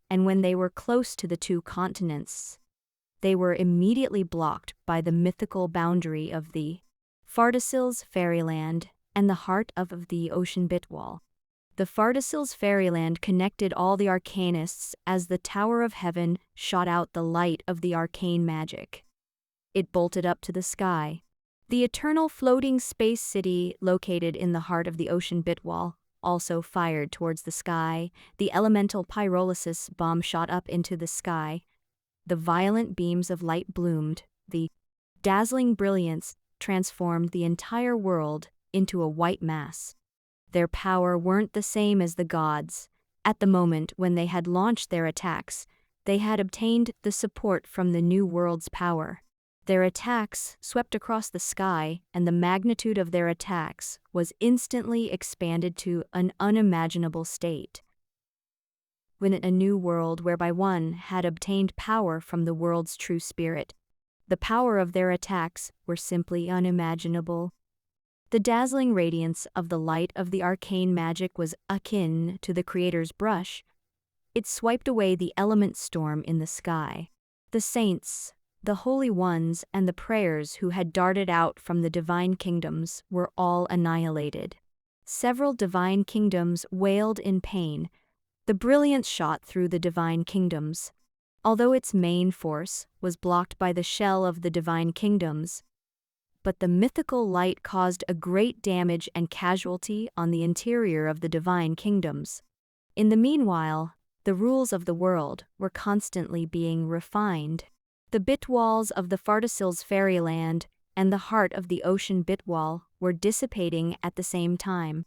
And when they were close to the 2 continents, they were immediately blocked by the mythical boundary of the Fartisil's fairyland and the heart of the ocean Bitwall. The Fartisil's fairyland connected all the arcanists as the Tower of Heaven shot out the light of the arcane magic. It bolted up to the sky. The eternal floating space city located in the heart of the ocean Bitwall also fired towards the sky. The elemental pyrolysis bomb shot up into the sky. The violent beams of light bloomed. The dazzling brilliance transformed the entire world into a white mass. Their power weren't the same as the gods. At the moment when they had launched their attacks, they had obtained the support from the new world's power. Their attacks swept across the sky, and the magnitude of their attacks was instantly expanded to an unimaginable state. When a new world whereby one had obtained power from the world's true spirit, the power of their attacks were simply unimaginable. The dazzling radiance of the light of the arcane magic was akin to the creator's brush. It swiped away the element storm in the sky. The saints, the holy ones, and the prayers who had darted out from the divine kingdoms were all annihilated. Several divine kingdoms wailed in pain. The brilliance shot through the divine kingdoms. Although its main force was blocked by the shell of the divine kingdoms, but the mythical light caused a great damage and casualty on the interior of the divine kingdoms. In the meanwhile, the rules of the world were constantly being refined. The bitwalls of the Fartisil's fairyland and the heart of the ocean Bitwall were dissipating at the same time.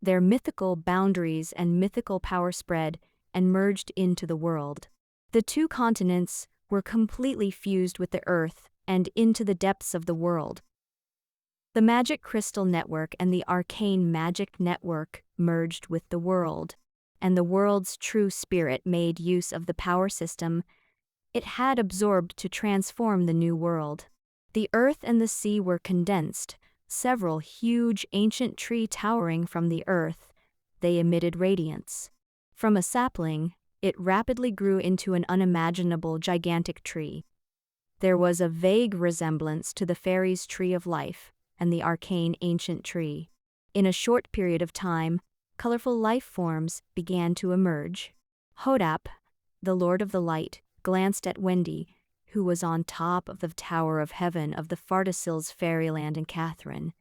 Their mythical boundaries and mythical power spread and merged into the world. The 2 continents were completely fused with the earth and into the depths of the world. The magic crystal network and the arcane magic network merged with the world, and the world's true spirit made use of the power system it had absorbed to transform the new world. The earth and the sea were condensed. Several huge ancient trees towering from the earth, they emitted radiance. From a sapling, it rapidly grew into an unimaginable gigantic tree. There was a vague resemblance to the fairy's tree of life and the arcane ancient tree. In a short period of time, colorful life forms began to emerge. Hodap, the Lord of the Light, glanced at Wendy, who was on top of the Tower of Heaven of the Fartisil's Fairyland and Catherine,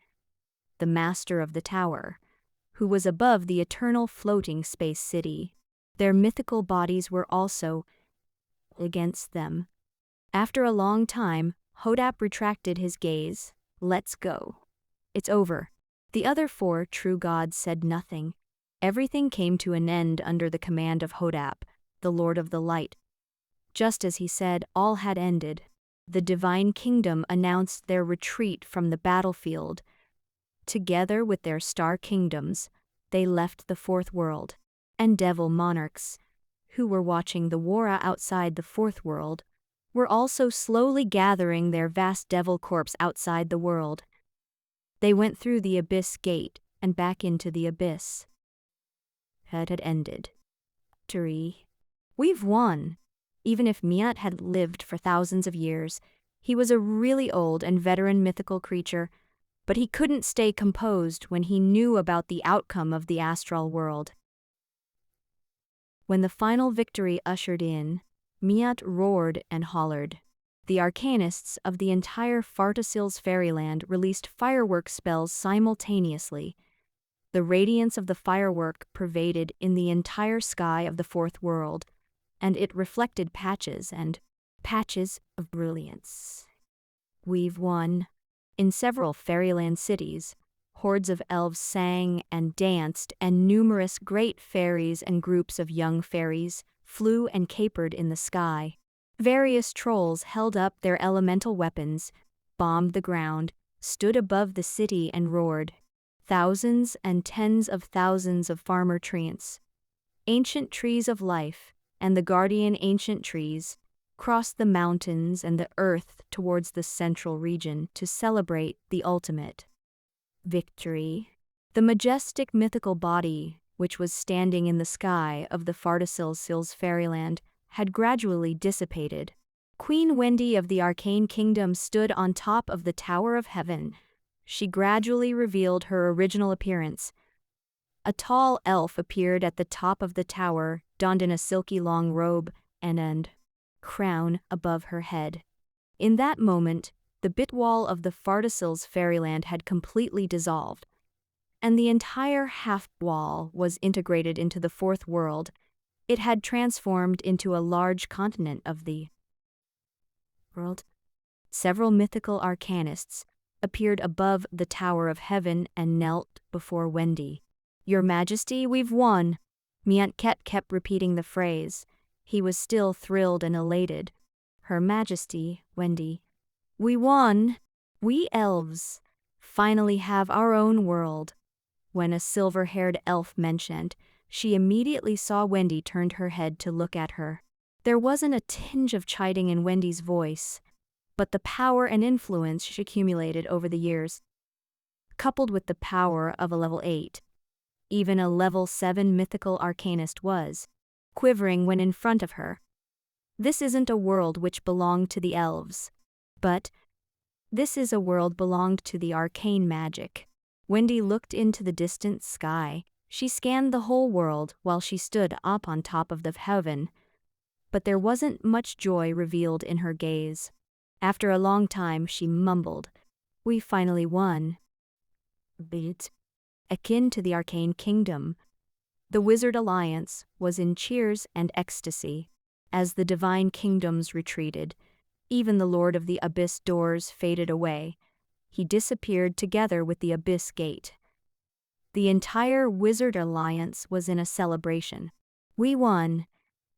the master of the tower, who was above the eternal floating space city. Their mythical bodies were also against them. After a long time, Hodap retracted his gaze. "Let's go. It's over." The other four true gods said nothing. Everything came to an end under the command of Hodap, the Lord of the Light. Just as he said, all had ended. The divine kingdom announced their retreat from the battlefield. Together with their star kingdoms, they left the fourth world, and devil monarchs, who were watching the war outside the fourth world, were also slowly gathering their vast devil corps outside the world. They went through the abyss gate and back into the abyss. It had ended. Victory. We've won. Even if myriad had lived for thousands of years, he was a really old and veteran mythical creature, but he couldn't stay composed when he knew about the outcome of the astral world. When the final victory ushered in, myriad roared and hollered. The arcanists of the entire Fartisil's Fairyland released firework spells simultaneously. The radiance of the firework pervaded in the entire sky of the fourth world, and it reflected patches of brilliance. We've won. In several fairyland cities, hordes of elves sang and danced, and numerous great fairies and groups of young fairies flew and capered in the sky. Various trolls held up their elemental weapons, bombed the ground, stood above the city and roared. Thousands and tens of thousands of farmer treants, ancient trees of life, and the guardian ancient trees, crossed the mountains and the earth towards the central region to celebrate the ultimate victory. The majestic mythical body, which was standing in the sky of the Fartisil's Fairyland, had gradually dissipated. Queen Wendy of the Arcane Kingdom stood on top of the Tower of Heaven. She gradually revealed her original appearance. A tall elf appeared at the top of the tower, donned in a silky long robe and a crown above her head. In that moment, the bit wall of the Fartisil's Fairyland had completely dissolved, and the entire half-wall was integrated into the fourth world. It had transformed into a large continent of the world. Several mythical arcanists appeared above the Tower of Heaven and knelt before Wendy. "Your Majesty, we've won." myriad kept repeating the phrase. He was still thrilled and elated. "Her Majesty, Wendy. We won. We elves finally have our own world." When a silver-haired elf mentioned, she immediately saw Wendy turned her head to look at her. There wasn't a tinge of chiding in Wendy's voice, but the power and influence she accumulated over the years, coupled with the power of a level 8, even a level 7 mythical arcanist was quivering when in front of her. This isn't a world which belonged to the elves, but this is a world belonged to the arcane magic. Wendy looked into the distant sky. She scanned the whole world while she stood up on top of the heaven, but there wasn't much joy revealed in her gaze. After a long time, she mumbled, "We finally won." Bit akin to the Arcane Kingdom, the Wizard Alliance was in cheers and ecstasy. As the Divine Kingdoms retreated, even the Lord of the Abyss doors faded away. He disappeared together with the Abyss Gate. The entire Wizard Alliance was in a celebration. "We won.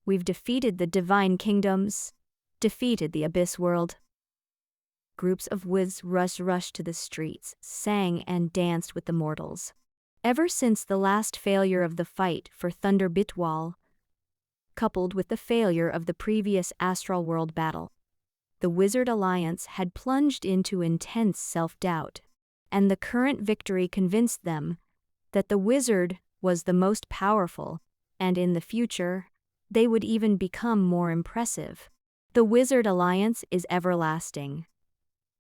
We've defeated the Divine Kingdoms, defeated the Abyss World." Groups of wizards rushed to the streets, sang and danced with the mortals. Ever since the last failure of the fight for Thunder Bitwall, coupled with the failure of the previous Astral World battle, the Wizard Alliance had plunged into intense self-doubt, and the current victory convinced them that the wizard was the most powerful, and in the future, they would even become more impressive. The Wizard Alliance is everlasting.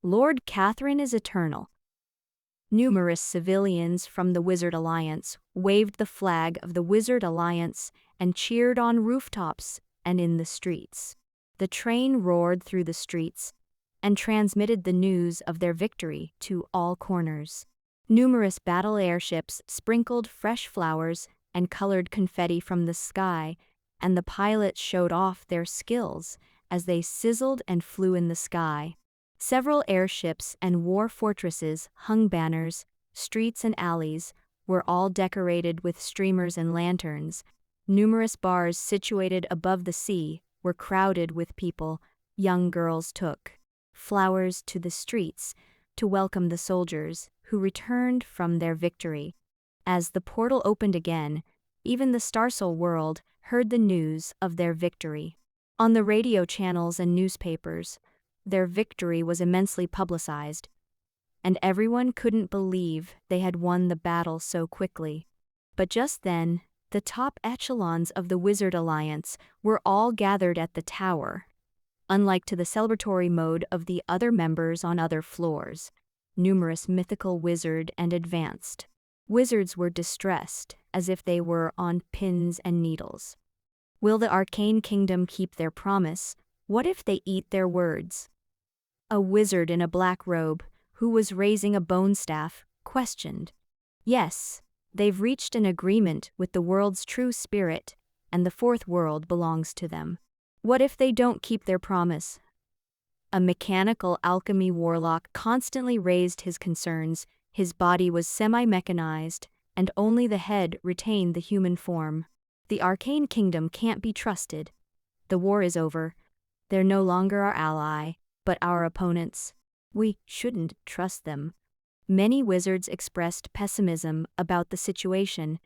Lord Catherine is eternal. Numerous civilians from the Wizard Alliance waved the flag of the Wizard Alliance and cheered on rooftops and in the streets. the train roared through the streets and transmitted the news of their victory to all corners. Numerous battle airships sprinkled fresh flowers and colored confetti from the sky, and the pilots showed off their skills as they sizzled and flew in the sky. Several airships and war fortresses hung banners, streets and alleys were all decorated with streamers and lanterns. Numerous bars situated above the sea were crowded with people. Young girls took flowers to the streets to welcome the soldiers who returned from their victory. As the portal opened again, even the Starsoul world heard the news of their victory. On the radio channels and newspapers, their victory was immensely publicized, and everyone couldn't believe they had won the battle so quickly. But just then, the top echelons of the Wizard Alliance were all gathered at the tower. Unlike to the celebratory mode of the other members on other floors, numerous mythical wizard and advanced wizards were distressed, as if they were on pins and needles. Will the Arcane Kingdom keep their promise? What if they eat their words? A wizard in a black robe, who was raising a bone staff, questioned. Yes, they've reached an agreement with the world's true spirit, and the fourth world belongs to them. What if they don't keep their promise? A mechanical alchemy warlock constantly raised his concerns. His body was semi-mechanized, and only the head retained the human form. The Arcane Kingdom can't be trusted. The war is over. They're no longer our ally, but our opponents. We shouldn't trust them. Many wizards expressed pessimism about the situation,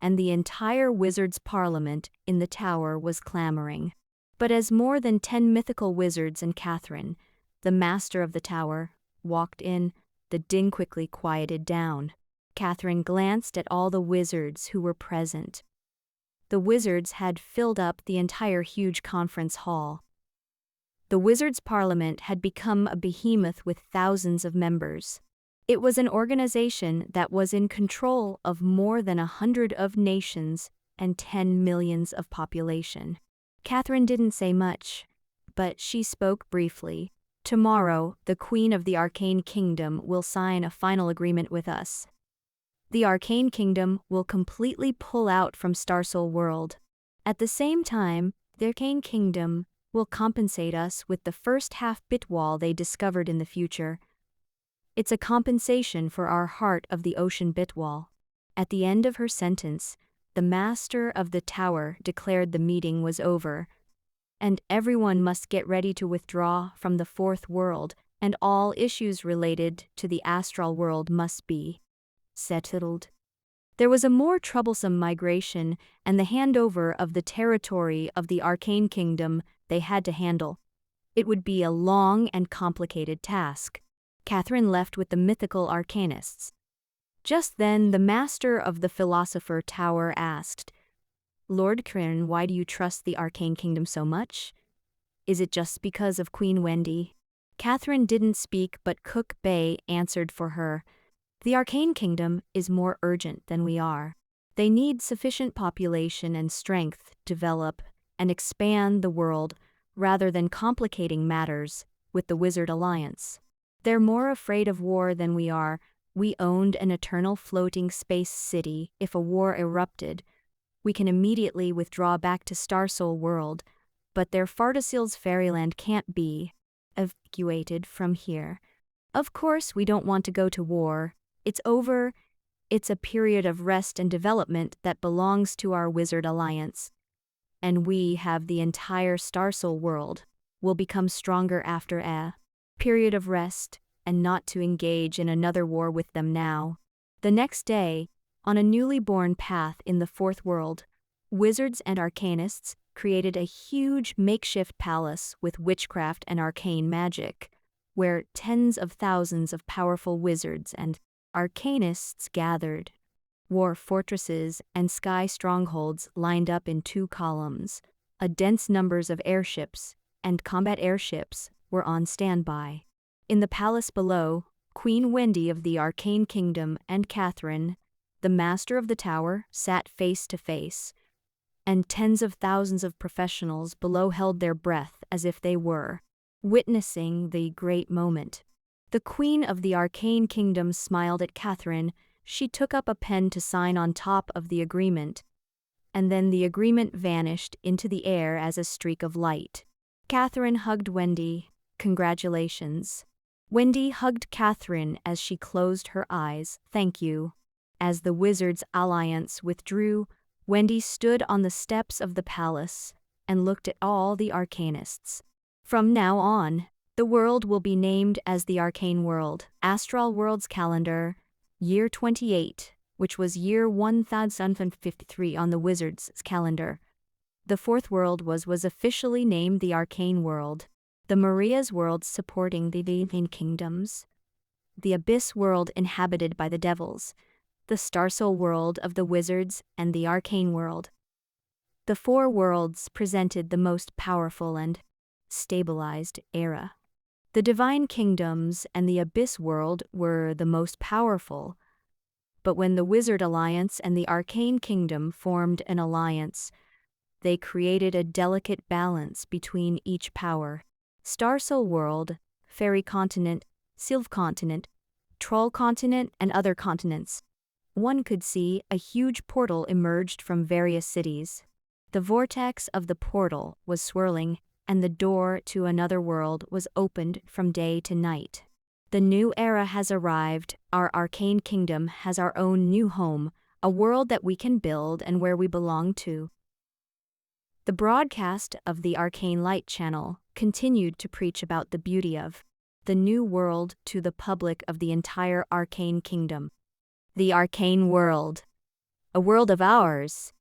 and the entire Wizards' Parliament in the tower was clamoring. But as more than 10 mythical wizards and Catherine, the master of the tower, walked in, the din quickly quieted down. Catherine glanced at all the wizards who were present. The wizards had filled up the entire huge conference hall. The Wizards' Parliament had become a behemoth with thousands of members. It was an organization that was in control of more than 100 of nations and 10 millions of population. Catherine didn't say much, but she spoke briefly. Tomorrow, the Queen of the Arcane Kingdom will sign a final agreement with us. The Arcane Kingdom will completely pull out from Starsoul World. At the same time, the Arcane Kingdom will compensate us with the first half-bit wall they discovered in the future. It's a compensation for our Heart of the Ocean bit wall. At the end of her sentence, the master of the tower declared the meeting was over, and everyone must get ready to withdraw from the fourth world, and all issues related to the astral world must be settled. There was a more troublesome migration and the handover of the territory of the Arcane Kingdom they had to handle. It would be a long and complicated task. Catherine left with the mythical arcanists. Just then, the master of the Philosopher Tower asked, Lord Kryn, why do you trust the Arcane Kingdom so much? Is it just because of Queen Wendy? Catherine didn't speak, but Cook Bay answered for her. The Arcane Kingdom is more urgent than we are. They need sufficient population and strength to develop and expand the world rather than complicating matters with the Wizard Alliance. They're more afraid of war than we are. We owned an eternal floating space city. If a war erupted, we can immediately withdraw back to Starsoul World, but their Fardasil's fairyland can't be evacuated from here. Of course, we don't want to go to war. It's over. It's a period of rest and development that belongs to our Wizard Alliance. And we have the entire Starsoul World. Will become stronger after a period of rest, and not to engage in another war with them now. The next day, on a newly born path in the fourth world, wizards and arcanists created a huge makeshift palace with witchcraft and arcane magic, where tens of thousands of powerful wizards and arcanists gathered. War fortresses and sky strongholds lined up in 2 columns. A dense numbers of airships and combat airships were on standby. In the palace below, Queen Wendy of the Arcane Kingdom and Catherine, the master of the tower, sat face to face. and tens of thousands of professionals below held their breath as if they were witnessing the great moment. The Queen of the Arcane Kingdom smiled at Catherine. She took up a pen to sign on top of the agreement, and then the agreement vanished into the air as a streak of light. Catherine hugged Wendy. Congratulations. Wendy hugged Catherine as she closed her eyes. Thank you. As the Wizards' alliance withdrew, Wendy stood on the steps of the palace and looked at all the arcanists. From now on, the world will be named as the Arcane World. Astral World's calendar, year 28, which was year 1053 on the Wizards' calendar. The fourth world was officially named the Arcane World. The Maria's world supporting the Divine Kingdoms. The Abyss world inhabited by the devils. The Starsoul world of the Wizards and the Arcane world. The four worlds presented the most powerful and stabilized era. The Divine Kingdoms and the Abyss world were the most powerful, but when the Wizard Alliance and the Arcane Kingdom formed an alliance, they created a delicate balance between each power. Starsoul world, Fairy Continent, Sylph Continent, Troll Continent, and other continents. One could see a huge portal emerged from various cities. The vortex of the portal was swirling, and the door to another world was opened from day to night. The new era has arrived. Our Arcane Kingdom has our own new home, a world that we can build and where we belong to. The broadcast of the Arcane Light channel continued to preach about the beauty of the new world to the public of the entire Arcane Kingdom. The Arcane World, a world of ours.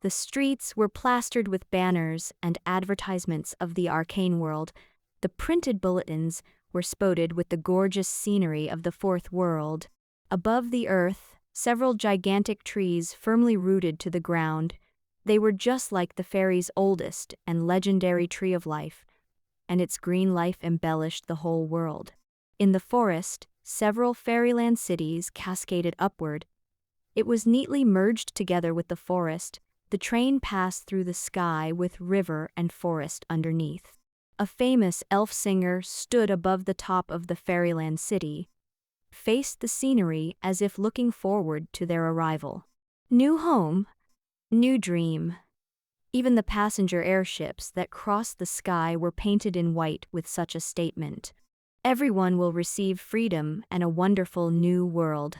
The streets were plastered with banners and advertisements of the Arcane World. The printed bulletins were spotted with the gorgeous scenery of the fourth world. Above the earth, several gigantic trees firmly rooted to the ground. They were just like the fairy's oldest and legendary tree of life, and its green life embellished the whole world. In the forest, several fairyland cities cascaded upward. It was neatly merged together with the forest. The train passed through the sky with river and forest underneath. A famous elf singer stood above the top of the fairyland city, faced the scenery as if looking forward to their arrival. New home, new dream. Even the passenger airships that crossed the sky were painted in white with such a statement. Everyone will receive freedom and a wonderful new world.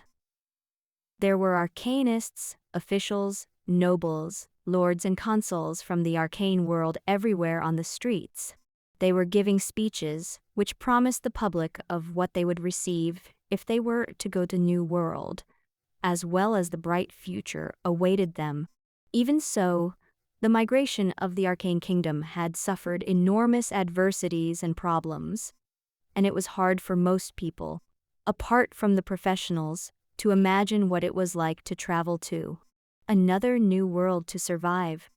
There were arcanists, officials, nobles, lords and consuls from the Arcane World everywhere on the streets. They were giving speeches which promised the public of what they would receive if they were to go to New World, as well as the bright future awaited them. Even so, the migration of the Arcane Kingdom had suffered enormous adversities and problems, and it was hard for most people, apart from the professionals, to imagine what it was like to travel to another new world to survive.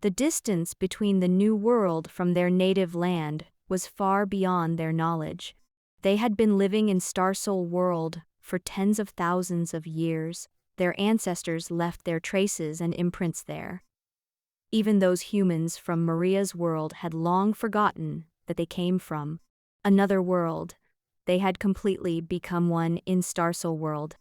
The distance between the new world from their native land was far beyond their knowledge. They had been living in Starsoul World for tens of thousands of years. Their ancestors left their traces and imprints there. Even those humans from Maria's world had long forgotten that they came from another world. They had completely become one in Starsoul World.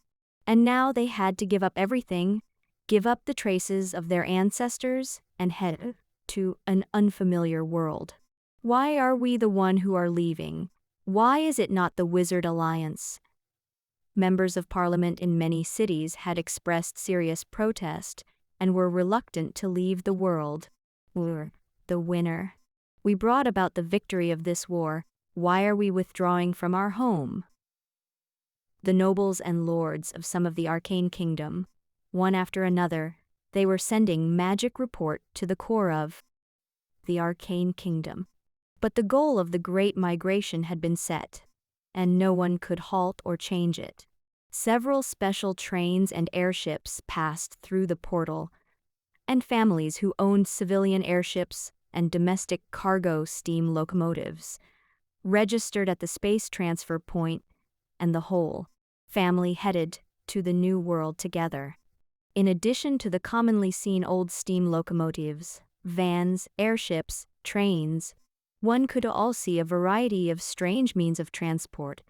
And now they had to give up everything, give up the traces of their ancestors, and head to an unfamiliar world. Why are we the one who are leaving? Why is it not the Wizard Alliance? Members of Parliament in many cities had expressed serious protest and were reluctant to leave the world. We're the winner. We brought about the victory of this war. Why are we withdrawing from our home? The nobles and lords of some of the Arcane Kingdom, one after another, they were sending magic report to the core of the Arcane Kingdom. But the goal of the Great Migration had been set, and no one could halt or change it. Several special trains and airships passed through the portal, and families who owned civilian airships and domestic cargo steam locomotives registered at the space transfer point, and the whole family headed to the new world together. In addition to the commonly seen old steam locomotives, vans, airships, trains, one could all see a variety of strange means of transport.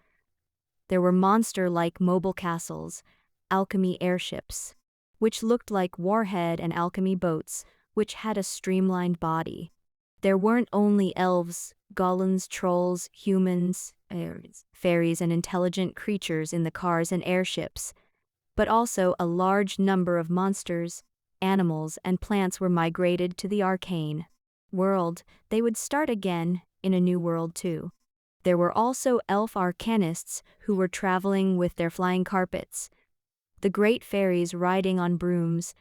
There were monster-like mobile castles, alchemy airships, which looked like warhead and alchemy boats, which had a streamlined body. There weren't only elves, golems, trolls, humans, fairies, and intelligent creatures in the cars and airships, but also a large number of monsters, animals, and plants were migrated to the arcane world. They would start again in a new world too. There were also elf arcanists who were traveling with their flying carpets, the great fairies riding on brooms,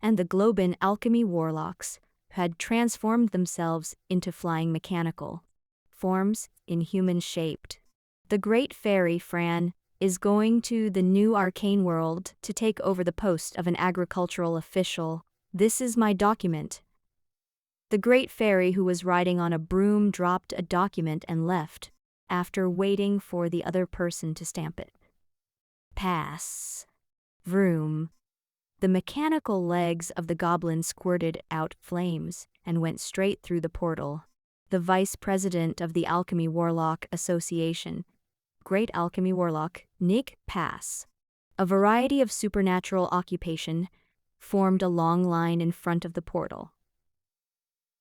and the Globan alchemy warlocks who had transformed themselves into flying mechanical forms, inhuman-shaped. The great fairy Fran is going to the new arcane world to take over the post of an agricultural official. This is my document. The great fairy who was riding on a broom dropped a document and left, after waiting for the other person to stamp it. Pass. Vroom. The mechanical legs of the goblin squirted out flames and went straight through the portal. The vice president of the Alchemy Warlock Association, Great Alchemy Warlock, Nick Pass, a variety of supernatural occupation, formed a long line in front of the portal.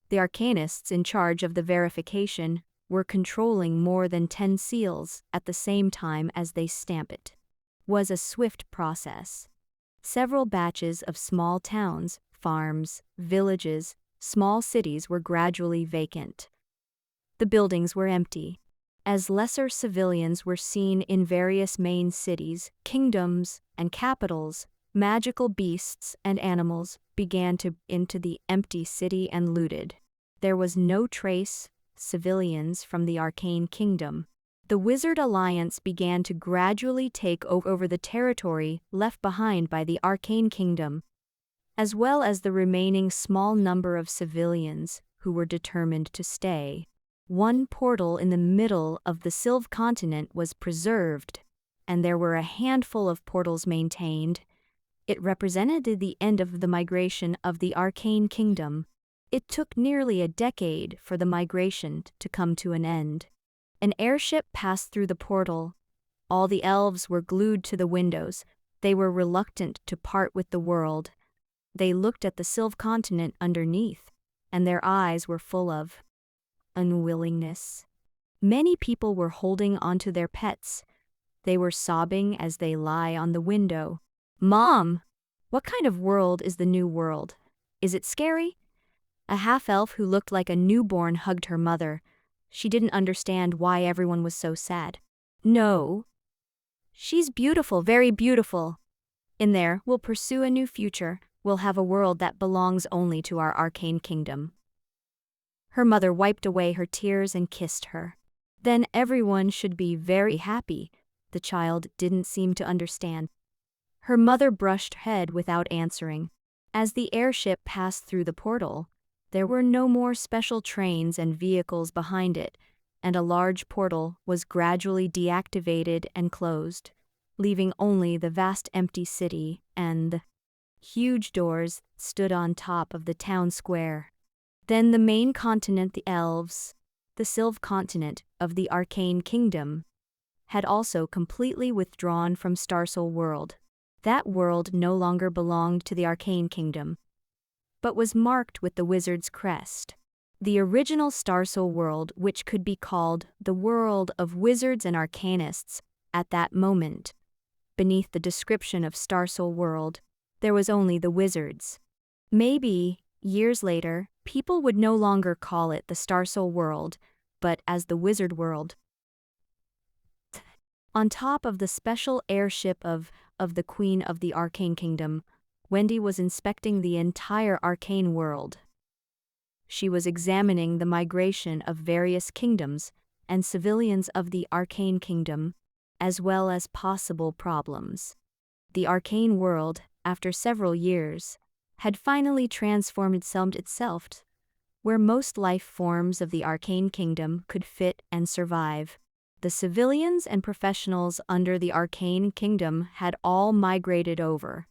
The arcanists in charge of the verification were controlling more than 10 seals at the same time as they stamp it. Was a swift process. Several batches of small towns, farms, villages, small cities were gradually vacant. The buildings were empty, as lesser civilians were seen in various main cities, kingdoms, and capitals. Magical beasts and animals began to into the empty city and looted. There was no trace civilians from the arcane kingdom. The Wizard Alliance began to gradually take over the territory left behind by the arcane kingdom, as well as the remaining small number of civilians who were determined to stay. One portal in the middle of the Sylv continent was preserved, and there were a handful of portals maintained. It represented the end of the migration of the arcane kingdom. It took nearly a decade for the migration to come to an end. An airship passed through the portal. All the elves were glued to the windows. They were reluctant to part with the world. They looked at the Sylv continent underneath, and their eyes were full of unwillingness. Many people were holding onto their pets. They were sobbing as they lie on the window. "Mom, what kind of world is the new world? Is it scary?" A half-elf who looked like a newborn hugged her mother. She didn't understand why everyone was so sad. "No. She's beautiful, very beautiful. In there, we'll pursue a new future. We'll have a world that belongs only to our arcane kingdom." Her mother wiped away her tears and kissed her. "Then everyone should be very happy." The child didn't seem to understand. Her mother brushed her head without answering. As the airship passed through the portal, there were no more special trains and vehicles behind it, and a large portal was gradually deactivated and closed, leaving only the vast empty city and the huge doors stood on top of the town square. Then the main continent, the elves, the Sylv continent of the arcane kingdom, had also completely withdrawn from Starsoul World. That world no longer belonged to the arcane kingdom, but was marked with the wizard's crest. The original Starsoul World, which could be called the world of wizards and arcanists at that moment. Beneath the description of Starsoul World, there was only the wizards. Maybe, years later, people would no longer call it the Starsoul World, but as the Wizard World. On top of the special airship of the Queen of the Arcane Kingdom, Wendy was inspecting the entire arcane world. She was examining the migration of various kingdoms and civilians of the arcane kingdom, as well as possible problems. The arcane world, after several years, had finally transformed itself, where most life forms of the arcane kingdom could fit and survive. The civilians and professionals under the arcane kingdom had all migrated over.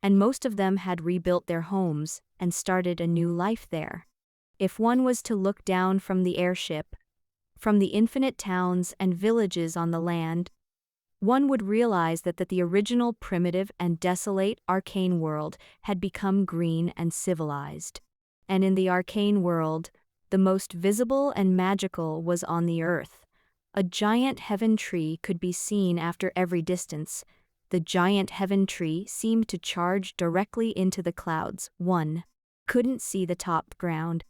and most of them had rebuilt their homes and started a new life there. If one was to look down from the airship, from the infinite towns and villages on the land, one would realize that the original primitive and desolate arcane world had become green and civilized. And in the arcane world, the most visible and magical was on the earth. A giant heaven tree could be seen after every distance. The giant heaven tree seemed to charge directly into the clouds. One couldn't see the top ground.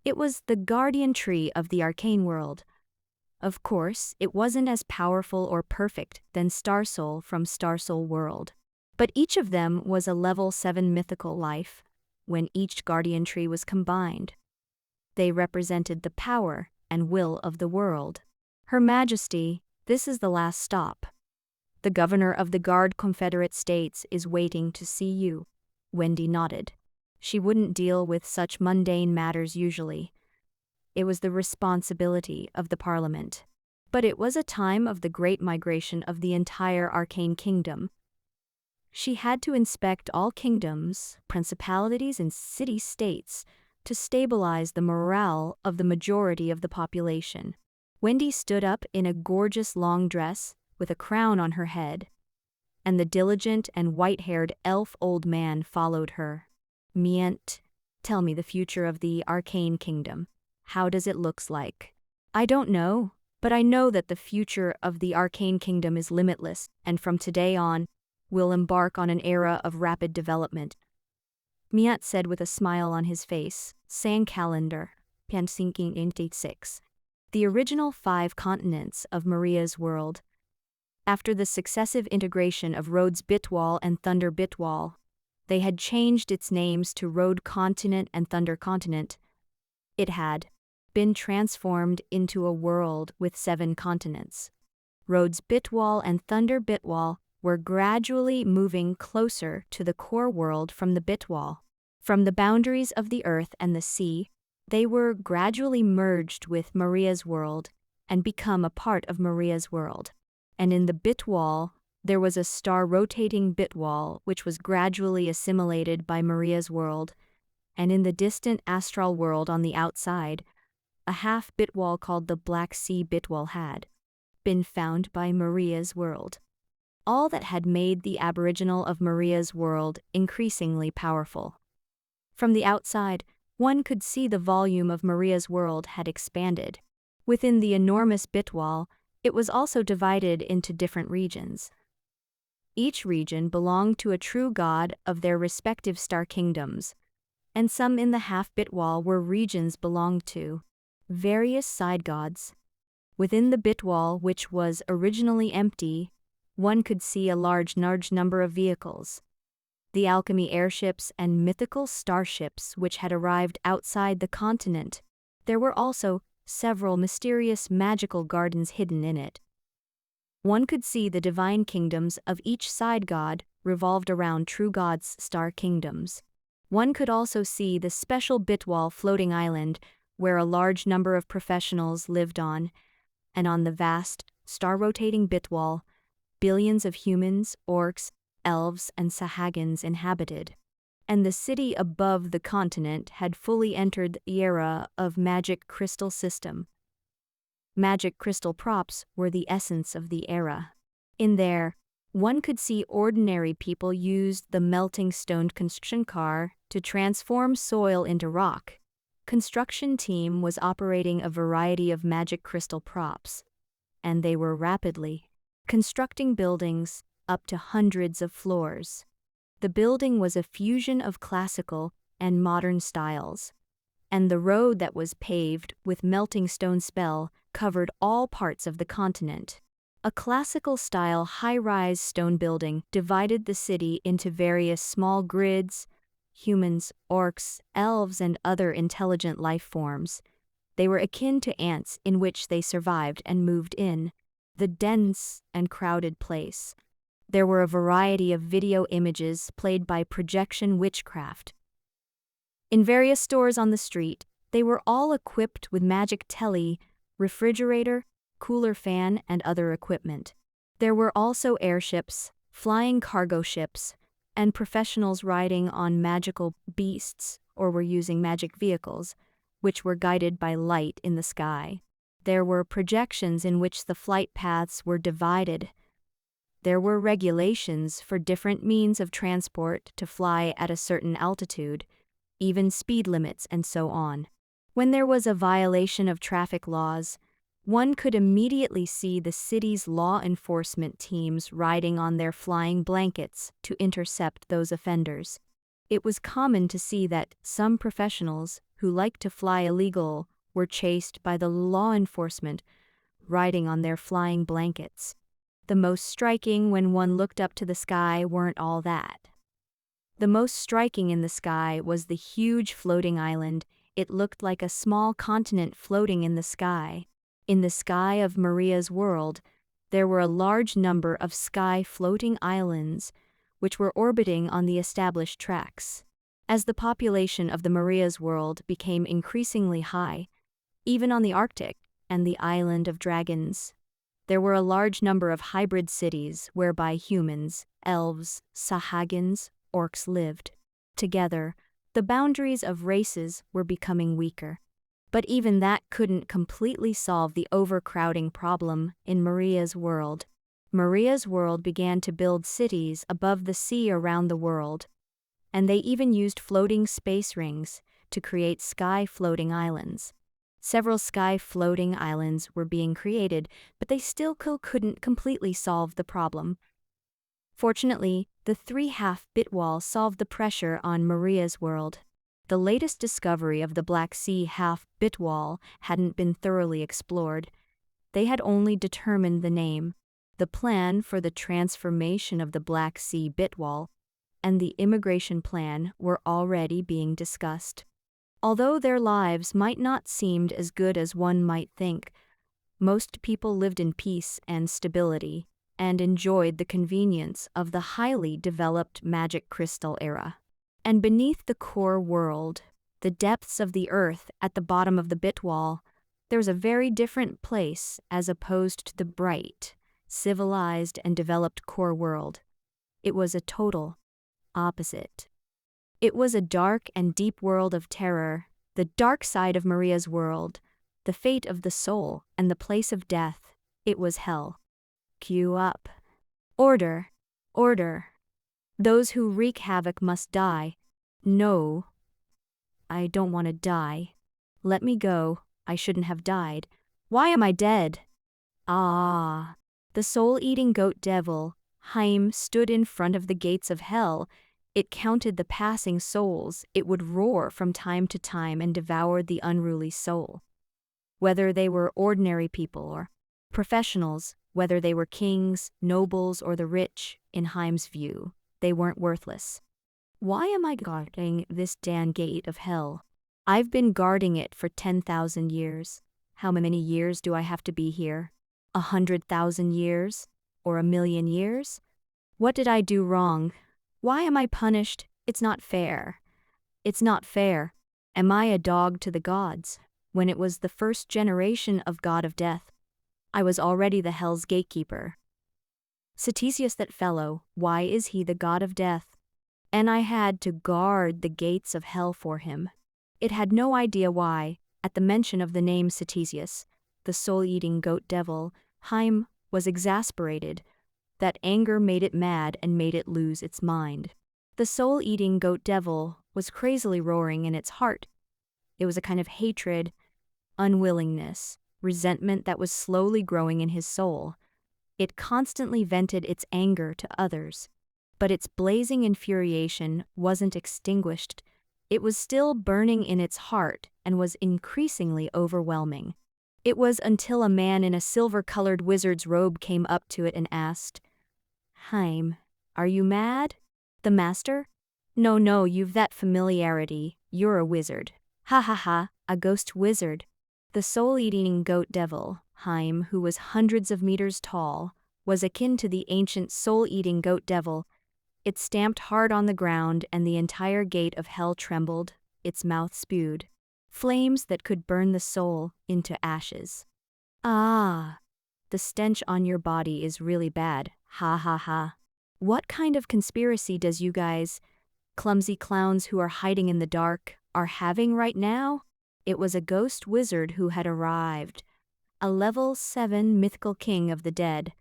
It was the guardian tree of the arcane world. Of course, it wasn't as powerful or perfect than Star Soul from Star Soul World. But each of them was a level 7 mythical life. When each guardian tree was combined, they represented the power and will of the world. Her Majesty, this is the last stop. The governor of the Guard Confederate States is waiting to see you. Wendy nodded. She wouldn't deal with such mundane matters usually. It was the responsibility of the Parliament. But it was a time of the great migration of the entire arcane kingdom. She had to inspect all kingdoms, principalities, and city-states to stabilize the morale of the majority of the population. Wendy stood up in a gorgeous long dress with a crown on her head, and the diligent and white-haired elf old man followed her. Myriad, tell me the future of the arcane kingdom. How does it looks like? I don't know, but I know that the future of the arcane kingdom is limitless, and from today on, we'll embark on an era of rapid development. Myriad said with a smile on his face. Sang calendar, Pansinking 86. The original 5 continents of Maria's world. After the successive integration of Rhodes Bitwall and Thunder Bitwall, they had changed its names to Road Continent and Thunder Continent. It had been transformed into a world with 7 continents. Rhodes Bitwall and Thunder Bitwall were gradually moving closer to the core world from the Bitwall. From the boundaries of the earth and the sea, they were gradually merged with Maria's world and become a part of Maria's world. And in the Bitwall, there was a star-rotating Bitwall which was gradually assimilated by Maria's world, and in the distant astral world on the outside, a half-Bitwall called the Black Sea Bitwall had been found by Maria's world. All that had made the aboriginal of Maria's world increasingly powerful. From the outside, one could see the volume of Maria's world had expanded. Within the enormous Bitwall, it was also divided into different regions. Each region belonged to a true god of their respective star kingdoms, and some in the half-Bitwall were regions belonged to various side gods. Within the Bitwall, which was originally empty, one could see a large number of vehicles. The alchemy airships and mythical starships which had arrived outside the continent. There were also several mysterious magical gardens hidden in it. One could see the divine kingdoms of each side god revolved around true gods' star kingdoms. One could also see the special Bitwall floating island where a large number of professionals lived on, and on the vast, star-rotating Bitwall, billions of humans, orcs, elves, and Sahagins inhabited. And the city above the continent had fully entered the era of magic crystal system. Magic crystal props were the essence of the era. In there, one could see ordinary people use the melting stone construction car to transform soil into rock. Construction team was operating a variety of magic crystal props, and they were rapidly constructing buildings up to hundreds of floors. The building was a fusion of classical and modern styles, and the road that was paved with melting stone spell covered all parts of the continent. A classical-style high-rise stone building divided the city into various small grids, humans, orcs, elves, and other intelligent life forms. They were akin to ants in which they survived and moved in the dense and crowded place. There were a variety of video images played by projection witchcraft. In various stores on the street, they were all equipped with magic telly, refrigerator, cooler fan, and other equipment. There were also airships, flying cargo ships, and professionals riding on magical beasts or were using magic vehicles, which were guided by light in the sky. There were projections in which the flight paths were divided. There were regulations for different means of transport to fly at a certain altitude, even speed limits and so on. When there was a violation of traffic laws, one could immediately see the city's law enforcement teams riding on their flying blankets to intercept those offenders. It was common to see that some professionals who liked to fly illegal were chased by the law enforcement riding on their flying blankets. The most striking when one looked up to the sky weren't all that. The most striking in the sky was the huge floating island. It looked like a small continent floating in the sky. In the sky of Maria's world, there were a large number of sky floating islands, which were orbiting on the established tracks. As the population of the Maria's world became increasingly high, even on the Arctic and the island of dragons, there were a large number of hybrid cities whereby humans, elves, Sahagins, orcs lived. Together, the boundaries of races were becoming weaker. But even that couldn't completely solve the overcrowding problem in Maria's world. Maria's world began to build cities above the sea around the world, and they even used floating space rings to create sky floating islands. Several sky floating islands were being created, but they still couldn't completely solve the problem. Fortunately, the 3.5-bit wall solved the pressure on Maria's world. The latest discovery of the Black Sea half-bit wall hadn't been thoroughly explored. They had only determined the name. The plan for the transformation of the Black Sea bit wall and the immigration plan were already being discussed. Although their lives might not seem as good as one might think, most people lived in peace and stability and enjoyed the convenience of the highly developed magic crystal era. And beneath the core world, the depths of the earth at the bottom of the bit wall, there was a very different place as opposed to the bright, civilized and developed core world. It was a total opposite. It was a dark and deep world of terror, the dark side of Maria's world, the fate of the soul and the place of death. It was hell. Queue up. Order. Order. Those who wreak havoc must die. No. I don't want to die. Let me go. I shouldn't have died. Why am I dead? Ah. The soul-eating goat devil, Haim, stood in front of the gates of hell. It counted the passing souls. It would roar from time to time and devour the unruly soul. Whether they were ordinary people or professionals, whether they were kings, nobles, or the rich, in Haim's view, they weren't worthless. Why am I guarding this damn gate of hell? I've been guarding it for 10,000 years. How many years do I have to be here? 100,000 years? Or 1,000,000 years? What did I do wrong? Why am I punished? It's not fair. It's not fair. Am I a dog to the gods? When it was the first generation of God of Death, I was already the hell's gatekeeper. Cetesius, that fellow, why is he the god of death? And I had to guard the gates of hell for him. It had no idea why, at the mention of the name Cetesius, the soul-eating goat devil, Haim was exasperated. That anger made it mad and made it lose its mind. The soul-eating goat devil was crazily roaring in its heart. It was a kind of hatred, unwillingness, resentment that was slowly growing in his soul. It constantly vented its anger to others, but its blazing infuriation wasn't extinguished. It was still burning in its heart and was increasingly overwhelming. It was until a man in a silver-colored wizard's robe came up to it and asked, "Haim, are you mad?" The master? No, you've that familiarity. You're a wizard. Ha ha ha, a ghost wizard. The soul-eating goat devil, Haim, who was hundreds of meters tall, was akin to the ancient soul-eating goat devil. It stamped hard on the ground and the entire gate of hell trembled. Its mouth spewed flames that could burn the soul into ashes. Ah, the stench on your body is really bad. Ha ha ha. What kind of conspiracy does you guys, clumsy clowns who are hiding in the dark, are having right now? It was a ghost wizard who had arrived, a level 7 mythical king of the dead,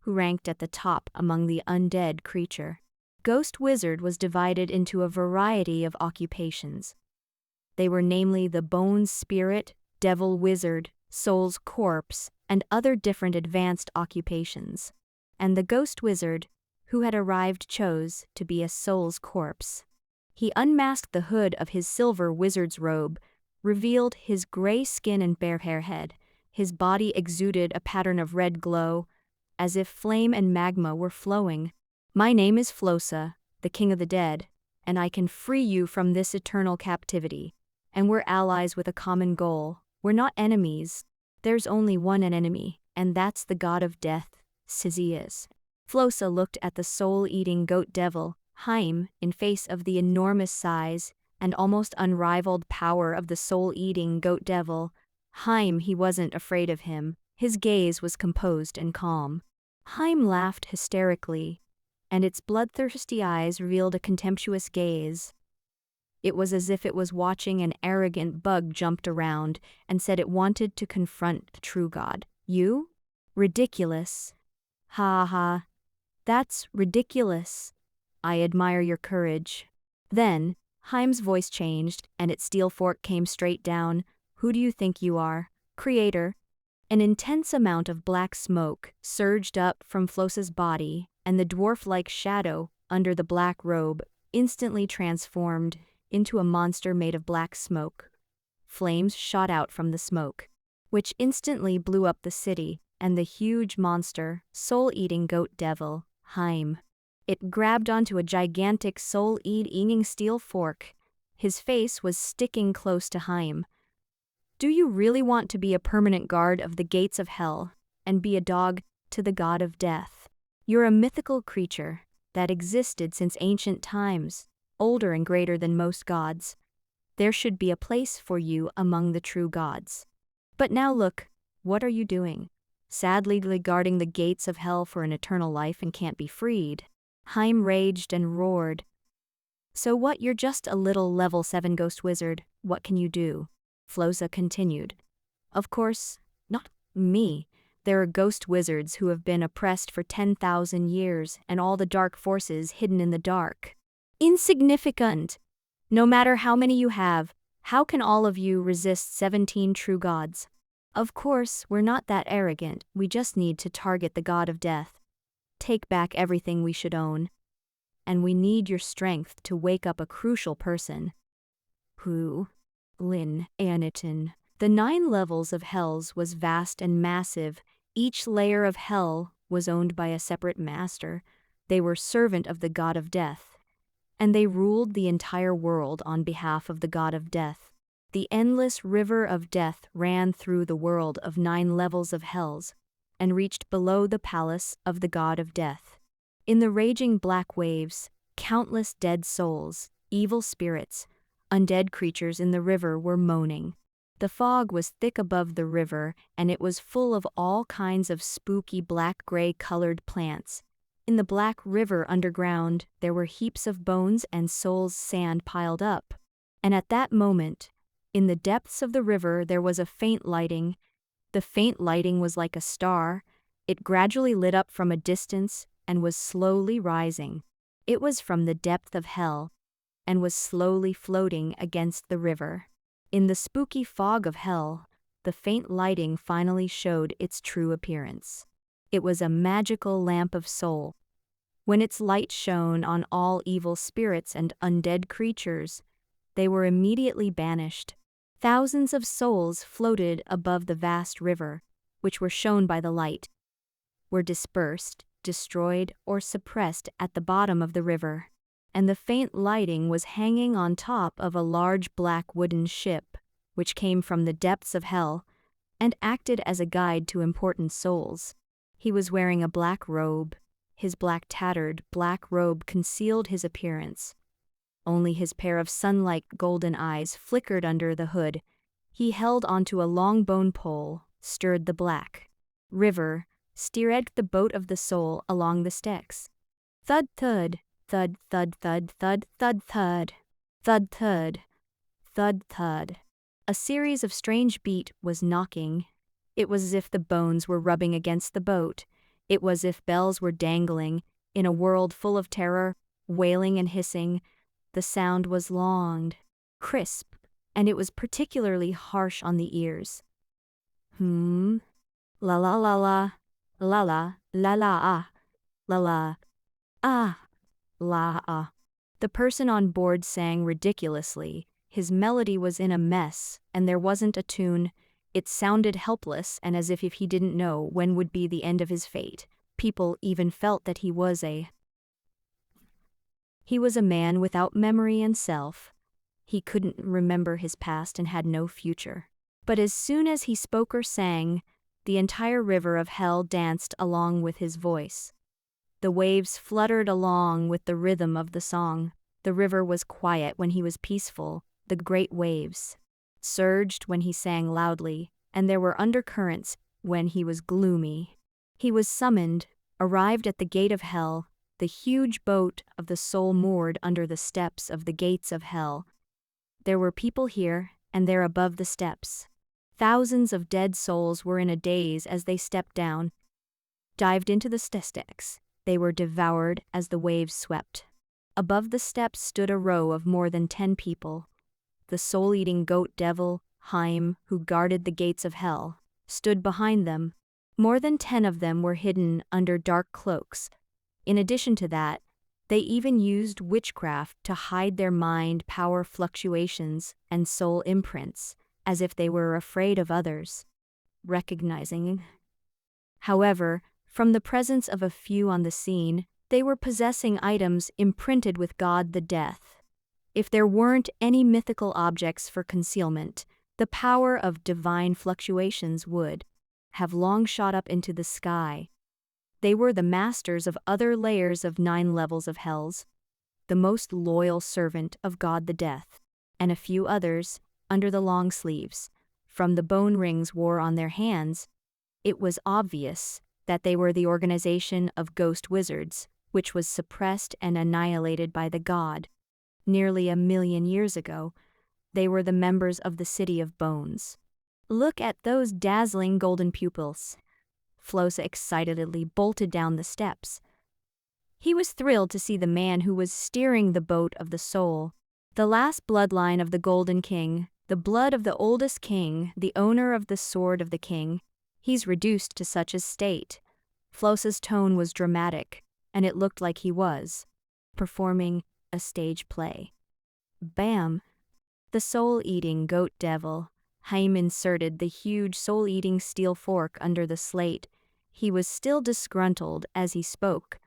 who ranked at the top among the undead creature. Ghost wizard was divided into a variety of occupations. They were namely the bones spirit, devil wizard, soul's corpse, and other different advanced occupations. And the ghost wizard, who had arrived, chose to be a soul's corpse. He unmasked the hood of his silver wizard's robe, revealed his gray skin and bare hair head. His body exuded a pattern of red glow, as if flame and magma were flowing. My name is Flosa, the king of the dead, and I can free you from this eternal captivity. And we're allies with a common goal. We're not enemies. There's only one enemy, and that's the god of death, Sizius. Flosa looked at the soul-eating goat devil, Haim, in face of the enormous size and almost unrivaled power of the soul-eating goat devil. Haim, he wasn't afraid of him. His gaze was composed and calm. Haim laughed hysterically, and its bloodthirsty eyes revealed a contemptuous gaze. It was as if it was watching an arrogant bug jumped around and said it wanted to confront the true god. You? Ridiculous. Ha ha. That's ridiculous. I admire your courage. Then, Haim's voice changed, and its steel fork came straight down. Who do you think you are? Creator. An intense amount of black smoke surged up from Flosa's body, and the dwarf-like shadow under the black robe instantly transformed into a monster made of black smoke. Flames shot out from the smoke, which instantly blew up the city, and the huge monster, soul-eating goat devil, Haim. It grabbed onto a gigantic soul-eating steel fork. His face was sticking close to Haim. Do you really want to be a permanent guard of the gates of hell, and be a dog to the god of death? You're a mythical creature that existed since ancient times, older and greater than most gods. There should be a place for you among the true gods. But now look, what are you doing? Sadly guarding the gates of hell for an eternal life and can't be freed. Haim raged and roared. So what, you're just a little level 7 ghost wizard, what can you do? Flosa continued. Of course, not me. There are ghost wizards who have been oppressed for 10,000 years and all the dark forces hidden in the dark. Insignificant. No matter how many you have, how can all of you resist 17 true gods? Of course, we're not that arrogant, we just need to target the god of death. Take back everything we should own. And we need your strength to wake up a crucial person. Who? Lin Anitin. The 9 levels of hells was vast and massive. Each layer of hell was owned by a separate master. They were servant of the god of death, and they ruled the entire world on behalf of the god of death. The endless river of death ran through the world of 9 levels of hells and reached below the palace of the god of death. In the raging black waves, countless dead souls, evil spirits, undead creatures in the river were moaning. The fog was thick above the river, and it was full of all kinds of spooky black-gray colored plants. In the black river underground, there were heaps of bones and souls' sand piled up. And at that moment, in the depths of the river, there was a faint lighting. The faint lighting was like a star. It gradually lit up from a distance and was slowly rising. It was from the depth of hell and was slowly floating against the river. In the spooky fog of hell, the faint lighting finally showed its true appearance. It was a magical lamp of soul. When its light shone on all evil spirits and undead creatures, they were immediately banished. Thousands of souls floated above the vast river, which were shown by the light, were dispersed, destroyed, or suppressed at the bottom of the river, and the faint lighting was hanging on top of a large black wooden ship, which came from the depths of hell, and acted as a guide to important souls. He was wearing a black robe. His tattered black robe concealed his appearance. Only his pair of sun-like golden eyes flickered under the hood. He held onto a long bone pole, stirred the black river, steered the boat of the soul along the Styx. Thud thud, thud thud thud thud thud thud, thud thud, thud thud. A series of strange beat was knocking. It was as if the bones were rubbing against the boat. It was as if bells were dangling. In a world full of terror, wailing and hissing, the sound was long, crisp, and it was particularly harsh on the ears. La la la la, la la, la la ah, la la, ah, la ah. The person on board sang ridiculously. His melody was in a mess, and there wasn't a tune. It sounded helpless and as if he didn't know when would be the end of his fate. People even felt that he was a man without memory and self. He couldn't remember his past and had no future. But as soon as he spoke or sang, the entire river of hell danced along with his voice. The waves fluttered along with the rhythm of the song. The river was quiet when he was peaceful. The great waves surged when he sang loudly, and there were undercurrents when he was gloomy. He was summoned, arrived at the gate of hell, the huge boat of the soul moored under the steps of the gates of hell. There were people here and there above the steps. Thousands of dead souls were in a daze as they stepped down, dived into the steps. They were devoured as the waves swept. Above the steps stood a row of more than 10 people. The soul-eating goat devil, Haim, who guarded the gates of hell, stood behind them. More than 10 of them were hidden under dark cloaks. In addition to that, they even used witchcraft to hide their mind power fluctuations and soul imprints, as if they were afraid of others recognizing. However, from the presence of a few on the scene, they were possessing items imprinted with God the Death. If there weren't any mythical objects for concealment, the power of divine fluctuations would have long shot up into the sky. They were the masters of other layers of 9 levels of hells, the most loyal servant of God the Death, and a few others under the long sleeves. From the bone rings wore on their hands, it was obvious that they were the organization of ghost wizards, which was suppressed and annihilated by the god. Nearly 1,000,000 years ago, they were the members of the City of Bones. Look at those dazzling golden pupils. Flosa excitedly bolted down the steps. He was thrilled to see the man who was steering the boat of the soul, the last bloodline of the Golden King, the blood of the oldest king, the owner of the sword of the king. He's reduced to such a state. Flosa's tone was dramatic, and it looked like he was performing a stage play. Bam! The soul-eating goat devil, Haim, inserted the huge soul-eating steel fork under the slate. He was still disgruntled as he spoke.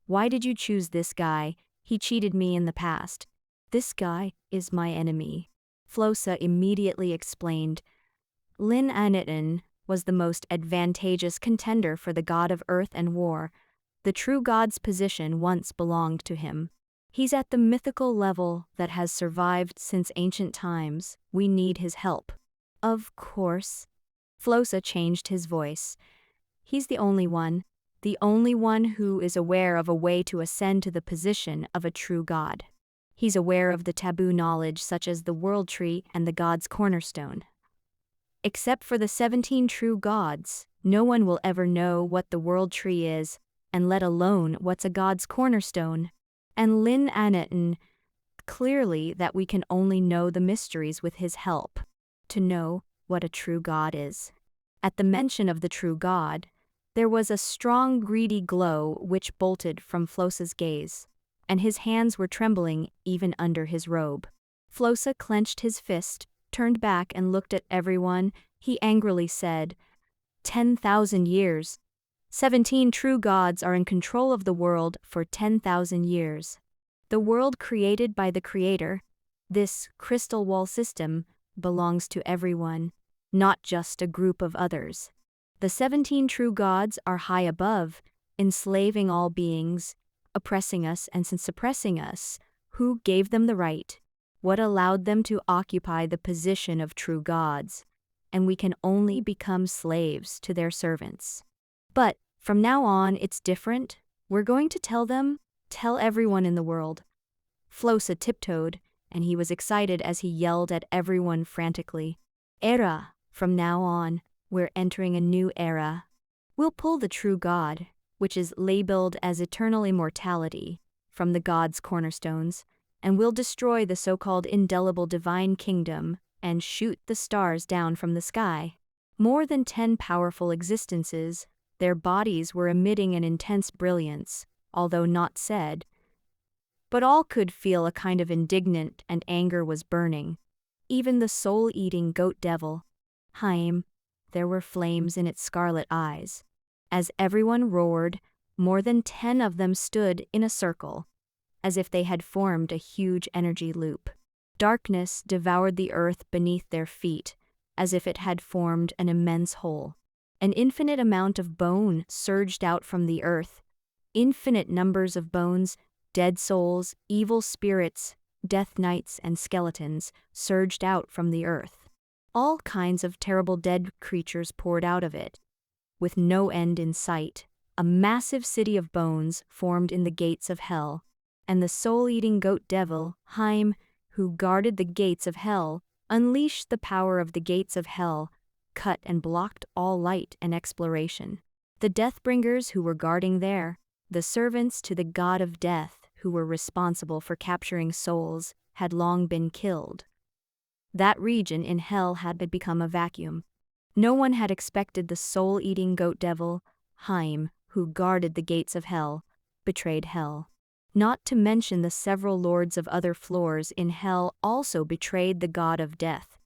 Why did you choose this guy? He cheated me in the past. This guy is my enemy. Flosa immediately explained. Lin Anitin was the most advantageous contender for the god of earth and war. The true god's position once belonged to him. He's at the mythical level that has survived since ancient times. We need his help. Of course. Flosa changed his voice. He's the only one who is aware of a way to ascend to the position of a true god. He's aware of the taboo knowledge such as the world tree and the god's cornerstone. Except for the 17 true gods, no one will ever know what the world tree is, and let alone what's a god's cornerstone. And Lin Anitin, clearly that we can only know the mysteries with his help, to know what a true god is. At the mention of the true god, there was a strong greedy glow which bolted from Flosa's gaze, and his hands were trembling even under his robe. Flosa clenched his fist, turned back and looked at everyone. He angrily said, 10,000 years. 17 true gods are in control of the world for 10,000 years. The world created by the Creator, this crystal wall system, belongs to everyone, not just a group of others. The 17 true gods are high above, enslaving all beings, oppressing us and suppressing us. Who gave them the right? What allowed them to occupy the position of true gods? And we can only become slaves to their servants. But from now on, it's different. We're going to tell them Tell everyone in the world. Flosa tiptoed, and he was excited as he yelled at everyone frantically. Era, from now on, we're entering a new era. We'll pull the true God, which is labeled as eternal immortality, from the God's cornerstones, and we'll destroy the so-called indelible divine kingdom and shoot the stars down from the sky. More than 10 powerful existences, their bodies were emitting an intense brilliance, although not said. But all could feel a kind of indignant and anger was burning. Even the soul-eating goat devil, Haim, there were flames in its scarlet eyes. As everyone roared, more than 10 of them stood in a circle, as if they had formed a huge energy loop. Darkness devoured the earth beneath their feet, as if it had formed an immense hole. An infinite amount of bone surged out from the earth. Infinite numbers of bones, dead souls, evil spirits, death knights, and skeletons surged out from the earth. All kinds of terrible dead creatures poured out of it. With no end in sight, a massive city of bones formed in the gates of hell, and the soul-eating goat devil, Haim, who guarded the gates of hell, unleashed the power of the gates of hell, cut and blocked all light and exploration. The Deathbringers who were guarding there, the servants to the god of death who were responsible for capturing souls, had long been killed. That region in hell had become a vacuum. No one had expected the soul-eating goat devil, Haim, who guarded the gates of hell, betrayed hell. Not to mention the several lords of other floors in hell also betrayed the god of death,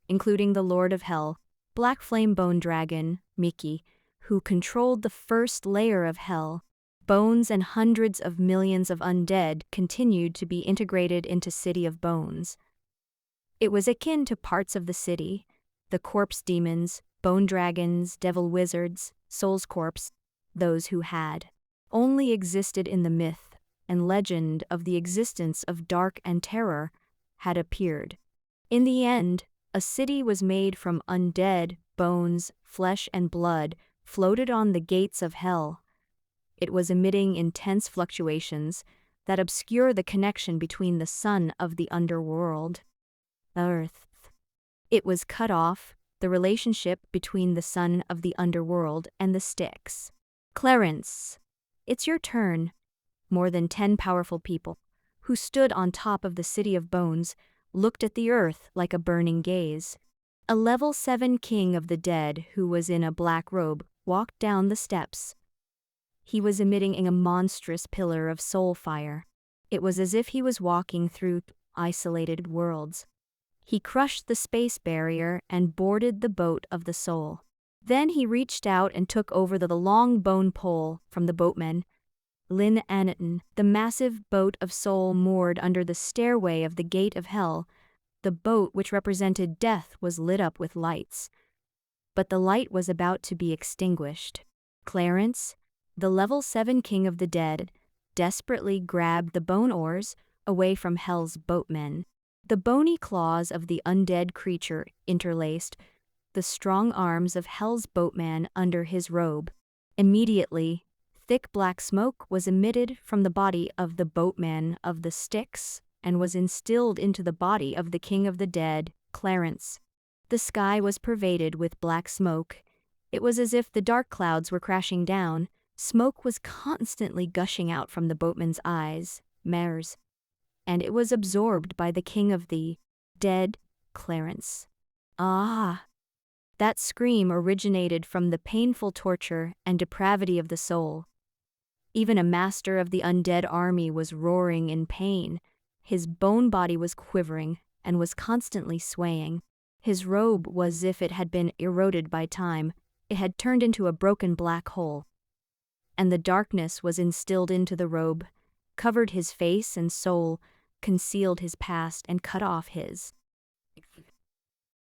including the lord of hell, Black Flame Bone Dragon, Mickey, who controlled the first layer of hell. Bones and hundreds of millions of undead continued to be integrated into City of Bones. It was akin to parts of the city, the corpse demons, bone dragons, devil wizards, souls corpse, those who had only existed in the myth and legend of the existence of dark and terror, had appeared. In the end, a city was made from undead, bones, flesh and blood, floated on the gates of hell. It was emitting intense fluctuations that obscure the connection between the sun of the underworld, the earth. It was cut off, the relationship between the sun of the underworld and the Styx. Clarence, it's your turn. More than 10 powerful people, who stood on top of the City of Bones, looked at the earth like a burning gaze. A level 7 king of the dead who was in a black robe walked down the steps. He was emitting a monstrous pillar of soul fire. It was as if he was walking through isolated worlds. He crushed the space barrier and boarded the boat of the soul. Then he reached out and took over the long bone pole from the boatman, Lin Anaton, the massive boat of soul moored under the stairway of the gate of hell. The boat which represented death was lit up with lights. But the light was about to be extinguished. Clarence, the level 7 king of the dead, desperately grabbed the bone oars away from hell's boatmen. The bony claws of the undead creature interlaced the strong arms of hell's boatman under his robe. Immediately, thick black smoke was emitted from the body of the boatman of the Styx and was instilled into the body of the king of the dead, Clarence. The sky was pervaded with black smoke. It was as if the dark clouds were crashing down. Smoke was constantly gushing out from the boatman's eyes, Mares, and it was absorbed by the king of the dead, Clarence. Ah! That scream originated from the painful torture and depravity of the soul. Even a master of the undead army was roaring in pain. His bone body was quivering and was constantly swaying. His robe was as if it had been eroded by time. It had turned into a broken black hole. And the darkness was instilled into the robe, covered his face and soul, concealed his past, and cut off his.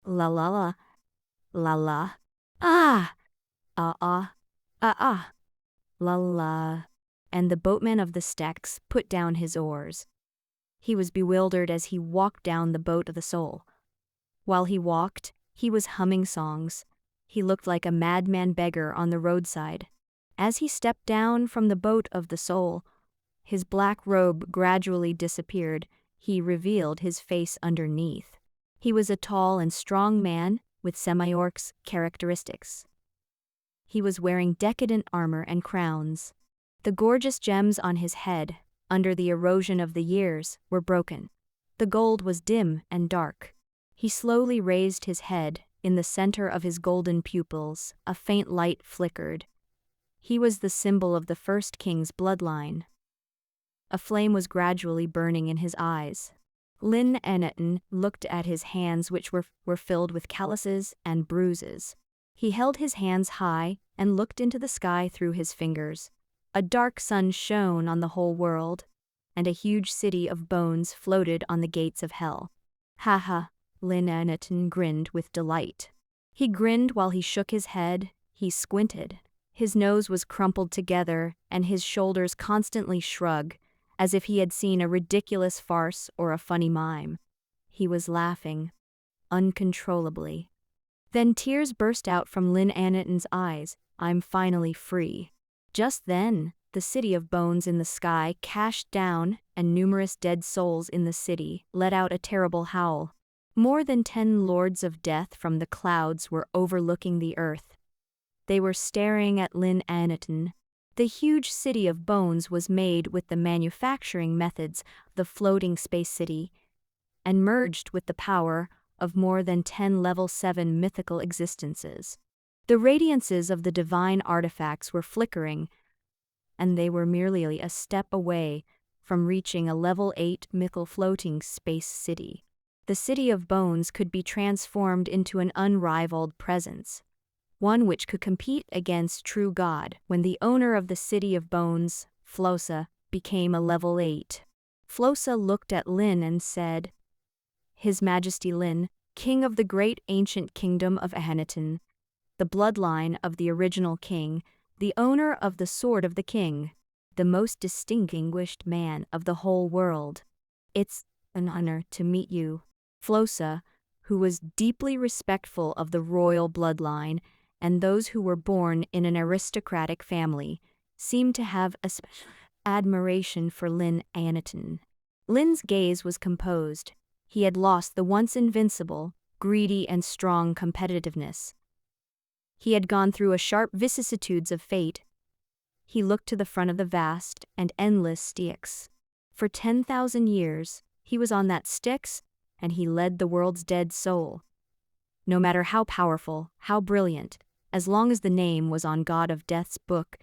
La la la. La la. Ah! Ah ah. Ah ah. La la. And the boatman of the Styx put down his oars. He was bewildered as he walked down the boat of the soul. While he walked, he was humming songs. He looked like a madman beggar on the roadside. As he stepped down from the boat of the soul, His black robe gradually disappeared. He revealed his face underneath. He was a tall and strong man with semi-orc's characteristics. He was wearing decadent armor and crowns. The gorgeous gems on his head, under the erosion of the years, were broken. The gold was dim and dark. He slowly raised his head. In the center of his golden pupils, a faint light flickered. He was the symbol of the first king's bloodline. A flame was gradually burning in his eyes. Lin Aneton looked at his hands, which were filled with calluses and bruises. He held his hands high and looked into the sky through his fingers. A dark sun shone on the whole world, and a huge city of bones floated on the gates of hell. Ha ha, Lin Aneton grinned with delight. He grinned while he shook his head. He squinted. His nose was crumpled together, and his shoulders constantly shrugged, as if he had seen a ridiculous farce or a funny mime. He was laughing uncontrollably. Then tears burst out from Lin Aneton's eyes. I'm finally free. Just then, the city of bones in the sky crashed down, and numerous dead souls in the city let out a terrible howl. More than 10 lords of death from the clouds were overlooking the earth. They were staring at Lin Aneton. The huge city of bones was made with the manufacturing methods of the floating space city, and merged with the power of more than 10 level 7 mythical existences. The radiances of the divine artifacts were flickering, and they were merely a step away from reaching a level 8 mythical floating space city. The city of bones could be transformed into an unrivaled presence, one which could compete against true God. When the owner of the city of bones, Flosa, became a level 8. Flosa looked at Lin and said, His Majesty Lin, King of the great ancient kingdom of Aneton, the bloodline of the original king, the owner of the sword of the king, the most distinguished man of the whole world. It's an honor to meet you. Flosa, who was deeply respectful of the royal bloodline and those who were born in an aristocratic family, seemed to have a special admiration for Lin Aneton. Lin's gaze was composed. He had lost the once invincible, greedy and strong competitiveness. He had gone through a sharp vicissitudes of fate. He looked to the front of the vast and endless Styx. For 10,000 years, he was on that Styx, and he led the world's dead soul. No matter how powerful, how brilliant, as long as the name was on God of Death's book,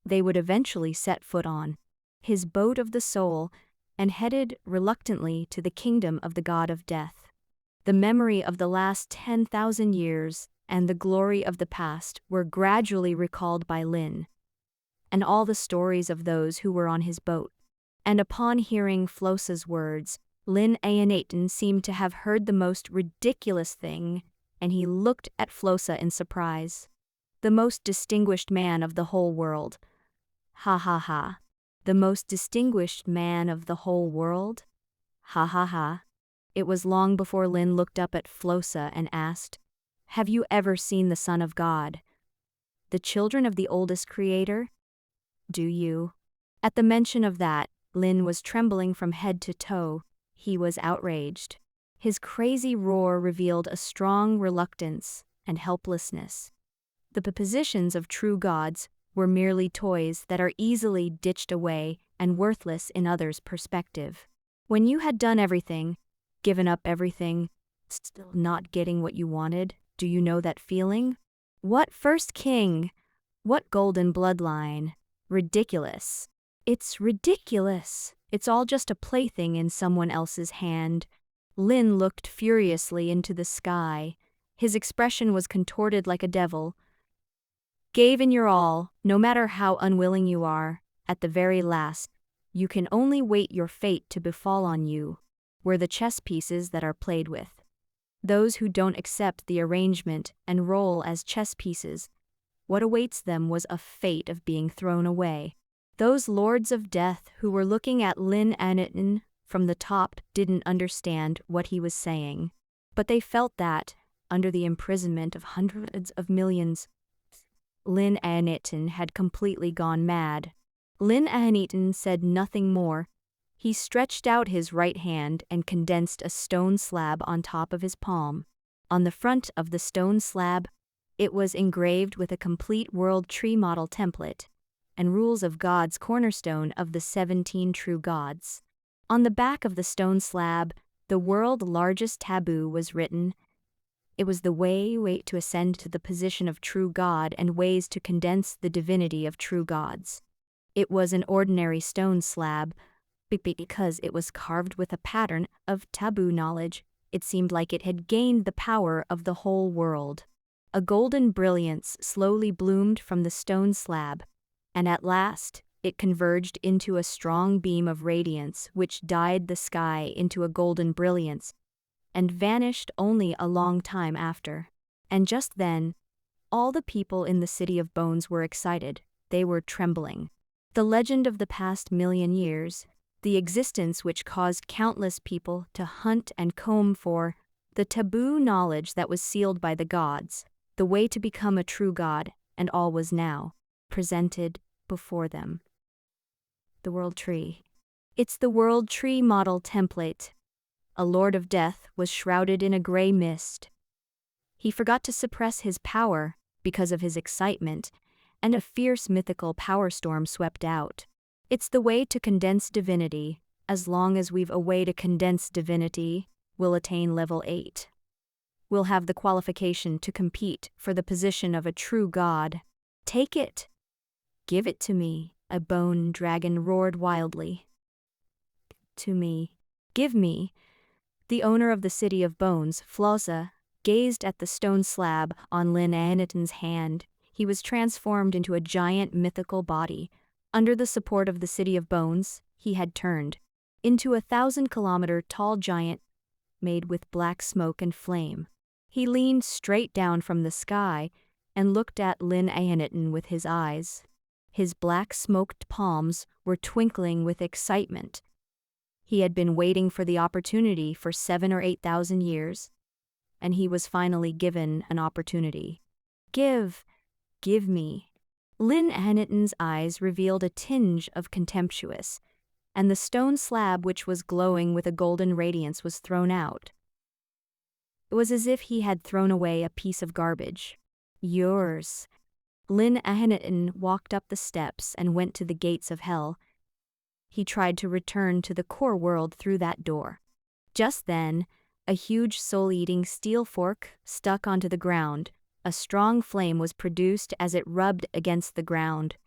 they would eventually set foot on his boat of the soul and headed reluctantly to the kingdom of the God of Death. The memory of the last 10,000 years and the glory of the past were gradually recalled by Lin, and all the stories of those who were on his boat. And upon hearing Flosa's words, Lin Aneton seemed to have heard the most ridiculous thing, and he looked at Flosa in surprise. The most distinguished man of the whole world. Ha ha ha. The most distinguished man of the whole world? Ha ha ha. It was long before Lin looked up at Flosa and asked, Have you ever seen the Son of God? The children of the oldest creator? Do you? At the mention of that, Lin was trembling from head to toe. He was outraged. His crazy roar revealed a strong reluctance and helplessness. The positions of true gods were merely toys that are easily ditched away and worthless in others' perspective. When you had done everything, given up everything, still not getting what you wanted, do you know that feeling? What first king? What golden bloodline? Ridiculous. It's ridiculous. It's all just a plaything in someone else's hand. Lin looked furiously into the sky. His expression was contorted like a devil. Gave in your all, no matter how unwilling you are, at the very last, you can only wait your fate to befall on you, were the chess pieces that are played with. Those who don't accept the arrangement and roll as chess pieces, what awaits them was a fate of being thrown away. Those lords of death who were looking at Lin Aneton from the top didn't understand what he was saying, but they felt that, under the imprisonment of hundreds of millions, Lin Aneton had completely gone mad. Lin Ahneton said nothing more. He stretched out his right hand and condensed a stone slab on top of his palm. On the front of the stone slab, it was engraved with a complete world tree model template and rules of God's cornerstone of the 17 true gods. On the back of the stone slab, the world's largest taboo was written. It was the way to ascend to the position of true God and ways to condense the divinity of true gods. It was an ordinary stone slab, because it was carved with a pattern of taboo knowledge. It seemed like it had gained the power of the whole world. A golden brilliance slowly bloomed from the stone slab, and at last it converged into a strong beam of radiance which dyed the sky into a golden brilliance and vanished only a long time after. And just then, all the people in the City of Bones were excited. They were trembling. The legend of the past million years, the existence which caused countless people to hunt and comb for, the taboo knowledge that was sealed by the gods, the way to become a true god, and all was now presented before them. The World Tree. It's the World Tree model template. A lord of death was shrouded in a gray mist. He forgot to suppress his power because of his excitement, and a fierce mythical power storm swept out. It's the way to condense divinity. As long as we've a way to condense divinity, we'll attain level 8. We'll have the qualification to compete for the position of a true god. Take it. Give it to me, a bone dragon roared wildly. To me. Give me. The owner of the City of Bones, Flauza, gazed at the stone slab on Lin Ahneton's hand. He was transformed into a giant mythical body. Under the support of the City of Bones, he had turned into a 1,000-kilometer tall giant made with black smoke and flame. He leaned straight down from the sky and looked at Lin Ahneton with his eyes. His black smoked palms were twinkling with excitement. He had been waiting for the opportunity for 7,000 or 8,000 years, and he was finally given an opportunity. Give me. Lin Ahneton's eyes revealed a tinge of contemptuous, and the stone slab which was glowing with a golden radiance was thrown out. It was as if he had thrown away a piece of garbage. Yours. Lin Ahneton walked up the steps and went to the gates of hell. He tried to return to the core world through that door. Just then, a huge soul-eating steel fork stuck onto the ground. A strong flame was produced as it rubbed against the ground.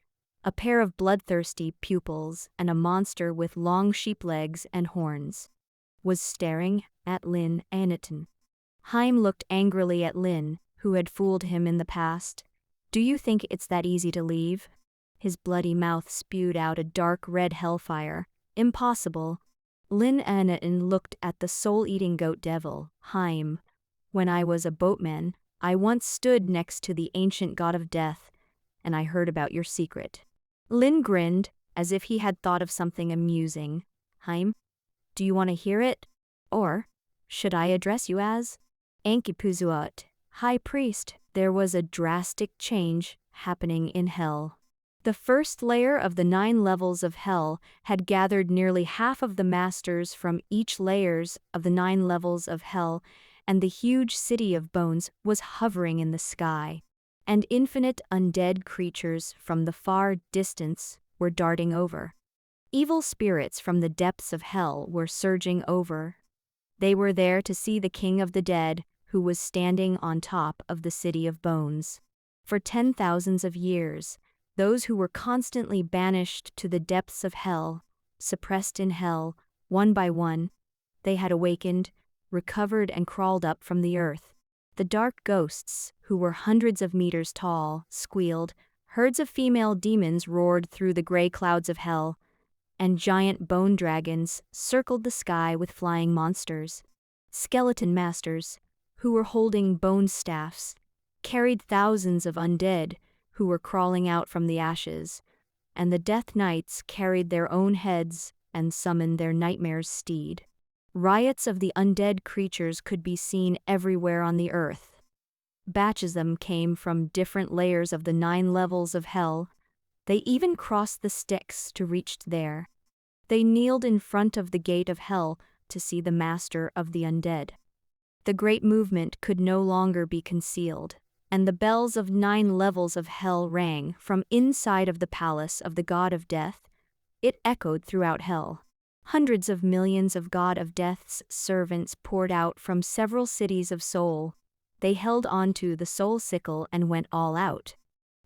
A pair of bloodthirsty pupils and a monster with long sheep legs and horns was staring at Lin Ahneton. Haim looked angrily at Lin, who had fooled him in the past. Do you think it's that easy to leave? His bloody mouth spewed out a dark red hellfire. Impossible. Lin Ahneton looked at the soul-eating goat devil, Haim. When I was a boatman, I once stood next to the ancient god of death, and I heard about your secret. Lin grinned, as if he had thought of something amusing. Haim, do you want to hear it? Or should I address you as Enkipuzuot, High Priest? There was a drastic change happening in hell. The first layer of the 9 levels of hell had gathered nearly half of the masters from each layers of the 9 levels of hell, and the huge City of Bones was hovering in the sky, and infinite undead creatures from the far distance were darting over. Evil spirits from the depths of hell were surging over. They were there to see the King of the Dead, who was standing on top of the City of Bones. For 10,000s of years, those who were constantly banished to the depths of hell, suppressed in hell, one by one, they had awakened, recovered and crawled up from the earth. The dark ghosts, who were hundreds of meters tall, squealed, herds of female demons roared through the gray clouds of hell, and giant bone dragons circled the sky with flying monsters. Skeleton masters, who were holding bone staffs, carried thousands of undead who were crawling out from the ashes, and the death knights carried their own heads and summoned their nightmare's steed. Riots of the undead creatures could be seen everywhere on the earth. Batches of them came from different layers of the 9 levels of hell. They even crossed the Styx to reach there. They kneeled in front of the gate of hell to see the master of the undead. The great movement could no longer be concealed, and the bells of 9 levels of hell rang from inside of the palace of the god of death. It echoed throughout hell. Hundreds of millions of god of death's servants poured out from several cities of soul. They held onto the soul sickle and went all out.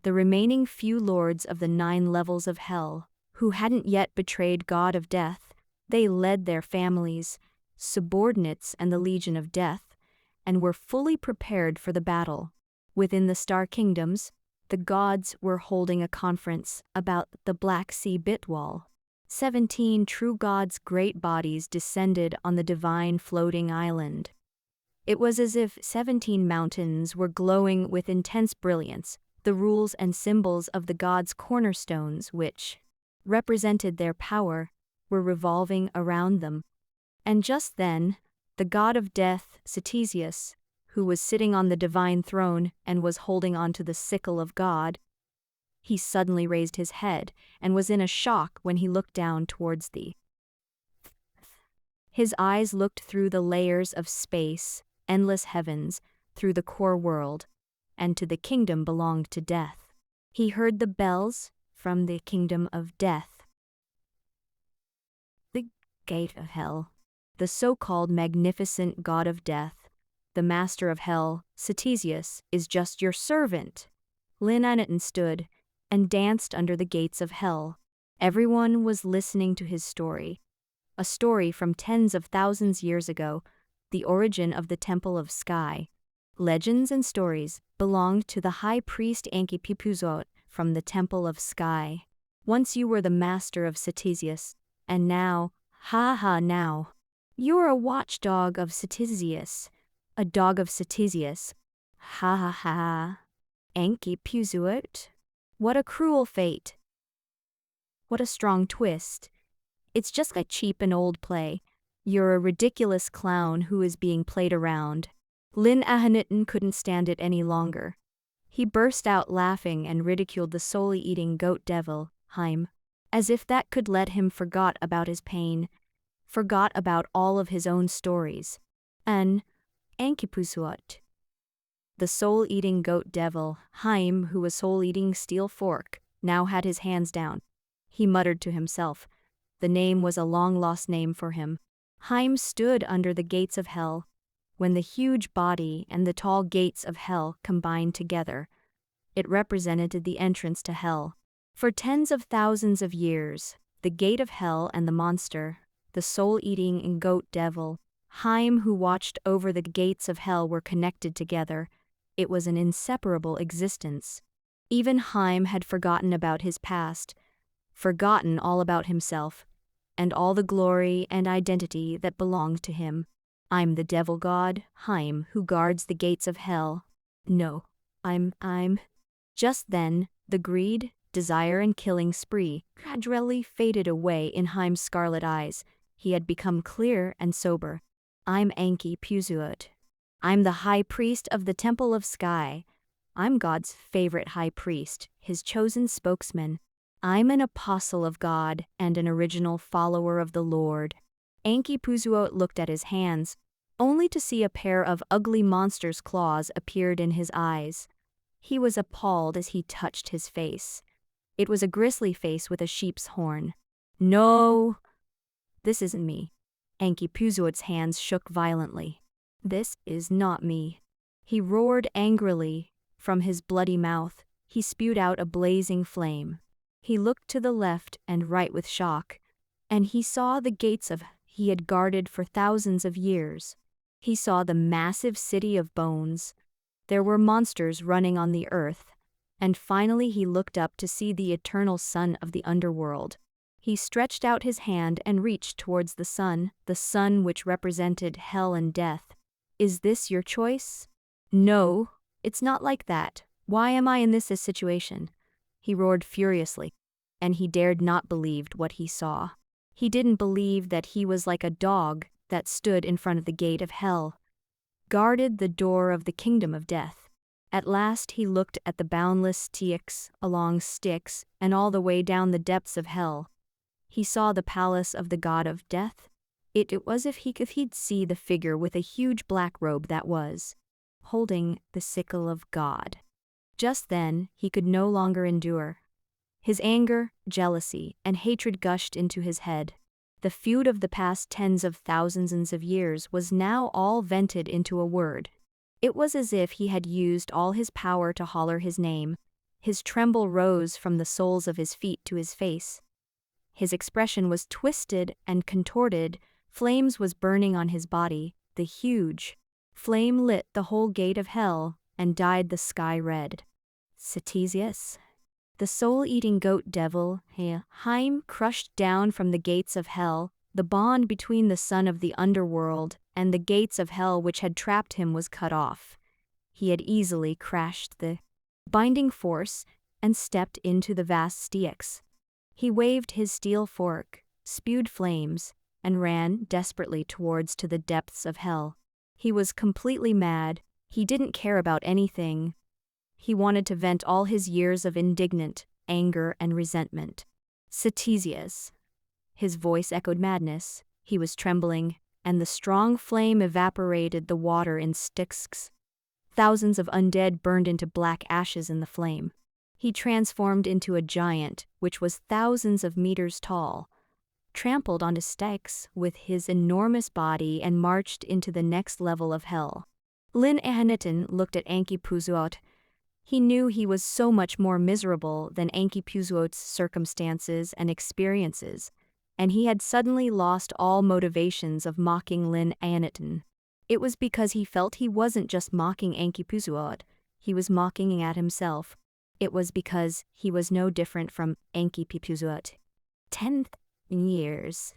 The remaining few lords of the 9 levels of hell, who hadn't yet betrayed god of death, they led their families, subordinates and the legion of death, and were fully prepared for the battle. Within the star kingdoms, the gods were holding a conference about the Black Sea Bitwall. 17 true gods' great bodies descended on the divine floating island. It was as if 17 mountains were glowing with intense brilliance, the rules and symbols of the gods' cornerstones which represented their power were revolving around them. And just then, the god of death, Ctesias, who was sitting on the divine throne and was holding onto the sickle of God, he suddenly raised his head and was in a shock when he looked down towards the. His eyes looked through the layers of space, endless heavens, through the core world, and to the kingdom belonged to death. He heard the bells from the kingdom of death. The gate of hell. The so-called magnificent god of death, the master of hell, Ctesias, is just your servant. Lin Aniton stood and danced under the gates of hell. Everyone was listening to his story. A story from tens of thousands years ago, the origin of the Temple of Sky. Legends and stories belonged to the high priest Enki-Puzot from the Temple of Sky. Once you were the master of Ctesias, and now, now, you're a watchdog of Ctesias, a dog of Ctesias. Enki-Puzot? What a cruel fate. What a strong twist. It's just a cheap and old play. You're a ridiculous clown who is being played around. Lin Aniton couldn't stand it any longer. He burst out laughing and ridiculed the soul-eating goat devil, Haim, as if that could let him forgot about his pain, forgot about all of his own stories. And Enki-Puzot. The soul-eating goat devil, Haim, who was soul-eating steel fork, now had his hands down. He muttered to himself. The name was a long-lost name for him. Haim stood under the gates of hell. When the huge body and the tall gates of hell combined together, it represented the entrance to hell. For tens of thousands of years, the gate of hell and the monster, the soul-eating goat devil, Haim, who watched over the gates of hell, were connected together. It was an inseparable existence. Even Haim had forgotten about his past, forgotten all about himself, and all the glory and identity that belonged to him. I'm the devil god, Haim, who guards the gates of hell. No, I'm. Just then, the greed, desire and killing spree gradually faded away in Haim's scarlet eyes. He had become clear and sober. I'm Enki-Puzot. I'm the high priest of the Temple of Sky. I'm God's favorite high priest, his chosen spokesman. I'm an apostle of God and an original follower of the Lord. Enki-Puzot looked at his hands, only to see a pair of ugly monster's claws appeared in his eyes. He was appalled as he touched his face. It was a grisly face with a sheep's horn. No, this isn't me. Enki-Puzot's hands shook violently. This is not me. He roared angrily. From his bloody mouth, he spewed out a blazing flame. He looked to the left and right with shock, and he saw the gates of he had guarded for thousands of years. He saw the massive city of bones. There were monsters running on the earth, and finally he looked up to see the eternal sun of the underworld. He stretched out his hand and reached towards the sun which represented hell and death. Is this your choice? No, it's not like that. Why am I in this situation? He roared furiously, and he dared not believe what he saw. He didn't believe that he was like a dog that stood in front of the gate of hell, guarded the door of the kingdom of death, At last he looked at the boundless Styx along Styx and all the way down the depths of hell. He saw the palace of the god of death. It was if he'd see the figure with a huge black robe that was holding the sickle of God. Just then, he could no longer endure. His anger, jealousy, and hatred gushed into his head. The feud of the past tens of thousands of years was now all vented into a word. It was as if he had used all his power to holler his name. His tremble rose from the soles of his feet to his face. His expression was twisted and contorted. Flames was burning on his body. The huge flame lit the whole gate of hell and dyed the sky red. Ctesias, the soul-eating goat devil, Haim, crushed down from the gates of hell. The bond between the son of the underworld and the gates of hell which had trapped him was cut off. He had easily crashed the binding force and stepped into the vast Styx. He waved his steel fork, spewed flames, and ran desperately towards to the depths of hell. He was completely mad. He didn't care about anything. He wanted to vent all his years of indignant anger and resentment. Ctesias. His voice echoed madness. He was trembling, and the strong flame evaporated the water in Styx. Thousands of undead burned into black ashes in the flame. He transformed into a giant, which was thousands of meters tall, trampled onto Styx with his enormous body and marched into the next level of hell. Lin Ahanitan looked at Anki Puzuot. He knew he was so much more miserable than Anki Puzuot's circumstances and experiences, and he had suddenly lost all motivations of mocking Lin Ahanitan. It was because he felt he wasn't just mocking Anki Puzuot, he was mocking at himself. It was because he was no different from Anki Puzuot. 10 years.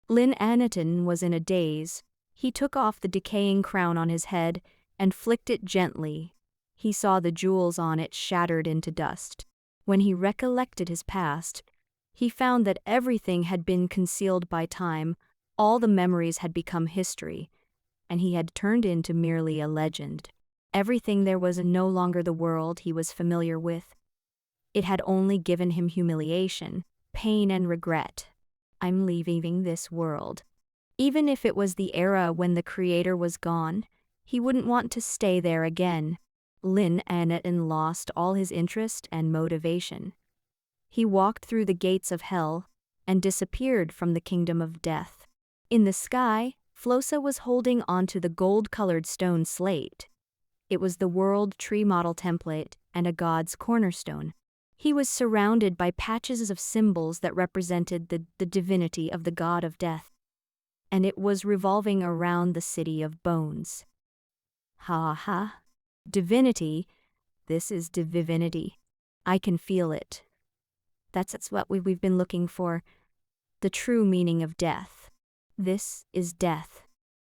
Lin Ahanitan was in a daze. He took off the decaying crown on his head and flicked it gently. He saw the jewels on it shattered into dust. When he recollected his past, he found that everything had been concealed by time, all the memories had become history, and he had turned into merely a legend. Everything there was no longer the world he was familiar with. It had only given him humiliation, pain, and regret. I'm leaving this world. Even if it was the era when the creator was gone, he wouldn't want to stay there again. Lin Ahanitan lost all his interest and motivation. He walked through the gates of hell and disappeared from the kingdom of death. In the sky, Flosa was holding onto the gold-colored stone slate. It was the world tree model template and a god's cornerstone. He was surrounded by patches of symbols that represented the divinity of the god of death, and it was revolving around the city of bones. Divinity. This is divinity. I can feel it. That's what we've been looking for. The true meaning of death. This is death.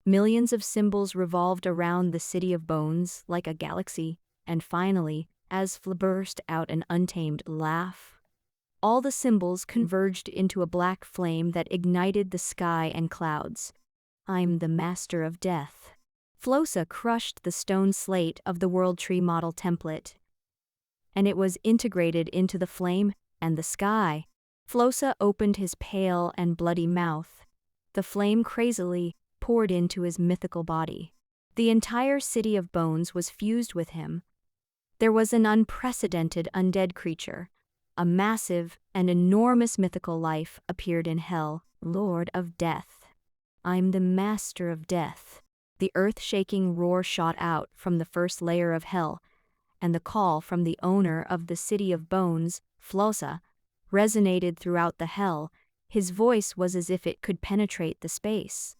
Millions of symbols revolved around the city of bones like a galaxy, and finally, as Fla burst out an untamed laugh, all the symbols converged into a black flame that ignited the sky and clouds. I'm the master of death. Flosa crushed the stone slate of the World Tree model template, and it was integrated into the flame and the sky. Flosa opened his pale and bloody mouth. The flame crazily poured into his mythical body. The entire city of bones was fused with him. There was an unprecedented undead creature. A massive and enormous mythical life appeared in hell, Lord of Death. I'm the master of death. The earth-shaking roar shot out from the first layer of hell, and the call from the owner of the city of bones, Flosa, resonated throughout the hell. His voice was as if it could penetrate the space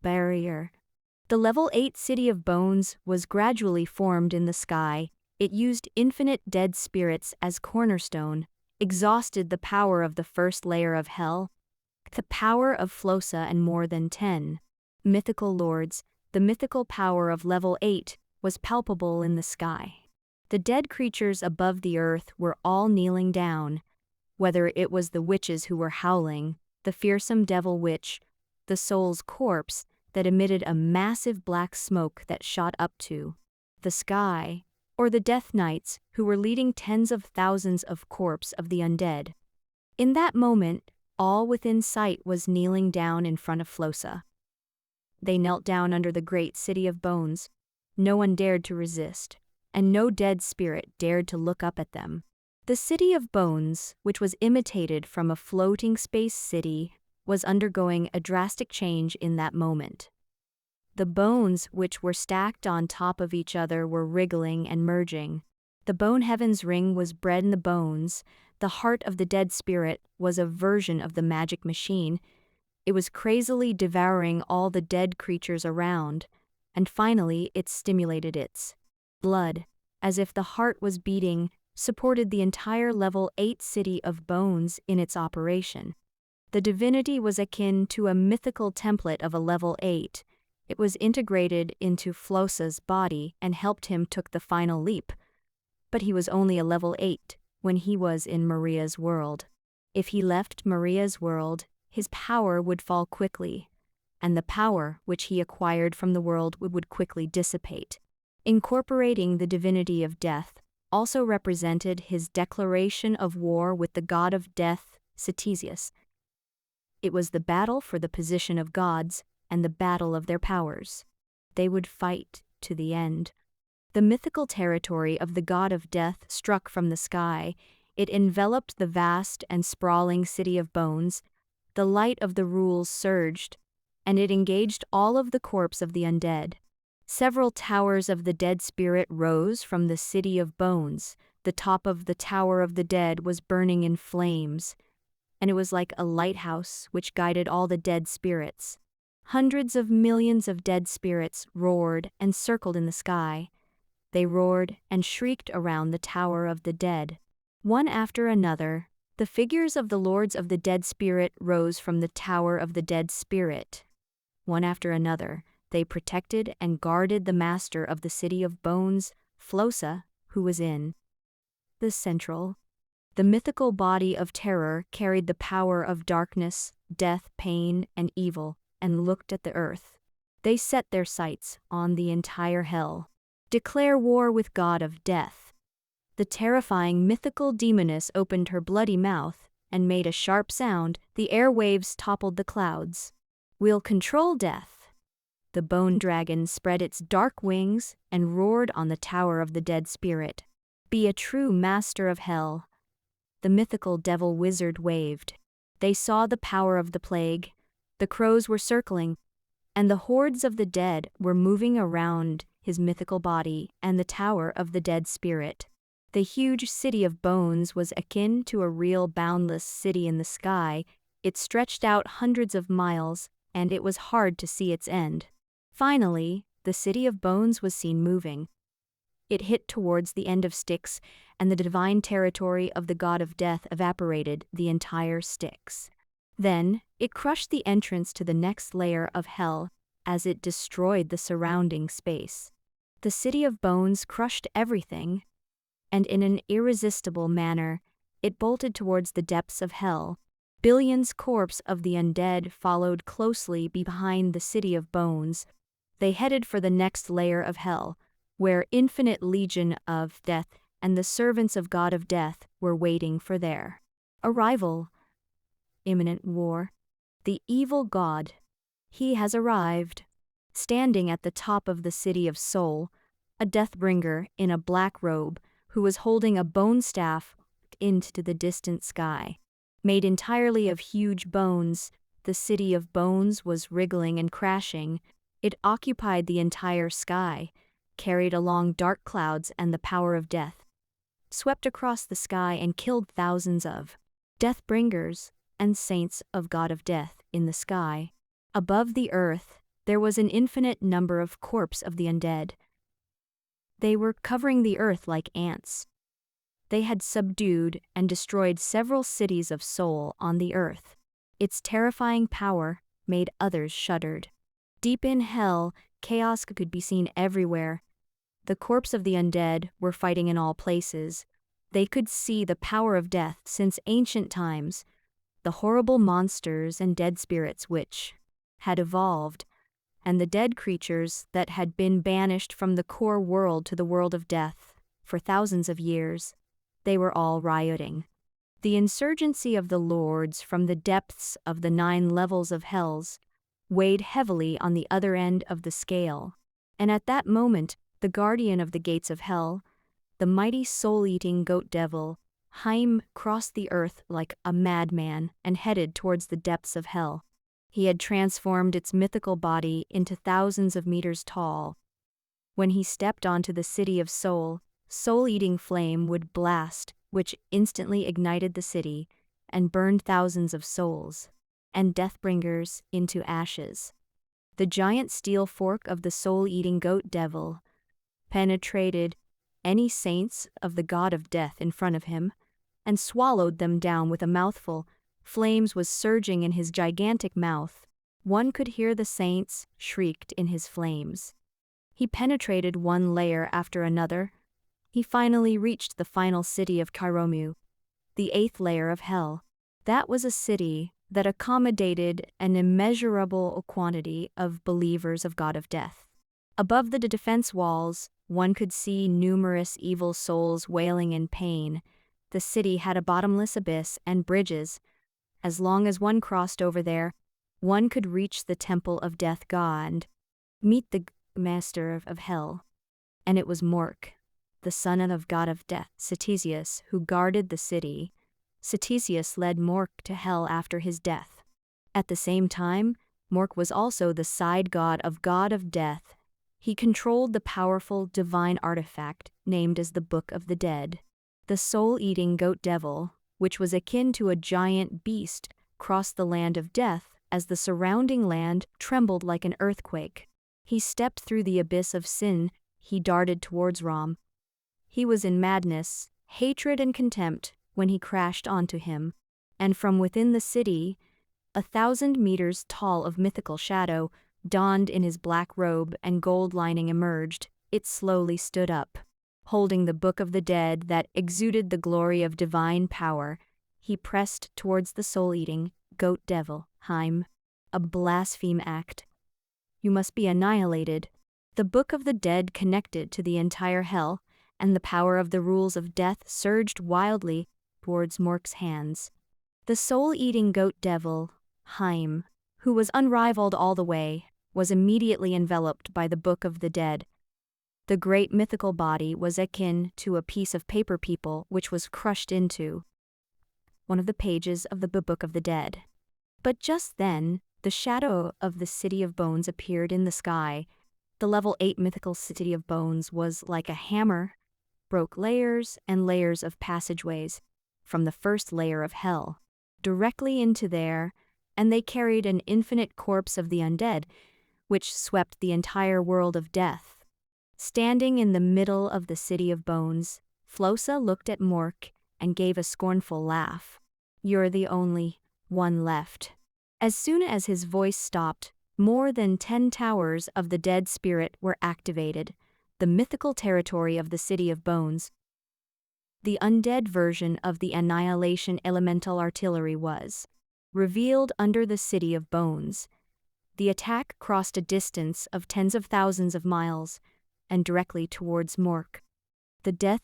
barrier. The level 8 city of bones was gradually formed in the sky. It used infinite dead spirits as cornerstone, exhausted the power of the first layer of hell, the power of Flosa and more than 10 mythical lords. The mythical power of level 8 was palpable in the sky. The dead creatures above the earth were all kneeling down, whether it was the witches who were howling, the fearsome devil witch, the soul's corpse, that emitted a massive black smoke that shot up to the sky, or the Death Knights who were leading tens of thousands of corpses of the undead. In that moment, all within sight was kneeling down in front of Flosa. They knelt down under the great city of bones. No one dared to resist, and no dead spirit dared to look up at them. The city of bones, which was imitated from a floating space city, was undergoing a drastic change in that moment. The bones, which were stacked on top of each other, were wriggling and merging. The bone heaven's ring was bred in the bones. The heart of the dead spirit was a version of the magic machine. It was crazily devouring all the dead creatures around, and finally it stimulated its blood, as if the heart was beating, supported the entire level 8 city of bones in its operation. The divinity was akin to a mythical template of a level 8. It was integrated into Flosa's body and helped him took the final leap. But he was only a level 8 when he was in Maria's world. If he left Maria's world, his power would fall quickly, and the power which he acquired from the world would quickly dissipate. Incorporating the divinity of death also represented his declaration of war with the god of death, Ctesias. It was the battle for the position of gods and the battle of their powers. They would fight to the end. The mythical territory of the god of death struck from the sky. It enveloped the vast and sprawling city of bones. The light of the rules surged, and it engaged all of the corpses of the undead. Several towers of the dead spirit rose from the city of bones. The top of the tower of the dead was burning in flames, and it was like a lighthouse which guided all the dead spirits. Hundreds of millions of dead spirits roared and circled in the sky. They roared and shrieked around the tower of the dead. One after another, the figures of the lords of the dead spirit rose from the tower of the dead spirit. One after another, they protected and guarded the master of the city of bones, Flosa, who was in the central. The mythical body of terror carried the power of darkness, death, pain, and evil, and looked at the earth. They set their sights on the entire hell. Declare war with god of death. The terrifying mythical demoness opened her bloody mouth and made a sharp sound. The airwaves toppled the clouds. We'll control death. The bone dragon spread its dark wings and roared on the tower of the dead spirit. Be a true master of hell. The mythical devil wizard waved. They saw the power of the plague. The crows were circling, and the hordes of the dead were moving around his mythical body and the tower of the dead spirit. The huge city of bones was akin to a real boundless city in the sky. It stretched out hundreds of miles, and it was hard to see its end. Finally, the city of bones was seen moving. It hit towards the end of Styx, and the divine territory of the god of death evaporated the entire Styx. Then, it crushed the entrance to the next layer of hell as it destroyed the surrounding space. The city of bones crushed everything, and in an irresistible manner, it bolted towards the depths of hell. Billions corpses of the undead followed closely behind the city of bones. They headed for the next layer of hell, where infinite legion of death and the servants of god of death were waiting for their arrival. Imminent war. The evil god. He has arrived. Standing at the top of the city of Soul, a deathbringer in a black robe who was holding a bone staff into the distant sky. Made entirely of huge bones, the city of bones was wriggling and crashing. It occupied the entire sky, carried along dark clouds and the power of death, swept across the sky and killed thousands of deathbringers and saints of god of death in the sky. Above the earth, there was an infinite number of corpses of the undead. They were covering the earth like ants. They had subdued and destroyed several cities of Soul on the earth. Its terrifying power made others shuddered. Deep in hell, chaos could be seen everywhere. The corpses of the undead were fighting in all places. They could see the power of death since ancient times, the horrible monsters and dead spirits which had evolved. and the dead creatures that had been banished from the core world to the world of death for thousands of years, they were all rioting. The insurgency of the lords from the depths of the 9 levels of hells weighed heavily on the other end of the scale, and at that moment, the guardian of the gates of hell, the mighty soul-eating goat devil, Haim, crossed the earth like a madman and headed towards the depths of hell. He had transformed its mythical body into thousands of meters tall. When he stepped onto the city of soul, soul-eating flame would blast, which instantly ignited the city and burned thousands of souls and Deathbringers into ashes. The giant steel fork of the soul-eating goat devil penetrated any saints of the god of death in front of him and swallowed them down with a mouthful. Flames was surging in his gigantic mouth. One could hear the saints shrieked in his flames. He penetrated one layer after another. He finally reached the final city of Kairomu, the 8th layer of hell. That was a city that accommodated an immeasurable quantity of believers of God of Death. Above the defense walls, one could see numerous evil souls wailing in pain. The city had a bottomless abyss and bridges. As long as one crossed over there, one could reach the temple of Death God, meet the master of hell. And it was Mork, the son of God of Death, Ctesias, who guarded the city. Ctesias led Mork to hell after his death. At the same time, Mork was also the side god of Death. He controlled the powerful divine artifact named as the Book of the Dead. The soul-eating goat devil, which was akin to a giant beast, crossed the land of death as the surrounding land trembled like an earthquake. He stepped through the abyss of sin. He darted towards Ram. He was in madness, hatred and contempt when he crashed onto him, and from within the city, 1,000 meters tall of mythical shadow, donned in his black robe and gold lining emerged. It slowly stood up. Holding the Book of the Dead that exuded the glory of divine power, he pressed towards the soul-eating goat devil, Haim. A blaspheme act. You must be annihilated. The Book of the Dead connected to the entire hell, and the power of the rules of death surged wildly towards Mork's hands. The soul-eating goat devil, Haim, who was unrivaled all the way, was immediately enveloped by the Book of the Dead. The great mythical body was akin to a piece of paper people which was crushed into one of the pages of the Book of the Dead. But just then, the shadow of the City of Bones appeared in the sky. The level 8 mythical City of Bones was like a hammer, broke layers and layers of passageways from the first layer of hell directly into there, and they carried an infinite corpse of the undead, which swept the entire world of death. Standing in the middle of the City of Bones, Flosa looked at Mork and gave a scornful laugh. You're the only one left. As soon as his voice stopped, more than 10 towers of the dead spirit were activated, the mythical territory of the City of Bones. The undead version of the Annihilation Elemental Artillery was revealed under the City of Bones. The attack crossed a distance of tens of thousands of miles, and directly towards Mork. The death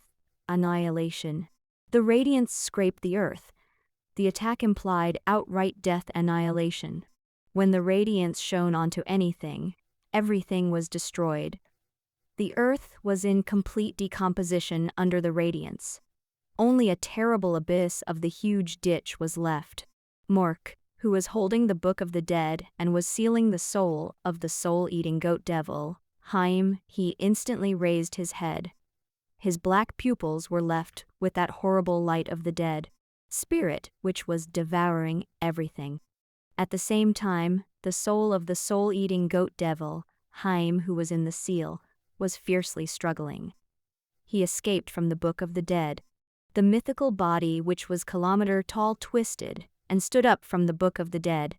annihilation. The radiance scraped the earth. The attack implied outright death annihilation. When the radiance shone onto anything, everything was destroyed. The earth was in complete decomposition under the radiance. Only a terrible abyss of the huge ditch was left. Mork, who was holding the Book of the Dead and was sealing the soul of the soul-eating goat devil, Haim, he instantly raised his head. His black pupils were left with that horrible light of the dead spirit which was devouring everything. At the same time, the soul of the soul-eating goat devil, Haim, who was in the seal, was fiercely struggling. He escaped from the Book of the Dead. The mythical body which was kilometer-tall twisted and stood up from the Book of the Dead.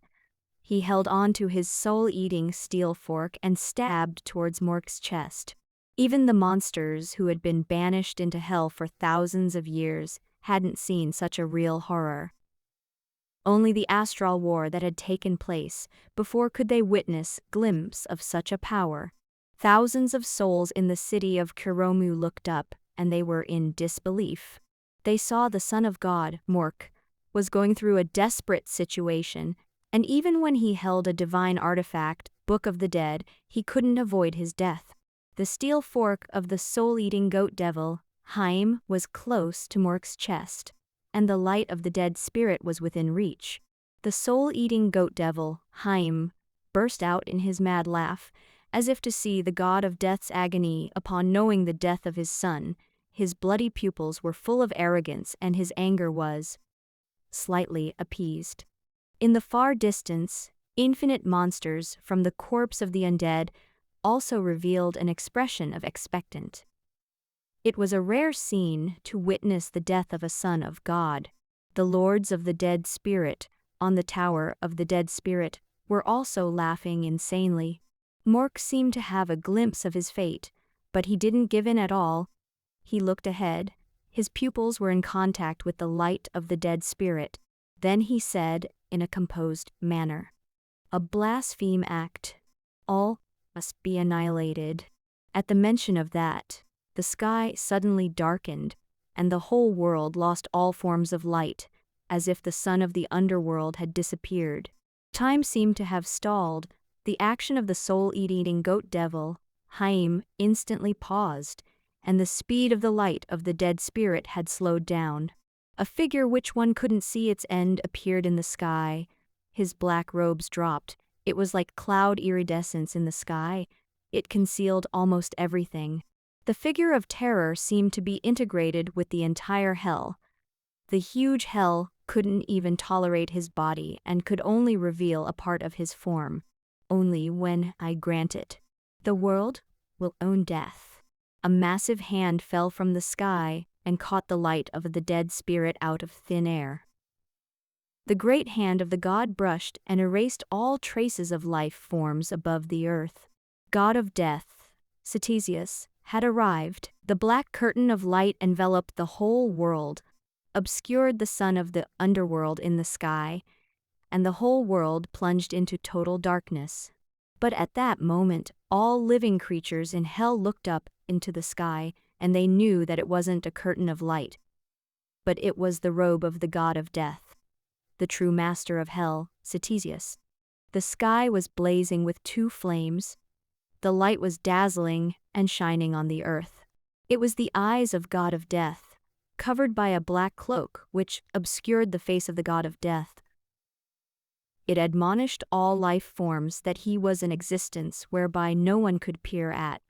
He held on to his soul-eating steel fork and stabbed towards Mork's chest. Even the monsters who had been banished into hell for thousands of years hadn't seen such a real horror. Only the astral war that had taken place before could they witness glimpse of such a power. Thousands of souls in the city of Kiromu looked up, and they were in disbelief. They saw the Son of God, Mork, was going through a desperate situation, and even when he held a divine artifact, Book of the Dead, he couldn't avoid his death. The steel fork of the soul-eating goat devil, Haim, was close to Mork's chest, and the light of the dead spirit was within reach. The soul-eating goat devil, Haim, burst out in his mad laugh, as if to see the god of death's agony upon knowing the death of his son. His bloody pupils were full of arrogance, and his anger was slightly appeased. In the far distance, infinite monsters from the corpse of the undead also revealed an expression of expectant. It was a rare scene to witness the death of a son of God. The lords of the dead spirit on the tower of the dead spirit were also laughing insanely. Mork seemed to have a glimpse of his fate, but he didn't give in at all. He looked ahead. His pupils were in contact with the light of the dead spirit. Then he said, in a composed manner, "A blaspheme act. All must be annihilated." At the mention of that, the sky suddenly darkened, and the whole world lost all forms of light, as if the son of the underworld had disappeared. Time seemed to have stalled. The action of the soul-eating goat devil, Haim, instantly paused, and the speed of the light of the dead spirit had slowed down. A figure which one couldn't see its end appeared in the sky. His black robes dropped. It was like cloud iridescence in the sky. It concealed almost everything. The figure of terror seemed to be integrated with the entire hell. The huge hell couldn't even tolerate his body and could only reveal a part of his form. Only when I grant it. The world will own death. A massive hand fell from the sky and caught the light of the dead spirit out of thin air. The great hand of the god brushed and erased all traces of life forms above the earth. God of death, Ctesias, had arrived. The black curtain of light enveloped the whole world, obscured the sun of the underworld in the sky, and the whole world plunged into total darkness. But at that moment, all living creatures in hell looked up into the sky, and they knew that it wasn't a curtain of light, but it was the robe of the god of death, the true master of hell, Ctesias. The sky was blazing with two flames. The light was dazzling and shining on the earth. It was the eyes of God of Death, covered by a black cloak which obscured the face of the god of death. It admonished all life forms that he was an existence whereby no one could peer at.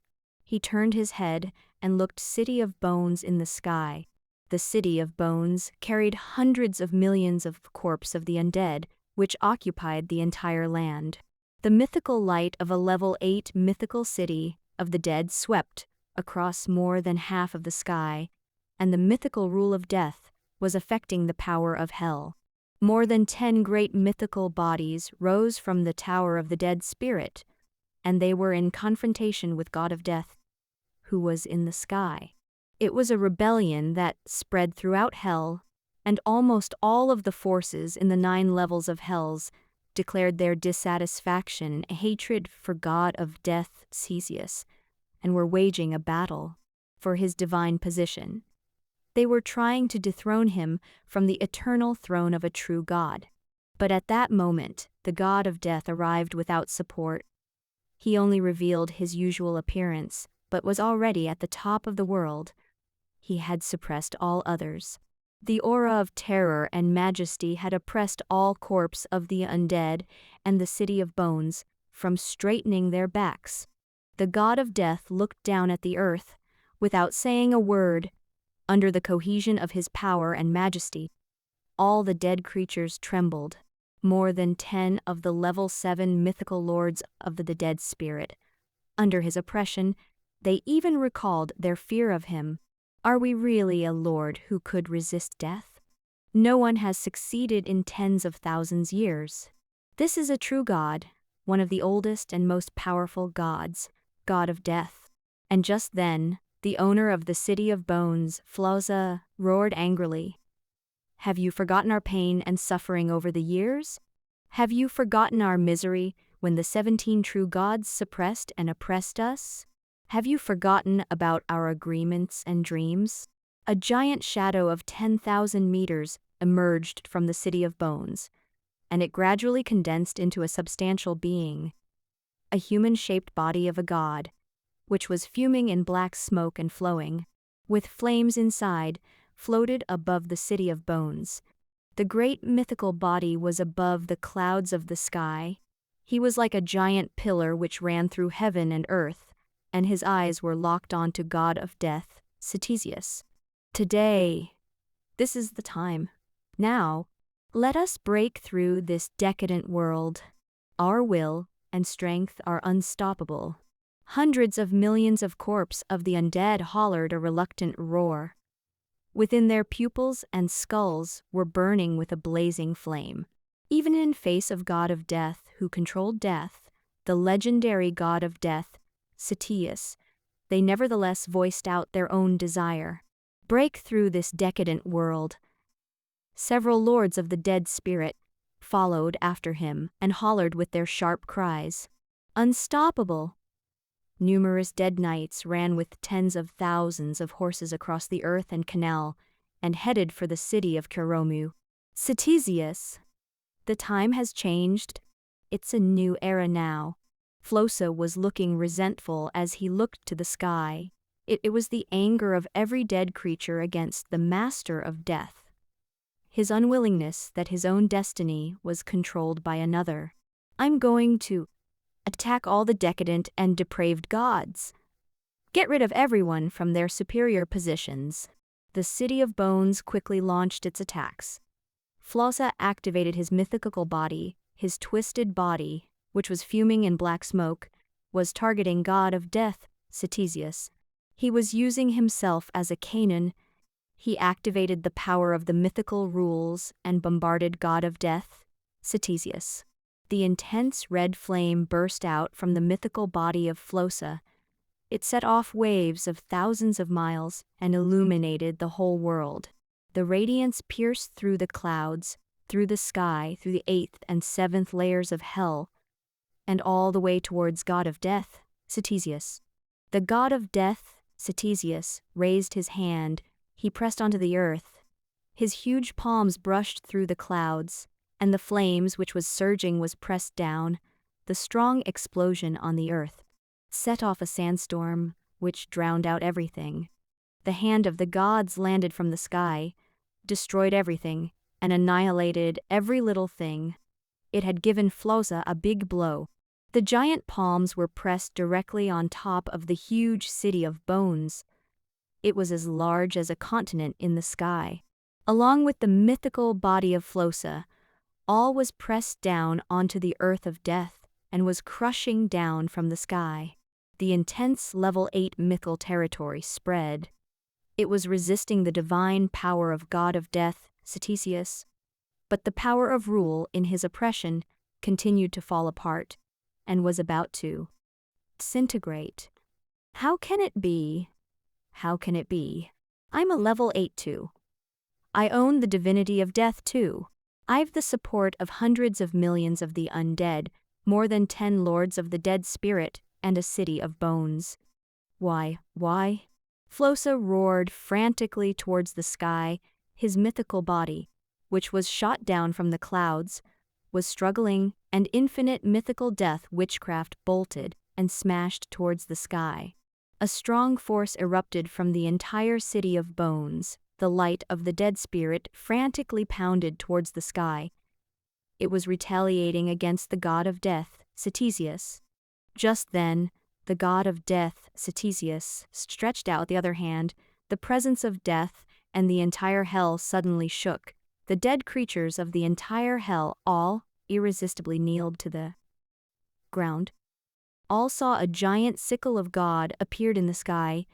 He turned his head and looked city of bones in the sky. The city of bones carried hundreds of millions of corpses of the undead, which occupied the entire land. The mythical light of a level 8 mythical city of the dead swept across more than half of the sky, and the mythical rule of death was affecting the power of hell. More than 10 great mythical bodies rose from the tower of the dead spirit, and they were in confrontation with God of Death, who was in the sky. It was a rebellion that spread throughout hell, and almost all of the forces in the 9 levels of hells declared their dissatisfaction and hatred for God of Death, Ctesias, and were waging a battle for his divine position. They were trying to dethrone him from the eternal throne of a true God. But at that moment, the god of death arrived without support. He only revealed his usual appearance, but was already at the top of the world. He had suppressed all others. The aura of terror and majesty had oppressed all corpses of the undead and the city of bones from straightening their backs. The god of death looked down at the earth, without saying a word. Under the cohesion of his power and majesty, all the dead creatures trembled. More than 10 of the level 7 mythical lords of the dead spirit. Under his oppression, they even recalled their fear of him. Are we really a lord who could resist death? No one has succeeded in tens of thousands years. This is a true god, one of the oldest and most powerful gods, God of Death. And just then, the owner of the city of bones, Flauza, roared angrily. Have you forgotten our pain and suffering over the years? Have you forgotten our misery when the 17 true gods suppressed and oppressed us? Have you forgotten about our agreements and dreams? A giant shadow of 10,000 meters emerged from the city of bones, and it gradually condensed into a substantial being, a human-shaped body of a god, which was fuming in black smoke and flowing, with flames inside, floated above the city of bones. The great mythical body was above the clouds of the sky. He was like a giant pillar which ran through heaven and earth, and his eyes were locked onto God of Death, Ctesias. Today, this is the time. Now, let us break through this decadent world. Our will and strength are unstoppable. Hundreds of millions of corpses of the undead hollered a reluctant roar. Within their pupils and skulls were burning with a blazing flame. Even in face of God of Death, who controlled death, the legendary God of Death, Ctesias, they nevertheless voiced out their own desire. Break through this decadent world. Several lords of the dead spirit followed after him and hollered with their sharp cries. Unstoppable! Numerous dead knights ran with tens of thousands of horses across the earth and canal and headed for the city of Keromu. Ctesias, the time has changed. It's a new era now. Flosa was looking resentful as he looked to the sky. It was the anger of every dead creature against the master of death. His unwillingness that his own destiny was controlled by another. I'm going to attack all the decadent and depraved gods. Get rid of everyone from their superior positions. The city of bones quickly launched its attacks. Flosa activated his mythical body. His twisted body, which was fuming in black smoke, was targeting God of Death, Ctesias. He was using himself as a cannon. He activated the power of the mythical rules and bombarded God of Death, Ctesias. The intense red flame burst out from the mythical body of Flosa. It set off waves of thousands of miles and illuminated the whole world. The radiance pierced through the clouds, through the sky, through the 8th and 7th layers of hell, and all the way towards God of Death, Ctesias. The God of Death, Ctesias, raised his hand. He pressed onto the earth. His huge palms brushed through the clouds, and the flames which was surging was pressed down. The strong explosion on the earth set off a sandstorm which drowned out everything. The hand of the gods landed from the sky, destroyed everything, and annihilated every little thing. It had given Flosa a big blow. The giant palms were pressed directly on top of the huge city of bones. It was as large as a continent in the sky. Along with the mythical body of Flosa, all was pressed down onto the earth of death and was crushing down from the sky. The intense level 8 mythical territory spread. It was resisting the divine power of God of Death, Ctesias, but the power of rule in his oppression continued to fall apart and was about to disintegrate. How can it be? How can it be? I'm a level 8 too. I own the divinity of death too. I've the support of hundreds of millions of the undead, more than 10 lords of the dead spirit, and a city of bones. Why? Flosa roared frantically towards the sky. His mythical body, which was shot down from the clouds, was struggling, and infinite mythical death witchcraft bolted and smashed towards the sky. A strong force erupted from the entire city of bones. The light of the dead spirit frantically pounded towards the sky. It was retaliating against the god of death, Ctesias. Just then, the god of death, Ctesias, stretched out the other hand. The presence of death and the entire hell suddenly shook. The dead creatures of the entire hell all irresistibly kneeled to the ground. All saw a giant sickle of God appeared in the sky.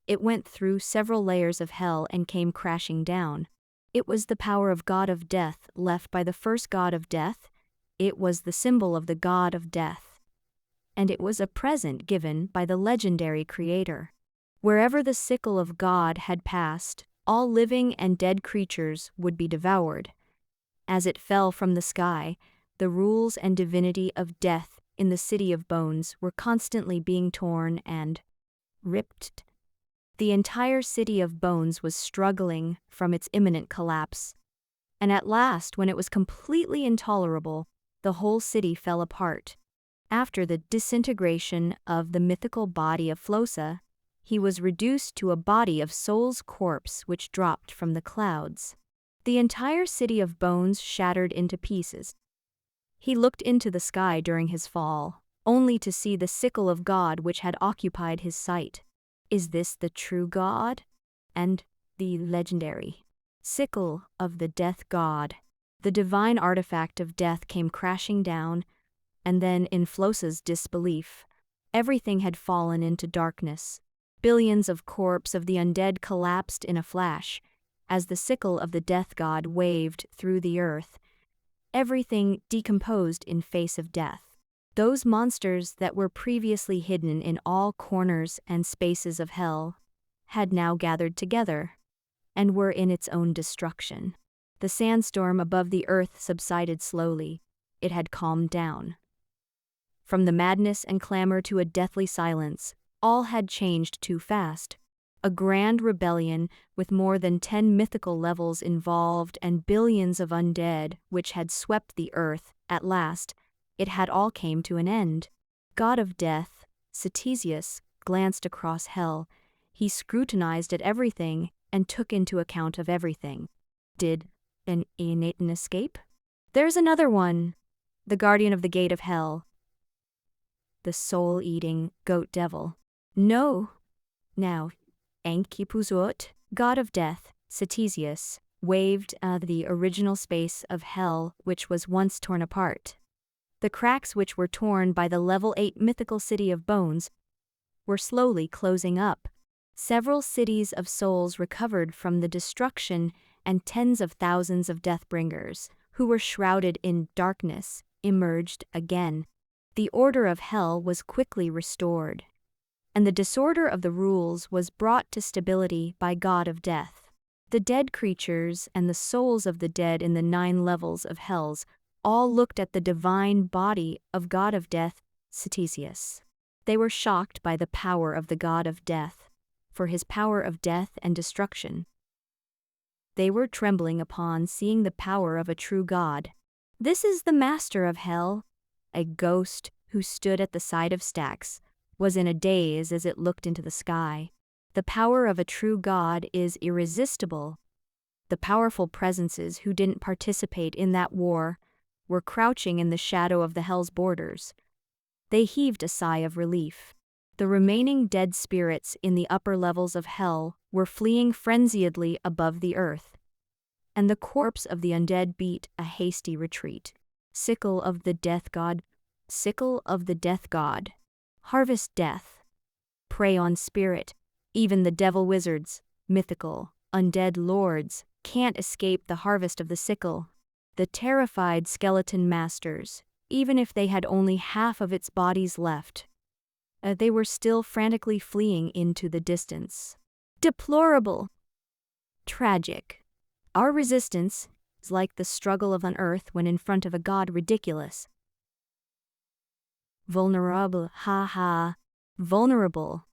It went through several layers of hell and came crashing down. It was the power of God of Death left by the first god of death. It was the symbol of the god of death. And it was a present given by the legendary creator. Wherever the sickle of God had passed, All living and dead creatures would be devoured. As it fell from the sky, the rules and divinity of death in the city of bones were constantly being torn and ripped. The entire city of bones was struggling from its imminent collapse. And at last, when it was completely intolerable, the whole city fell apart. After the disintegration of the mythical body of Flosa, he was reduced to a body of Soul's corpse which dropped from the clouds. The entire city of bones shattered into pieces. He looked into the sky during his fall, only to see the sickle of God which had occupied his sight. Is this the true God? And the legendary sickle of the death god? The divine artifact of death came crashing down, and then, in Flosa's disbelief, everything had fallen into darkness. Billions of corpses of the undead collapsed in a flash, as the sickle of the death god waved through the earth. Everything decomposed in face of death. Those monsters that were previously hidden in all corners and spaces of hell had now gathered together and were in its own destruction. The sandstorm above the earth subsided slowly. It had calmed down. From the madness and clamor to a deathly silence, all had changed too fast. A grand rebellion with more than 10 mythical levels involved and billions of undead which had swept the earth. At last, it had all came to an end. God of death, Ctesias, glanced across hell. He scrutinized at everything and took into account of everything. Did an Aenetan escape? There's another one. The guardian of the gate of hell. The soul-eating goat devil. No. Now, Enkipuzuot, god of death, Ctesias, waved the original space of hell which was once torn apart. The cracks which were torn by the level 8 mythical city of bones were slowly closing up. Several cities of souls recovered from the destruction, and tens of thousands of Deathbringers, who were shrouded in darkness, emerged again. The order of hell was quickly restored, and the disorder of the rules was brought to stability by God of Death. The dead creatures and the souls of the dead in the 9 levels of hells all looked at the divine body of God of Death, Ctesias. They were shocked by the power of the God of Death, for his power of death and destruction. They were trembling upon seeing the power of a true God. This is the master of hell. A ghost who stood at the side of Stax was in a daze as it looked into the sky. The power of a true God is irresistible. The powerful presences who didn't participate in that war were crouching in the shadow of the hell's borders. They heaved a sigh of relief. The remaining dead spirits in the upper levels of hell were fleeing frenziedly above the earth, and the corpse of the undead beat a hasty retreat. Sickle of the death god, sickle of the death god. Harvest death. Prey on spirit. Even the devil wizards, mythical, undead lords, can't escape the harvest of the sickle. The terrified skeleton masters, even if they had only half of its bodies left, they were still frantically fleeing into the distance. Deplorable. Tragic. Our resistance is like the struggle of an earth when in front of a god ridiculous. Vulnerable, ha ha. Vulnerable.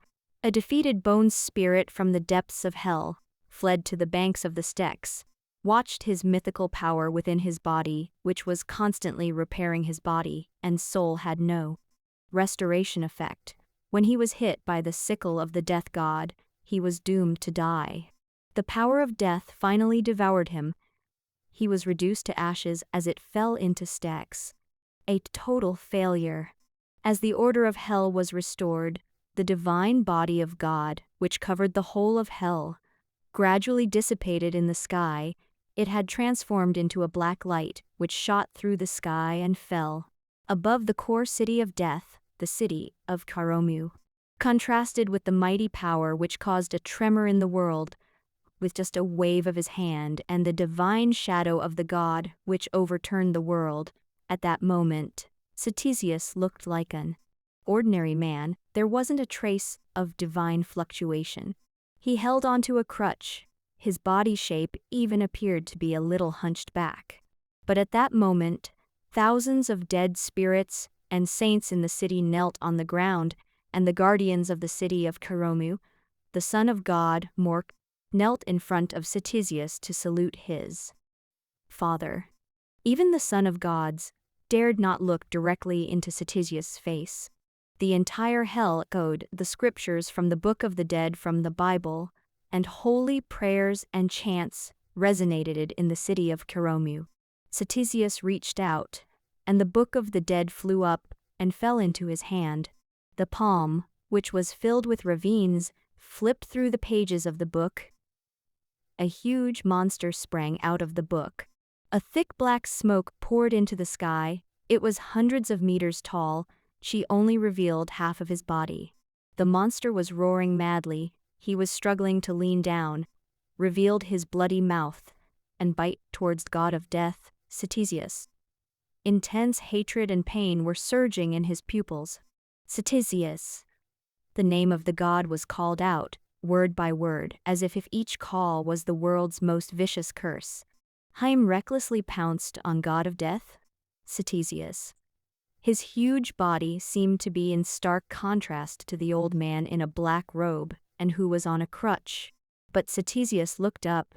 A defeated bones spirit from the depths of hell fled to the banks of the Styx, watched his mythical power within his body, which was constantly repairing his body, and soul had no restoration effect. When he was hit by the sickle of the death god, he was doomed to die. The power of death finally devoured him. He was reduced to ashes as it fell into Styx. A total failure. As the order of hell was restored, the divine body of God, which covered the whole of hell, gradually dissipated in the sky. It had transformed into a black light which shot through the sky and fell above the core city of death, the city of Karomu. Contrasted with the mighty power which caused a tremor in the world, with just a wave of his hand, and the divine shadow of the god which overturned the world, at that moment, Ctesias looked like an ordinary man. There wasn't a trace of divine fluctuation. He held onto a crutch, His body shape even appeared to be a little hunched back. But at that moment, thousands of dead spirits and saints in the city knelt on the ground, and the guardians of the city of Karomu, the son of God, Mork, knelt in front of Ctesias to salute his father. Even the son of gods dared not look directly into Ctesias' face. The entire hell echoed the scriptures from the Book of the Dead from the Bible, and holy prayers and chants resonated in the city of Karomu. Ctesias reached out, and the Book of the Dead flew up and fell into his hand. The palm, which was filled with ravines, flipped through the pages of the book. A huge monster sprang out of the book. A thick black smoke poured into the sky. It was hundreds of meters tall. She only revealed half of his body. The monster was roaring madly. He was struggling to lean down, revealed his bloody mouth, and bite towards god of death, Ctesias. Intense hatred and pain were surging in his pupils. Ctesias. The name of the god was called out, word by word, as if each call was the world's most vicious curse. Haim recklessly pounced on god of death, Ctesias. His huge body seemed to be in stark contrast to the old man in a black robe and who was on a crutch. But Ctesias looked up,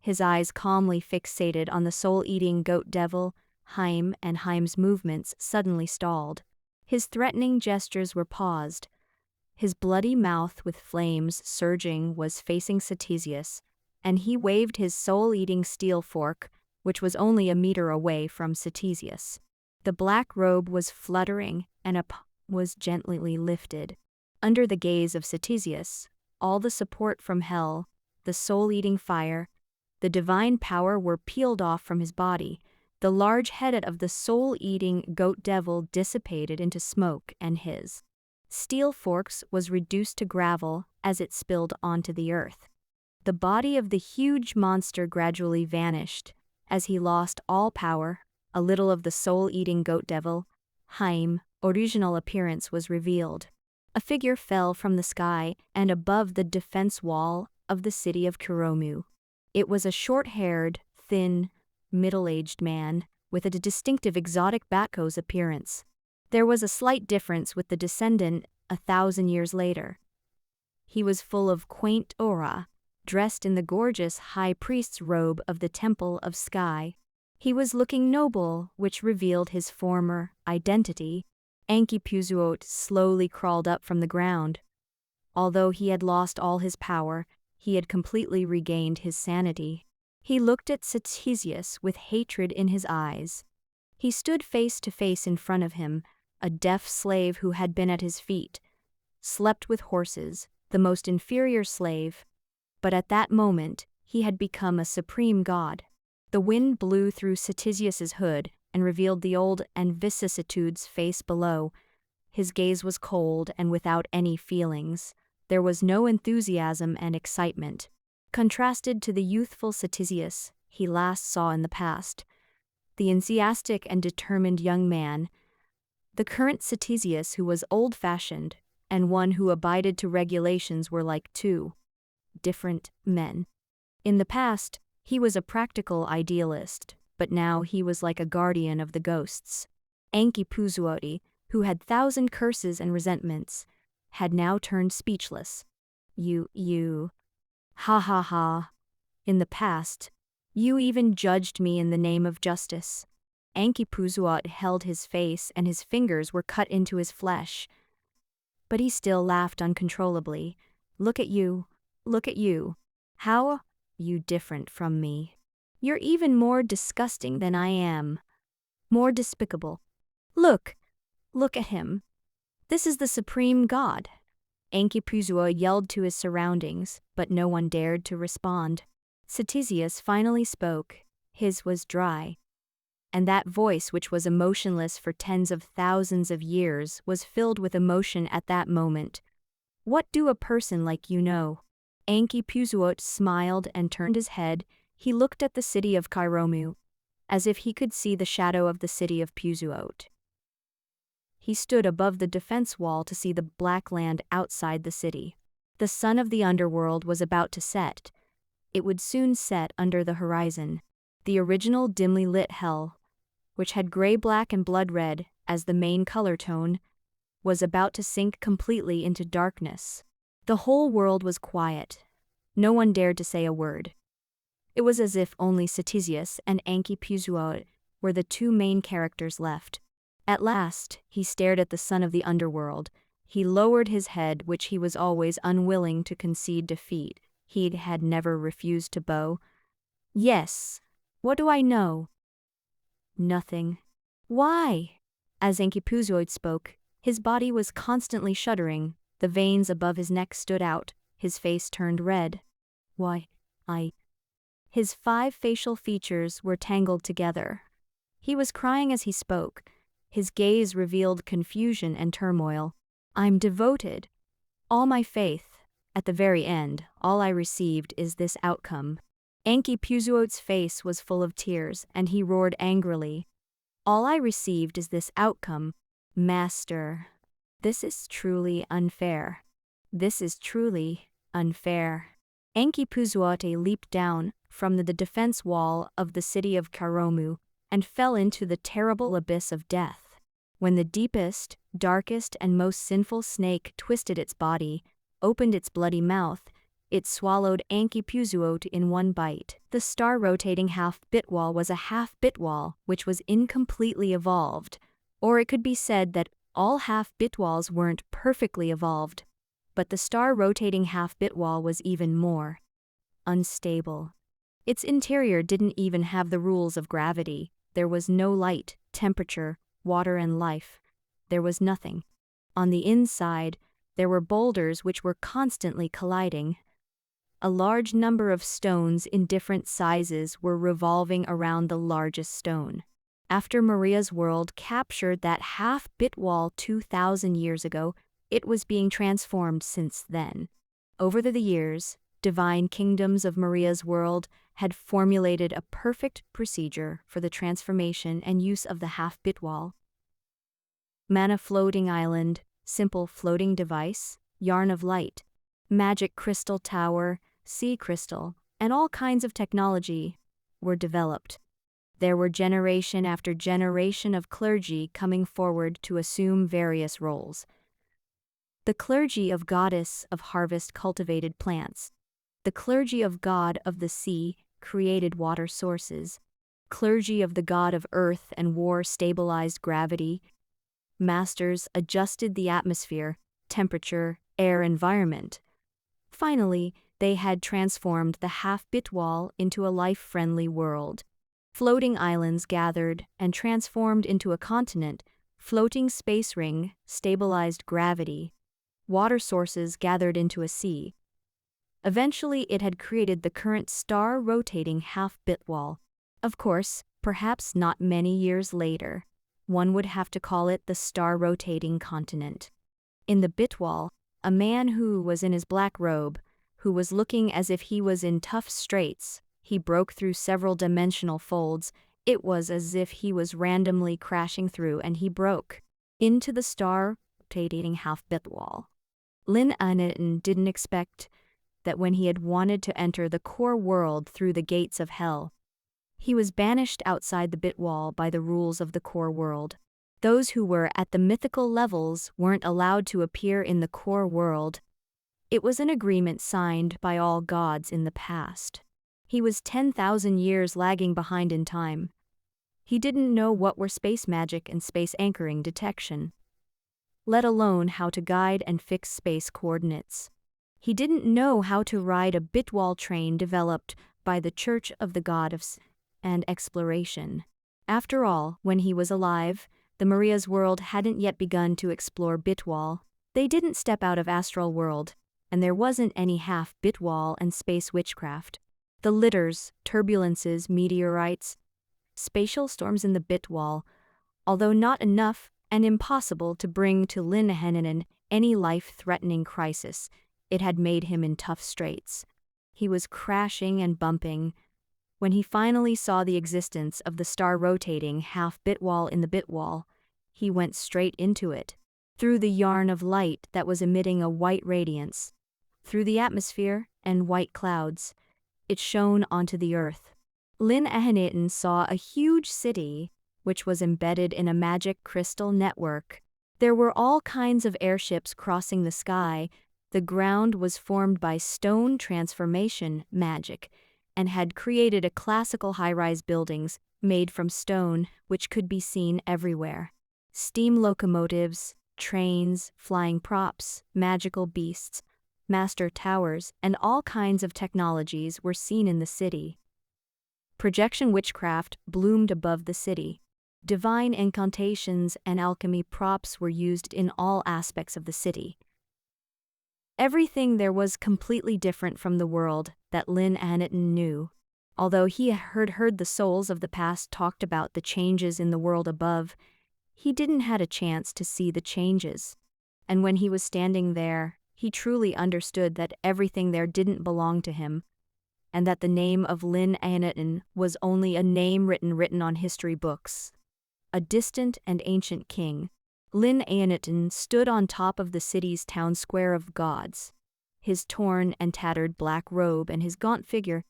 his eyes calmly fixated on the soul-eating goat devil, Haim, and Haim's movements suddenly stalled. His threatening gestures were paused. His bloody mouth with flames surging was facing Ctesias, and he waved his soul-eating steel fork, which was only a meter away from Ctesias. The black robe was fluttering, and a paw was gently lifted. Under the gaze of Ctesias, all the support from hell, the soul-eating fire, the divine power were peeled off from his body. The large head of the soul-eating goat devil dissipated into smoke, and his steel forks was reduced to gravel as it spilled onto the earth. The body of the huge monster gradually vanished as he lost all power. A little of the soul-eating goat devil, Haim, original appearance was revealed. A figure fell from the sky and above the defense wall of the city of Karomu. It was a short-haired, thin, middle-aged man with a distinctive exotic Batko's appearance. There was a slight difference with the descendant 1,000 years later. He was full of quaint aura, dressed in the gorgeous high priest's robe of the Temple of Sky. He was looking noble, which revealed his former identity. Enkipuzuot slowly crawled up from the ground. Although he had lost all his power, he had completely regained his sanity. He looked at Ctesias with hatred in his eyes. He stood face to face in front of him, a deaf slave who had been at his feet, slept with horses, the most inferior slave. But at that moment, he had become a supreme god. The wind blew through Ctesias's hood and revealed the old and vicissitudes face below. His gaze was cold and without any feelings. There was no enthusiasm and excitement. Contrasted to the youthful Ctesias he last saw in the past, the enthusiastic and determined young man, the current Ctesias who was old-fashioned and one who abided to regulations were like two different men. In the past, he was a practical idealist, but now he was like a guardian of the ghosts. Enkipuzuot, who had 1,000 curses and resentments, had now turned speechless. You. Ha ha ha. In the past, you even judged me in the name of justice. Enkipuzuot held his face and his fingers were cut into his flesh. But he still laughed uncontrollably. Look at you. How you different from me. You're even more disgusting than I am. More despicable. Look at him. This is the supreme god. Enkipuzuot yelled to his surroundings, but no one dared to respond. Ctesias finally spoke. His was dry. And that voice, which was emotionless for tens of thousands of years, was filled with emotion at that moment. What do a person like you know? Enkipuzuot smiled and turned his head. He looked at the city of Karomu, as if he could see the shadow of the city of Puzuot. He stood above the defense wall to see the black land outside the city. The sun of the underworld was about to set. it would soon set under the horizon. The original dimly lit hell, which had gray-black and blood-red as the main color tone, was about to sink completely into darkness. The whole world was quiet. No one dared to say a word. It was as if only Ctesias and Anki Puzuot were the two main characters left. At last, he stared at the son of the underworld. He lowered his head, which he was always unwilling to concede defeat. He had never refused to bow. Yes. What do I know? Nothing. Why? As Anki Puzuot spoke, his body was constantly shuddering. The veins above his neck stood out. His face turned red. Why, His 5 facial features were tangled together. He was crying as he spoke. His gaze revealed confusion and turmoil. I'm devoted. All my faith. At the very end, all I received is this outcome. Anki Puzuot's face was full of tears, and he roared angrily. All I received is this outcome. Master. This is truly unfair. This is truly unfair. Anki Puzuote leaped down from the defense wall of the city of Karomu and fell into the terrible abyss of death. When the deepest, darkest, and most sinful snake twisted its body, opened its bloody mouth, it swallowed Anki Puzuot in one bite. The star-rotating half-bit wall was a half-bit wall which was incompletely evolved, or it could be said that all half-bit walls weren't perfectly evolved, but the star-rotating half-bit wall was even more unstable. Its interior didn't even have the rules of gravity. There was no light, temperature, water, and life. There was nothing. On the inside, there were boulders which were constantly colliding. A large number of stones in different sizes were revolving around the largest stone. After Maria's world captured that half-bit wall 2,000 years ago, it was being transformed since then. Over the years, divine kingdoms of Maria's world had formulated a perfect procedure for the transformation and use of the half-bit wall. Mana floating island, simple floating device, yarn of light, magic crystal tower, sea crystal, and all kinds of technology were developed. There were generation after generation of clergy coming forward to assume various roles. The clergy of goddess of harvest cultivated plants. The clergy of god of the sea created water sources. Clergy of the god of earth and war stabilized gravity. Masters adjusted the atmosphere, temperature, air environment. Finally, they had transformed the half-bit wall into a life-friendly world. Floating islands gathered and transformed into a continent. Floating space ring stabilized gravity. Water sources gathered into a sea. Eventually, it had created the current star-rotating half-bit wall. Of course, perhaps not many years later, one would have to call it the star-rotating continent. In the bit wall, a man who was in his black robe, who was looking as if he was in tough straits, he broke through several dimensional folds. It was as if he was randomly crashing through, and he broke into the star-rotating half-bit wall. Lin Anitin didn't expect that when he had wanted to enter the core world through the gates of hell, he was banished outside the bit wall by the rules of the core world. Those who were at the mythical levels weren't allowed to appear in the core world. It was an agreement signed by all gods in the past. He was 10,000 years lagging behind in time. He didn't know what were space magic and space anchoring detection, let alone how to guide and fix space coordinates. He didn't know how to ride a bitwall train developed by the Church of the Gods and Exploration. After all, when he was alive, the Maria's world hadn't yet begun to explore bitwall. They didn't step out of astral world, and there wasn't any half-bitwall and space witchcraft. The litters, turbulences, meteorites, spatial storms in the bitwall, although not enough and impossible to bring to Lin Heninen any life-threatening crisis, it had made him in tough straits. He was crashing and bumping. When he finally saw the existence of the star-rotating half-bit wall in the bit wall, he went straight into it, through the yarn of light that was emitting a white radiance, through the atmosphere and white clouds. it shone onto the earth. Lin Ahanitan saw a huge city, which was embedded in a magic crystal network. There were all kinds of airships crossing the sky. The ground was formed by stone transformation magic and had created a classical high-rise buildings made from stone which could be seen everywhere. Steam locomotives, trains, flying props, magical beasts, master towers, and all kinds of technologies were seen in the city. Projection witchcraft bloomed above the city. Divine incantations and alchemy props were used in all aspects of the city. Everything there was completely different from the world that Lin Ahanitan knew. Although he had heard the souls of the past talked about the changes in the world above, he didn't had a chance to see the changes. And when he was standing there, he truly understood that everything there didn't belong to him, and that the name of Lin Ahanitan was only a name written on history books. A distant and ancient king, Lin Ahanitan stood on top of the city's town square of gods. His torn and tattered black robe and his gaunt figure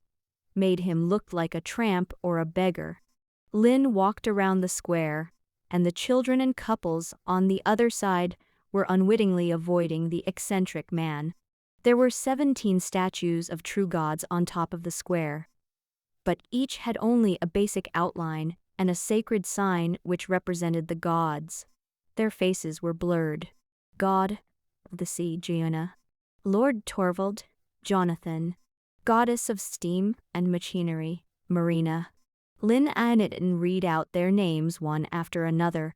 made him look like a tramp or a beggar. Lin walked around the square, and the children and couples on the other side were unwittingly avoiding the eccentric man. There were 17 statues of true gods on top of the square, but each had only a basic outline and a sacred sign which represented the gods. Their faces were blurred. God of the sea, Giona. Lord Torvald, Jonathan. Goddess of steam and machinery, Marina. Lin Ahanitan read out their names one after another,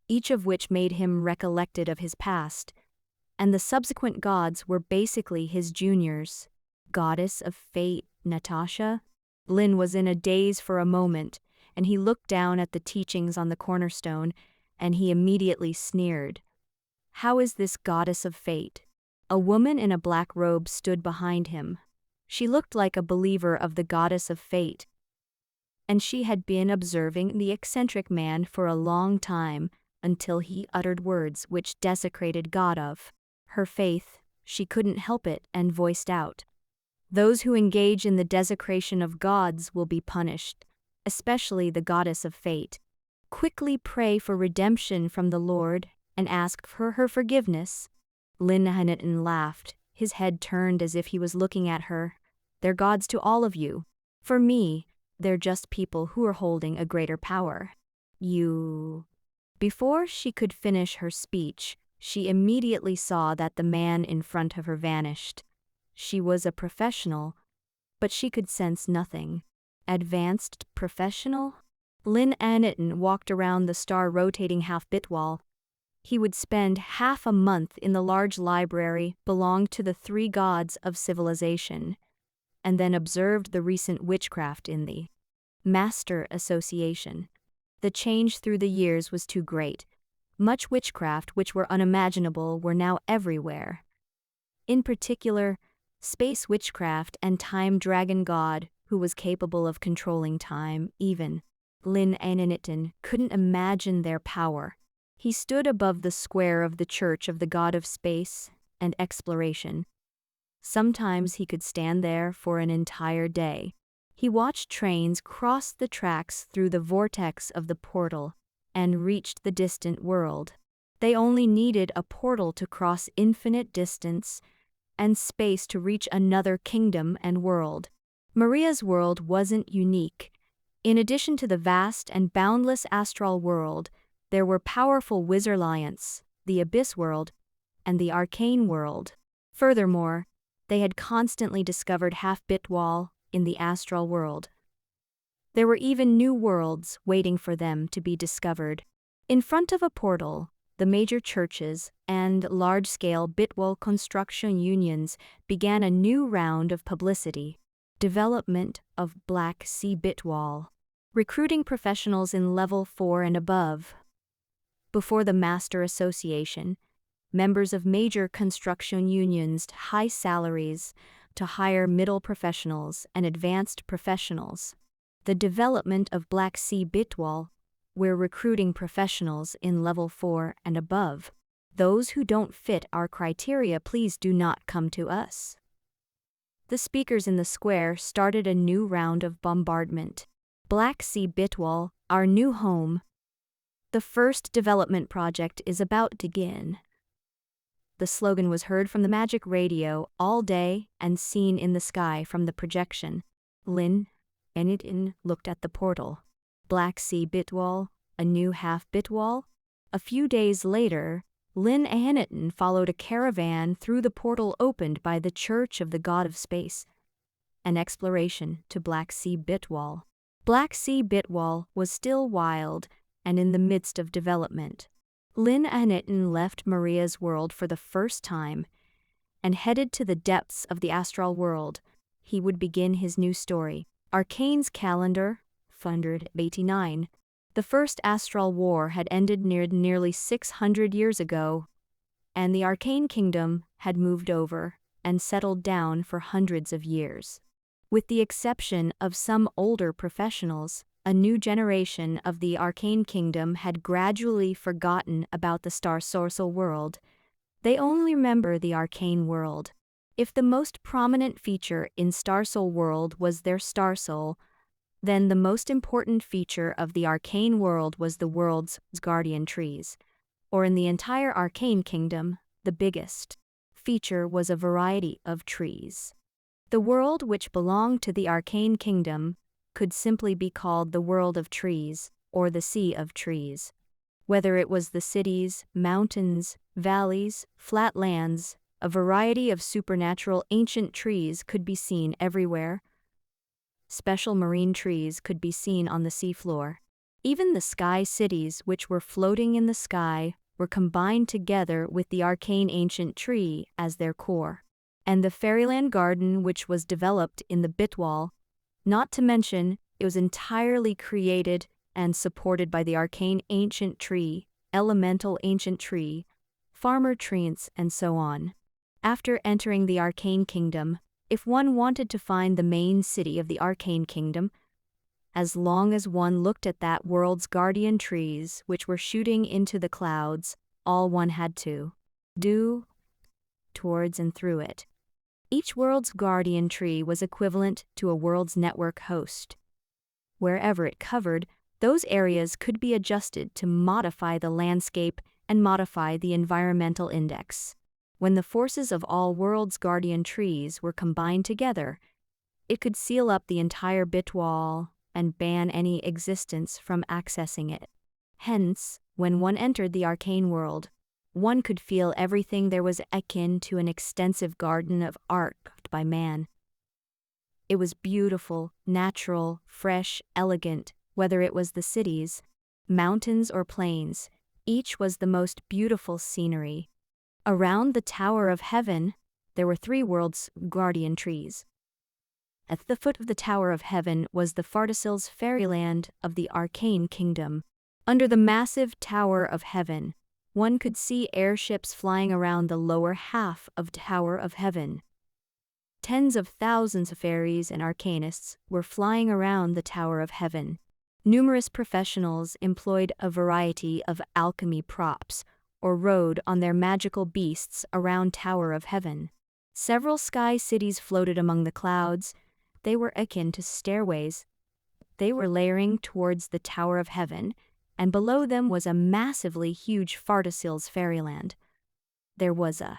each of which made him recollected of his past, and the subsequent gods were basically his juniors. Goddess of fate, Natasha. Lin was in a daze for a moment, and he looked down at the teachings on the cornerstone, and he immediately sneered. How is this goddess of fate? A woman in a black robe stood behind him. She looked like a believer of the goddess of fate, and she had been observing the eccentric man for a long time until he uttered words which desecrated God of her faith. She couldn't help it and voiced out. Those who engage in the desecration of gods will be punished, especially the goddess of fate. Quickly pray for redemption from the Lord and ask for her forgiveness. Lin Ahanitan laughed, his head turned as if he was looking at her. They're gods to all of you. For me, they're just people who are holding a greater power. You. Before she could finish her speech, she immediately saw that the man in front of her vanished. She was a professional, but she could sense nothing. Advanced professional? Lin Ahanitan walked around the star-rotating half-bit wall. He would spend half a month in the large library belonged to the 3 gods of civilization, and then observed the recent witchcraft in the Master Association. The change through the years was too great. Much witchcraft which were unimaginable were now everywhere. In particular, space witchcraft and time dragon god who was capable of controlling time, even. Lin Ahanitan couldn't imagine their power. He stood above the square of the church of the god of space and exploration. Sometimes he could stand there for an entire day. He watched trains cross the tracks through the vortex of the portal and reached the distant world. They only needed a portal to cross infinite distance and space to reach another kingdom and world. Maria's world wasn't unique. In addition to the vast and boundless astral world, there were powerful wizarliants, the abyss world, and the arcane world. Furthermore, they had constantly discovered half-bit wall in the astral world. There were even new worlds waiting for them to be discovered. In front of a portal, the major churches and large-scale bitwall construction unions began a new round of publicity. Development of Black Sea Bitwall. Recruiting professionals in level 4 and above. Before the Master Association, members of major construction unions high salaries to hire middle professionals and advanced professionals. The development of Black Sea Bitwall, we're recruiting professionals in level 4 and above. Those who don't fit our criteria, please do not come to us. the speakers in the square started a new round of bombardment. Black Sea Bitwall, our new home. The first development project is about to begin. The slogan was heard from the magic radio all day and seen in the sky from the projection. Lynn Anitin looked at the portal. Black Sea Bitwall, a new half-bitwall? A few days later, Lynn Anitin followed a caravan through the portal opened by the Church of the God of Space. An exploration to Black Sea Bitwall. Black Sea Bitwall was still wild and in the midst of development. Lynn Anitin left Maria's world for the first time and headed to the depths of the astral world. He would begin his new story. Arcane's calendar, 189. The first astral war had ended nearly 600 years ago, and the Arcane Kingdom had moved over and settled down for hundreds of years. With the exception of some older professionals, a new generation of the Arcane Kingdom had gradually forgotten about the Star Sorcel world. They only remember the Arcane world. If the most prominent feature in Starsoul world was their Starsoul, then the most important feature of the Arcane world was the world's guardian trees. Or in the entire Arcane Kingdom, the biggest feature was a variety of trees. The world which belonged to the Arcane Kingdom could simply be called the world of trees, or the sea of trees. Whether it was the cities, mountains, valleys, flat lands, a variety of supernatural ancient trees could be seen everywhere. Special marine trees could be seen on the seafloor. Even the sky cities which were floating in the sky were combined together with the arcane ancient tree as their core. And the fairyland garden which was developed in the Bitwall, not to mention it was entirely created and supported by the arcane ancient tree, elemental ancient tree, farmer trees, and so on. After entering the Arcane Kingdom, if one wanted to find the main city of the Arcane Kingdom, as long as one looked at that world's guardian trees which were shooting into the clouds, all one had to do towards and through it. Each world's guardian tree was equivalent to a world's network host. Wherever it covered, those areas could be adjusted to modify the landscape and modify the environmental index. When the forces of all world's guardian trees were combined together, it could seal up the entire Bitwall and ban any existence from accessing it. Hence, when one entered the arcane world, one could feel everything there was akin to an extensive garden of art by man. It was beautiful, natural, fresh, elegant, whether it was the cities, mountains, or plains, each was the most beautiful scenery. Around the Tower of Heaven, there were 3 world's guardian trees. At the foot of the Tower of Heaven was the Fardasil's fairyland of the Arcane Kingdom. Under the massive Tower of Heaven, one could see airships flying around the lower half of Tower of Heaven. Tens of thousands of fairies and arcanists were flying around the Tower of Heaven. Numerous professionals employed a variety of alchemy props, or rode on their magical beasts around Tower of Heaven. Several sky cities floated among the clouds. They were akin to stairways. They were layering towards the Tower of Heaven, and below them was a massively huge Fardasil's fairyland. There was a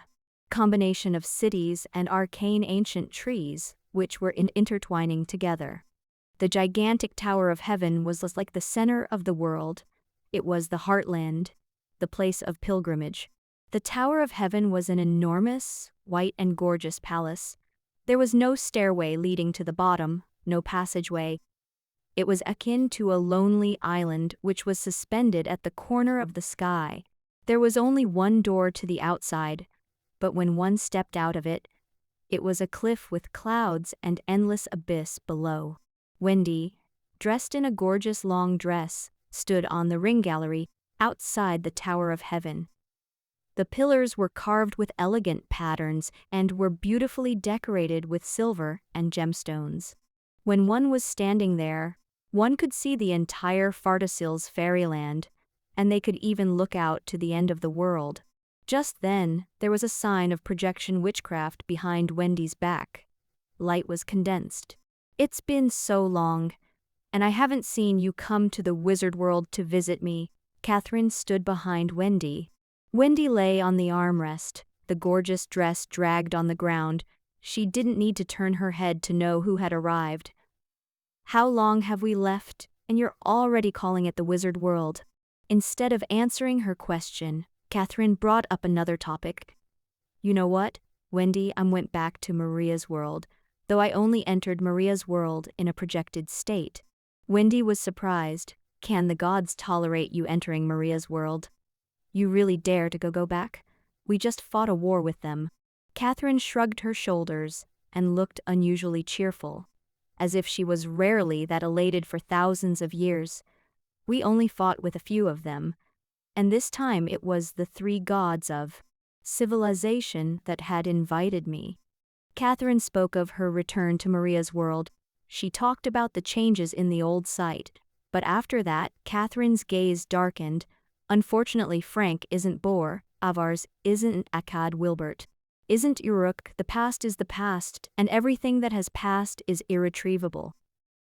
combination of cities and arcane ancient trees, which were intertwining together. The gigantic Tower of Heaven was like the center of the world. It was the heartland, the place of pilgrimage. The Tower of Heaven was an enormous, white and gorgeous palace. There was no stairway leading to the bottom, no passageway. It was akin to a lonely island which was suspended at the corner of the sky. There was only one door to the outside, but when one stepped out of it, it was a cliff with clouds and endless abyss below. Wendy, dressed in a gorgeous long dress, stood on the ring gallery outside the Tower of Heaven. The pillars were carved with elegant patterns and were beautifully decorated with silver and gemstones. When one was standing there, one could see the entire Fardasil's fairyland, and they could even look out to the end of the world. Just then, there was a sign of projection witchcraft behind Wendy's back. light was condensed. It's been so long, and I haven't seen you come to the wizard world to visit me. Catherine stood behind Wendy. Wendy lay on the armrest, the gorgeous dress dragged on the ground. She didn't need to turn her head to know who had arrived. How long have we left, and you're already calling it the wizard world? Instead of answering her question, Catherine brought up another topic. You know what, Wendy, I went back to Maria's world, though I only entered Maria's world in a projected state. Wendy was surprised. Can the gods tolerate you entering Maria's world? You really dare to go back? We just fought a war with them. Catherine shrugged her shoulders and looked unusually cheerful, as if she was rarely that elated for thousands of years. We only fought with a few of them, and this time it was the three gods of civilization that had invited me. Catherine spoke of her return to Maria's world. She talked about the changes in the old site, but after that, Catherine's gaze darkened. Unfortunately, Frank isn't Bor, Avars isn't Akkad Wilbert, isn't Uruk. The past is the past, and everything that has passed is irretrievable.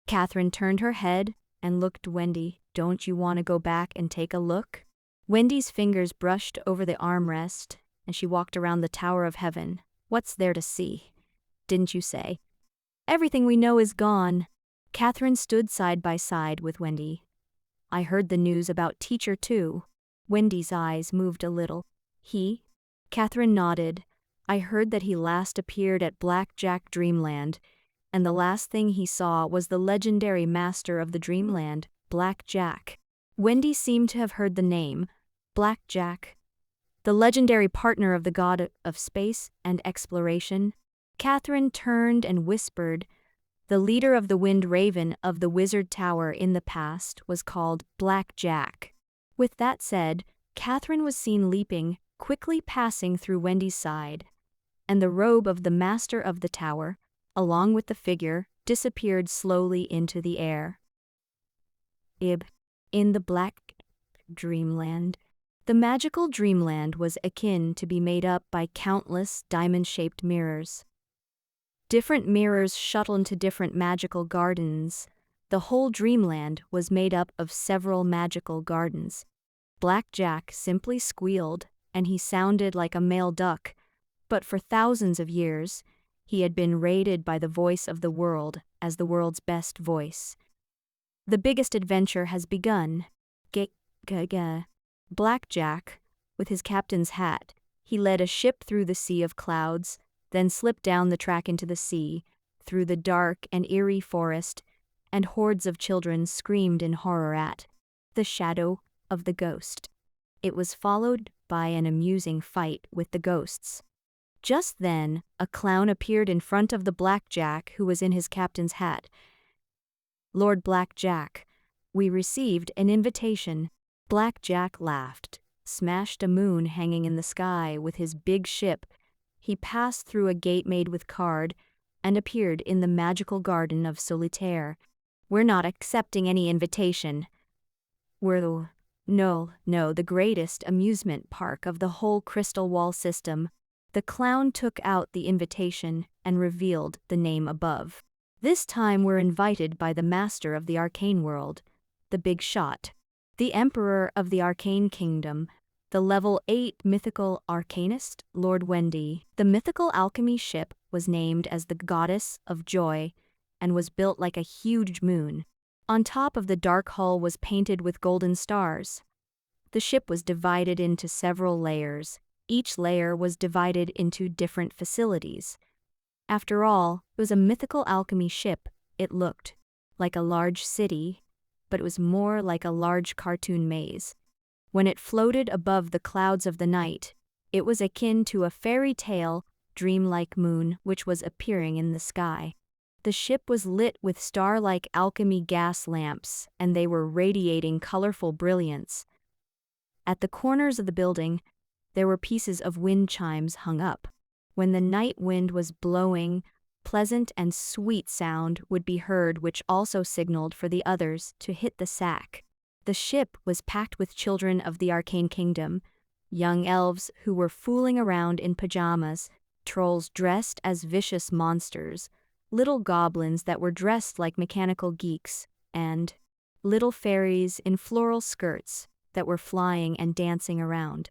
Catherine turned her head and looked Wendy. Don't you want to go back and take a look? Wendy's fingers brushed over the armrest, and she walked around the Tower of Heaven. What's there to see? Didn't you say? Everything we know is gone. Catherine stood side by side with Wendy. I heard the news about Teacher too. Wendy's eyes moved a little. He? Catherine nodded. I heard that he last appeared at Blackjack Dreamland, and the last thing he saw was the legendary master of the Dreamland, Blackjack. Wendy seemed to have heard the name, Blackjack, the legendary partner of the god of space and exploration. Catherine turned and whispered, the leader of the Wind Raven of the Wizard Tower in the past was called Blackjack. With that said, Catherine was seen leaping, quickly passing through Wendy's side, and the robe of the master of the tower, along with the figure, disappeared slowly into the air. In the Black Dreamland. The magical dreamland was akin to be made up by countless diamond-shaped mirrors. Different mirrors shuttle into different magical gardens. The whole dreamland was made up of several magical gardens. Blackjack simply squealed, and he sounded like a male duck, but for thousands of years, he had been rated by the voice of the world as the world's best voice. The biggest adventure has begun. Blackjack, with his captain's hat, he led a ship through the sea of clouds, then slipped down the track into the sea, through the dark and eerie forest, and hordes of children screamed in horror at the shadow of the ghost. It was followed by an amusing fight with the ghosts. Just then, a clown appeared in front of the Blackjack who was in his captain's hat. Lord Blackjack, we received an invitation. Blackjack laughed, smashed a moon hanging in the sky with his big ship. He passed through a gate made with card and appeared in the magical garden of Solitaire. We're not accepting any invitation. We're the greatest amusement park of the whole Crystal Wall system. The clown took out the invitation and revealed the name above. This time we're invited by the master of the arcane world, the big shot, the emperor of the arcane kingdom, the level 8 mythical arcanist, Lord Wendy. The mythical alchemy ship was named as the Goddess of Joy and was built like a huge moon. On top of the dark hull was painted with golden stars. The ship was divided into several layers. Each layer was divided into different facilities. After all, it was a mythical alchemy ship. It looked like a large city, but it was more like a large cartoon maze. When it floated above the clouds of the night, it was akin to a fairy tale, dreamlike moon which was appearing in the sky. The ship was lit with star-like alchemy gas lamps, and they were radiating colorful brilliance. At the corners of the building, there were pieces of wind chimes hung up. When the night wind was blowing, pleasant and sweet sound would be heard which also signaled for the others to hit the sack. The ship was packed with children of the arcane kingdom, young elves who were fooling around in pajamas, trolls dressed as vicious monsters, little goblins that were dressed like mechanical geeks, and little fairies in floral skirts that were flying and dancing around.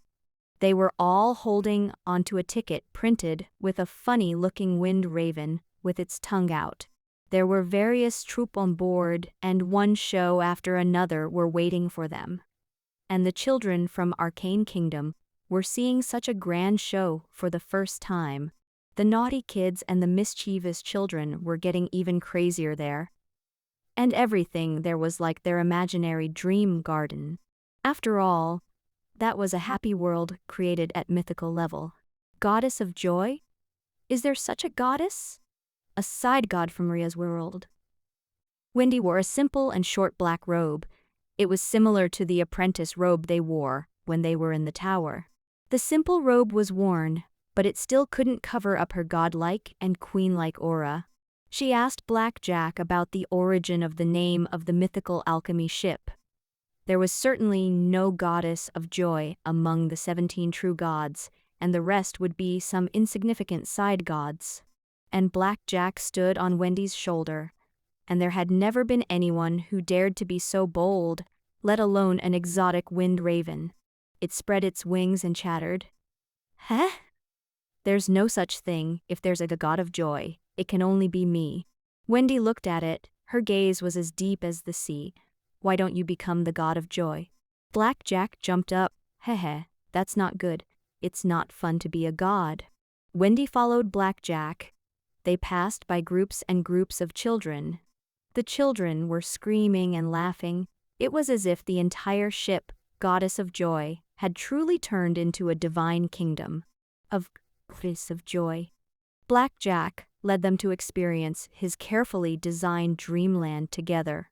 They were all holding onto a ticket printed with a funny-looking wind raven with its tongue out. There were various troupes on board, and one show after another were waiting for them. And the children from Arcane Kingdom were seeing such a grand show for the first time. The naughty kids and the mischievous children were getting even crazier there. And everything there was like their imaginary dream garden. After all, that was a happy world created at mythical level. Goddess of joy? Is there such a goddess? A side god from Maria's world. Wendy wore a simple and short black robe. It was similar to the apprentice robe they wore when they were in the tower. The simple robe was worn, but it still couldn't cover up her godlike and queen-like aura. She asked Black Jack about the origin of the name of the mythical alchemy ship. There was certainly no goddess of joy among the 17 true gods, and the rest would be some insignificant side gods. And Black Jack stood on Wendy's shoulder, and there had never been anyone who dared to be so bold, let alone an exotic wind raven. It spread its wings and chattered. Huh? There's no such thing. If there's a god of joy, it can only be me. Wendy looked at it. Her gaze was as deep as the sea. Why don't you become the god of joy? Black Jack jumped up. Heh, that's not good. It's not fun to be a god. Wendy followed Black Jack. They passed by groups and groups of children. The children were screaming and laughing. It was as if the entire ship, Goddess of Joy, had truly turned into a divine kingdom of Goddess of Joy. Black Jack led them to experience his carefully designed dreamland together.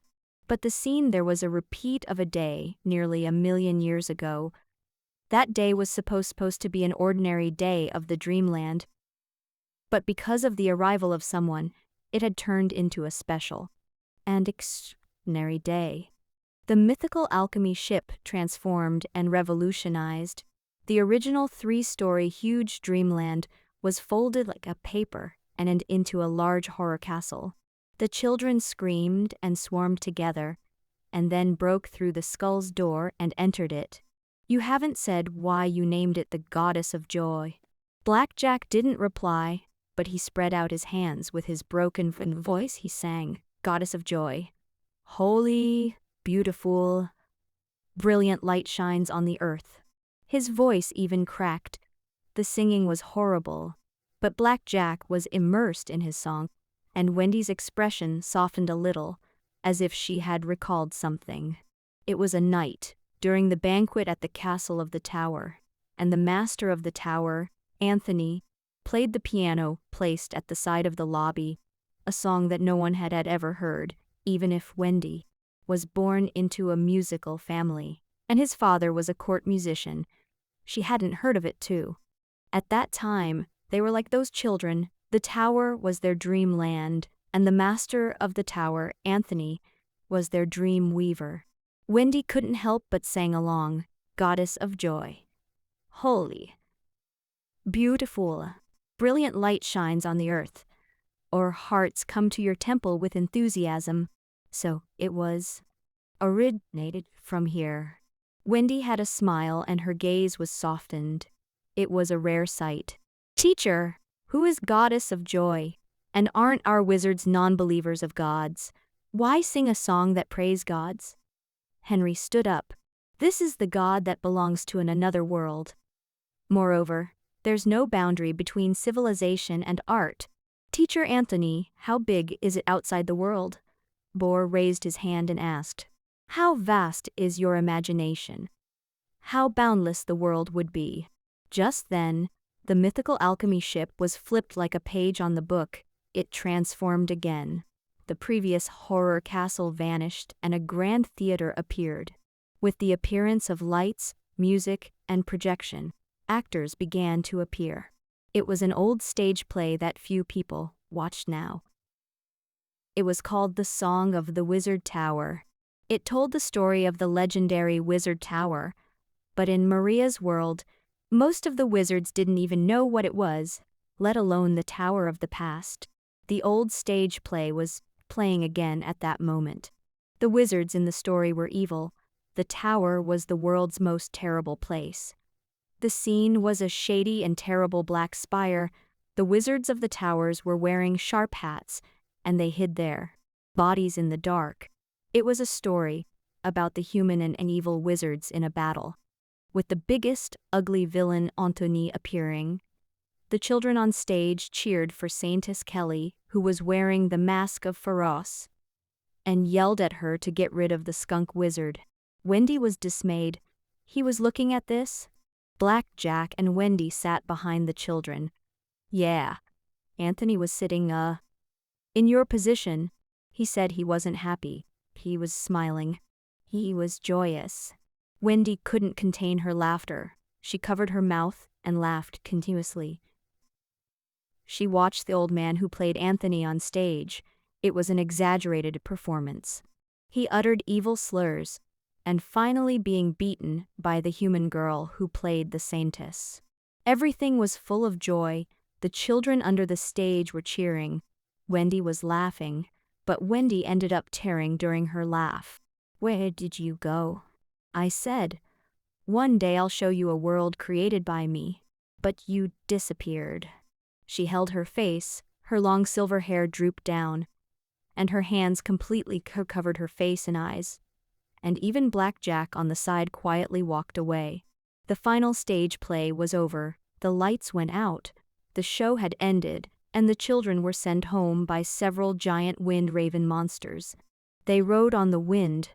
But the scene there was a repeat of a day nearly 1,000,000 years ago. That day was supposed to be an ordinary day of the dreamland. But because of the arrival of someone, it had turned into a special and extraordinary day. The mythical alchemy ship transformed and revolutionized. The original 3-story huge dreamland was folded like a paper and into a large horror castle. The children screamed and swarmed together, and then broke through the skull's door and entered it. You haven't said why you named it the Goddess of Joy. Black Jack didn't reply, but he spread out his hands. With his broken voice he sang, Goddess of Joy. Holy, beautiful, brilliant light shines on the earth. His voice even cracked. The singing was horrible, but Black Jack was immersed in his song, and Wendy's expression softened a little, as if she had recalled something. It was a night, during the banquet at the castle of the tower, and the master of the tower, Anthony, played the piano placed at the side of the lobby, a song that no one had ever heard, even if Wendy was born into a musical family, and his father was a court musician. She hadn't heard of it too. At that time, they were like those children. The tower was their dreamland, and the master of the tower, Anthony, was their dream weaver. Wendy couldn't help but sang along, Goddess of Joy. Holy, beautiful, brilliant light shines on the earth, or hearts come to your temple with enthusiasm. So it was originated from here. Wendy had a smile and her gaze was softened. It was a rare sight. Teacher, who is Goddess of Joy? And aren't our wizards non-believers of gods? Why sing a song that praise gods? Henry stood up. This is the god that belongs to another world. Moreover, there's no boundary between civilization and art. Teacher Anthony, how big is it outside the world? Boar raised his hand and asked, how vast is your imagination? How boundless the world would be. Just then, the mythical alchemy ship was flipped like a page on the book. It transformed again. The previous horror castle vanished and a grand theater appeared. With the appearance of lights, music, and projection, actors began to appear. It was an old stage play that few people watched now. It was called The Song of the Wizard Tower. It told the story of the legendary Wizard Tower, but in Maria's world, most of the wizards didn't even know what it was, let alone the Tower of the Past. The old stage play was playing again at that moment. The wizards in the story were evil. The tower was the world's most terrible place. The scene was a shady and terrible black spire. The wizards of the towers were wearing sharp hats, and they hid their bodies in the dark. It was a story about the human and evil wizards in a battle, with the biggest, ugly villain Antony appearing. The children on stage cheered for Saintess Kelly, who was wearing the mask of Feroz, and yelled at her to get rid of the skunk wizard. Wendy was dismayed. He was looking at this. Black Jack and Wendy sat behind the children. Yeah. Anthony was sitting, in your position. He said he wasn't happy. He was smiling. He was joyous. Wendy couldn't contain her laughter. She covered her mouth and laughed continuously. She watched the old man who played Anthony on stage. It was an exaggerated performance. He uttered evil slurs, and finally being beaten by the human girl who played the saintess. Everything was full of joy. The children under the stage were cheering. Wendy was laughing, but Wendy ended up tearing during her laugh. Where did you go? I said. One day I'll show you a world created by me. But you disappeared. She held her face, her long silver hair drooped down, and her hands completely covered her face and eyes. And even Black Jack on the side quietly walked away. The final stage play was over, the lights went out, the show had ended, and the children were sent home by several giant wind raven monsters. They rode on the wind,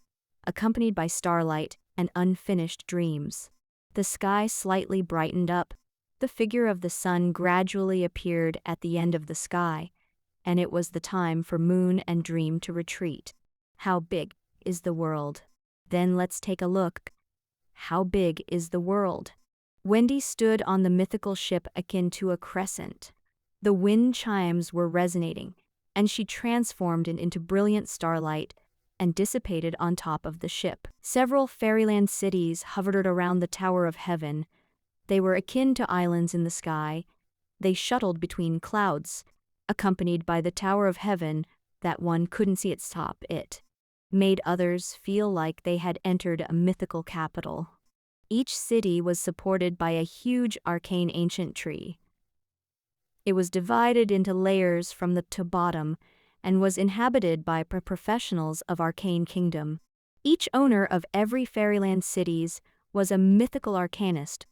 accompanied by starlight and unfinished dreams. The sky slightly brightened up. The figure of the sun gradually appeared at the end of the sky, and it was the time for Moon and Dream to retreat. How big is the world? Then let's take a look. How big is the world? Wendy stood on the mythical ship akin to a crescent. The wind chimes were resonating, and she transformed into brilliant starlight and dissipated on top of the ship. Several fairyland cities hovered around the Tower of Heaven. They were akin to islands in the sky. They shuttled between clouds, accompanied by the Tower of Heaven that one couldn't see its top. It made others feel like they had entered a mythical capital. Each city was supported by a huge arcane ancient tree. It was divided into layers from the to bottom and was inhabited by professionals of arcane kingdom. Each owner of every fairyland cities was a mythical arcanist.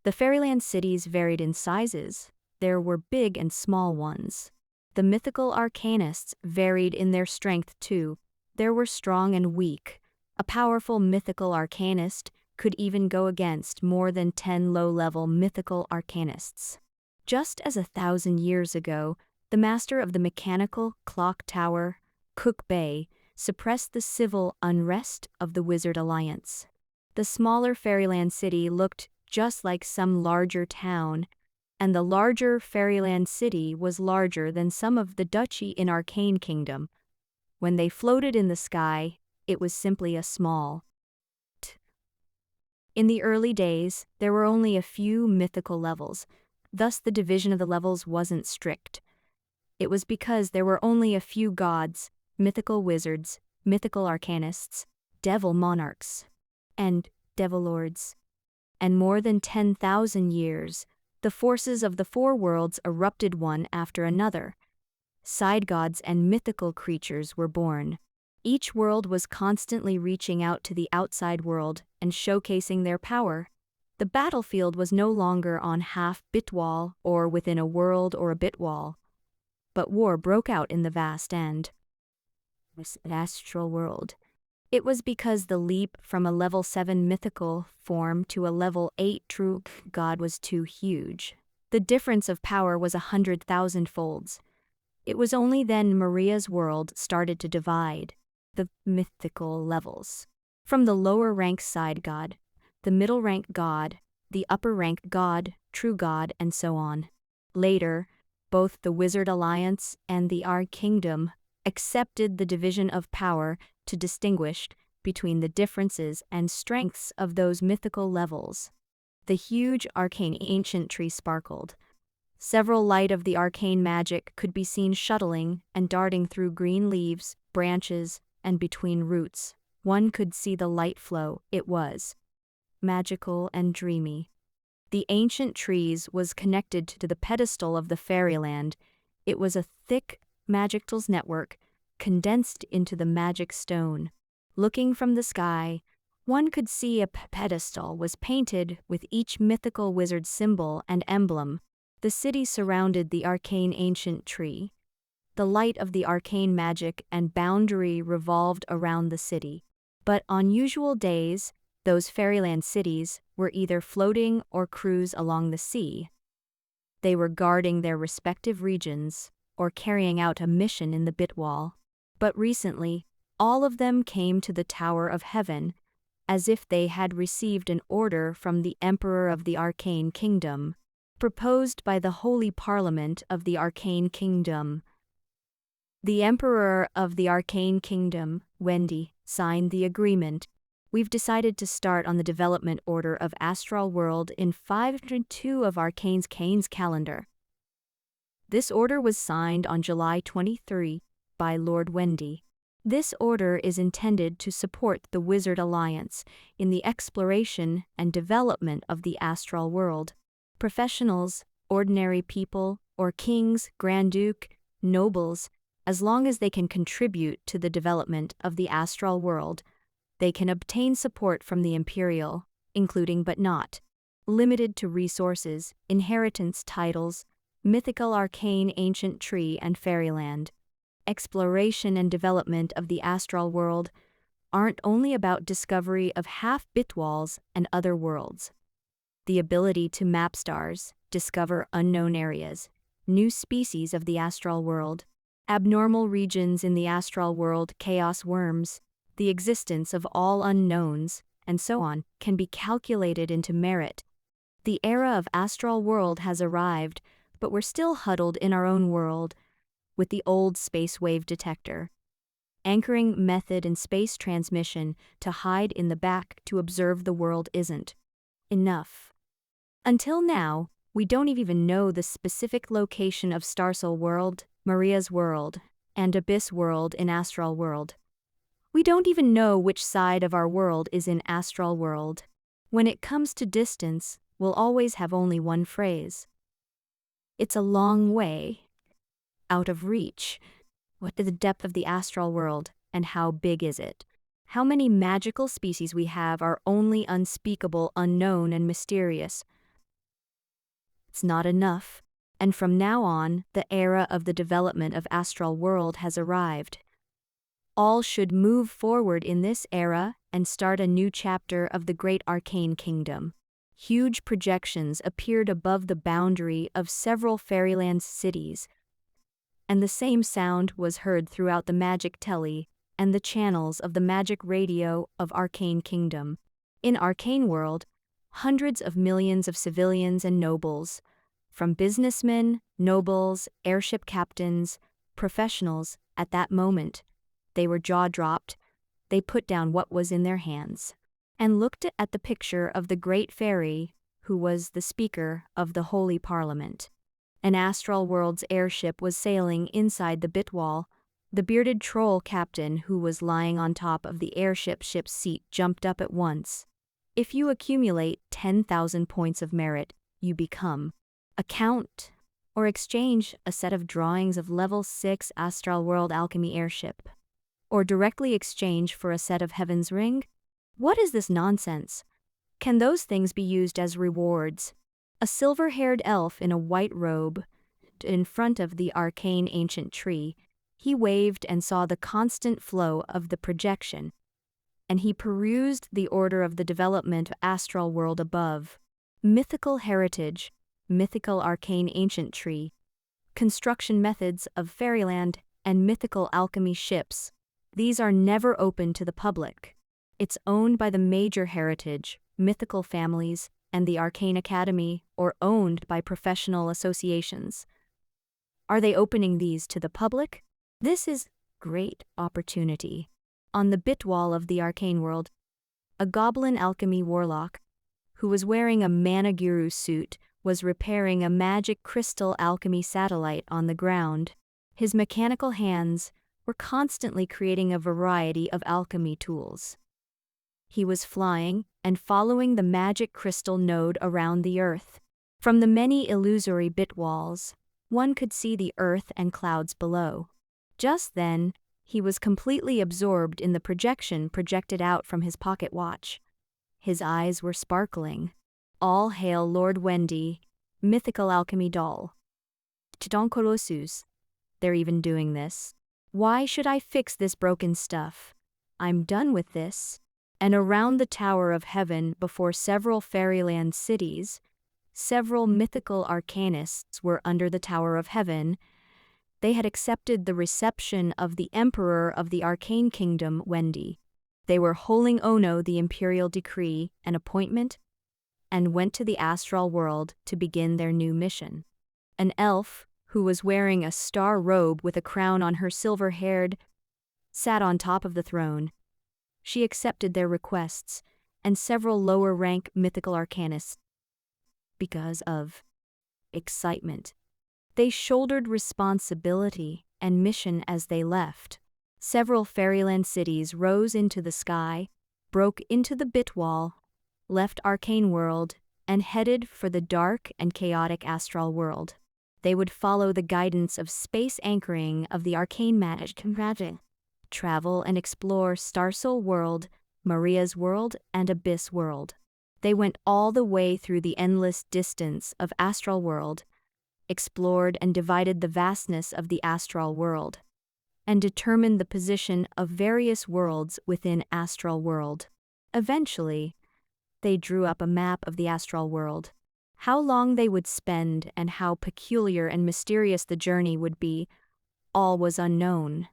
The fairyland cities varied in sizes. There were big and small ones. The mythical arcanists varied in their strength too. There were strong and weak. A powerful mythical arcanist could even go against more than 10 low-level mythical arcanists. Just as 1,000 years ago, the master of the mechanical clock tower, Cook Bay, suppressed the civil unrest of the Wizard Alliance. The smaller fairyland city looked just like some larger town, and the larger fairyland city was larger than some of the duchy in Arcane Kingdom. When they floated in the sky, it was simply a small. In the early days, there were only a few mythical levels, thus the division of the levels wasn't strict. It was because there were only a few gods, mythical wizards, mythical arcanists, devil monarchs, and devil lords. And more than 10,000 years, the forces of the four worlds erupted one after another. Side gods and mythical creatures were born. Each world was constantly reaching out to the outside world and showcasing their power. The battlefield was no longer on half-bit wall or within a world or a bit wall, but war broke out in the vast and astral world. It was because the leap from a level 7 mythical form to a level 8 true god was too huge. The difference of power was 100,000 folds. It was only then Maria's world started to divide the mythical levels. From the lower rank side god, the middle rank god, the upper rank god, true god, and so on. Later, both the Wizard Alliance and the Arc Kingdom accepted the division of power to distinguish between the differences and strengths of those mythical levels. The huge arcane ancient tree sparkled. Several light of the arcane magic could be seen shuttling and darting through green leaves, branches, and between roots. One could see the light flow. It was magical and dreamy. The ancient trees was connected to the pedestal of the fairyland. It was a thick magical network condensed into the magic stone. Looking from the sky, one could see a pedestal was painted with each mythical wizard symbol and emblem. The city surrounded the arcane ancient tree. The light of the arcane magic and boundary revolved around the city. But on usual days, those fairyland cities were either floating or cruise along the sea. They were guarding their respective regions or carrying out a mission in the Bitwall. But recently, all of them came to the Tower of Heaven, as if they had received an order from the Emperor of the Arcane Kingdom, proposed by the Holy Parliament of the Arcane Kingdom. The Emperor of the Arcane Kingdom, Wendy, signed the agreement. We've decided to start on the development order of Astral World in 502 of Arcane's Kane's calendar. This order was signed on July 23 by Lord Wendy. This order is intended to support the Wizard Alliance in the exploration and development of the astral world. Professionals, ordinary people, or kings, Grand Duke, nobles, as long as they can contribute to the development of the astral world, they can obtain support from the Imperial, including but not limited to resources, inheritance titles, mythical arcane ancient tree and fairyland. Exploration and development of the astral world aren't only about discovery of half-bitwalls and other worlds. The ability to map stars, discover unknown areas, new species of the astral world, abnormal regions in the astral world, chaos worms, the existence of all unknowns, and so on, can be calculated into merit. The era of astral world has arrived, but we're still huddled in our own world, with the old space wave detector. Anchoring method and space transmission to hide in the back to observe the world isn't enough. Until now, we don't even know the specific location of Starsol World, Maria's World, and Abyss World in Astral World. We don't even know which side of our world is in Astral World. When it comes to distance, we'll always have only one phrase. It's a long way out of reach. What is the depth of the astral world, and how big is it? How many magical species we have are only unspeakable, unknown, and mysterious. It's not enough, and from now on, the era of the development of astral world has arrived. All should move forward in this era and start a new chapter of the great arcane kingdom. Huge projections appeared above the boundary of several fairyland cities, and the same sound was heard throughout the magic telly and the channels of the magic radio of Arcane Kingdom. In Arcane World, hundreds of millions of civilians and nobles, from businessmen, nobles, airship captains, professionals, at that moment, they were jaw-dropped. They put down what was in their hands and looked at the picture of the great fairy who was the speaker of the Holy Parliament. An astral world's airship was sailing inside the Bitwall. The bearded troll captain who was lying on top of the airship's seat jumped up at once. If you accumulate 10,000 points of merit, you become a count or exchange a set of drawings of level 6 astral world alchemy airship, or directly exchange for a set of Heaven's Ring. What is this nonsense? Can those things be used as rewards? A silver-haired elf in a white robe, in front of the arcane ancient tree, he waved and saw the constant flow of the projection, and he perused the order of the development of astral world above. Mythical heritage, mythical arcane ancient tree, construction methods of fairyland, and mythical alchemy ships. These are never open to the public. It's owned by the major heritage, mythical families, and the Arcane Academy, or owned by professional associations. Are they opening these to the public? This is great opportunity. On the Bitwall of the Arcane World, a goblin alchemy warlock, who was wearing a Managuru suit, was repairing a magic crystal alchemy satellite on the ground. His mechanical hands were constantly creating a variety of alchemy tools. He was flying and following the magic crystal node around the Earth. From the many illusory bit walls, one could see the Earth and clouds below. Just then, he was completely absorbed in the projection projected out from his pocket watch. His eyes were sparkling. All hail Lord Wendy, mythical alchemy doll. Chidonkorosus. They're even doing this. Why should I fix this broken stuff? I'm done with this. And around the Tower of Heaven, before several fairyland cities, several mythical arcanists were under the Tower of Heaven. They had accepted the reception of the Emperor of the Arcane Kingdom, Wendy. They were holding Ono the imperial decree and appointment, and went to the astral world to begin their new mission. An elf, who was wearing a star robe with a crown on her silver-haired, sat on top of the throne. She accepted their requests, and several lower-rank mythical arcanists, because of excitement. They shouldered responsibility and mission as they left. Several fairyland cities rose into the sky, broke into the bit wall, left Arcane World, and headed for the dark and chaotic astral world. They would follow the guidance of space anchoring of the arcane magic, travel and explore Starsoul World, Maria's World, and Abyss World. They went all the way through the endless distance of Astral World, explored and divided the vastness of the astral world, and determined the position of various worlds within Astral World. Eventually, they drew up a map of the astral world. How long they would spend and how peculiar and mysterious the journey would be, all was unknown.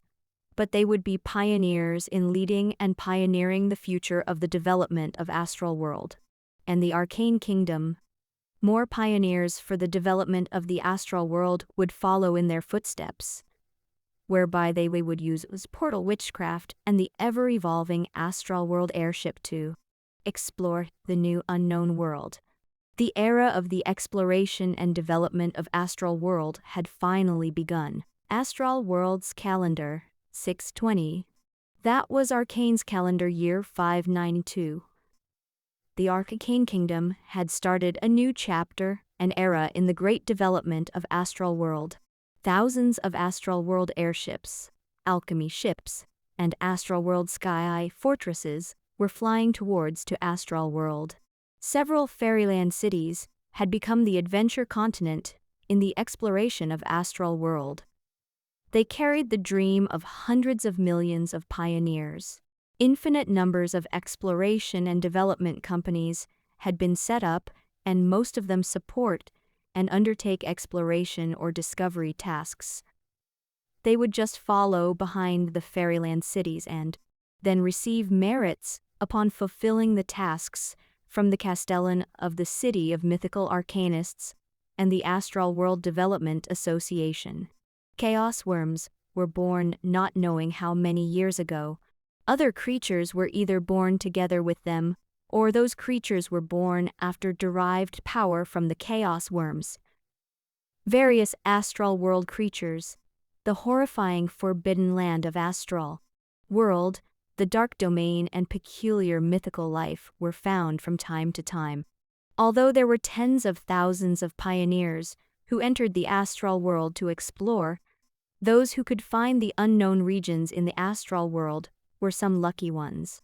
But they would be pioneers in leading and pioneering the future of the development of Astral World and the Arcane Kingdom. More pioneers for the development of the astral world would follow in their footsteps, whereby they would use portal witchcraft and the ever-evolving astral world airship to explore the new unknown world. The era of the exploration and development of astral world had finally begun. Astral World's calendar, 620. That was Arcane's calendar year 592. The Arcane Kingdom had started a new chapter, an era in the great development of Astral World. Thousands of Astral World airships, alchemy ships, and Astral World sky fortresses were flying towards to Astral World. Several fairyland cities had become the adventure continent in the exploration of Astral World. They carried the dream of hundreds of millions of pioneers. Infinite numbers of exploration and development companies had been set up, and most of them support and undertake exploration or discovery tasks. They would just follow behind the fairyland cities and then receive merits upon fulfilling the tasks from the Castellan of the City of Mythical Arcanists and the Astral World Development Association. Chaos worms were born not knowing how many years ago. Other creatures were either born together with them, or those creatures were born after derived power from the chaos worms. Various astral world creatures, the horrifying forbidden land of Astral World, the dark domain and peculiar mythical life were found from time to time. Although there were tens of thousands of pioneers who entered the astral world to explore, those who could find the unknown regions in the astral world were some lucky ones.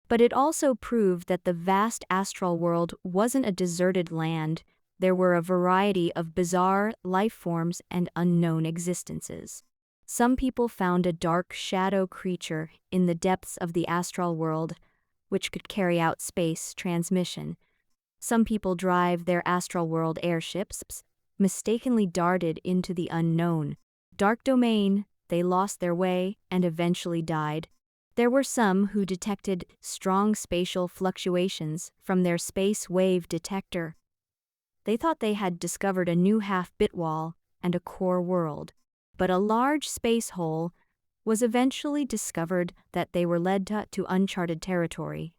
But it also proved that the vast astral world wasn't a deserted land. There were a variety of bizarre life forms and unknown existences. Some people found a dark shadow creature in the depths of the astral world, which could carry out space transmission. Some people drive their astral world airships, mistakenly darted into the unknown dark domain. They lost their way and eventually died. There were some who detected strong spatial fluctuations from their space wave detector. They thought they had discovered a new half-bit wall and a core world, but a large space hole was eventually discovered that they were led to uncharted territory.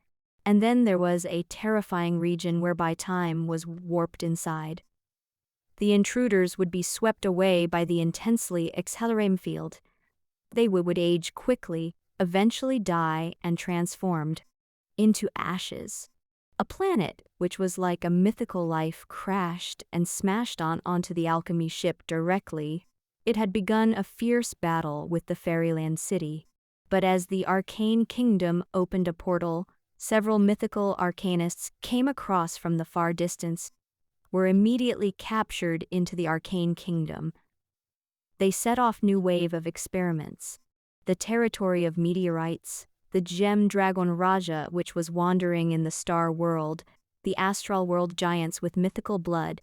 And then there was a terrifying region whereby time was warped inside. The intruders would be swept away by the intensely accelerating field. They would age quickly, eventually die and transformed into ashes. A planet, which was like a mythical life, crashed and smashed onto the alchemy ship directly. It had begun a fierce battle with the fairyland city. But as the arcane kingdom opened a portal, several mythical arcanists came across from the far distance, were immediately captured into the arcane kingdom. They set off new wave of experiments. The territory of meteorites, the gem dragon Raja which was wandering in the star world, the astral world giants with mythical blood,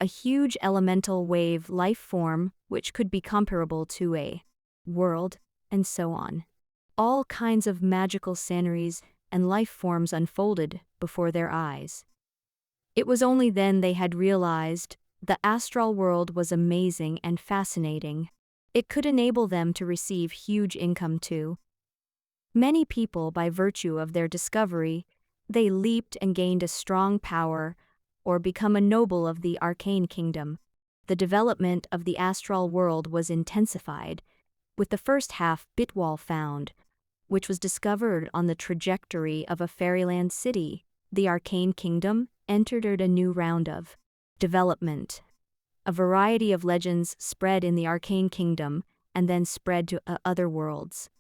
a huge elemental wave life form which could be comparable to a world, and so on. All kinds of magical sceneries and life forms unfolded before their eyes. It was only then they had realized the astral world was amazing and fascinating. It could enable them to receive huge income too. Many people, by virtue of their discovery, they leaped and gained a strong power or become a noble of the arcane kingdom. The development of the astral world was intensified, with the first half Bitwall found, which was discovered on the trajectory of a fairyland city. The arcane kingdom entered a new round of development. A variety of legends spread in the arcane kingdom and then spread to other worlds.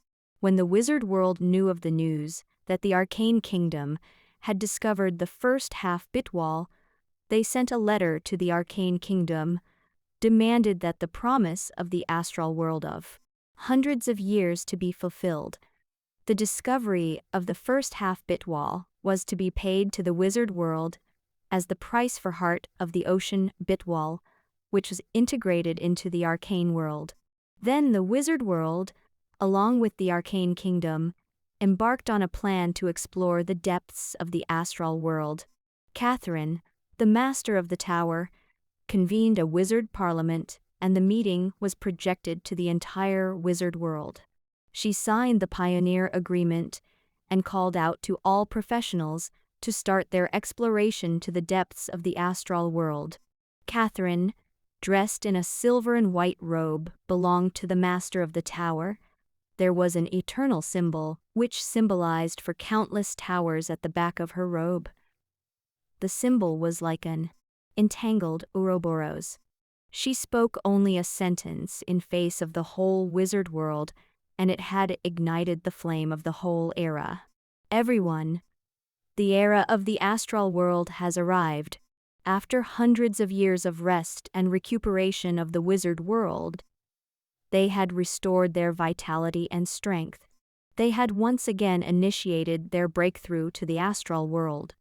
When the wizard world knew of the news that the arcane kingdom had discovered the first half Bitwall, they sent a letter to the arcane kingdom, demanded that the promise of the astral world of hundreds of years to be fulfilled. The discovery of the first half Bitwall was to be paid to the wizard world as the price for Heart of the Ocean Bitwall, which was integrated into the arcane world. Then the wizard world, along with the arcane kingdom, embarked on a plan to explore the depths of the astral world. Catherine, the master of the tower, convened a wizard parliament, and the meeting was projected to the entire wizard world. She signed the pioneer agreement and called out to all professionals to start their exploration to the depths of the astral world. Catherine, dressed in a silver and white robe, belonged to the master of the tower. There was an eternal symbol, which symbolized for countless towers at the back of her robe. The symbol was like an entangled Ouroboros. She spoke only a sentence in face of the whole wizard world, and it had ignited the flame of the whole era. Everyone, the era of the astral world has arrived. After hundreds of years of rest and recuperation of the wizard world, they had restored their vitality and strength. They had once again initiated their breakthrough to the astral world,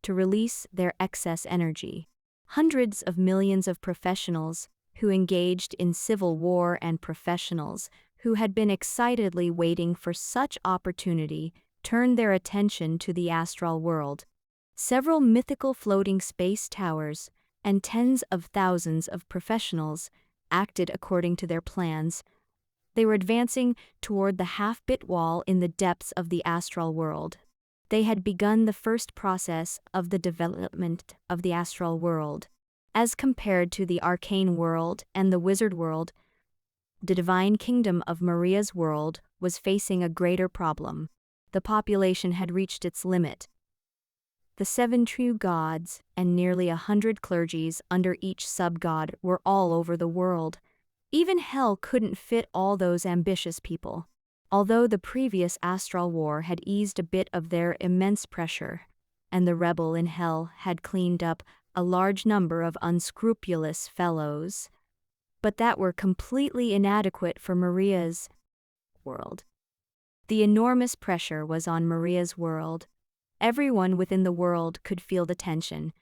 to release their excess energy. Hundreds of millions of professionals who engaged in civil war and professionals who had been excitedly waiting for such opportunity turned their attention to the astral world. Several mythical floating space towers and tens of thousands of professionals acted according to their plans. They were advancing toward the half-bit wall in the depths of the astral world. They had begun the first process of the development of the astral world. As compared to the arcane world and the wizard world, the divine kingdom of Maria's world was facing a greater problem. The population had reached its limit. The 7 true gods and nearly 100 clergies under each sub-god were all over the world. Even hell couldn't fit all those ambitious people. Although the previous astral war had eased a bit of their immense pressure, and the rebel in hell had cleaned up a large number of unscrupulous fellows, but that were completely inadequate for Maria's world. The enormous pressure was on Maria's world. Everyone within the world could feel the tension.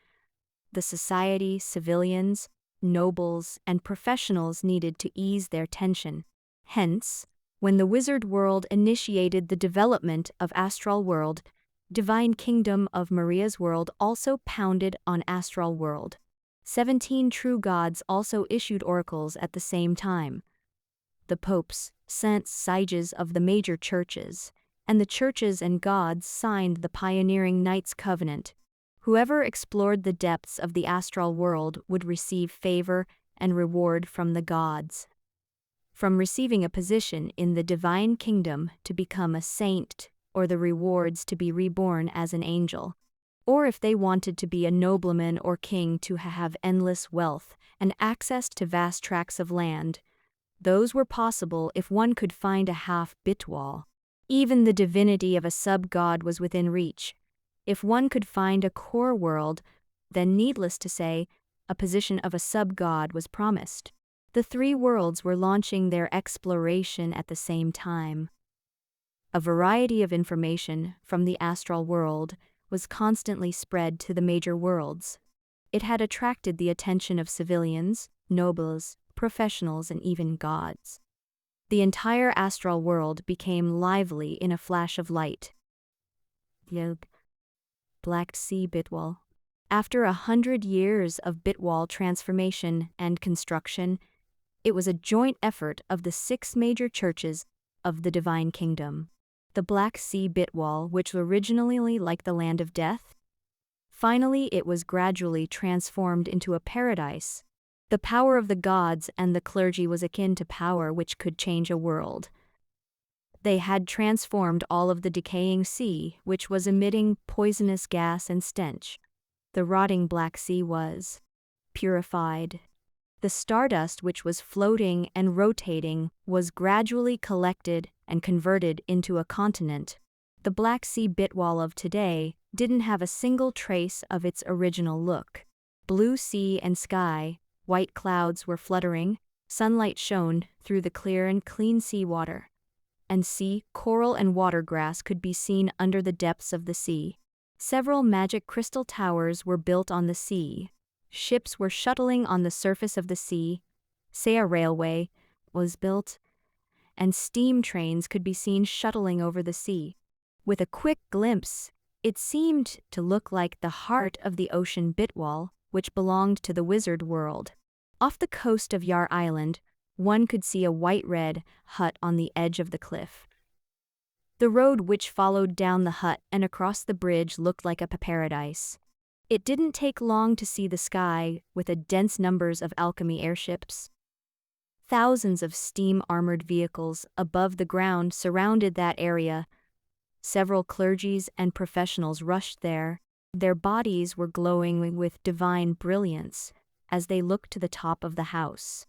The society, civilians, nobles, and professionals needed to ease their tension. Hence, when the wizard world initiated the development of astral world, divine kingdom of Maria's world also pounded on astral world. 17 true gods also issued oracles at the same time. The popes sent sages of the major churches, and the churches and gods signed the pioneering Knights' Covenant, Whoever explored the depths of the astral world would receive favor and reward from the gods. From receiving a position in the divine kingdom to become a saint, or the rewards to be reborn as an angel, or if they wanted to be a nobleman or king to have endless wealth and access to vast tracts of land, those were possible if one could find a half-bit wall. Even the divinity of a sub-god was within reach. If one could find a core world, then needless to say, a position of a sub-god was promised. The three worlds were launching their exploration at the same time. A variety of information from the astral world was constantly spread to the major worlds. It had attracted the attention of civilians, nobles, professionals, and even gods. The entire astral world became lively in a flash of light. Black Sea Bitwall. After 100 years of Bitwall transformation and construction, it was a joint effort of the 6 major churches of the Divine Kingdom. The Black Sea Bitwall, which was originally like the Land of Death, finally it was gradually transformed into a paradise. The power of the gods and the clergy was akin to power which could change a world. They had transformed all of the decaying sea, which was emitting poisonous gas and stench. The rotting Black Sea was purified. The stardust which was floating and rotating was gradually collected and converted into a continent. The Black Sea Bitwall of today didn't have a single trace of its original look. Blue sea and sky, white clouds were fluttering, sunlight shone through the clear and clean seawater. And sea, coral and water grass could be seen under the depths of the sea. Several magic crystal towers were built on the sea. Ships were shuttling on the surface of the sea. A railway was built, and steam trains could be seen shuttling over the sea. With a quick glimpse, it seemed to look like the heart of the ocean Bitwall, which belonged to the wizard world. Off the coast of Yar Island, one could see a white-red hut on the edge of the cliff. The road which followed down the hut and across the bridge looked like a paradise. It didn't take long to see the sky with a dense numbers of alchemy airships. Thousands of steam-armored vehicles above the ground surrounded that area. Several clergies and professionals rushed there. Their bodies were glowing with divine brilliance as they looked to the top of the house.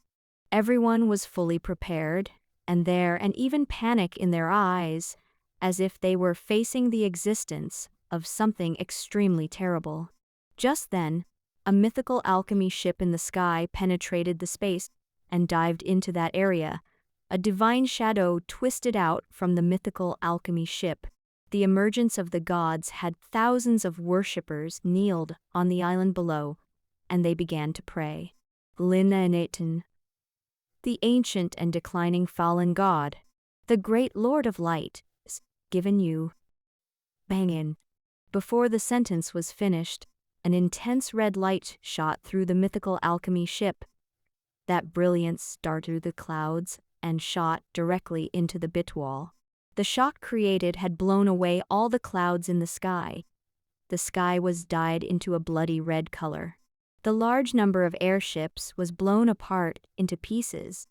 Everyone was fully prepared, and even panic in their eyes, as if they were facing the existence of something extremely terrible. Just then, a mythical alchemy ship in the sky penetrated the space and dived into that area. A divine shadow twisted out from the mythical alchemy ship. The emergence of the gods had thousands of worshippers kneeled on the island below, and they began to pray. Linnaeton, the ancient and declining fallen god, the great Lord of Light, is given you. Bangin. Before the sentence was finished, an intense red light shot through the mythical alchemy ship. That brilliance darted through the clouds and shot directly into the Bitwall. The shock created had blown away all the clouds in the sky. The sky was dyed into a bloody red color. The large number of airships was blown apart into pieces,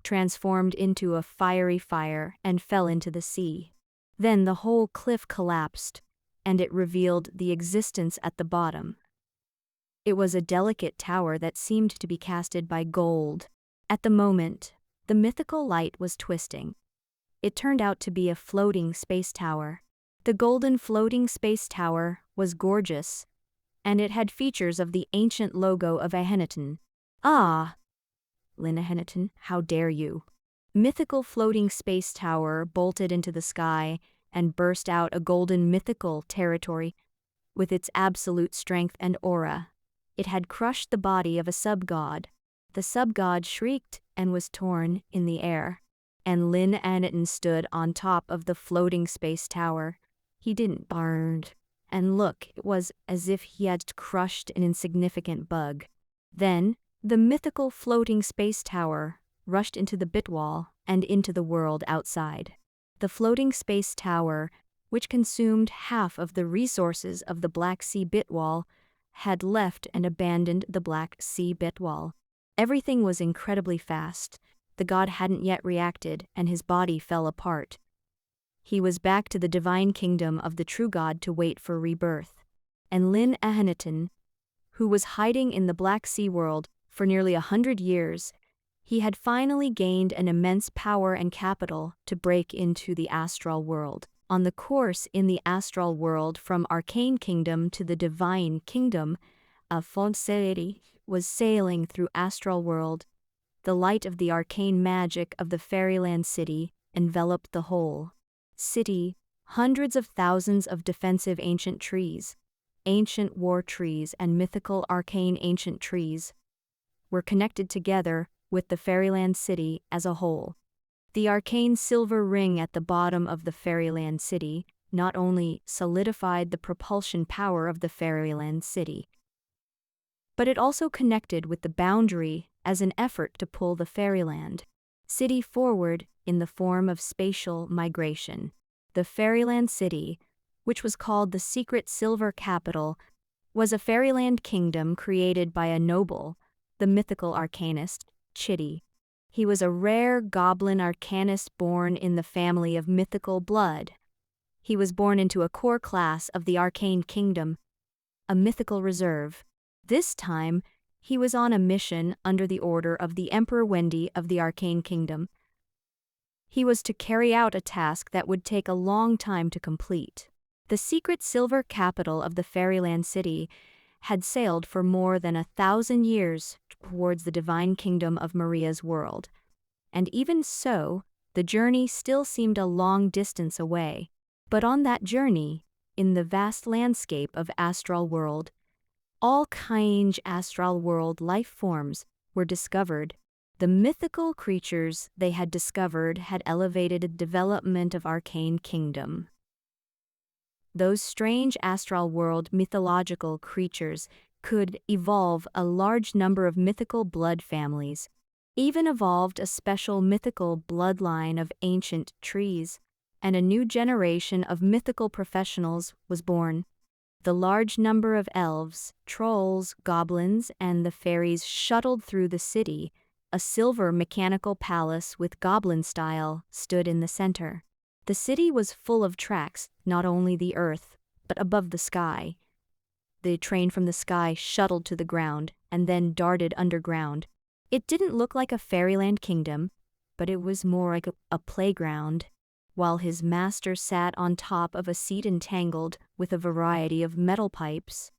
transformed into a fiery fire, and fell into the sea. Then the whole cliff collapsed, and it revealed the existence at the bottom. It was a delicate tower that seemed to be casted by gold. At the moment, the mythical light was twisting. It turned out to be a floating space tower. The golden floating space tower was gorgeous, and it had features of the ancient logo of Aheniton. Ah! Linnaeton, how dare you? Mythical floating space tower bolted into the sky and burst out a golden mythical territory with its absolute strength and aura. It had crushed the body of a sub-god. The sub-god shrieked and was torn in the air, and Linnaeton stood on top of the floating space tower. He didn't burn, and look, it was as if he had crushed an insignificant bug. Then, the mythical floating space tower rushed into the Bitwall and into the world outside. The floating space tower which consumed half of the resources of the Black Sea Bitwall, had left and abandoned the Black Sea Bitwall. Everything was incredibly fast. The god hadn't yet reacted, and his body fell apart. He was back to the divine kingdom of the true god to wait for rebirth. And Lin Ahneton, who was hiding in the Black Sea world for nearly 100 years, he had finally gained an immense power and capital to break into the astral world. On the course in the astral world from Arcane Kingdom to the Divine Kingdom, Afonso was sailing through astral world. The light of the arcane magic of the fairyland city enveloped the whole city. Hundreds of thousands of defensive ancient trees, ancient war trees and mythical arcane ancient trees were connected together with the fairyland city as a whole. The arcane silver ring at the bottom of the fairyland city not only solidified the propulsion power of the fairyland city, but it also connected with the boundary as an effort to pull the fairyland city forward in the form of spatial migration. The fairyland city, which was called the Secret Silver Capital, was a fairyland kingdom created by a noble, the mythical arcanist, Chitty. He was a rare goblin arcanist born in the family of mythical blood. He was born into a core class of the Arcane Kingdom, a mythical reserve. This time, he was on a mission under the order of the Emperor Wendy of the Arcane Kingdom. He was to carry out a task that would take a long time to complete. The secret silver capital of the fairyland city had sailed for more than 1,000 years towards the divine kingdom of Maria's world. And even so, the journey still seemed a long distance away. But on that journey, in the vast landscape of astral world, all kinds astral world life forms were discovered. The mythical creatures they had discovered had elevated the development of arcane kingdom. Those strange astral world mythological creatures could evolve a large number of mythical blood families, even evolved a special mythical bloodline of ancient trees, and a new generation of mythical professionals was born. The large number of elves, trolls, goblins, and the fairies shuttled through the city. A silver mechanical palace with goblin style stood in the center. The city was full of tracks, not only the earth, but above the sky. The train from the sky shuttled to the ground and then darted underground. It didn't look like a fairyland kingdom, but it was more like a playground. While his master sat on top of a seat entangled with a variety of metal pipes,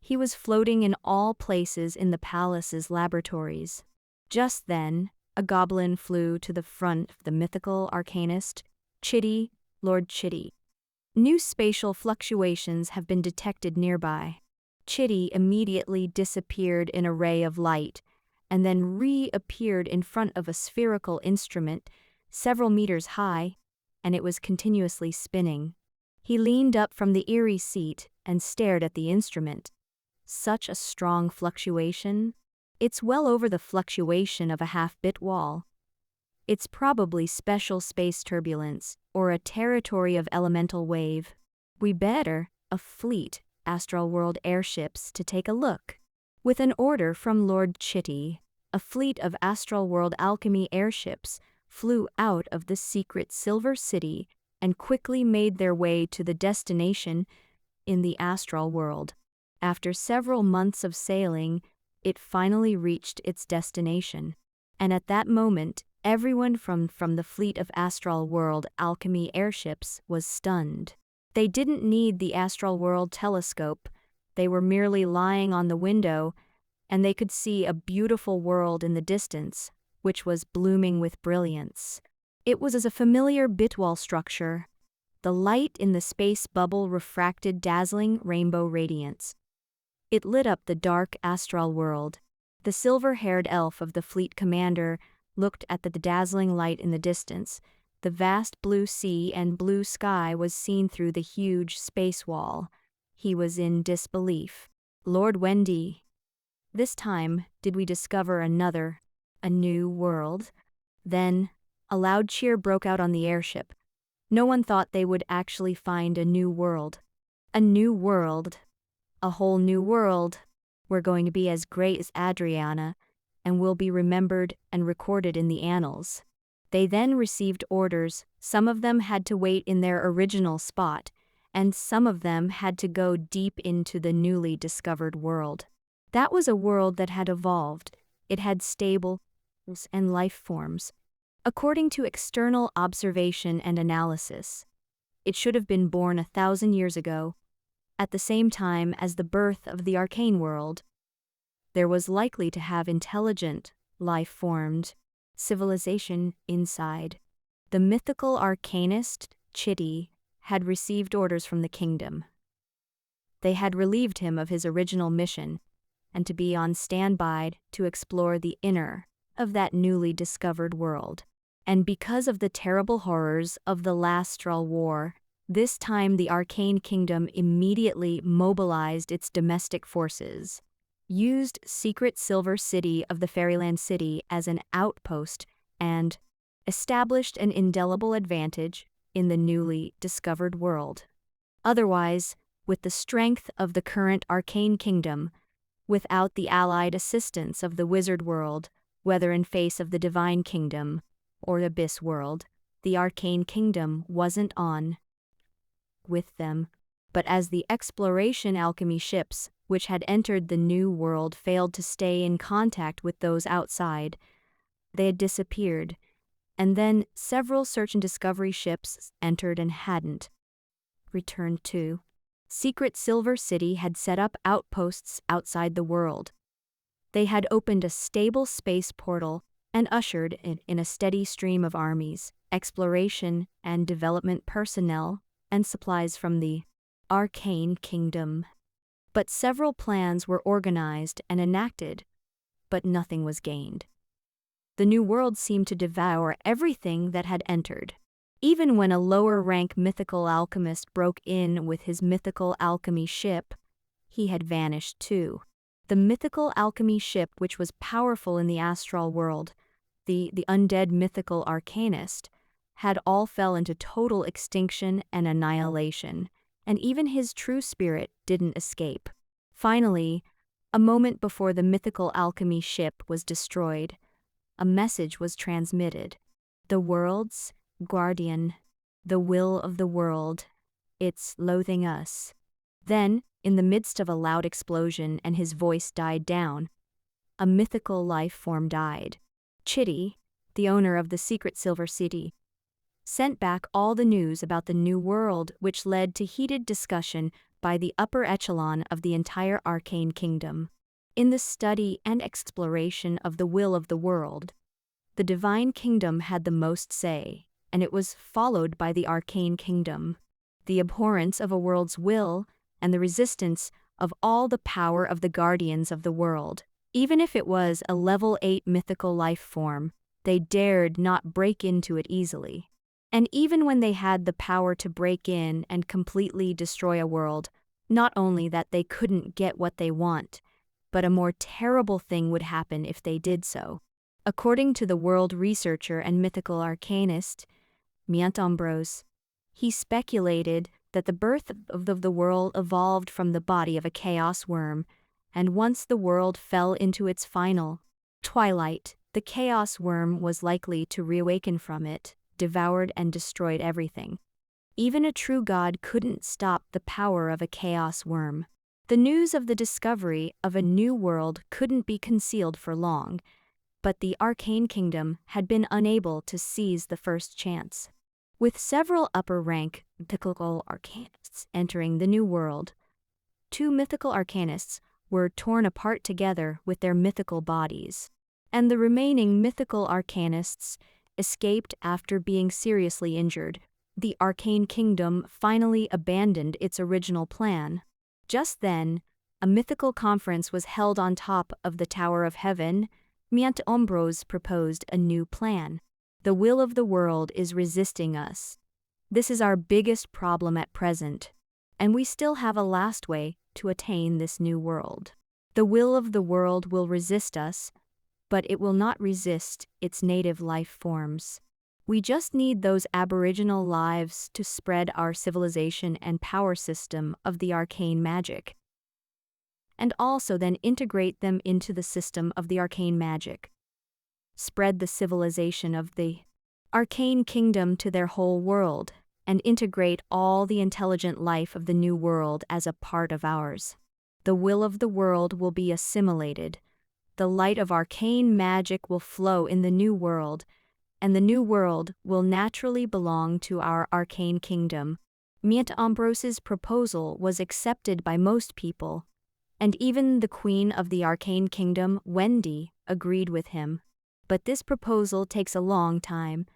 he was floating in all places in the palace's laboratories. Just then, a goblin flew to the front of the mythical arcanist, Chitty, Lord Chitty. New spatial fluctuations have been detected nearby. Chitty immediately disappeared in a ray of light, and then reappeared in front of a spherical instrument several meters high, and it was continuously spinning. He leaned up from the eerie seat and stared at the instrument. Such a strong fluctuation. It's well over the fluctuation of a half-bit wall. It's probably special space turbulence or a territory of elemental wave. We better a fleet astral world airships to take a look. With an order from Lord Chitty, a fleet of astral world alchemy airships flew out of the secret Silver City and quickly made their way to the destination in the astral world. After several months of sailing, it finally reached its destination. And at that moment, everyone from the fleet of astral world alchemy airships was stunned. They didn't need the astral world telescope. They were merely lying on the window, and they could see a beautiful world in the distance, which was blooming with brilliance. It was as a familiar bitwall structure. The light in the space bubble refracted dazzling rainbow radiance. It lit up the dark astral world. The silver-haired elf of the fleet commander looked at the dazzling light in the distance. The vast blue sea and blue sky was seen through the huge space wall. He was in disbelief. Lord Wendy. This time, did we discover a new world? Then, a loud cheer broke out on the airship. No one thought they would actually find a new world. A new world. A whole new world. We're going to be as great as Adriana, and will be remembered and recorded in the annals. They then received orders. Some of them had to wait in their original spot, and some of them had to go deep into the newly discovered world. That was a world that had evolved. It had stable and life forms. According to external observation and analysis, it should have been born 1,000 years ago, at the same time as the birth of the arcane world. There was likely to have intelligent, life-formed civilization inside. The mythical arcanist, Chitty, had received orders from the kingdom. They had relieved him of his original mission, and to be on standby to explore the inner of that newly discovered world. And because of the terrible horrors of the Lastral War, this time the Arcane Kingdom immediately mobilized its domestic forces, used secret Silver City of the Fairyland City as an outpost, and established an indelible advantage in the newly discovered world. Otherwise, with the strength of the current Arcane Kingdom, without the allied assistance of the Wizard World, whether in face of the Divine Kingdom or the Abyss World, the Arcane Kingdom wasn't on with them. But as the exploration alchemy ships, which had entered the new world, failed to stay in contact with those outside, they had disappeared, and then several search and discovery ships entered and hadn't returned to. Secret Silver City had set up outposts outside the world. They had opened a stable space portal and ushered in a steady stream of armies, exploration and development personnel, and supplies from the Arcane Kingdom. But several plans were organized and enacted, but nothing was gained. The new world seemed to devour everything that had entered. Even when a lower-rank mythical alchemist broke in with his mythical alchemy ship, he had vanished too. The mythical alchemy ship, which was powerful in the astral world, the undead mythical arcanist, had all fell into total extinction and annihilation, and even his true spirit didn't escape. Finally, a moment before the mythical alchemy ship was destroyed, a message was transmitted. The world's guardian, the will of the world, it's loathing us. Then, in the midst of a loud explosion and his voice died down, a mythical life form died. Chitty, the owner of the secret Silver City, sent back all the news about the new world, which led to heated discussion by the upper echelon of the entire Arcane Kingdom. In the study and exploration of the will of the world, the Divine Kingdom had the most say, and it was followed by the Arcane Kingdom. The abhorrence of a world's will and the resistance of all the power of the guardians of the world. Even if it was a level 8 mythical life form, they dared not break into it easily. And even when they had the power to break in and completely destroy a world, not only that they couldn't get what they want, but a more terrible thing would happen if they did so. According to the world researcher and mythical arcanist, myriad, he speculated that the birth of the world evolved from the body of a chaos worm, and once the world fell into its final twilight, the chaos worm was likely to reawaken from it, devoured and destroyed everything. Even a true god couldn't stop the power of a chaos worm. The news of the discovery of a new world couldn't be concealed for long, but the Arcane Kingdom had been unable to seize the first chance. With several upper-rank mythical arcanists entering the new world, 2 mythical arcanists were torn apart together with their mythical bodies, and the remaining mythical arcanists escaped after being seriously injured. The Arcane Kingdom finally abandoned its original plan. Just then, a mythical conference was held on top of the Tower of Heaven. myriad proposed a new plan. The will of the world is resisting us. This is our biggest problem at present, and we still have a last way to attain this new world. The will of the world will resist us, but it will not resist its native life forms. We just need those aboriginal lives to spread our civilization and power system of the arcane magic. And also then integrate them into the system of the arcane magic. Spread the civilization of the arcane kingdom to their whole world, and integrate all the intelligent life of the new world as a part of ours. The will of the world will be assimilated. The light of arcane magic will flow in the new world, and the new world will naturally belong to our arcane kingdom. Myriad Ambrose's proposal was accepted by most people, and even the queen of the arcane kingdom, Wendy, agreed with him. But this proposal takes a long time.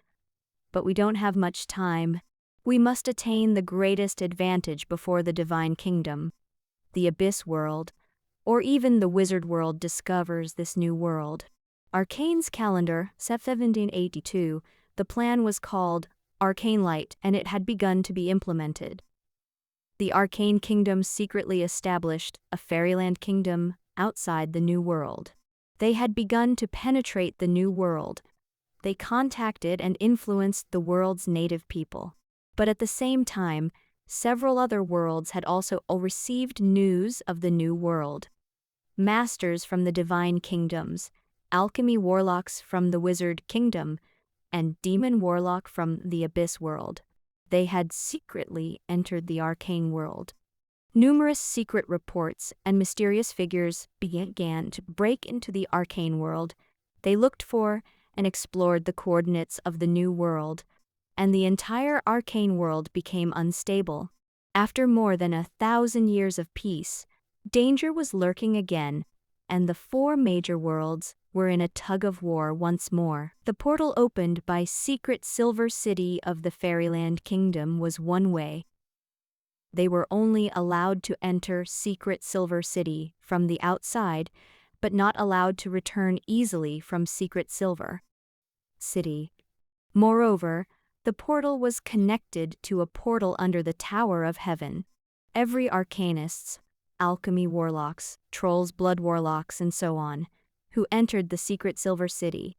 But we don't have much time. We must attain the greatest advantage before the divine kingdom, the abyss world, or even the wizard world discovers this new world. Arcane's calendar, 1782, the plan was called Arcane Light, and it had begun to be implemented. The arcane kingdom secretly established a fairyland kingdom outside the new world. They had begun to penetrate the new world. They contacted and influenced the world's native people. But at the same time, several other worlds had also received news of the new world. Masters from the divine kingdoms, alchemy warlocks from the wizard kingdom, and demon warlock from the abyss world. They had secretly entered the arcane world. Numerous secret reports and mysterious figures began to break into the arcane world. They looked for and explored the coordinates of the new world, and the entire arcane world became unstable. After more than 1,000 years of peace, danger was lurking again, and the 4 major worlds were in a tug-of-war once more. The portal opened by secret Silver City of the Fairyland Kingdom was one way. They were only allowed to enter secret Silver City from the outside, but not allowed to return easily from secret Silver City. Moreover, the portal was connected to a portal under the Tower of Heaven. Every arcanists, alchemy warlocks, trolls, blood warlocks, and so on, who entered the secret Silver City,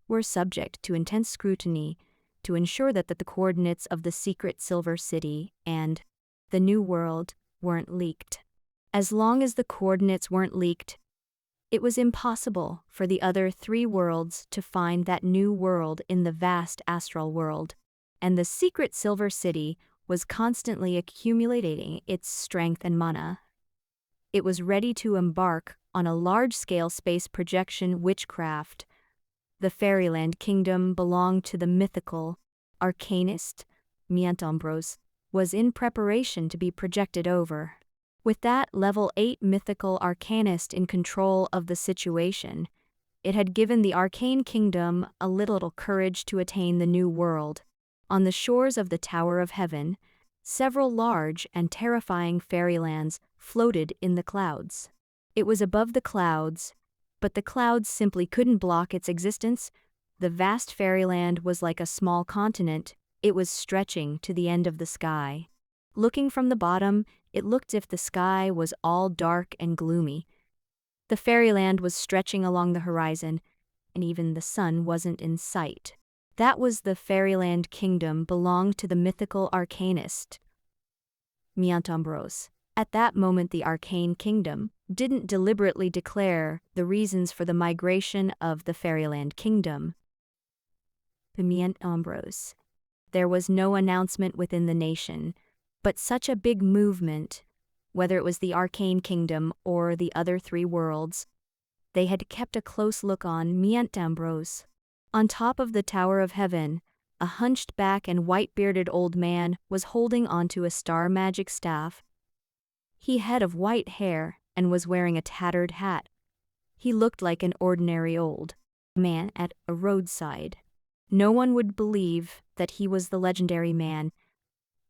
were subject to intense scrutiny to ensure that the coordinates of the secret Silver City and the New World weren't leaked. As long as the coordinates weren't leaked, it was impossible for the other 3 worlds to find that new world in the vast astral world, and the secret Silver City was constantly accumulating its strength and mana. It was ready to embark on a large-scale space projection witchcraft. The Fairyland Kingdom belonged to the mythical arcanist, Myriad Ambrose, was in preparation to be projected over. With that level 8 mythical arcanist in control of the situation, it had given the arcane kingdom a little courage to attain the new world. On the shores of the Tower of Heaven, several large and terrifying fairylands floated in the clouds. It was above the clouds, but the clouds simply couldn't block its existence. The vast fairyland was like a small continent. It was stretching to the end of the sky. Looking from the bottom, it looked as if the sky was all dark and gloomy. The fairyland was stretching along the horizon, and even the sun wasn't in sight. That was the Fairyland Kingdom belonged to the mythical arcanist, Myriad Ambrose. At that moment the Arcane Kingdom didn't deliberately declare the reasons for the migration of the Fairyland Kingdom. Myriad Ambrose. There was no announcement within the nation, but such a big movement, whether it was the Arcane Kingdom or the other 3 worlds, they had kept a close look on Myriad Ambrose. On top of the Tower of Heaven, a hunched-back and white-bearded old man was holding onto a star magic staff. He had of white hair and was wearing a tattered hat. He looked like an ordinary old man at a roadside. No one would believe that he was the legendary man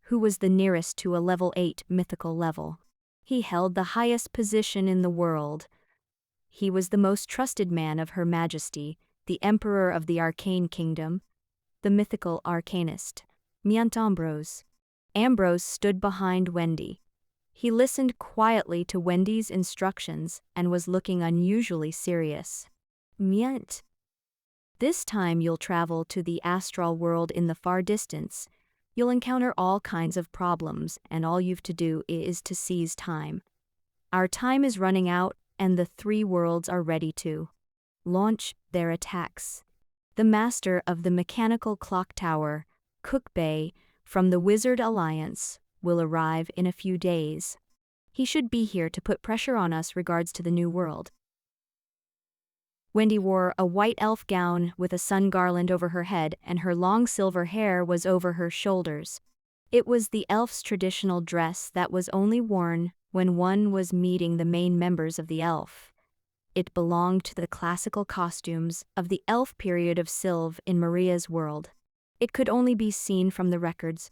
who was the nearest to a level 8 mythical level. He held the highest position in the world. He was the most trusted man of Her Majesty, the Emperor of the Arcane Kingdom, the mythical arcanist, Myriad Ambrose. Ambrose stood behind Wendy. He listened quietly to Wendy's instructions and was looking unusually serious. Myriad This time you'll travel to the astral world in the far distance. You'll encounter all kinds of problems, and all you've to do is to seize time. Our time is running out, and the three worlds are ready to launch their attacks. The master of the mechanical clock tower, Cook Bay, from the Wizard Alliance, will arrive in a few days. He should be here to put pressure on us regards to the new world. Wendy wore a white elf gown with a sun garland over her head, and her long silver hair was over her shoulders. It was the elf's traditional dress that was only worn when one was meeting the main members of the elf. It belonged to the classical costumes of the elf period of Sylve in Maria's world. It could only be seen from the records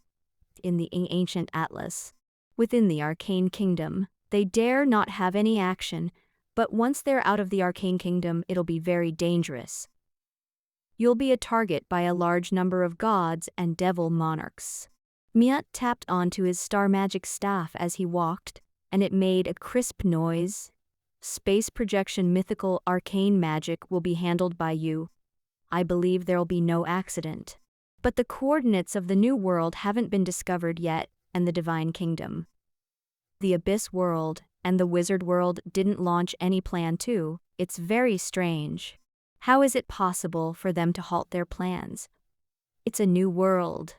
in the ancient atlas. Within the arcane kingdom, they dare not have any action, but once they're out of the arcane kingdom, it'll be very dangerous. You'll be a target by a large number of gods and devil monarchs. Myriad tapped onto his star magic staff as he walked, and it made a crisp noise. Space projection mythical arcane magic will be handled by you. I believe there'll be no accident. But the coordinates of the new world haven't been discovered yet, and the divine kingdom. The abyss world and the wizard world didn't launch any plan too. It's very strange. How is it possible for them to halt their plans? It's a new world.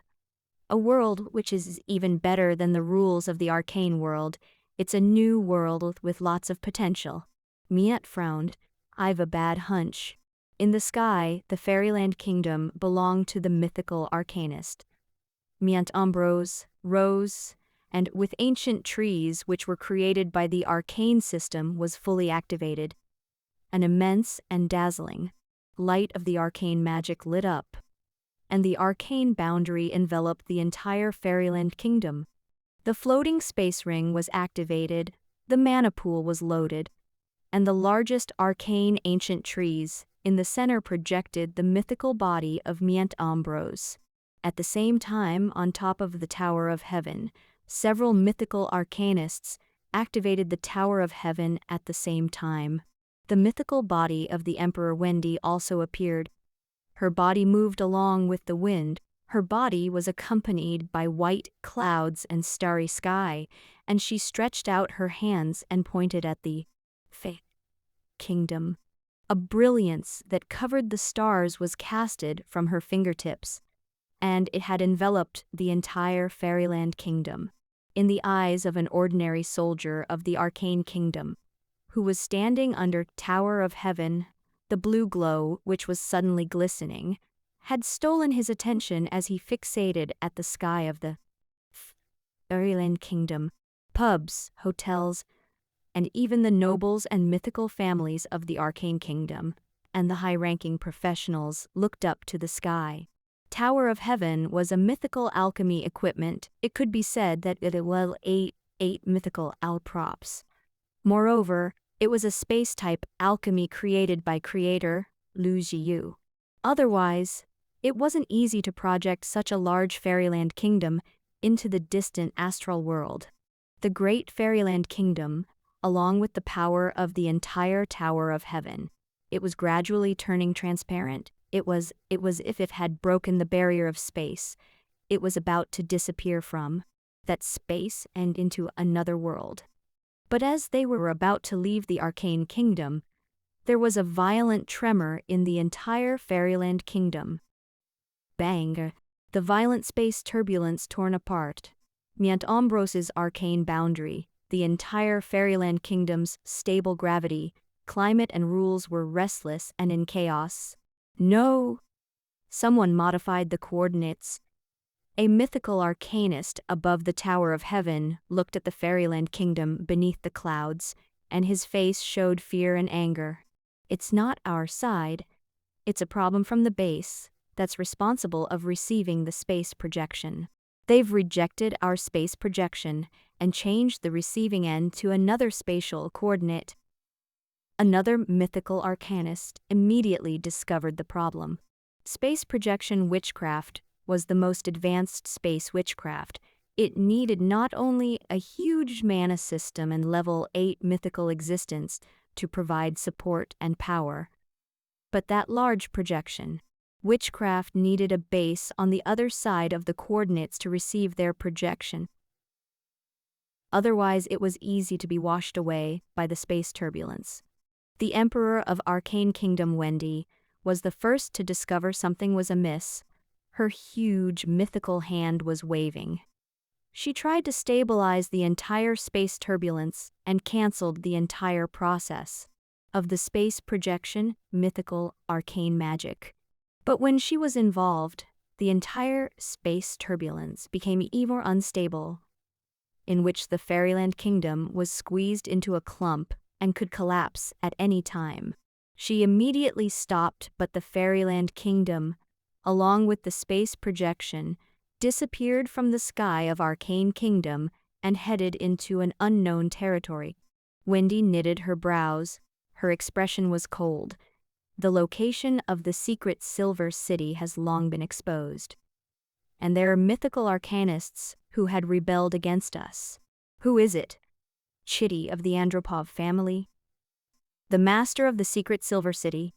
A world which is even better than the rules of the arcane world. It's a new world with lots of potential. Myriad frowned. I've a bad hunch. In the sky, the fairyland kingdom belonged to the mythical arcanist. Myriad Ambrose, rose, and with ancient trees which were created by the arcane system was fully activated. An immense and dazzling light of the arcane magic lit up, and the arcane boundary enveloped the entire fairyland kingdom. The floating space ring was activated, the mana pool was loaded, and the largest arcane ancient trees in the center projected the mythical body of Myriad Ambrose. At the same time, on top of the Tower of Heaven, several mythical arcanists activated the Tower of Heaven at the same time. The mythical body of the Emperor Wendy also appeared. Her body moved along with the wind. Her body was accompanied by white clouds and starry sky, and she stretched out her hands and pointed at the Fey Kingdom. A brilliance that covered the stars was casted from her fingertips, and it had enveloped the entire fairyland kingdom. In the eyes of an ordinary soldier of the arcane kingdom, who was standing under Tower of Heaven, the blue glow, which was suddenly glistening, had stolen his attention as he fixated at the sky of the fairyland kingdom. Pubs, hotels, and even the nobles and mythical families of the arcane kingdom, and the high-ranking professionals looked up to the sky. Tower of Heaven was a mythical alchemy equipment. It could be said that it well eight mythical props. Moreover, it was a space-type alchemy created by creator Lu Jiyu. Otherwise, it wasn't easy to project such a large fairyland kingdom into the distant astral world. The great fairyland kingdom, along with the power of the entire Tower of Heaven, it was gradually turning transparent. It was if it had broken the barrier of space. It was about to disappear from that space and into another world. But as they were about to leave the arcane kingdom, there was a violent tremor in the entire fairyland kingdom. Bang! The violent space turbulence torn apart. Myriad Ambrose's arcane boundary, the entire fairyland kingdom's stable gravity, climate and rules were restless and in chaos. No! Someone modified the coordinates. A mythical arcanist above the Tower of Heaven looked at the fairyland kingdom beneath the clouds, and his face showed fear and anger. It's not our side. It's a problem from the base that's responsible of receiving the space projection. They've rejected our space projection and changed the receiving end to another spatial coordinate. Another mythical arcanist immediately discovered the problem. Space projection witchcraft was the most advanced space witchcraft. It needed not only a huge mana system and level 8 mythical existence to provide support and power, But that large projection. Witchcraft needed a base on the other side of the coordinates to receive their projection. Otherwise, it was easy to be washed away by the space turbulence. The Emperor of Arcane Kingdom, Wendy, was the first to discover something was amiss. Her huge, mythical hand was waving. She tried to stabilize the entire space turbulence and canceled the entire process of the space projection, mythical, arcane magic. But when she was involved, the entire space turbulence became even more unstable, in which the Fairyland Kingdom was squeezed into a clump and could collapse at any time. She immediately stopped, but the Fairyland Kingdom, along with the space projection, disappeared from the sky of Arcane Kingdom and headed into an unknown territory. Wendy knitted her brows. Her expression was cold. The location of the secret Silver City has long been exposed. And there are mythical arcanists who had rebelled against us. Who is it? Chitty of the Andropov family? The master of the secret Silver City?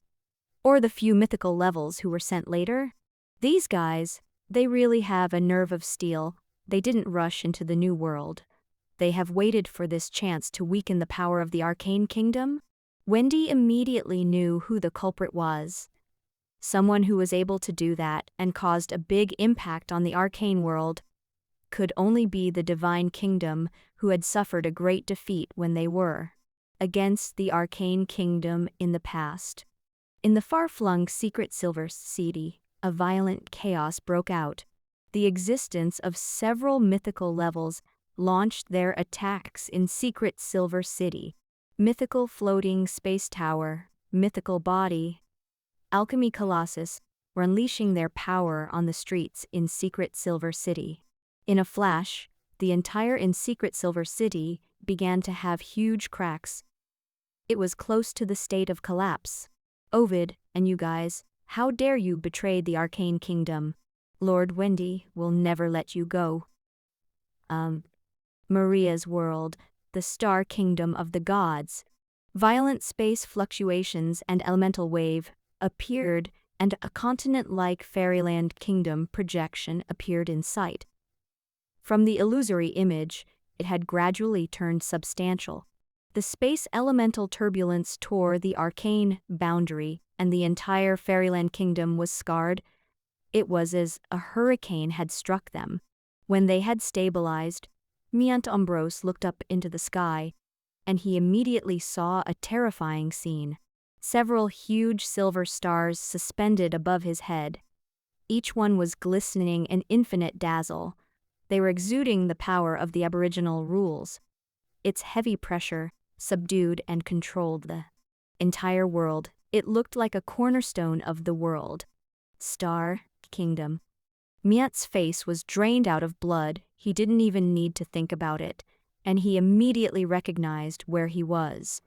Or the few mythical levels who were sent later? These guys, they really have a nerve of steel. They didn't rush into the new world. They have waited for this chance to weaken the power of the Arcane Kingdom. Wendy immediately knew who the culprit was. Someone who was able to do that and caused a big impact on the arcane world could only be the Divine Kingdom, who had suffered a great defeat when they were against the Arcane Kingdom in the past. In the far-flung secret Silver City, a violent chaos broke out. The existence of several mythical levels launched their attacks in secret Silver City. Mythical floating space tower, mythical body, alchemy colossus were unleashing their power on the streets in secret Silver City. In a flash, the entire secret Silver City began to have huge cracks. It was close to the state of collapse. Ovid, and you guys, how dare you betray the Arcane Kingdom? Lord Wendy will never let you go. Maria's world, the star kingdom of the gods. Violent space fluctuations and elemental wave appeared, and a continent-like Fairyland Kingdom projection appeared in sight. From the illusory image, it had gradually turned substantial. The space elemental turbulence tore the arcane boundary, and the entire Fairyland Kingdom was scarred. It was as a hurricane had struck them. When they had stabilized, myriad Ambrose looked up into the sky, and he immediately saw a terrifying scene. Several huge silver stars suspended above his head. Each one was glistening in infinite dazzle. They were exuding the power of the aboriginal rules. Its heavy pressure subdued and controlled the entire world. It looked like a cornerstone of the world. Star Kingdom. Myriad's face was drained out of blood. He didn't even need to think about it, and he immediately recognized where he was.